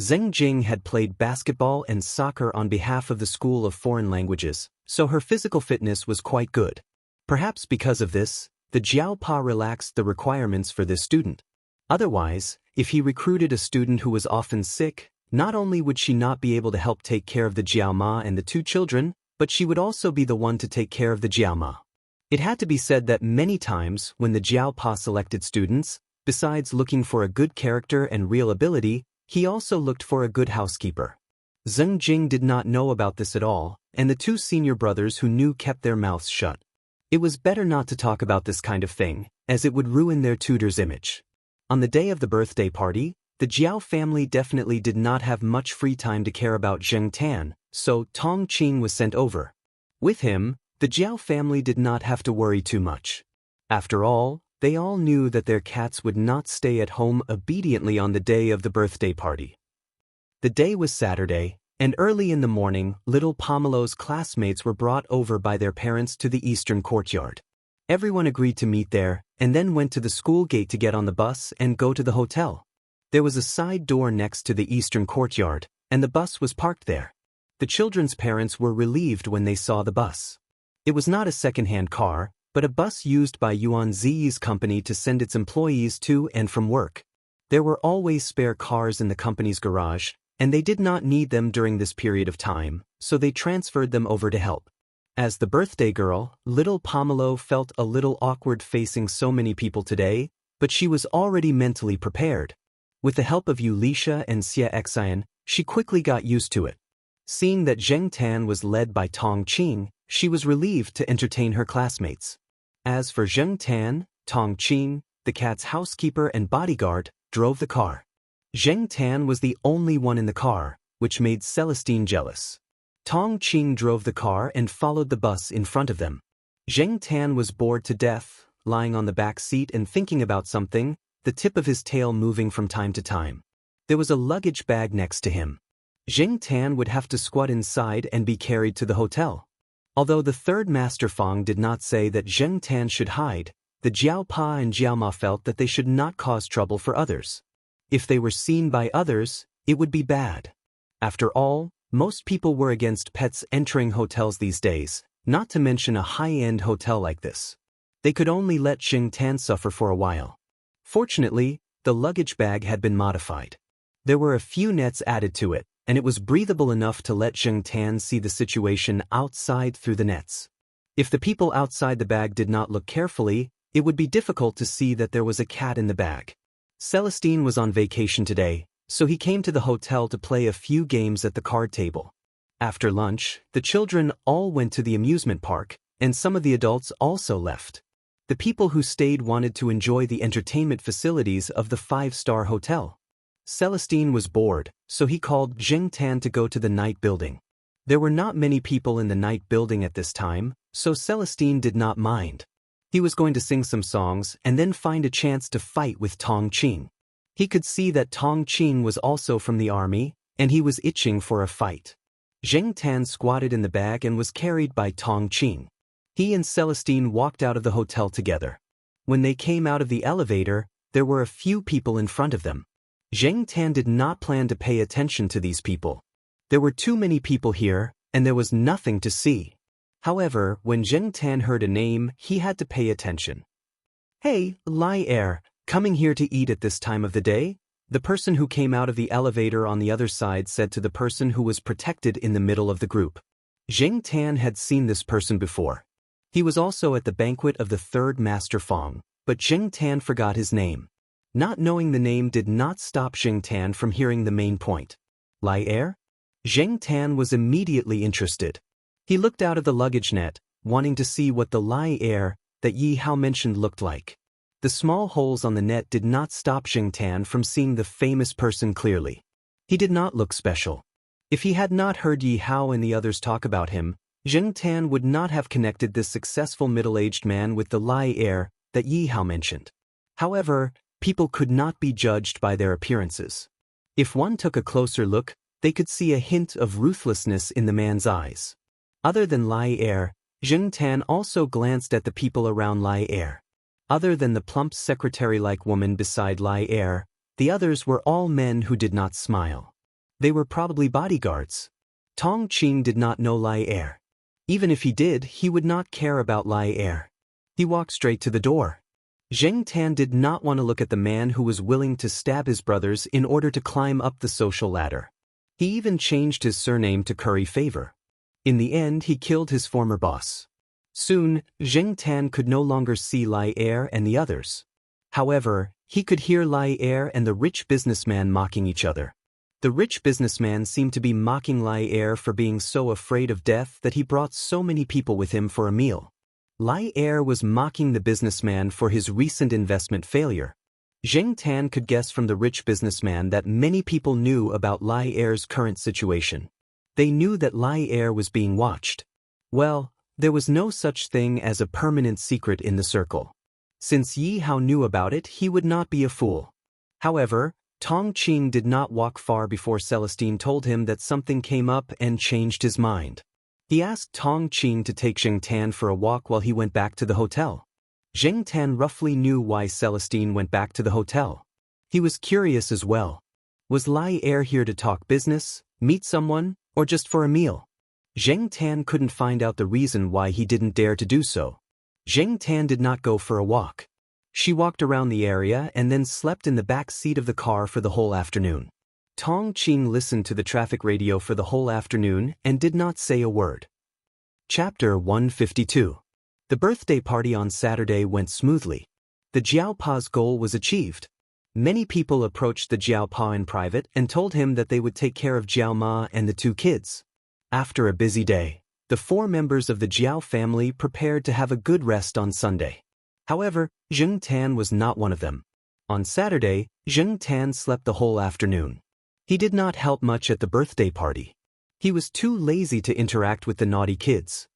Zheng Jing had played basketball and soccer on behalf of the School of Foreign Languages, so her physical fitness was quite good. Perhaps because of this, the Jiao Pa relaxed the requirements for this student. Otherwise, if he recruited a student who was often sick, not only would she not be able to help take care of the Jiao Ma and the two children, but she would also be the one to take care of the Jiao Ma. It had to be said that many times when the Jiao Pa selected students, besides looking for a good character and real ability, he also looked for a good housekeeper. Zheng Jing did not know about this at all, and the two senior brothers who knew kept their mouths shut. It was better not to talk about this kind of thing, as it would ruin their tutor's image. On the day of the birthday party, the Jiao family definitely did not have much free time to care about Zheng Tan, so Tong Qing was sent over. With him, the Jiao family did not have to worry too much. After all, they all knew that their cats would not stay at home obediently on the day of the birthday party. The day was Saturday, and early in the morning, little Pomelo's classmates were brought over by their parents to the eastern courtyard. Everyone agreed to meet there, and then went to the school gate to get on the bus and go to the hotel. There was a side door next to the eastern courtyard, and the bus was parked there. The children's parents were relieved when they saw the bus. It was not a second-hand car, but a bus used by Yuan Ziyi's company to send its employees to and from work. There were always spare cars in the company's garage, and they did not need them during this period of time, so they transferred them over to help. As the birthday girl, little Pomelo felt a little awkward facing so many people today, but she was already mentally prepared. With the help of Yulisha and Xia Xian, she quickly got used to it. Seeing that Zheng Tan was led by Tong Qing, she was relieved to entertain her classmates. As for Zheng Tan, Tong Qing, the cat's housekeeper and bodyguard, drove the car. Zheng Tan was the only one in the car, which made Celestine jealous. Tong Qing drove the car and followed the bus in front of them. Zheng Tan was bored to death, lying on the back seat and thinking about something, the tip of his tail moving from time to time. There was a luggage bag next to him. Jing Tan would have to squat inside and be carried to the hotel. Although the third Master Fang did not say that Jing Tan should hide, the Jiao Pa and Jiao Ma felt that they should not cause trouble for others. If they were seen by others, it would be bad. After all, most people were against pets entering hotels these days, not to mention a high-end hotel like this. They could only let Jing Tan suffer for a while. Fortunately, the luggage bag had been modified. There were a few nets added to it, and it was breathable enough to let Jing Tan see the situation outside through the nets. If the people outside the bag did not look carefully, it would be difficult to see that there was a cat in the bag. Celestine was on vacation today, so he came to the hotel to play a few games at the card table. After lunch, the children all went to the amusement park, and some of the adults also left. The people who stayed wanted to enjoy the entertainment facilities of the five-star hotel. Celestine was bored, so he called Jing Tan to go to the night building. There were not many people in the night building at this time, so Celestine did not mind. He was going to sing some songs and then find a chance to fight with Tong Qing. He could see that Tong Qing was also from the army, and he was itching for a fight. Jing Tan squatted in the bag and was carried by Tong Qing. He and Celestine walked out of the hotel together. When they came out of the elevator, there were a few people in front of them. Jing Tan did not plan to pay attention to these people. There were too many people here, and there was nothing to see. However, when Jing Tan heard a name, he had to pay attention. "Hey, Lai Er, coming here to eat at this time of the day?" The person who came out of the elevator on the other side said to the person who was protected in the middle of the group. Jing Tan had seen this person before. He was also at the banquet of the third Master Fang, but Jing Tan forgot his name. Not knowing the name did not stop Jing Tan from hearing the main point. Lai Er? Jing Tan was immediately interested. He looked out of the luggage net, wanting to see what the Lai Er that Yi Hao mentioned looked like. The small holes on the net did not stop Jing Tan from seeing the famous person clearly. He did not look special. If he had not heard Yi Hao and the others talk about him, Jing Tan would not have connected this successful middle-aged man with the Lai Er that Yi Hao mentioned. However, people could not be judged by their appearances. If one took a closer look, they could see a hint of ruthlessness in the man's eyes. Other than Lai Er, Jing Tan also glanced at the people around Lai Er. Other than the plump secretary-like woman beside Lai Er, the others were all men who did not smile. They were probably bodyguards. Tong Qing did not know Lai Er. Even if he did, he would not care about Lai Er. He walked straight to the door. Jing Tan did not want to look at the man who was willing to stab his brothers in order to climb up the social ladder. He even changed his surname to curry favor. In the end, he killed his former boss. Soon, Jing Tan could no longer see Lai Er and the others. However, he could hear Lai Er and the rich businessman mocking each other. The rich businessman seemed to be mocking Lai Er for being so afraid of death that he brought so many people with him for a meal. Lai Er was mocking the businessman for his recent investment failure. Jing Tan could guess from the rich businessman that many people knew about Lai Er's current situation. They knew that Lai Er was being watched. Well, there was no such thing as a permanent secret in the circle. Since Yi Hao knew about it, he would not be a fool. However, Tong Qing did not walk far before Celestine told him that something came up and changed his mind. He asked Tong Qing to take Jing Tan for a walk while he went back to the hotel. Jing Tan roughly knew why Celestine went back to the hotel. He was curious as well. Was Lai Er here to talk business, meet someone, or just for a meal? Jing Tan couldn't find out the reason why he didn't dare to do so. Jing Tan did not go for a walk. She walked around the area and then slept in the back seat of the car for the whole afternoon. Tong Qing listened to the traffic radio for the whole afternoon and did not say a word. Chapter 152. The birthday party on Saturday went smoothly. The Jiaopa's goal was achieved. Many people approached the Jiaopa in private and told him that they would take care of Jiao Ma and the two kids. After a busy day, the 4 members of the Jiao family prepared to have a good rest on Sunday. However, Jing Tan was not one of them. On Saturday, Jing Tan slept the whole afternoon. He did not help much at the birthday party. He was too lazy to interact with the naughty kids.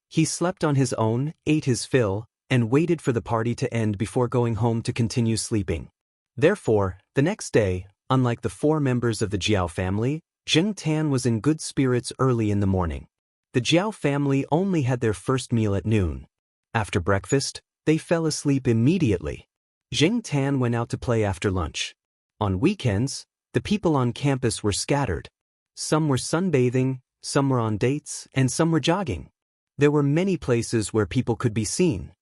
He slept on his own, ate his fill, and waited for the party to end before going home to continue sleeping. Therefore, the next day, unlike the 4 members of the Jiao family, Zheng Tan was in good spirits early in the morning. The Jiao family only had their first meal at noon. After breakfast, they fell asleep immediately. Zheng Tan went out to play after lunch. On weekends, the people on campus were scattered. Some were sunbathing, some were on dates, and some were jogging. There were many places where people could be seen.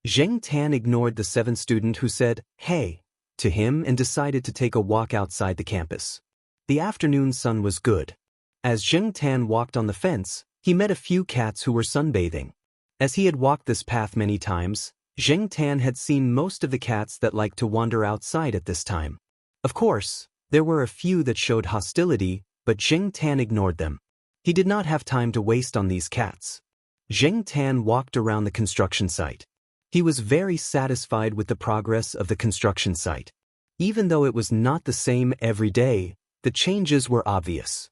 Zheng Tan ignored the seventh student who said, "Hey," to him and decided to take a walk outside the campus. The afternoon sun was good. As Zheng Tan walked on the fence, he met a few cats who were sunbathing. As he had walked this path many times, Zheng Tan had seen most of the cats that liked to wander outside at this time. Of course, there were a few that showed hostility, but Zheng Tan ignored them. He did not have time to waste on these cats. Zheng Tan walked around the construction site. He was very satisfied with the progress of the construction site. Even though it was not the same every day, the changes were obvious.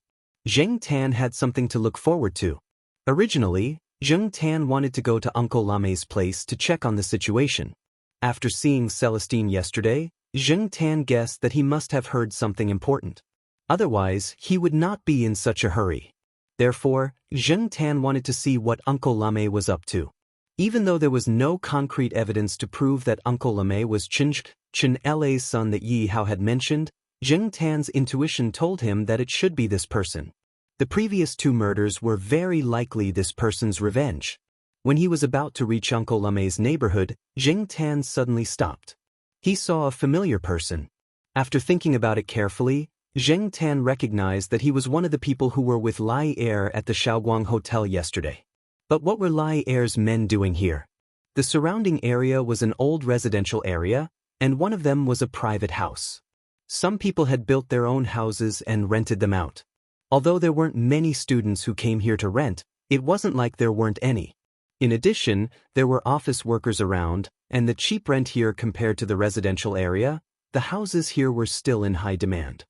Zheng Tan had something to look forward to. Originally, Zheng Tan wanted to go to Uncle Lame's place to check on the situation. After seeing Celestine yesterday, Zheng Tan guessed that he must have heard something important. Otherwise, he would not be in such a hurry. Therefore, Zheng Tan wanted to see what Uncle Lame was up to. Even though there was no concrete evidence to prove that Uncle Lame was Chen La's son that Yi Hao had mentioned, Zheng Tan's intuition told him that it should be this person. The previous two murders were very likely this person's revenge. When he was about to reach Uncle Lame's neighborhood, Zheng Tan suddenly stopped. He saw a familiar person. After thinking about it carefully, Zheng Tan recognized that he was one of the people who were with Lai Er at the Shaoguang Hotel yesterday. But what were Lai Er's men doing here? The surrounding area was an old residential area, and one of them was a private house. Some people had built their own houses and rented them out. Although there weren't many students who came here to rent, it wasn't like there weren't any. In addition, there were office workers around, and the cheap rent here compared to the residential area, the houses here were still in high demand.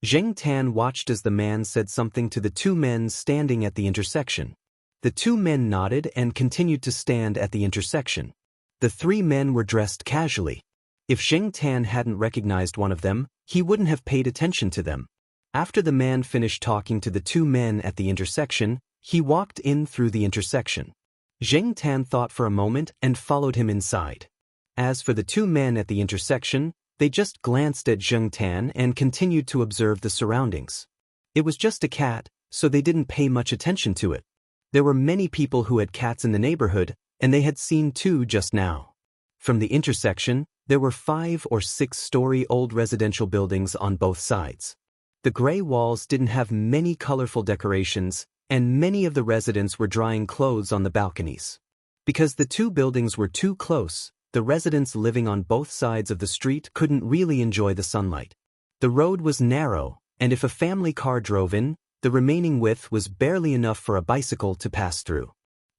Zheng Tan watched as the man said something to the two men standing at the intersection. The two men nodded and continued to stand at the intersection. The three men were dressed casually. If Zheng Tan hadn't recognized one of them, he wouldn't have paid attention to them. After the man finished talking to the two men at the intersection, he walked in through the intersection. Zheng Tan thought for a moment and followed him inside. As for the two men at the intersection, they just glanced at Zheng Tan and continued to observe the surroundings. It was just a cat, so they didn't pay much attention to it. There were many people who had cats in the neighborhood, and they had seen two just now. From the intersection, there were 5 or 6-story old residential buildings on both sides. The gray walls didn't have many colorful decorations, and many of the residents were drying clothes on the balconies. Because the two buildings were too close, the residents living on both sides of the street couldn't really enjoy the sunlight. The road was narrow, and if a family car drove in, the remaining width was barely enough for a bicycle to pass through.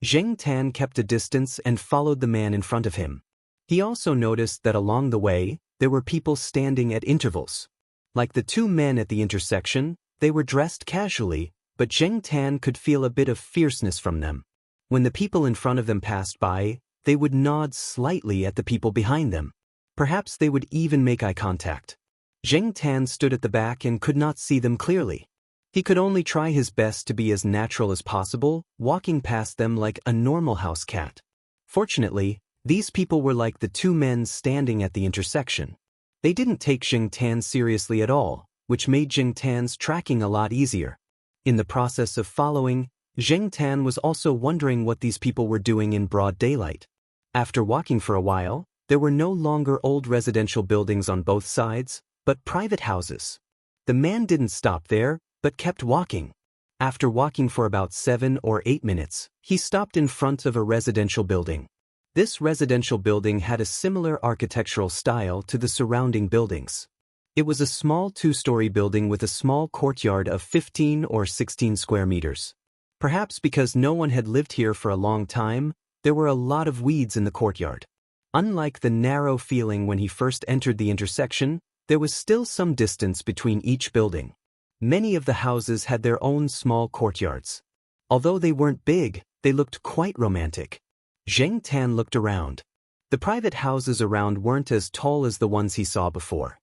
Zheng Tan kept a distance and followed the man in front of him. He also noticed that along the way, there were people standing at intervals. Like the two men at the intersection, they were dressed casually, but Zheng Tan could feel a bit of fierceness from them. When the people in front of them passed by, they would nod slightly at the people behind them. Perhaps they would even make eye contact. Zheng Tan stood at the back and could not see them clearly. He could only try his best to be as natural as possible, walking past them like a normal house cat. Fortunately, these people were like the two men standing at the intersection. They didn't take Zheng Tan seriously at all, which made Zheng Tan's tracking a lot easier. In the process of following, Zheng Tan was also wondering what these people were doing in broad daylight. After walking for a while, there were no longer old residential buildings on both sides, but private houses. The man didn't stop there, but kept walking. After walking for about 7 or 8 minutes, he stopped in front of a residential building. This residential building had a similar architectural style to the surrounding buildings. It was a small 2-story building with a small courtyard of 15 or 16 square meters. Perhaps because no one had lived here for a long time, there were a lot of weeds in the courtyard. Unlike the narrow feeling when he first entered the intersection, there was still some distance between each building. Many of the houses had their own small courtyards. Although they weren't big, they looked quite romantic. Zheng Tan looked around. The private houses around weren't as tall as the ones he saw before.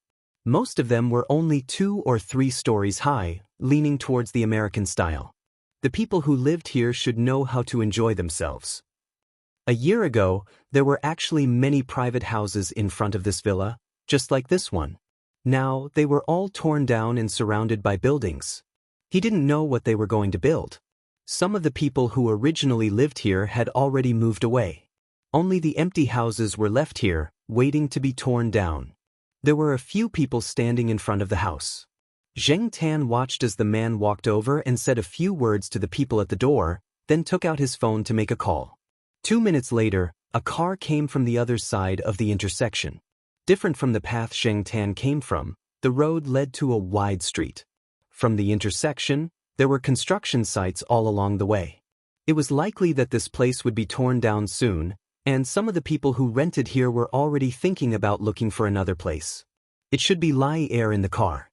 Most of them were only 2 or 3 stories high, leaning towards the American style. The people who lived here should know how to enjoy themselves. A year ago, there were actually many private houses in front of this villa, just like this one. Now, they were all torn down and surrounded by buildings. He didn't know what they were going to build. Some of the people who originally lived here had already moved away. Only the empty houses were left here, waiting to be torn down. There were a few people standing in front of the house. Zheng Tan watched as the man walked over and said a few words to the people at the door, then took out his phone to make a call. 2 minutes later, a car came from the other side of the intersection. Different from the path Zheng Tan came from, the road led to a wide street. From the intersection, there were construction sites all along the way. It was likely that this place would be torn down soon, and some of the people who rented here were already thinking about looking for another place. It should be Lai Er in the car.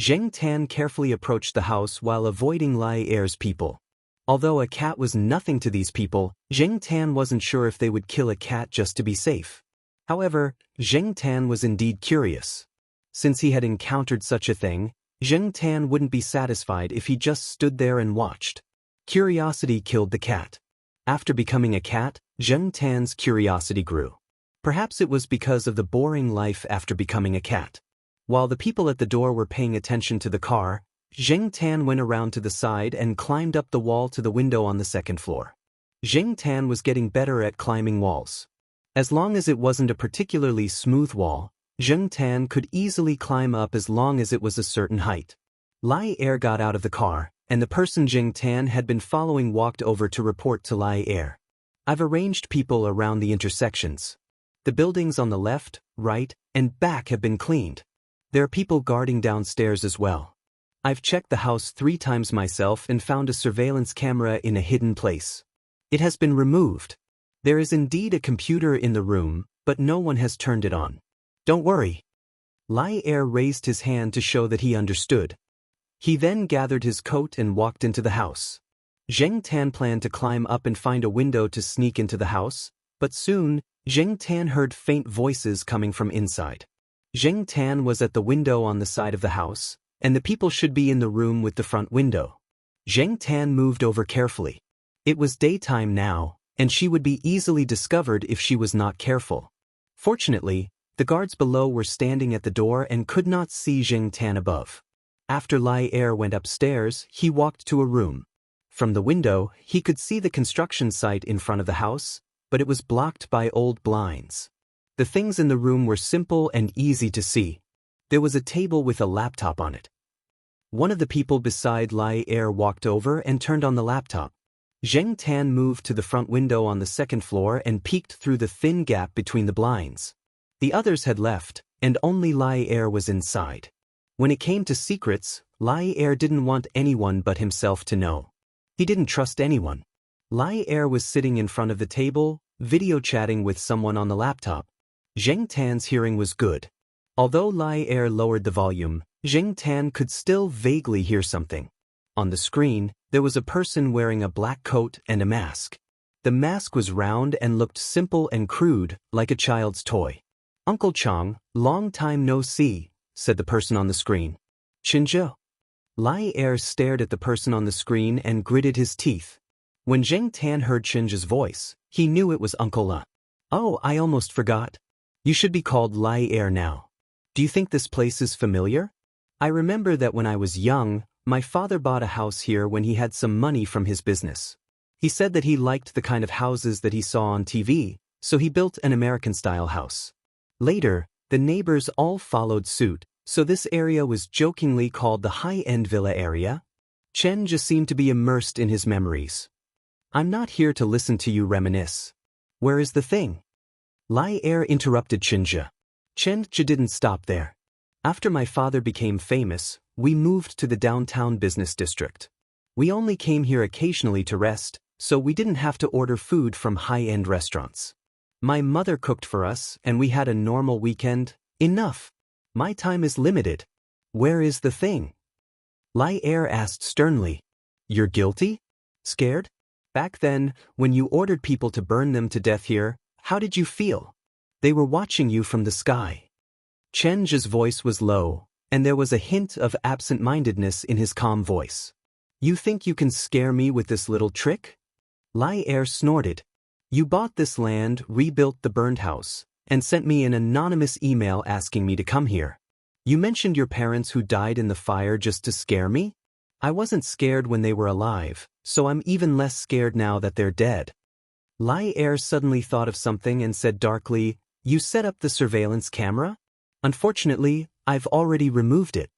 Zheng Tan carefully approached the house while avoiding Lai Er's people. Although a cat was nothing to these people, Zheng Tan wasn't sure if they would kill a cat just to be safe. However, Zheng Tan was indeed curious. Since he had encountered such a thing, Zheng Tan wouldn't be satisfied if he just stood there and watched. Curiosity killed the cat. After becoming a cat, Zheng Tan's curiosity grew. Perhaps it was because of the boring life after becoming a cat. While the people at the door were paying attention to the car, Zheng Tan went around to the side and climbed up the wall to the window on the second floor. Zheng Tan was getting better at climbing walls. As long as it wasn't a particularly smooth wall, Zheng Tan could easily climb up as long as it was a certain height. Lai Er got out of the car, and the person Zheng Tan had been following walked over to report to Lai Er. I've arranged people around the intersections. The buildings on the left, right, and back have been cleaned. There are people guarding downstairs as well. I've checked the house 3 times myself and found a surveillance camera in a hidden place. It has been removed. There is indeed a computer in the room, but no one has turned it on. Don't worry. Lai Er raised his hand to show that he understood. He then gathered his coat and walked into the house. Zheng Tan planned to climb up and find a window to sneak into the house, but soon, Zheng Tan heard faint voices coming from inside. Zheng Tan was at the window on the side of the house, and the people should be in the room with the front window. Zheng Tan moved over carefully. It was daytime now, and she would be easily discovered if she was not careful. Fortunately, the guards below were standing at the door and could not see Zheng Tan above. After Lai Er went upstairs, he walked to a room. From the window, he could see the construction site in front of the house, but it was blocked by old blinds. The things in the room were simple and easy to see. There was a table with a laptop on it. One of the people beside Lai Er walked over and turned on the laptop. Zheng Tan moved to the front window on the second floor and peeked through the thin gap between the blinds. The others had left, and only Lai Er was inside. When it came to secrets, Lai Er didn't want anyone but himself to know. He didn't trust anyone. Lai Er was sitting in front of the table, video chatting with someone on the laptop. Zheng Tan's hearing was good. Although Lai Er lowered the volume, Zheng Tan could still vaguely hear something. On the screen, there was a person wearing a black coat and a mask. The mask was round and looked simple and crude, like a child's toy. "Uncle Chang, long time no see," said the person on the screen. "Chinzhe." Lai Er stared at the person on the screen and gritted his teeth. When Zheng Tan heard Chinzhe's voice, he knew it was Uncle La. "Oh, I almost forgot. You should be called Lai Er now. Do you think this place is familiar? I remember that when I was young, my father bought a house here when he had some money from his business. He said that he liked the kind of houses that he saw on TV, so he built an American-style house. Later, the neighbors all followed suit, so this area was jokingly called the high-end villa area. Chen just seemed to be immersed in his memories. I'm not here to listen to you reminisce. Where is the thing? Lai Er interrupted Chinzhe. Chinzhe didn't stop there. After my father became famous, we moved to the downtown business district. We only came here occasionally to rest, so we didn't have to order food from high-end restaurants. My mother cooked for us, and we had a normal weekend. Enough. My time is limited. Where is the thing? Lai Er asked sternly. You're guilty? Scared? Back then, when you ordered people to burn them to death here, how did you feel? They were watching you from the sky. Chen's voice was low, and there was a hint of absent-mindedness in his calm voice. You think you can scare me with this little trick? Lai Er snorted. You bought this land, rebuilt the burned house, and sent me an anonymous email asking me to come here. You mentioned your parents who died in the fire just to scare me? I wasn't scared when they were alive, so I'm even less scared now that they're dead. Lai Er suddenly thought of something and said darkly, You set up the surveillance camera? Unfortunately, I've already removed it.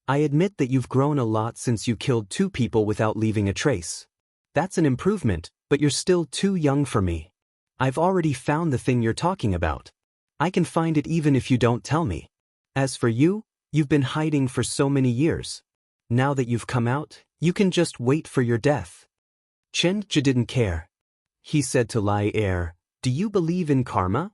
I admit that you've grown a lot since you killed 2 people without leaving a trace. That's an improvement, but you're still too young for me. I've already found the thing you're talking about. I can find it even if you don't tell me. As for you, you've been hiding for so many years. Now that you've come out, you can just wait for your death. Chen Zhi didn't care. He said to Lai Er, Do you believe in karma?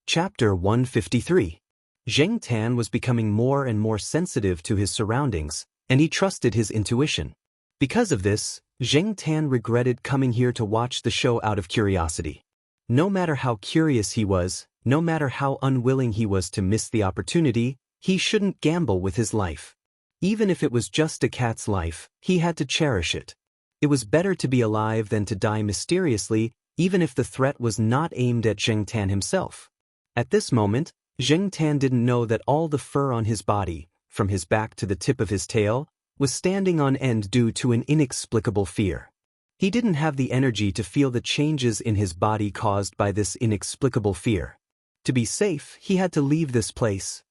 Chapter 153. Zheng Tan was becoming more and more sensitive to his surroundings, and he trusted his intuition. Because of this, Zheng Tan regretted coming here to watch the show out of curiosity. No matter how curious he was, no matter how unwilling he was to miss the opportunity, he shouldn't gamble with his life. Even if it was just a cat's life, he had to cherish it. It was better to be alive than to die mysteriously, even if the threat was not aimed at Zheng Tan himself. At this moment, Zheng Tan didn't know that all the fur on his body, from his back to the tip of his tail, was standing on end due to an inexplicable fear. He didn't have the energy to feel the changes in his body caused by this inexplicable fear. To be safe, he had to leave this place.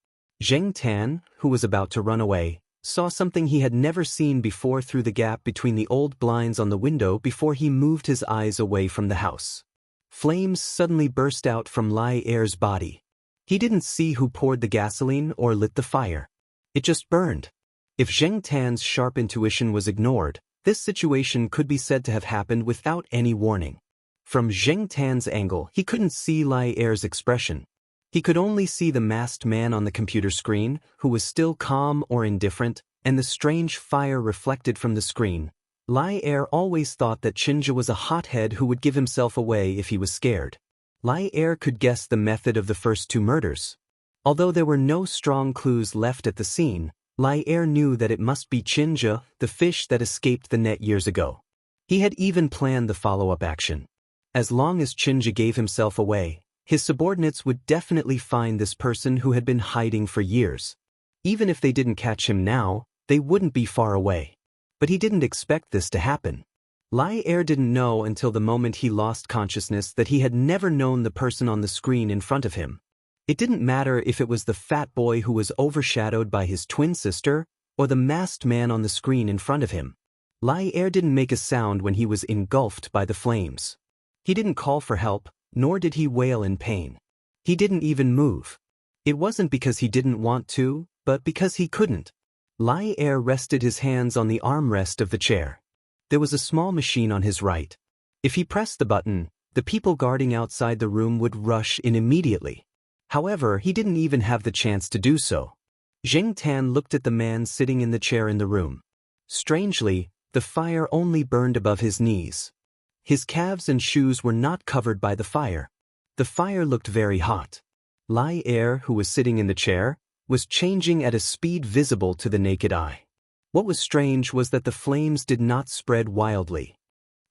Zheng Tan, who was about to run away, saw something he had never seen before through the gap between the old blinds on the window before he moved his eyes away from the house. Flames suddenly burst out from Lai Er's body. He didn't see who poured the gasoline or lit the fire. It just burned. If Zheng Tan's sharp intuition was ignored, this situation could be said to have happened without any warning. From Zheng Tan's angle, he couldn't see Lai Er's expression. He could only see the masked man on the computer screen, who was still calm or indifferent, and the strange fire reflected from the screen. Lai Er always thought that Chinja was a hothead who would give himself away if he was scared. Lai Er could guess the method of the first 2 murders. Although there were no strong clues left at the scene, Lai Er knew that it must be Chinja, the fish that escaped the net years ago. He had even planned the follow-up action. As long as Chinja gave himself away, his subordinates would definitely find this person who had been hiding for years. Even if they didn't catch him now, they wouldn't be far away. But he didn't expect this to happen. Lai Er didn't know until the moment he lost consciousness that he had never known the person on the screen in front of him. It didn't matter if it was the fat boy who was overshadowed by his twin sister, or the masked man on the screen in front of him. Lai Er didn't make a sound when he was engulfed by the flames. He didn't call for help, nor did he wail in pain. He didn't even move. It wasn't because he didn't want to, but because he couldn't. Lai Er rested his hands on the armrest of the chair. There was a small machine on his right. If he pressed the button, the people guarding outside the room would rush in immediately. However, he didn't even have the chance to do so. Zheng Tan looked at the man sitting in the chair in the room. Strangely, the fire only burned above his knees. His calves and shoes were not covered by the fire. The fire looked very hot. Lai Er, who was sitting in the chair, was changing at a speed visible to the naked eye. What was strange was that the flames did not spread wildly.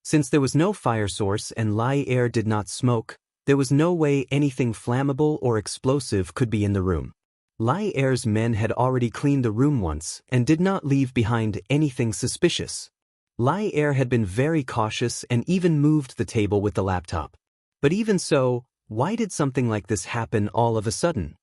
Since there was no fire source and Lai Er did not smoke, there was no way anything flammable or explosive could be in the room. Lai Er's men had already cleaned the room once and did not leave behind anything suspicious. Lai Er had been very cautious and even moved the table with the laptop. But even so, why did something like this happen all of a sudden?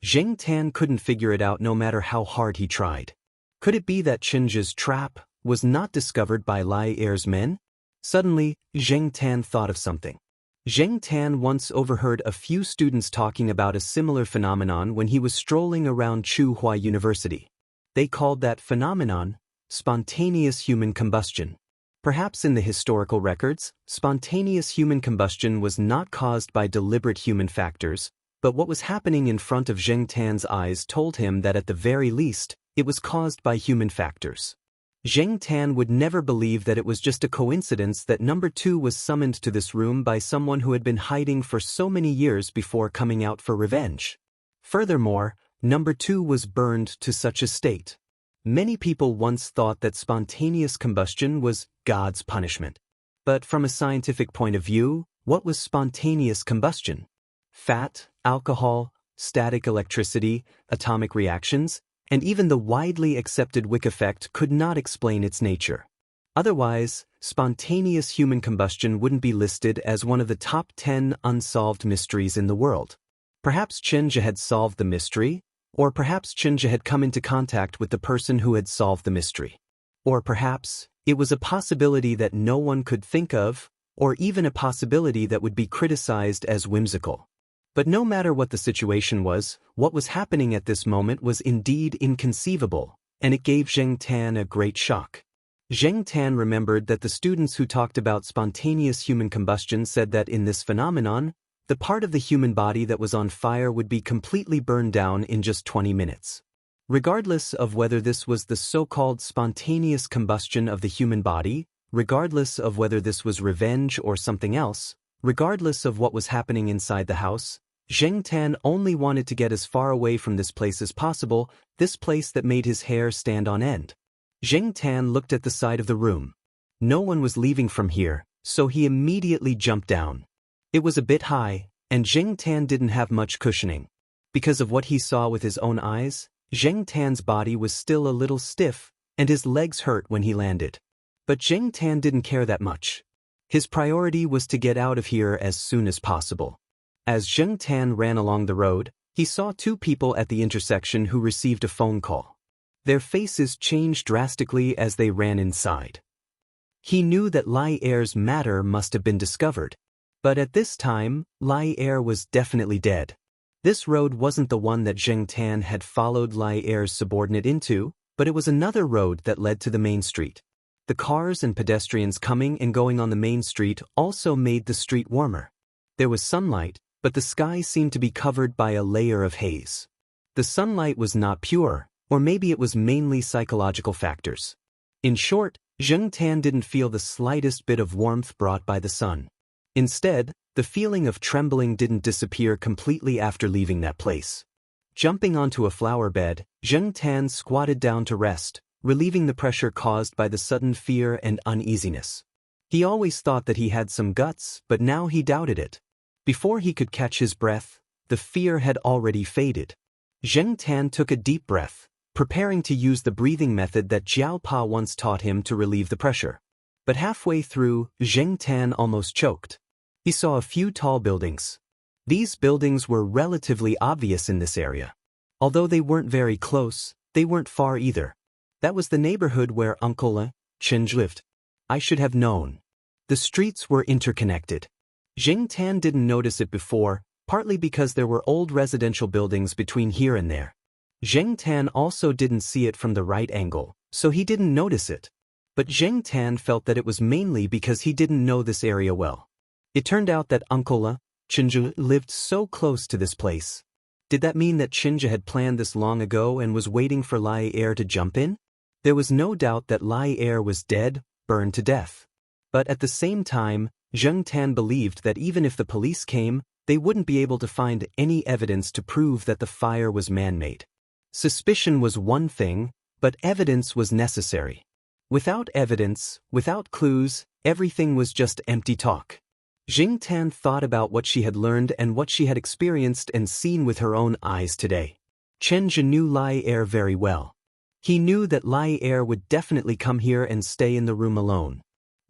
Zheng Tan couldn't figure it out no matter how hard he tried. Could it be that Chinja's trap was not discovered by Lai Er's men? Suddenly, Zheng Tan thought of something. Zheng Tan once overheard a few students talking about a similar phenomenon when he was strolling around Tsinghua University. They called that phenomenon spontaneous human combustion. Perhaps in the historical records, spontaneous human combustion was not caused by deliberate human factors, but what was happening in front of Zheng Tan's eyes told him that at the very least, it was caused by human factors. Zheng Tan would never believe that it was just a coincidence that number 2 was summoned to this room by someone who had been hiding for so many years before coming out for revenge. Furthermore, Number 2 was burned to such a state. Many people once thought that spontaneous combustion was God's punishment. But from a scientific point of view, what was spontaneous combustion? Fat, alcohol, static electricity, atomic reactions, and even the widely accepted Wick effect could not explain its nature. Otherwise, spontaneous human combustion wouldn't be listed as one of the top 10 unsolved mysteries in the world. Perhaps Chenja had solved the mystery, or perhaps Chenja had come into contact with the person who had solved the mystery. Or perhaps it was a possibility that no one could think of, or even a possibility that would be criticized as whimsical. But no matter what the situation was, what was happening at this moment was indeed inconceivable, and it gave Zheng Tan a great shock. Zheng Tan remembered that the students who talked about spontaneous human combustion said that in this phenomenon, the part of the human body that was on fire would be completely burned down in just 20 minutes. Regardless of whether this was the so-called spontaneous combustion of the human body, regardless of whether this was revenge or something else, regardless of what was happening inside the house, Zheng Tan only wanted to get as far away from this place as possible, this place that made his hair stand on end. Zheng Tan looked at the side of the room. No one was leaving from here, so he immediately jumped down. It was a bit high, and Zheng Tan didn't have much cushioning. Because of what he saw with his own eyes, Zheng Tan's body was still a little stiff, and his legs hurt when he landed. But Zheng Tan didn't care that much. His priority was to get out of here as soon as possible. As Zheng Tan ran along the road, he saw 2 people at the intersection who received a phone call. Their faces changed drastically as they ran inside. He knew that Lai Er's matter must have been discovered. But at this time, Lai Er was definitely dead. This road wasn't the one that Zheng Tan had followed Lai Er's subordinate into, but it was another road that led to the main street. The cars and pedestrians coming and going on the main street also made the street warmer. There was sunlight, but the sky seemed to be covered by a layer of haze. The sunlight was not pure, or maybe it was mainly psychological factors. In short, Zheng Tan didn't feel the slightest bit of warmth brought by the sun. Instead, the feeling of trembling didn't disappear completely after leaving that place. Jumping onto a flower bed, Zheng Tan squatted down to rest, relieving the pressure caused by the sudden fear and uneasiness. He always thought that he had some guts, but now he doubted it. Before he could catch his breath, the fear had already faded. Zheng Tan took a deep breath, preparing to use the breathing method that Jiao Pa once taught him to relieve the pressure. But halfway through, Zheng Tan almost choked. He saw a few tall buildings. These buildings were relatively obvious in this area. Although they weren't very close, they weren't far either. That was the neighborhood where Uncle Chenj lived. I should have known. The streets were interconnected. Zheng Tan didn't notice it before, partly because there were old residential buildings between here and there. Zheng Tan also didn't see it from the right angle, so he didn't notice it. But Zheng Tan felt that it was mainly because he didn't know this area well. It turned out that Uncle Chenja lived so close to this place. Did that mean that Chenja had planned this long ago and was waiting for Lai Er to jump in? There was no doubt that Lai Er was dead, burned to death. But at the same time, Zheng Tan believed that even if the police came, they wouldn't be able to find any evidence to prove that the fire was man-made. Suspicion was one thing, but evidence was necessary. Without evidence, without clues, everything was just empty talk. Zheng Tan thought about what she had learned and what she had experienced and seen with her own eyes today. Chenja knew Lai Er very well. He knew that Lai Er would definitely come here and stay in the room alone.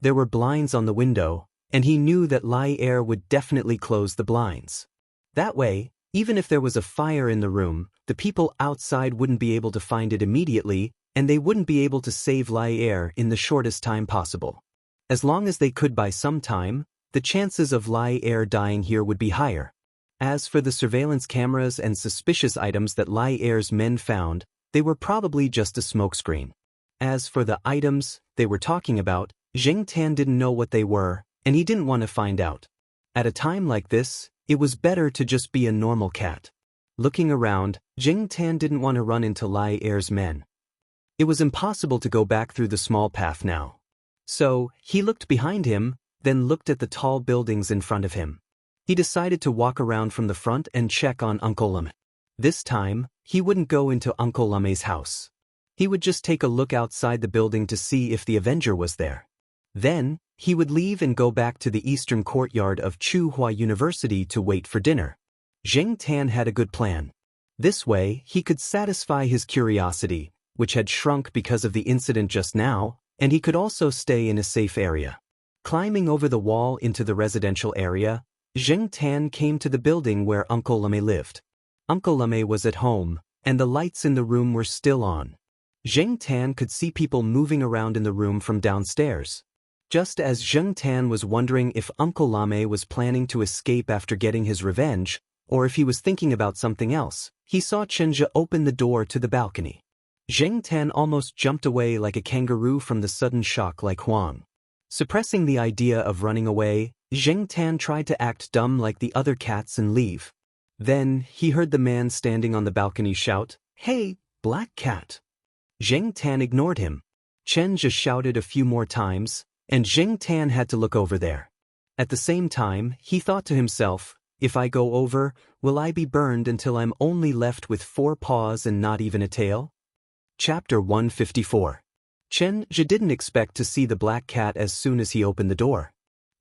There were blinds on the window, and he knew that Lai Er would definitely close the blinds. That way, even if there was a fire in the room, the people outside wouldn't be able to find it immediately, and they wouldn't be able to save Lai Er in the shortest time possible. As long as they could buy some time, the chances of Lai Er dying here would be higher. As for the surveillance cameras and suspicious items that Lai Er's men found, they were probably just a smokescreen. As for the items they were talking about, Zheng Tan didn't know what they were, and he didn't want to find out. At a time like this, it was better to just be a normal cat. Looking around, Zheng Tan didn't want to run into Lai Er's men. It was impossible to go back through the small path now. So, he looked behind him, then looked at the tall buildings in front of him. He decided to walk around from the front and check on Uncle Lim. This time, he wouldn't go into Uncle Lame's house. He would just take a look outside the building to see if the Avenger was there. Then, he would leave and go back to the eastern courtyard of Tsinghua University to wait for dinner. Zheng Tan had a good plan. This way, he could satisfy his curiosity, which had shrunk because of the incident just now, and he could also stay in a safe area. Climbing over the wall into the residential area, Zheng Tan came to the building where Uncle Lame lived. Uncle Lame was at home, and the lights in the room were still on. Zheng Tan could see people moving around in the room from downstairs. Just as Zheng Tan was wondering if Uncle Lame was planning to escape after getting his revenge, or if he was thinking about something else, he saw Chenja open the door to the balcony. Zheng Tan almost jumped away like a kangaroo from the sudden shock like Huang. Suppressing the idea of running away, Zheng Tan tried to act dumb like the other cats and leave. Then, he heard the man standing on the balcony shout, "Hey, black cat!" Zheng Tan ignored him. Chenja shouted a few more times, and Zheng Tan had to look over there. At the same time, he thought to himself, if I go over, will I be burned until I'm only left with 4 paws and not even a tail? Chapter 154. Chenja didn't expect to see the black cat as soon as he opened the door.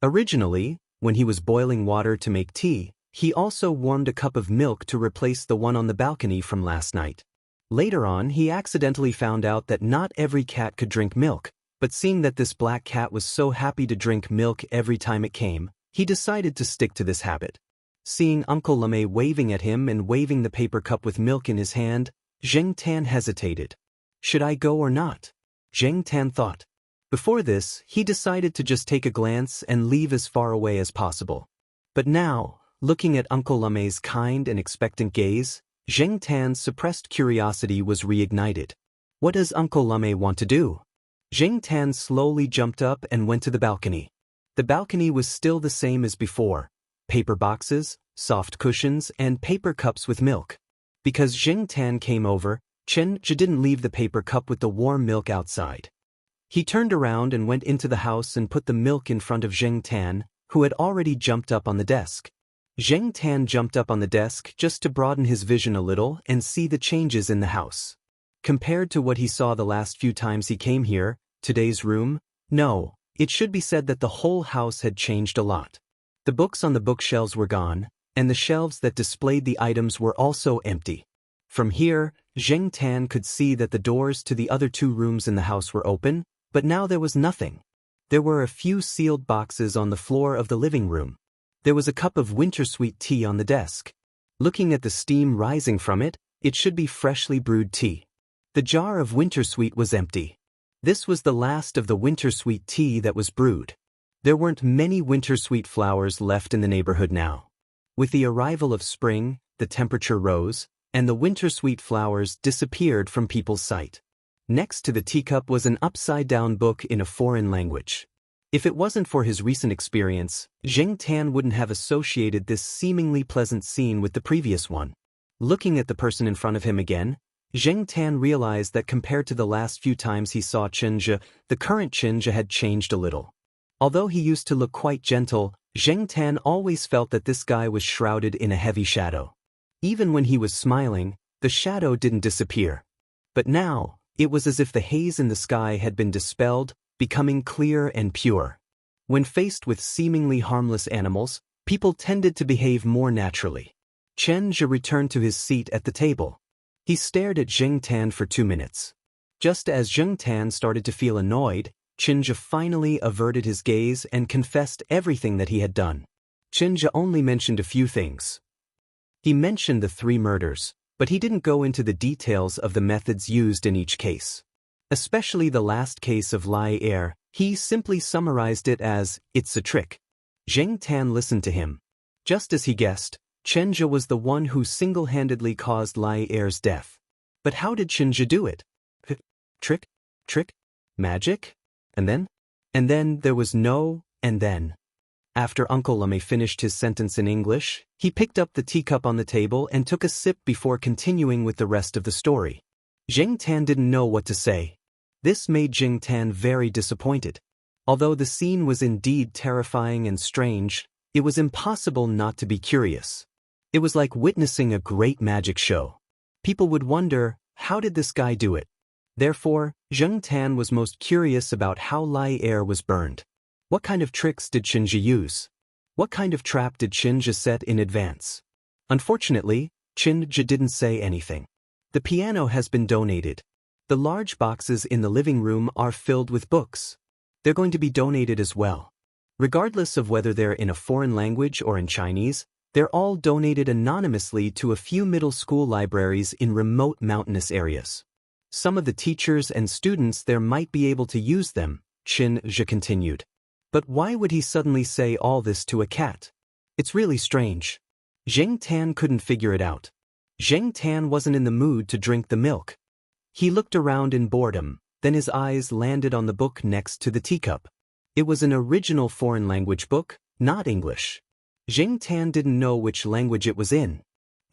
Originally, when he was boiling water to make tea, he also warmed a cup of milk to replace the one on the balcony from last night. Later on, he accidentally found out that not every cat could drink milk, but seeing that this black cat was so happy to drink milk every time it came, he decided to stick to this habit. Seeing Uncle Lame waving at him and waving the paper cup with milk in his hand, Zheng Tan hesitated. Should I go or not? Zheng Tan thought. Before this, he decided to just take a glance and leave as far away as possible. But now, looking at Uncle Lame's kind and expectant gaze, Zheng Tan's suppressed curiosity was reignited. What does Uncle Lame want to do? Zheng Tan slowly jumped up and went to the balcony. The balcony was still the same as before. Paper boxes, soft cushions, and paper cups with milk. Because Zheng Tan came over, Chenja didn't leave the paper cup with the warm milk outside. He turned around and went into the house and put the milk in front of Zheng Tan, who had already jumped up on the desk. Zheng Tan jumped up on the desk just to broaden his vision a little and see the changes in the house. Compared to what he saw the last few times he came here, today's room, no, it should be said that the whole house had changed a lot. The books on the bookshelves were gone, and the shelves that displayed the items were also empty. From here, Zheng Tan could see that the doors to the other 2 rooms in the house were open, but now there was nothing. There were a few sealed boxes on the floor of the living room. There was a cup of wintersweet tea on the desk. Looking at the steam rising from it, it should be freshly brewed tea. The jar of wintersweet was empty. This was the last of the wintersweet tea that was brewed. There weren't many wintersweet flowers left in the neighborhood now. With the arrival of spring, the temperature rose, and the wintersweet flowers disappeared from people's sight. Next to the teacup was an upside-down book in a foreign language. If it wasn't for his recent experience, Zheng Tan wouldn't have associated this seemingly pleasant scene with the previous one. Looking at the person in front of him again, Zheng Tan realized that compared to the last few times he saw Chenja, the current Chenja had changed a little. Although he used to look quite gentle, Zheng Tan always felt that this guy was shrouded in a heavy shadow. Even when he was smiling, the shadow didn't disappear. But now, it was as if the haze in the sky had been dispelled, becoming clear and pure. When faced with seemingly harmless animals, people tended to behave more naturally. Chenja returned to his seat at the table. He stared at Zheng Tan for 2 minutes. Just as Zheng Tan started to feel annoyed, Chenja finally averted his gaze and confessed everything that he had done. Chenja only mentioned a few things. He mentioned the 3 murders, but he didn't go into the details of the methods used in each case. Especially the last case of Lai Er, he simply summarized it as, "It's a trick." Zheng Tan listened to him. Just as he guessed, Chenja was the one who single-handedly caused Lai Er's death. But how did Chenja do it? Trick? Trick? Magic? And then there was no, and then. After Uncle Lame finished his sentence in English, he picked up the teacup on the table and took a sip before continuing with the rest of the story. Zheng Tan didn't know what to say. This made Zheng Tan very disappointed. Although the scene was indeed terrifying and strange, it was impossible not to be curious. It was like witnessing a great magic show. People would wonder, how did this guy do it? Therefore, Zheng Tan was most curious about how Lai Er was burned. What kind of tricks did Qinzhi use? What kind of trap did Qinzhi set in advance? Unfortunately, Qinzhi didn't say anything. The piano has been donated. The large boxes in the living room are filled with books. They're going to be donated as well. Regardless of whether they're in a foreign language or in Chinese, they're all donated anonymously to a few middle school libraries in remote mountainous areas. Some of the teachers and students there might be able to use them, Qinzhi continued. But why would he suddenly say all this to a cat? It's really strange. Zheng Tan couldn't figure it out. Zheng Tan wasn't in the mood to drink the milk. He looked around in boredom, then his eyes landed on the book next to the teacup. It was an original foreign language book, not English. Zheng Tan didn't know which language it was in.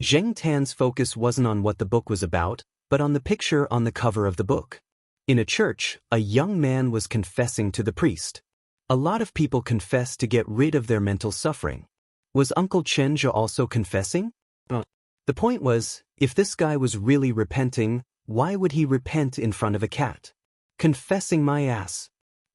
Zheng Tan's focus wasn't on what the book was about, but on the picture on the cover of the book. In a church, a young man was confessing to the priest. A lot of people confess to get rid of their mental suffering. Was Uncle Qinzhi also confessing? The point was, if this guy was really repenting, why would he repent in front of a cat? Confessing my ass.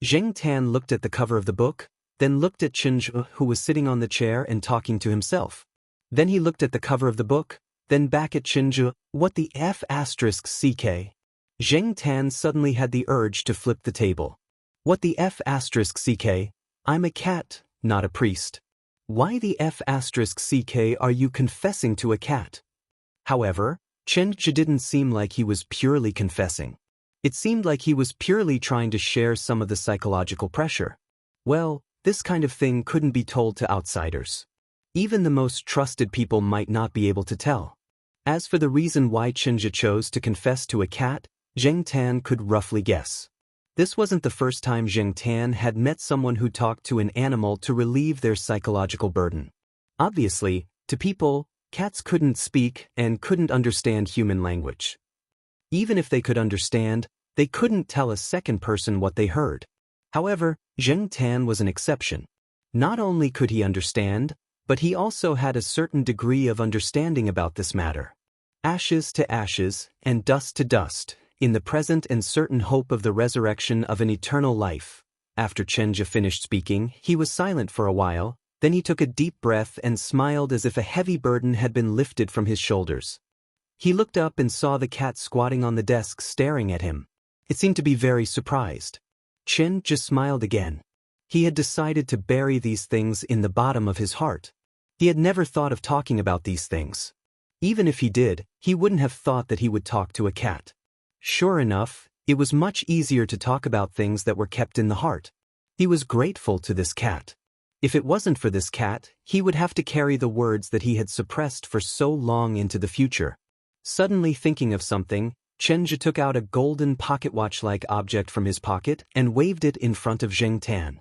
Zheng Tan looked at the cover of the book, then looked at Qinzhi, who was sitting on the chair and talking to himself. Then he looked at the cover of the book, then back at Qinzhi. What the F***ck? Zheng Tan suddenly had the urge to flip the table. What the F***ck? I'm a cat, not a priest. Why the F***ck are you confessing to a cat? However, Qinzhi didn't seem like he was purely confessing. It seemed like he was purely trying to share some of the psychological pressure. Well, this kind of thing couldn't be told to outsiders. Even the most trusted people might not be able to tell. As for the reason why Qinzhi chose to confess to a cat, Zheng Tan could roughly guess. This wasn't the first time Zheng Tan had met someone who talked to an animal to relieve their psychological burden. Obviously, to people, cats couldn't speak and couldn't understand human language. Even if they could understand, they couldn't tell a second person what they heard. However, Zheng Tan was an exception. Not only could he understand, but he also had a certain degree of understanding about this matter. Ashes to ashes, and dust to dust, in the present and certain hope of the resurrection of an eternal life. After Qinzhi finished speaking, he was silent for a while, then he took a deep breath and smiled as if a heavy burden had been lifted from his shoulders. He looked up and saw the cat squatting on the desk staring at him. It seemed to be very surprised. Qinzhi smiled again. He had decided to bury these things in the bottom of his heart. He had never thought of talking about these things. Even if he did, he wouldn't have thought that he would talk to a cat. Sure enough, it was much easier to talk about things that were kept in the heart. He was grateful to this cat. If it wasn't for this cat, he would have to carry the words that he had suppressed for so long into the future. Suddenly thinking of something, Qinzhi took out a golden pocket watch-like object from his pocket and waved it in front of Zheng Tan.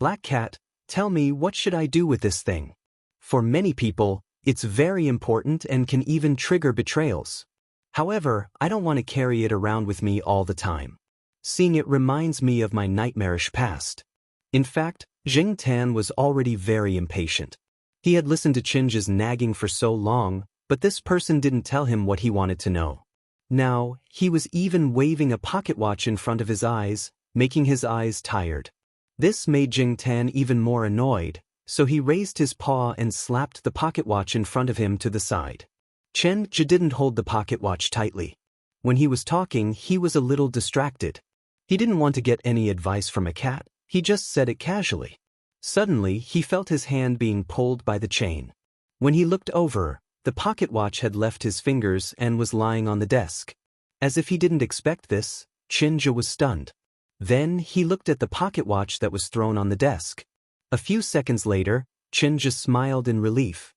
Black cat, tell me, what should I do with this thing? For many people, it's very important and can even trigger betrayals. However, I don't want to carry it around with me all the time. Seeing it reminds me of my nightmarish past. In fact, Zheng Tan was already very impatient. He had listened to Qinzhi's nagging for so long, but this person didn't tell him what he wanted to know. Now, he was even waving a pocket watch in front of his eyes, making his eyes tired. This made Zheng Tan even more annoyed, so he raised his paw and slapped the pocket watch in front of him to the side. Qinzhi didn't hold the pocket watch tightly. When he was talking, he was a little distracted. He didn't want to get any advice from a cat, he just said it casually. Suddenly, he felt his hand being pulled by the chain. When he looked over, the pocket watch had left his fingers and was lying on the desk. As if he didn't expect this, Qinzhi was stunned. Then he looked at the pocket watch that was thrown on the desk. A few seconds later, Qinzhi smiled in relief.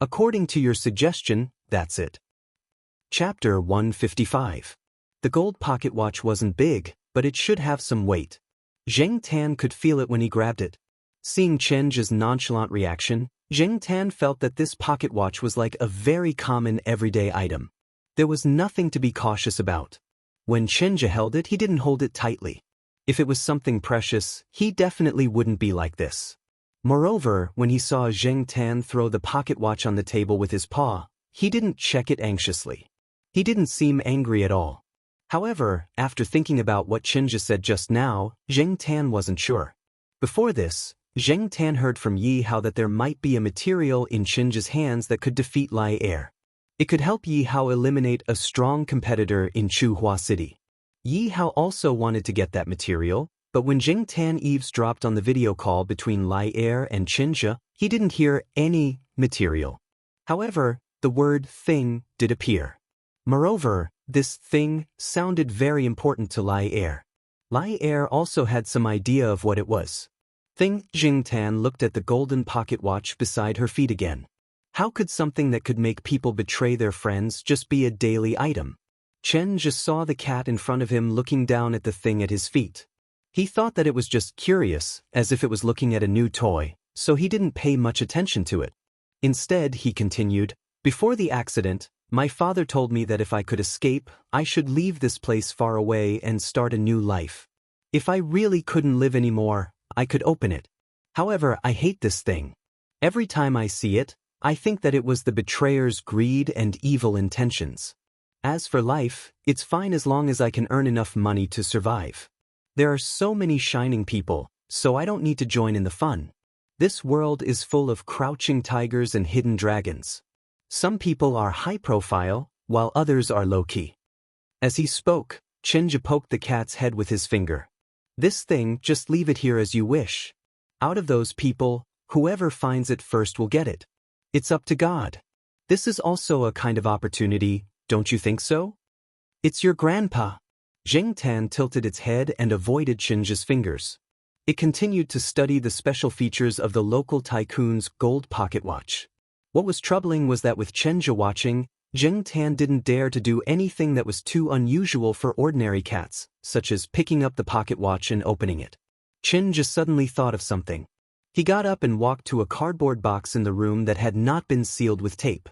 According to your suggestion, that's it. Chapter 155. The gold pocket watch wasn't big, but it should have some weight. Zheng Tan could feel it when he grabbed it. Seeing Qinzhi's nonchalant reaction, Zheng Tan felt that this pocket watch was like a very common everyday item. There was nothing to be cautious about. When Qinzhi held it, he didn't hold it tightly. If it was something precious, he definitely wouldn't be like this. Moreover, when he saw Zheng Tan throw the pocket watch on the table with his paw, he didn't check it anxiously. He didn't seem angry at all. However, after thinking about what Chinja said just now, Zheng Tan wasn't sure. Before this, Zheng Tan heard from Yi Hao that there might be a material in Chinja's hands that could defeat Lai Er. It could help Yi Hao eliminate a strong competitor in Chuhua City. Yi Hao also wanted to get that material, but when Zheng Tan eavesdropped on the video call between Lai Er and Chinja, he didn't hear any material. However, the word thing did appear. Moreover, this thing sounded very important to Lai Er. Lai Er also had some idea of what it was. Zheng Tan looked at the golden pocket watch beside her feet again. How could something that could make people betray their friends just be a daily item? Chen just saw the cat in front of him looking down at the thing at his feet. He thought that it was just curious, as if it was looking at a new toy, so he didn't pay much attention to it. Instead, he continued, "Before the accident, my father told me that if I could escape, I should leave this place far away and start a new life. If I really couldn't live anymore, I could open it. However, I hate this thing. Every time I see it, I think that it was the betrayer's greed and evil intentions. As for life, it's fine as long as I can earn enough money to survive. There are so many shining people, so I don't need to join in the fun. This world is full of crouching tigers and hidden dragons. Some people are high profile, while others are low-key." As he spoke, Chinja poked the cat's head with his finger. "This thing, just leave it here as you wish. Out of those people, whoever finds it first will get it. It's up to God. This is also a kind of opportunity, don't you think so?" "It's your grandpa." Zheng Tan tilted its head and avoided Chinja's fingers. It continued to study the special features of the local tycoon's gold pocket watch. What was troubling was that with Chinja watching, Zheng Tan didn't dare to do anything that was too unusual for ordinary cats, such as picking up the pocket watch and opening it. Chinja suddenly thought of something. He got up and walked to a cardboard box in the room that had not been sealed with tape.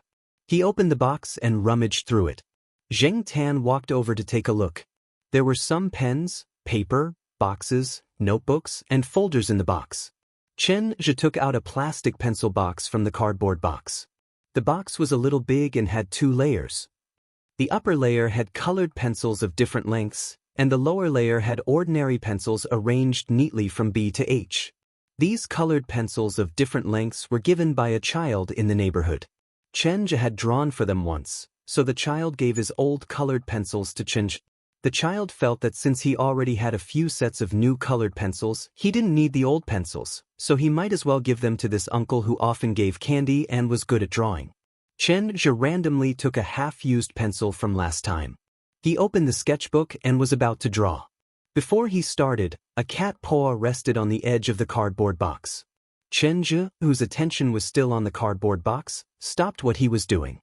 He opened the box and rummaged through it. Zheng Tan walked over to take a look. There were some pens, paper, boxes, notebooks, and folders in the box. Chinja took out a plastic pencil box from the cardboard box. The box was a little big and had 2 layers. The upper layer had colored pencils of different lengths, and the lower layer had ordinary pencils arranged neatly from B to H. These colored pencils of different lengths were given by a child in the neighborhood. Chinja had drawn for them once, so the child gave his old colored pencils to Chinja. The child felt that since he already had a few sets of new colored pencils, he didn't need the old pencils, so he might as well give them to this uncle who often gave candy and was good at drawing. Chinja randomly took a half-used pencil from last time. He opened the sketchbook and was about to draw. Before he started, a cat paw rested on the edge of the cardboard box. Chinja, whose attention was still on the cardboard box, stopped what he was doing.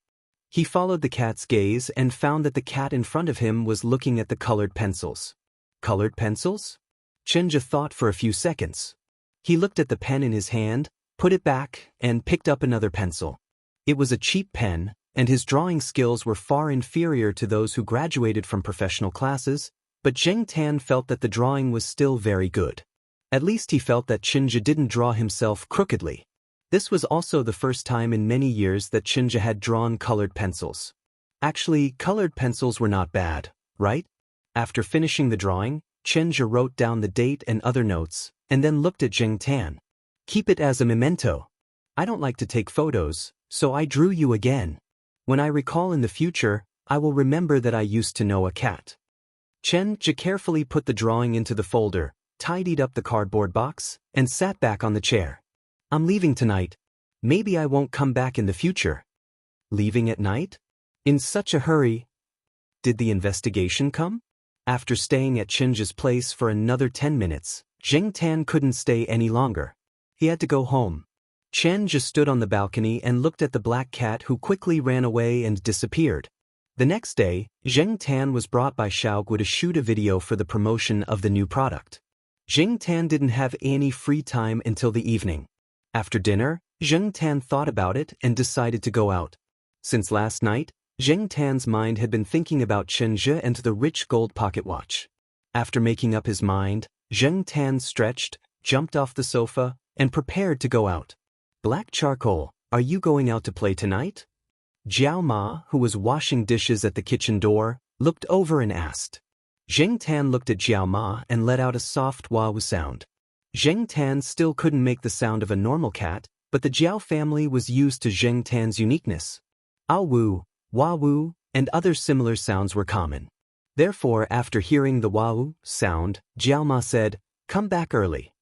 He followed the cat's gaze and found that the cat in front of him was looking at the colored pencils. Colored pencils? Chinja thought for a few seconds. He looked at the pen in his hand, put it back, and picked up another pencil. It was a cheap pen, and his drawing skills were far inferior to those who graduated from professional classes, but Zheng Tan felt that the drawing was still very good. At least he felt that Chinja didn't draw himself crookedly. This was also the first time in many years that Chinja had drawn colored pencils. Actually, colored pencils were not bad, right? After finishing the drawing, Chinja wrote down the date and other notes, and then looked at Zheng Tan. "Keep it as a memento. I don't like to take photos, so I drew you again. When I recall in the future, I will remember that I used to know a cat." Chinja carefully put the drawing into the folder, tidied up the cardboard box, and sat back on the chair. "I'm leaving tonight. Maybe I won't come back in the future." Leaving at night? In such a hurry? Did the investigation come? After staying at Chinja's place for another 10 minutes, Zheng Tan couldn't stay any longer. He had to go home. Chinja stood on the balcony and looked at the black cat who quickly ran away and disappeared. The next day, Zheng Tan was brought by Xiaogu to shoot a video for the promotion of the new product. Zheng Tan didn't have any free time until the evening. After dinner, Zheng Tan thought about it and decided to go out. Since last night, Zheng Tan's mind had been thinking about Chinja and the rich gold pocket watch. After making up his mind, Zheng Tan stretched, jumped off the sofa, and prepared to go out. "Black Charcoal, are you going out to play tonight?" Jiao Ma, who was washing dishes at the kitchen door, looked over and asked. Zheng Tan looked at Jiao Ma and let out a soft wah-woo sound. Zheng Tan still couldn't make the sound of a normal cat, but the Jiao family was used to Zheng Tan's uniqueness. Ah-woo, wah-woo, and other similar sounds were common. Therefore, after hearing the wah-woo sound, Jiao Ma said, "Come back early."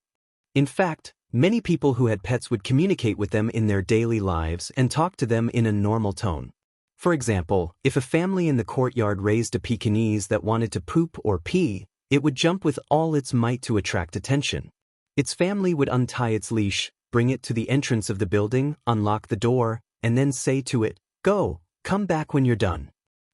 In fact, many people who had pets would communicate with them in their daily lives and talk to them in a normal tone. For example, if a family in the courtyard raised a Pekingese that wanted to poop or pee, it would jump with all its might to attract attention. Its family would untie its leash, bring it to the entrance of the building, unlock the door, and then say to it, "Go, come back when you're done."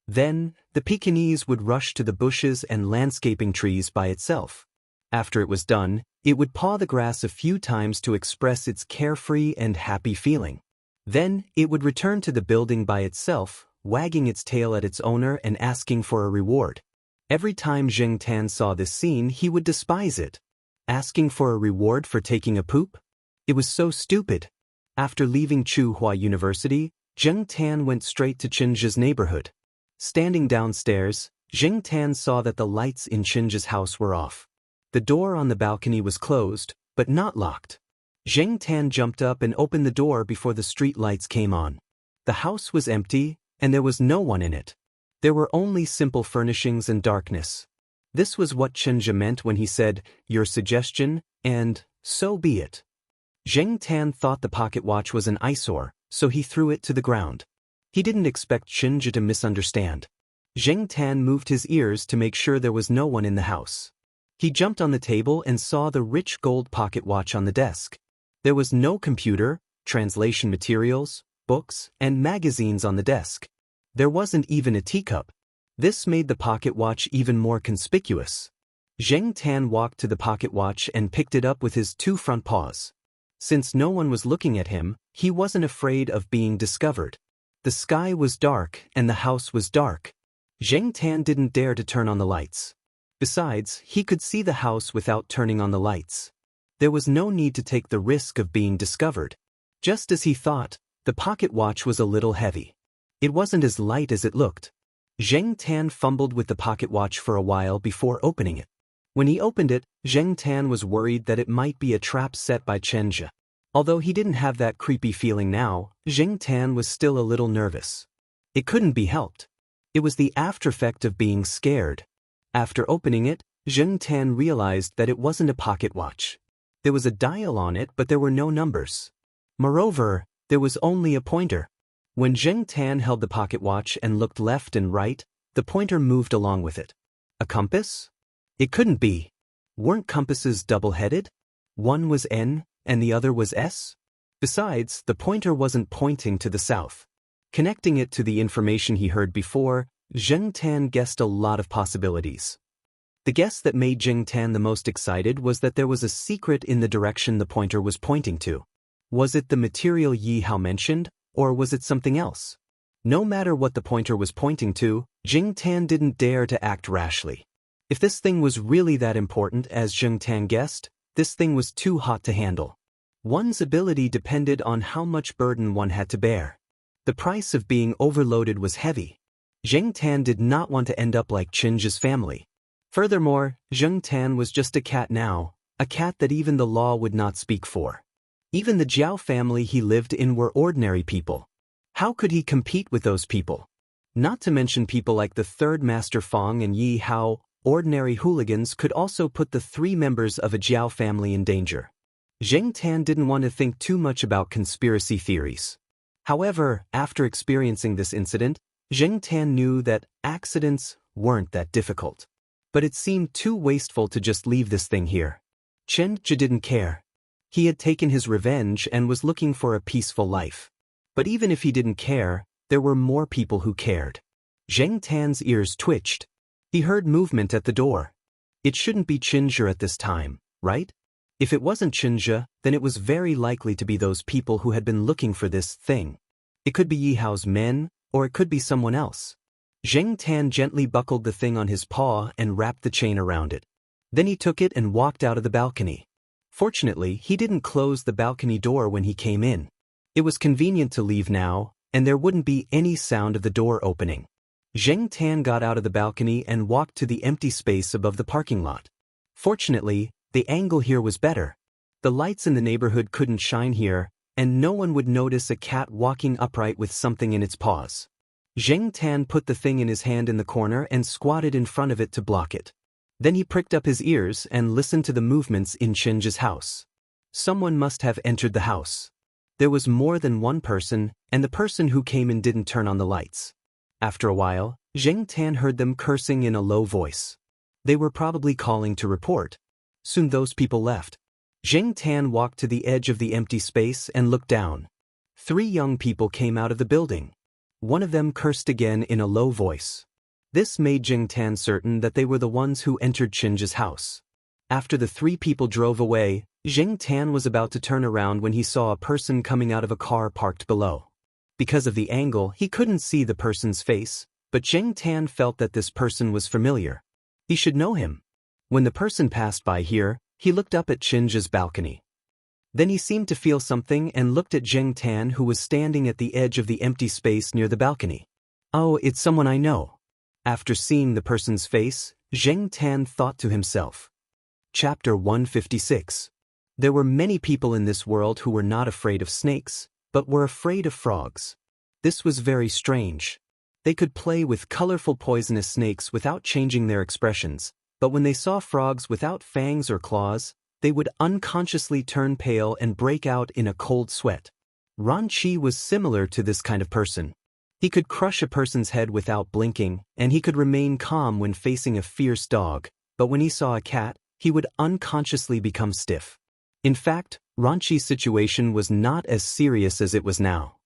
Then, the Pekingese would rush to the bushes and landscaping trees by itself. After it was done, it would paw the grass a few times to express its carefree and happy feeling. Then, it would return to the building by itself, wagging its tail at its owner and asking for a reward. Every time Zheng Tan saw this scene, he would despise it. Asking for a reward for taking a poop? It was so stupid. After leaving Tsinghua University, Zheng Tan went straight to Qinzhi's neighborhood. Standing downstairs, Zheng Tan saw that the lights in Qinzhi's house were off. The door on the balcony was closed, but not locked. Zheng Tan jumped up and opened the door before the street lights came on. The house was empty, and there was no one in it. There were only simple furnishings and darkness. This was what Qinzhi meant when he said, "Your suggestion, and so be it." Zheng Tan thought the pocket watch was an eyesore, so he threw it to the ground. He didn't expect Qinzhi to misunderstand. Zheng Tan moved his ears to make sure there was no one in the house. He jumped on the table and saw the rich gold pocket watch on the desk. There was no computer, translation materials, books, and magazines on the desk. There wasn't even a teacup. This made the pocket watch even more conspicuous. Zheng Tan walked to the pocket watch and picked it up with his two front paws. Since no one was looking at him, he wasn't afraid of being discovered. The sky was dark and the house was dark. Zheng Tan didn't dare to turn on the lights. Besides, he could see the house without turning on the lights. There was no need to take the risk of being discovered. Just as he thought, the pocket watch was a little heavy. It wasn't as light as it looked. Zheng Tan fumbled with the pocket watch for a while before opening it. When he opened it, Zheng Tan was worried that it might be a trap set by Qinzhi. Although he didn't have that creepy feeling now, Zheng Tan was still a little nervous. It couldn't be helped. It was the aftereffect of being scared. After opening it, Zheng Tan realized that it wasn't a pocket watch. There was a dial on it, but there were no numbers. Moreover, there was only a pointer. When Zheng Tan held the pocket watch and looked left and right, the pointer moved along with it. A compass? It couldn't be. Weren't compasses double-headed? One was N, and the other was S? Besides, the pointer wasn't pointing to the south. Connecting it to the information he heard before, Zheng Tan guessed a lot of possibilities. The guess that made Zheng Tan the most excited was that there was a secret in the direction the pointer was pointing to. Was it the material Yi Hao mentioned, or was it something else? No matter what the pointer was pointing to, Zheng Tan didn't dare to act rashly. If this thing was really that important as Zheng Tan guessed, this thing was too hot to handle. One's ability depended on how much burden one had to bear. The price of being overloaded was heavy. Zheng Tan did not want to end up like Qinzhi's family. Furthermore, Zheng Tan was just a cat now, a cat that even the law would not speak for. Even the Jiao family he lived in were ordinary people. How could he compete with those people? Not to mention people like the third Master Fong and Yi Hao. Ordinary hooligans could also put the three members of a Jiao family in danger. Zheng Tan didn't want to think too much about conspiracy theories. However, after experiencing this incident, Zheng Tan knew that accidents weren't that difficult. But it seemed too wasteful to just leave this thing here. Qinzhi didn't care. He had taken his revenge and was looking for a peaceful life. But even if he didn't care, there were more people who cared. Zheng Tan's ears twitched. He heard movement at the door. It shouldn't be Qinzhi at this time, right? If it wasn't Qinzhi, then it was very likely to be those people who had been looking for this thing. It could be Yi Hao's men, or it could be someone else. Zheng Tan gently buckled the thing on his paw and wrapped the chain around it. Then he took it and walked out of the balcony. Fortunately, he didn't close the balcony door when he came in. It was convenient to leave now, and there wouldn't be any sound of the door opening. Zheng Tan got out of the balcony and walked to the empty space above the parking lot. Fortunately, the angle here was better. The lights in the neighborhood couldn't shine here, and no one would notice a cat walking upright with something in its paws. Zheng Tan put the thing in his hand in the corner and squatted in front of it to block it. Then he pricked up his ears and listened to the movements in Chen's house. Someone must have entered the house. There was more than one person, and the person who came in didn't turn on the lights. After a while, Zheng Tan heard them cursing in a low voice. They were probably calling to report. Soon those people left. Zheng Tan walked to the edge of the empty space and looked down. 3 young people came out of the building. One of them cursed again in a low voice. This made Zheng Tan certain that they were the ones who entered Chen's house. After the 3 people drove away, Zheng Tan was about to turn around when he saw a person coming out of a car parked below. Because of the angle, he couldn't see the person's face, but Zheng Tan felt that this person was familiar. He should know him. When the person passed by here, he looked up at Chen's balcony. Then he seemed to feel something and looked at Zheng Tan, who was standing at the edge of the empty space near the balcony. Oh, it's someone I know. After seeing the person's face, Zheng Tan thought to himself. Chapter 156. There were many people in this world who were not afraid of snakes, but were afraid of frogs. This was very strange. They could play with colorful poisonous snakes without changing their expressions, but when they saw frogs without fangs or claws, they would unconsciously turn pale and break out in a cold sweat. Ran Qi was similar to this kind of person. He could crush a person's head without blinking, and he could remain calm when facing a fierce dog, but when he saw a cat, he would unconsciously become stiff. In fact, Ran Qi's situation was not as serious as it was now.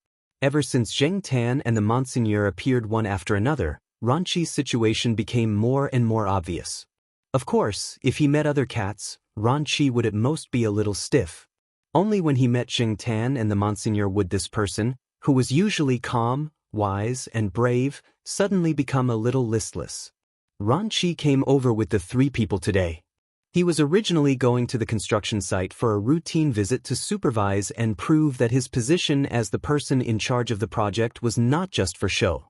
Ever since Zheng Tan and the Monseigneur appeared one after another, Ran Qi's situation became more and more obvious. Of course, if he met other cats, Ran Qi would at most be a little stiff. Only when he met Zheng Tan and the Monseigneur would this person, who was usually calm, wise, and brave, suddenly become a little listless. Ran Qi came over with the 3 people today. He was originally going to the construction site for a routine visit to supervise and prove that his position as the person in charge of the project was not just for show.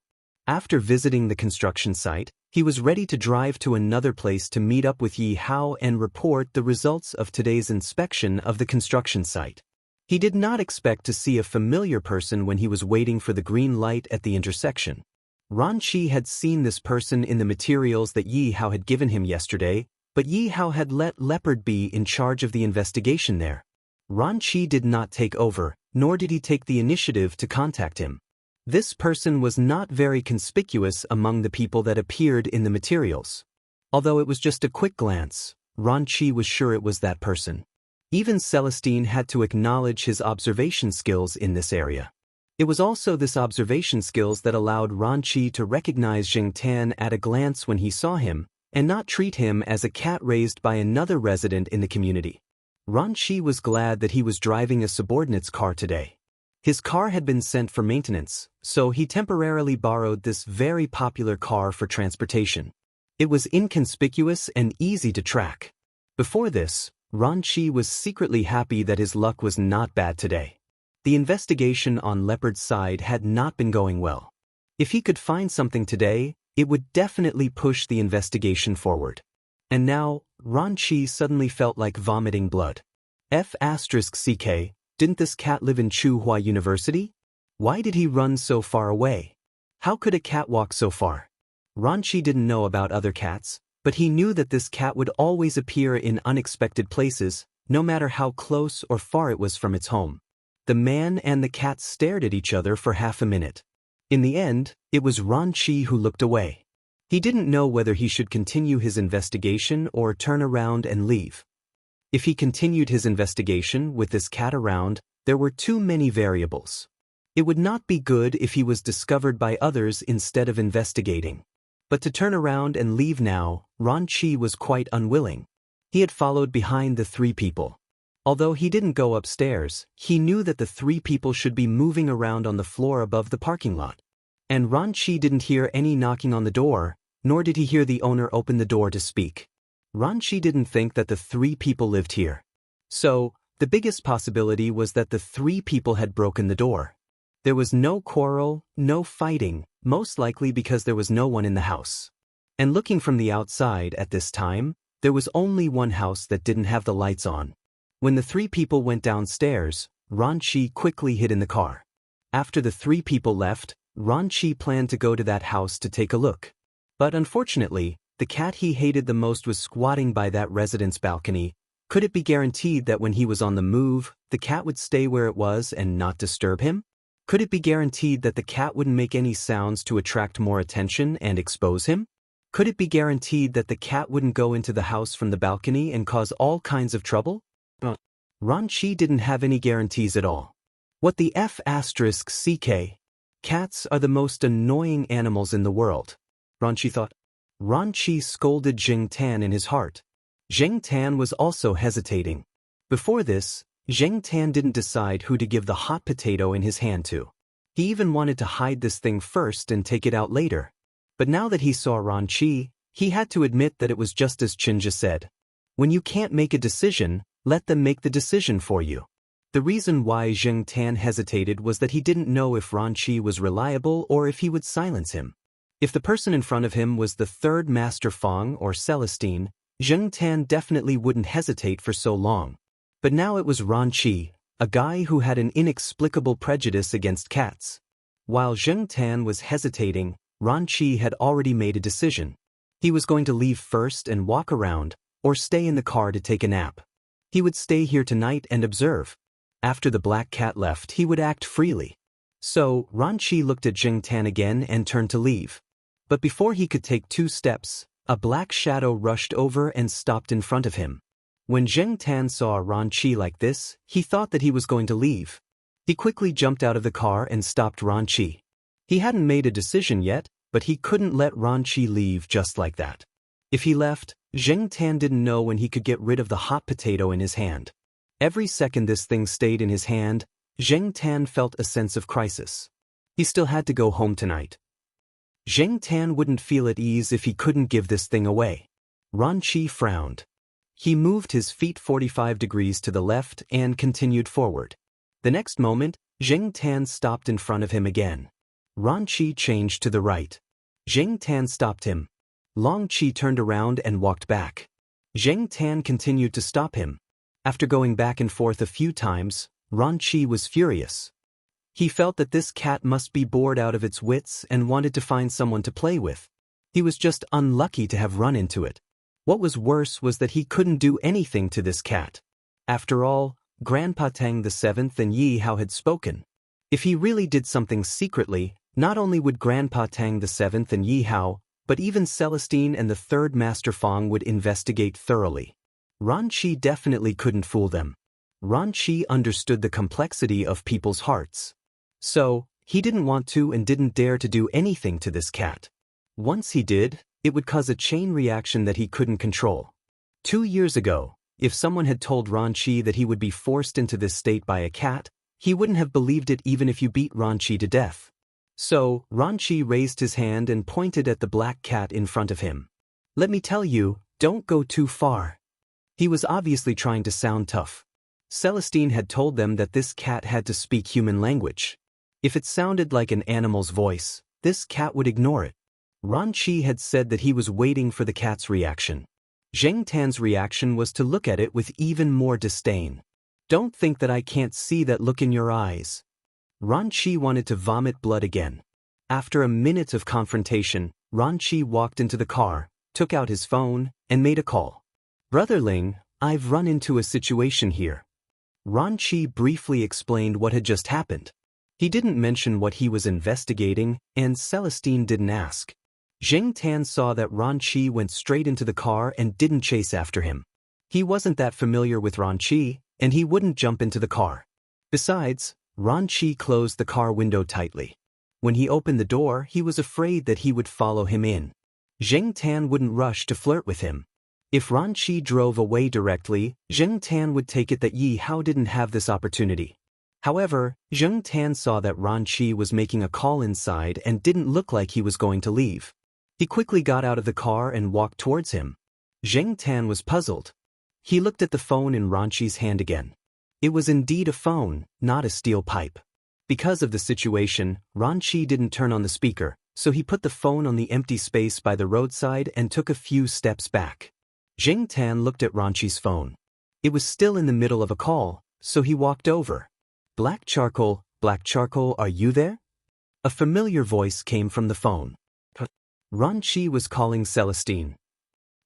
After visiting the construction site, he was ready to drive to another place to meet up with Yi Hao and report the results of today's inspection of the construction site. He did not expect to see a familiar person when he was waiting for the green light at the intersection. Ran Qi had seen this person in the materials that Yi Hao had given him yesterday, but Yi Hao had let Leopard be in charge of the investigation there. Ran Qi did not take over, nor did he take the initiative to contact him. This person was not very conspicuous among the people that appeared in the materials. Although it was just a quick glance, Ran Qi was sure it was that person. Even Celestine had to acknowledge his observation skills in this area. It was also this observation skills that allowed Ran Qi to recognize Zheng Tan at a glance when he saw him, and not treat him as a cat raised by another resident in the community. Ran Qi was glad that he was driving a subordinate's car today. His car had been sent for maintenance, so he temporarily borrowed this very popular car for transportation. It was inconspicuous and easy to track. Before this, Ran Qi was secretly happy that his luck was not bad today. The investigation on Leopard's side had not been going well. If he could find something today, it would definitely push the investigation forward. And now, Ran Qi suddenly felt like vomiting blood. F***ck, didn't this cat live in Chuhua University? Why did he run so far away? How could a cat walk so far? Ran Qi didn't know about other cats, but he knew that this cat would always appear in unexpected places, no matter how close or far it was from its home. The man and the cat stared at each other for half a minute. In the end, it was Ran Qi who looked away. He didn't know whether he should continue his investigation or turn around and leave. If he continued his investigation with this cat around, there were too many variables. It would not be good if he was discovered by others instead of investigating. But to turn around and leave now, Ran Qi was quite unwilling. He had followed behind the 3 people. Although he didn't go upstairs, he knew that the 3 people should be moving around on the floor above the parking lot. And Ran Qi didn't hear any knocking on the door, nor did he hear the owner open the door to speak. Ran Qi didn't think that the 3 people lived here. So, the biggest possibility was that the 3 people had broken the door. There was no quarrel, no fighting, most likely because there was no one in the house. And looking from the outside at this time, there was only one house that didn't have the lights on. When the three people went downstairs, Ranchi quickly hid in the car. After the three people left, Ranchi planned to go to that house to take a look. But unfortunately, the cat he hated the most was squatting by that resident's balcony. Could it be guaranteed that when he was on the move, the cat would stay where it was and not disturb him? Could it be guaranteed that the cat wouldn't make any sounds to attract more attention and expose him? Could it be guaranteed that the cat wouldn't go into the house from the balcony and cause all kinds of trouble? Ranchi didn't have any guarantees at all. What the F***ck? Cats are the most annoying animals in the world, Ranchi thought. Ranchi scolded Jing Tan in his heart. Jing Tan was also hesitating. Before this, Jing Tan didn't decide who to give the hot potato in his hand to. He even wanted to hide this thing first and take it out later. But now that he saw Ranchi, he had to admit that it was just as Chinja said. When you can't make a decision, let them make the decision for you. The reason why Jing Tan hesitated was that he didn't know if Ranchi was reliable or if he would silence him. If the person in front of him was the third Master Fong or Celestine, Jing Tan definitely wouldn't hesitate for so long. But now it was Ranchi, a guy who had an inexplicable prejudice against cats. While Jing Tan was hesitating, Ranchi had already made a decision. He was going to leave first and walk around, or stay in the car to take a nap. He would stay here tonight and observe. After the black cat left, he would act freely. So, Ranchi looked at Jing Tan again and turned to leave. But before he could take 2 steps, a black shadow rushed over and stopped in front of him. When Jing Tan saw Ranchi like this, he thought that he was going to leave. He quickly jumped out of the car and stopped Ranchi. He hadn't made a decision yet, but he couldn't let Ranchi leave just like that. If he left, Jing Tan didn't know when he could get rid of the hot potato in his hand. Every second this thing stayed in his hand, Jing Tan felt a sense of crisis. He still had to go home tonight. Jing Tan wouldn't feel at ease if he couldn't give this thing away. Ranchi frowned. He moved his feet 45 degrees to the left and continued forward. The next moment, Jing Tan stopped in front of him again. Ranchi changed to the right. Jing Tan stopped him. Long Chi turned around and walked back. Jing Tan continued to stop him. After going back and forth a few times, Ranchi was furious. He felt that this cat must be bored out of its wits and wanted to find someone to play with. He was just unlucky to have run into it. What was worse was that he couldn't do anything to this cat. After all, Grandpa Tang VII and Yi Hao had spoken. If he really did something secretly, not only would Grandpa Tang VII and Yi Hao, but even Celestine and the third Master Fong would investigate thoroughly. Ranchi definitely couldn't fool them. Ranchi understood the complexity of people's hearts. So, he didn't want to and didn't dare to do anything to this cat. Once he did, it would cause a chain reaction that he couldn't control. 2 years ago, if someone had told Ranchi that he would be forced into this state by a cat, he wouldn't have believed it even if you beat Ranchi to death. So, Ranchi raised his hand and pointed at the black cat in front of him. Let me tell you, don't go too far. He was obviously trying to sound tough. Celestine had told them that this cat had to speak human language. If it sounded like an animal's voice, this cat would ignore it. Ranchi had said that he was waiting for the cat's reaction. Jing Tan's reaction was to look at it with even more disdain. Don't think that I can't see that look in your eyes. Ranchi wanted to vomit blood again. After a minute of confrontation, Ranchi walked into the car, took out his phone, and made a call. Brother Ling, I've run into a situation here. Ranchi briefly explained what had just happened. He didn't mention what he was investigating, and Celestine didn't ask. Jing Tan saw that Ranchi went straight into the car and didn't chase after him. He wasn't that familiar with Ranchi, and he wouldn't jump into the car. Besides, Ranchi closed the car window tightly. When he opened the door, he was afraid that he would follow him in. Jing Tan wouldn't rush to flirt with him. If Ranchi drove away directly, Jing Tan would take it that Yi Hao didn't have this opportunity. However, Jing Tan saw that Ranchi was making a call inside and didn't look like he was going to leave. He quickly got out of the car and walked towards him. Jing Tan was puzzled. He looked at the phone in Ranchi's hand again. It was indeed a phone, not a steel pipe. Because of the situation, Ran Qi didn't turn on the speaker, so he put the phone on the empty space by the roadside and took a few steps back. Jing Tan looked at Ran Qi's phone. It was still in the middle of a call, so he walked over. Black Charcoal, are you there? A familiar voice came from the phone. Ran Qi was calling Celestine.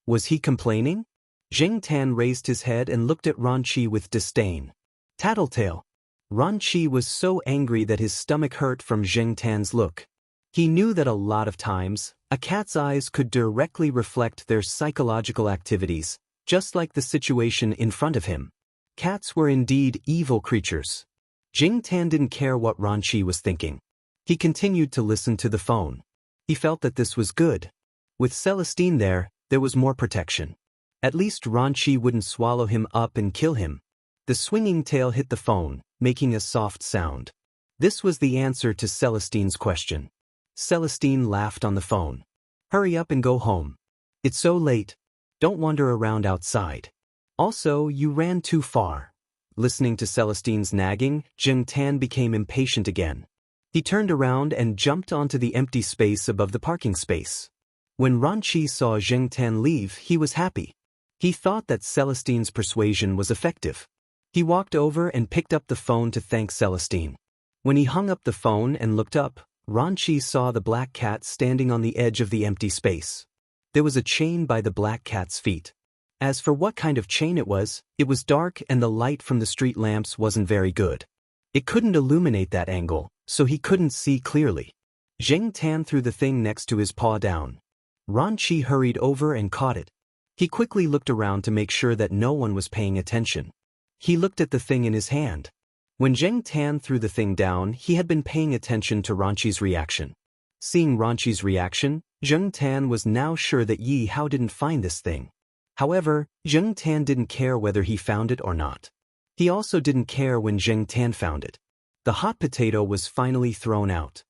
Was he complaining? Jing Tan raised his head and looked at Ran Qi with disdain. Tattletale. Ran Qi was so angry that his stomach hurt from Jing Tan's look. He knew that a lot of times, a cat's eyes could directly reflect their psychological activities, just like the situation in front of him. Cats were indeed evil creatures. Jing Tan didn't care what Ran Qi was thinking. He continued to listen to the phone. He felt that this was good. With Celestine there was more protection. At least Ran Qi wouldn't swallow him up and kill him. The swinging tail hit the phone, making a soft sound. This was the answer to Celestine's question. Celestine laughed on the phone. Hurry up and go home. It's so late. Don't wander around outside. Also, you ran too far. Listening to Celestine's nagging, Jing Tan became impatient again. He turned around and jumped onto the empty space above the parking space. When Ran Qi saw Jing Tan leave, he was happy. He thought that Celestine's persuasion was effective. He walked over and picked up the phone to thank Celestine. When he hung up the phone and looked up, Ran Qi saw the black cat standing on the edge of the empty space. There was a chain by the black cat's feet. As for what kind of chain it was dark and the light from the street lamps wasn't very good. It couldn't illuminate that angle, so he couldn't see clearly. Jing Tan threw the thing next to his paw down. Ran Qi hurried over and caught it. He quickly looked around to make sure that no one was paying attention. He looked at the thing in his hand. When Jing Tan threw the thing down, he had been paying attention to Ran Qi's reaction. Seeing Ran Qi's reaction, Jing Tan was now sure that Yi Hao didn't find this thing. However, Jing Tan didn't care whether he found it or not. He also didn't care when Jing Tan found it. The hot potato was finally thrown out.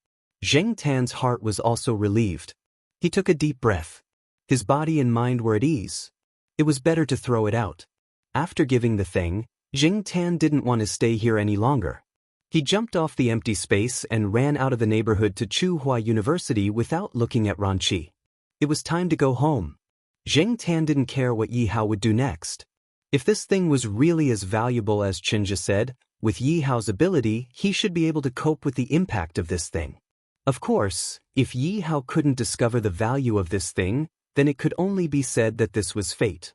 Jing Tan's heart was also relieved. He took a deep breath. His body and mind were at ease. It was better to throw it out. After giving the thing, Jing Tan didn't want to stay here any longer. He jumped off the empty space and ran out of the neighborhood to Chuhua University without looking at Ran Qi. It was time to go home. Jing Tan didn't care what Yi Hao would do next. If this thing was really as valuable as Chinja said, with Yi Hao's ability, he should be able to cope with the impact of this thing. Of course, if Yi Hao couldn't discover the value of this thing, then it could only be said that this was fate.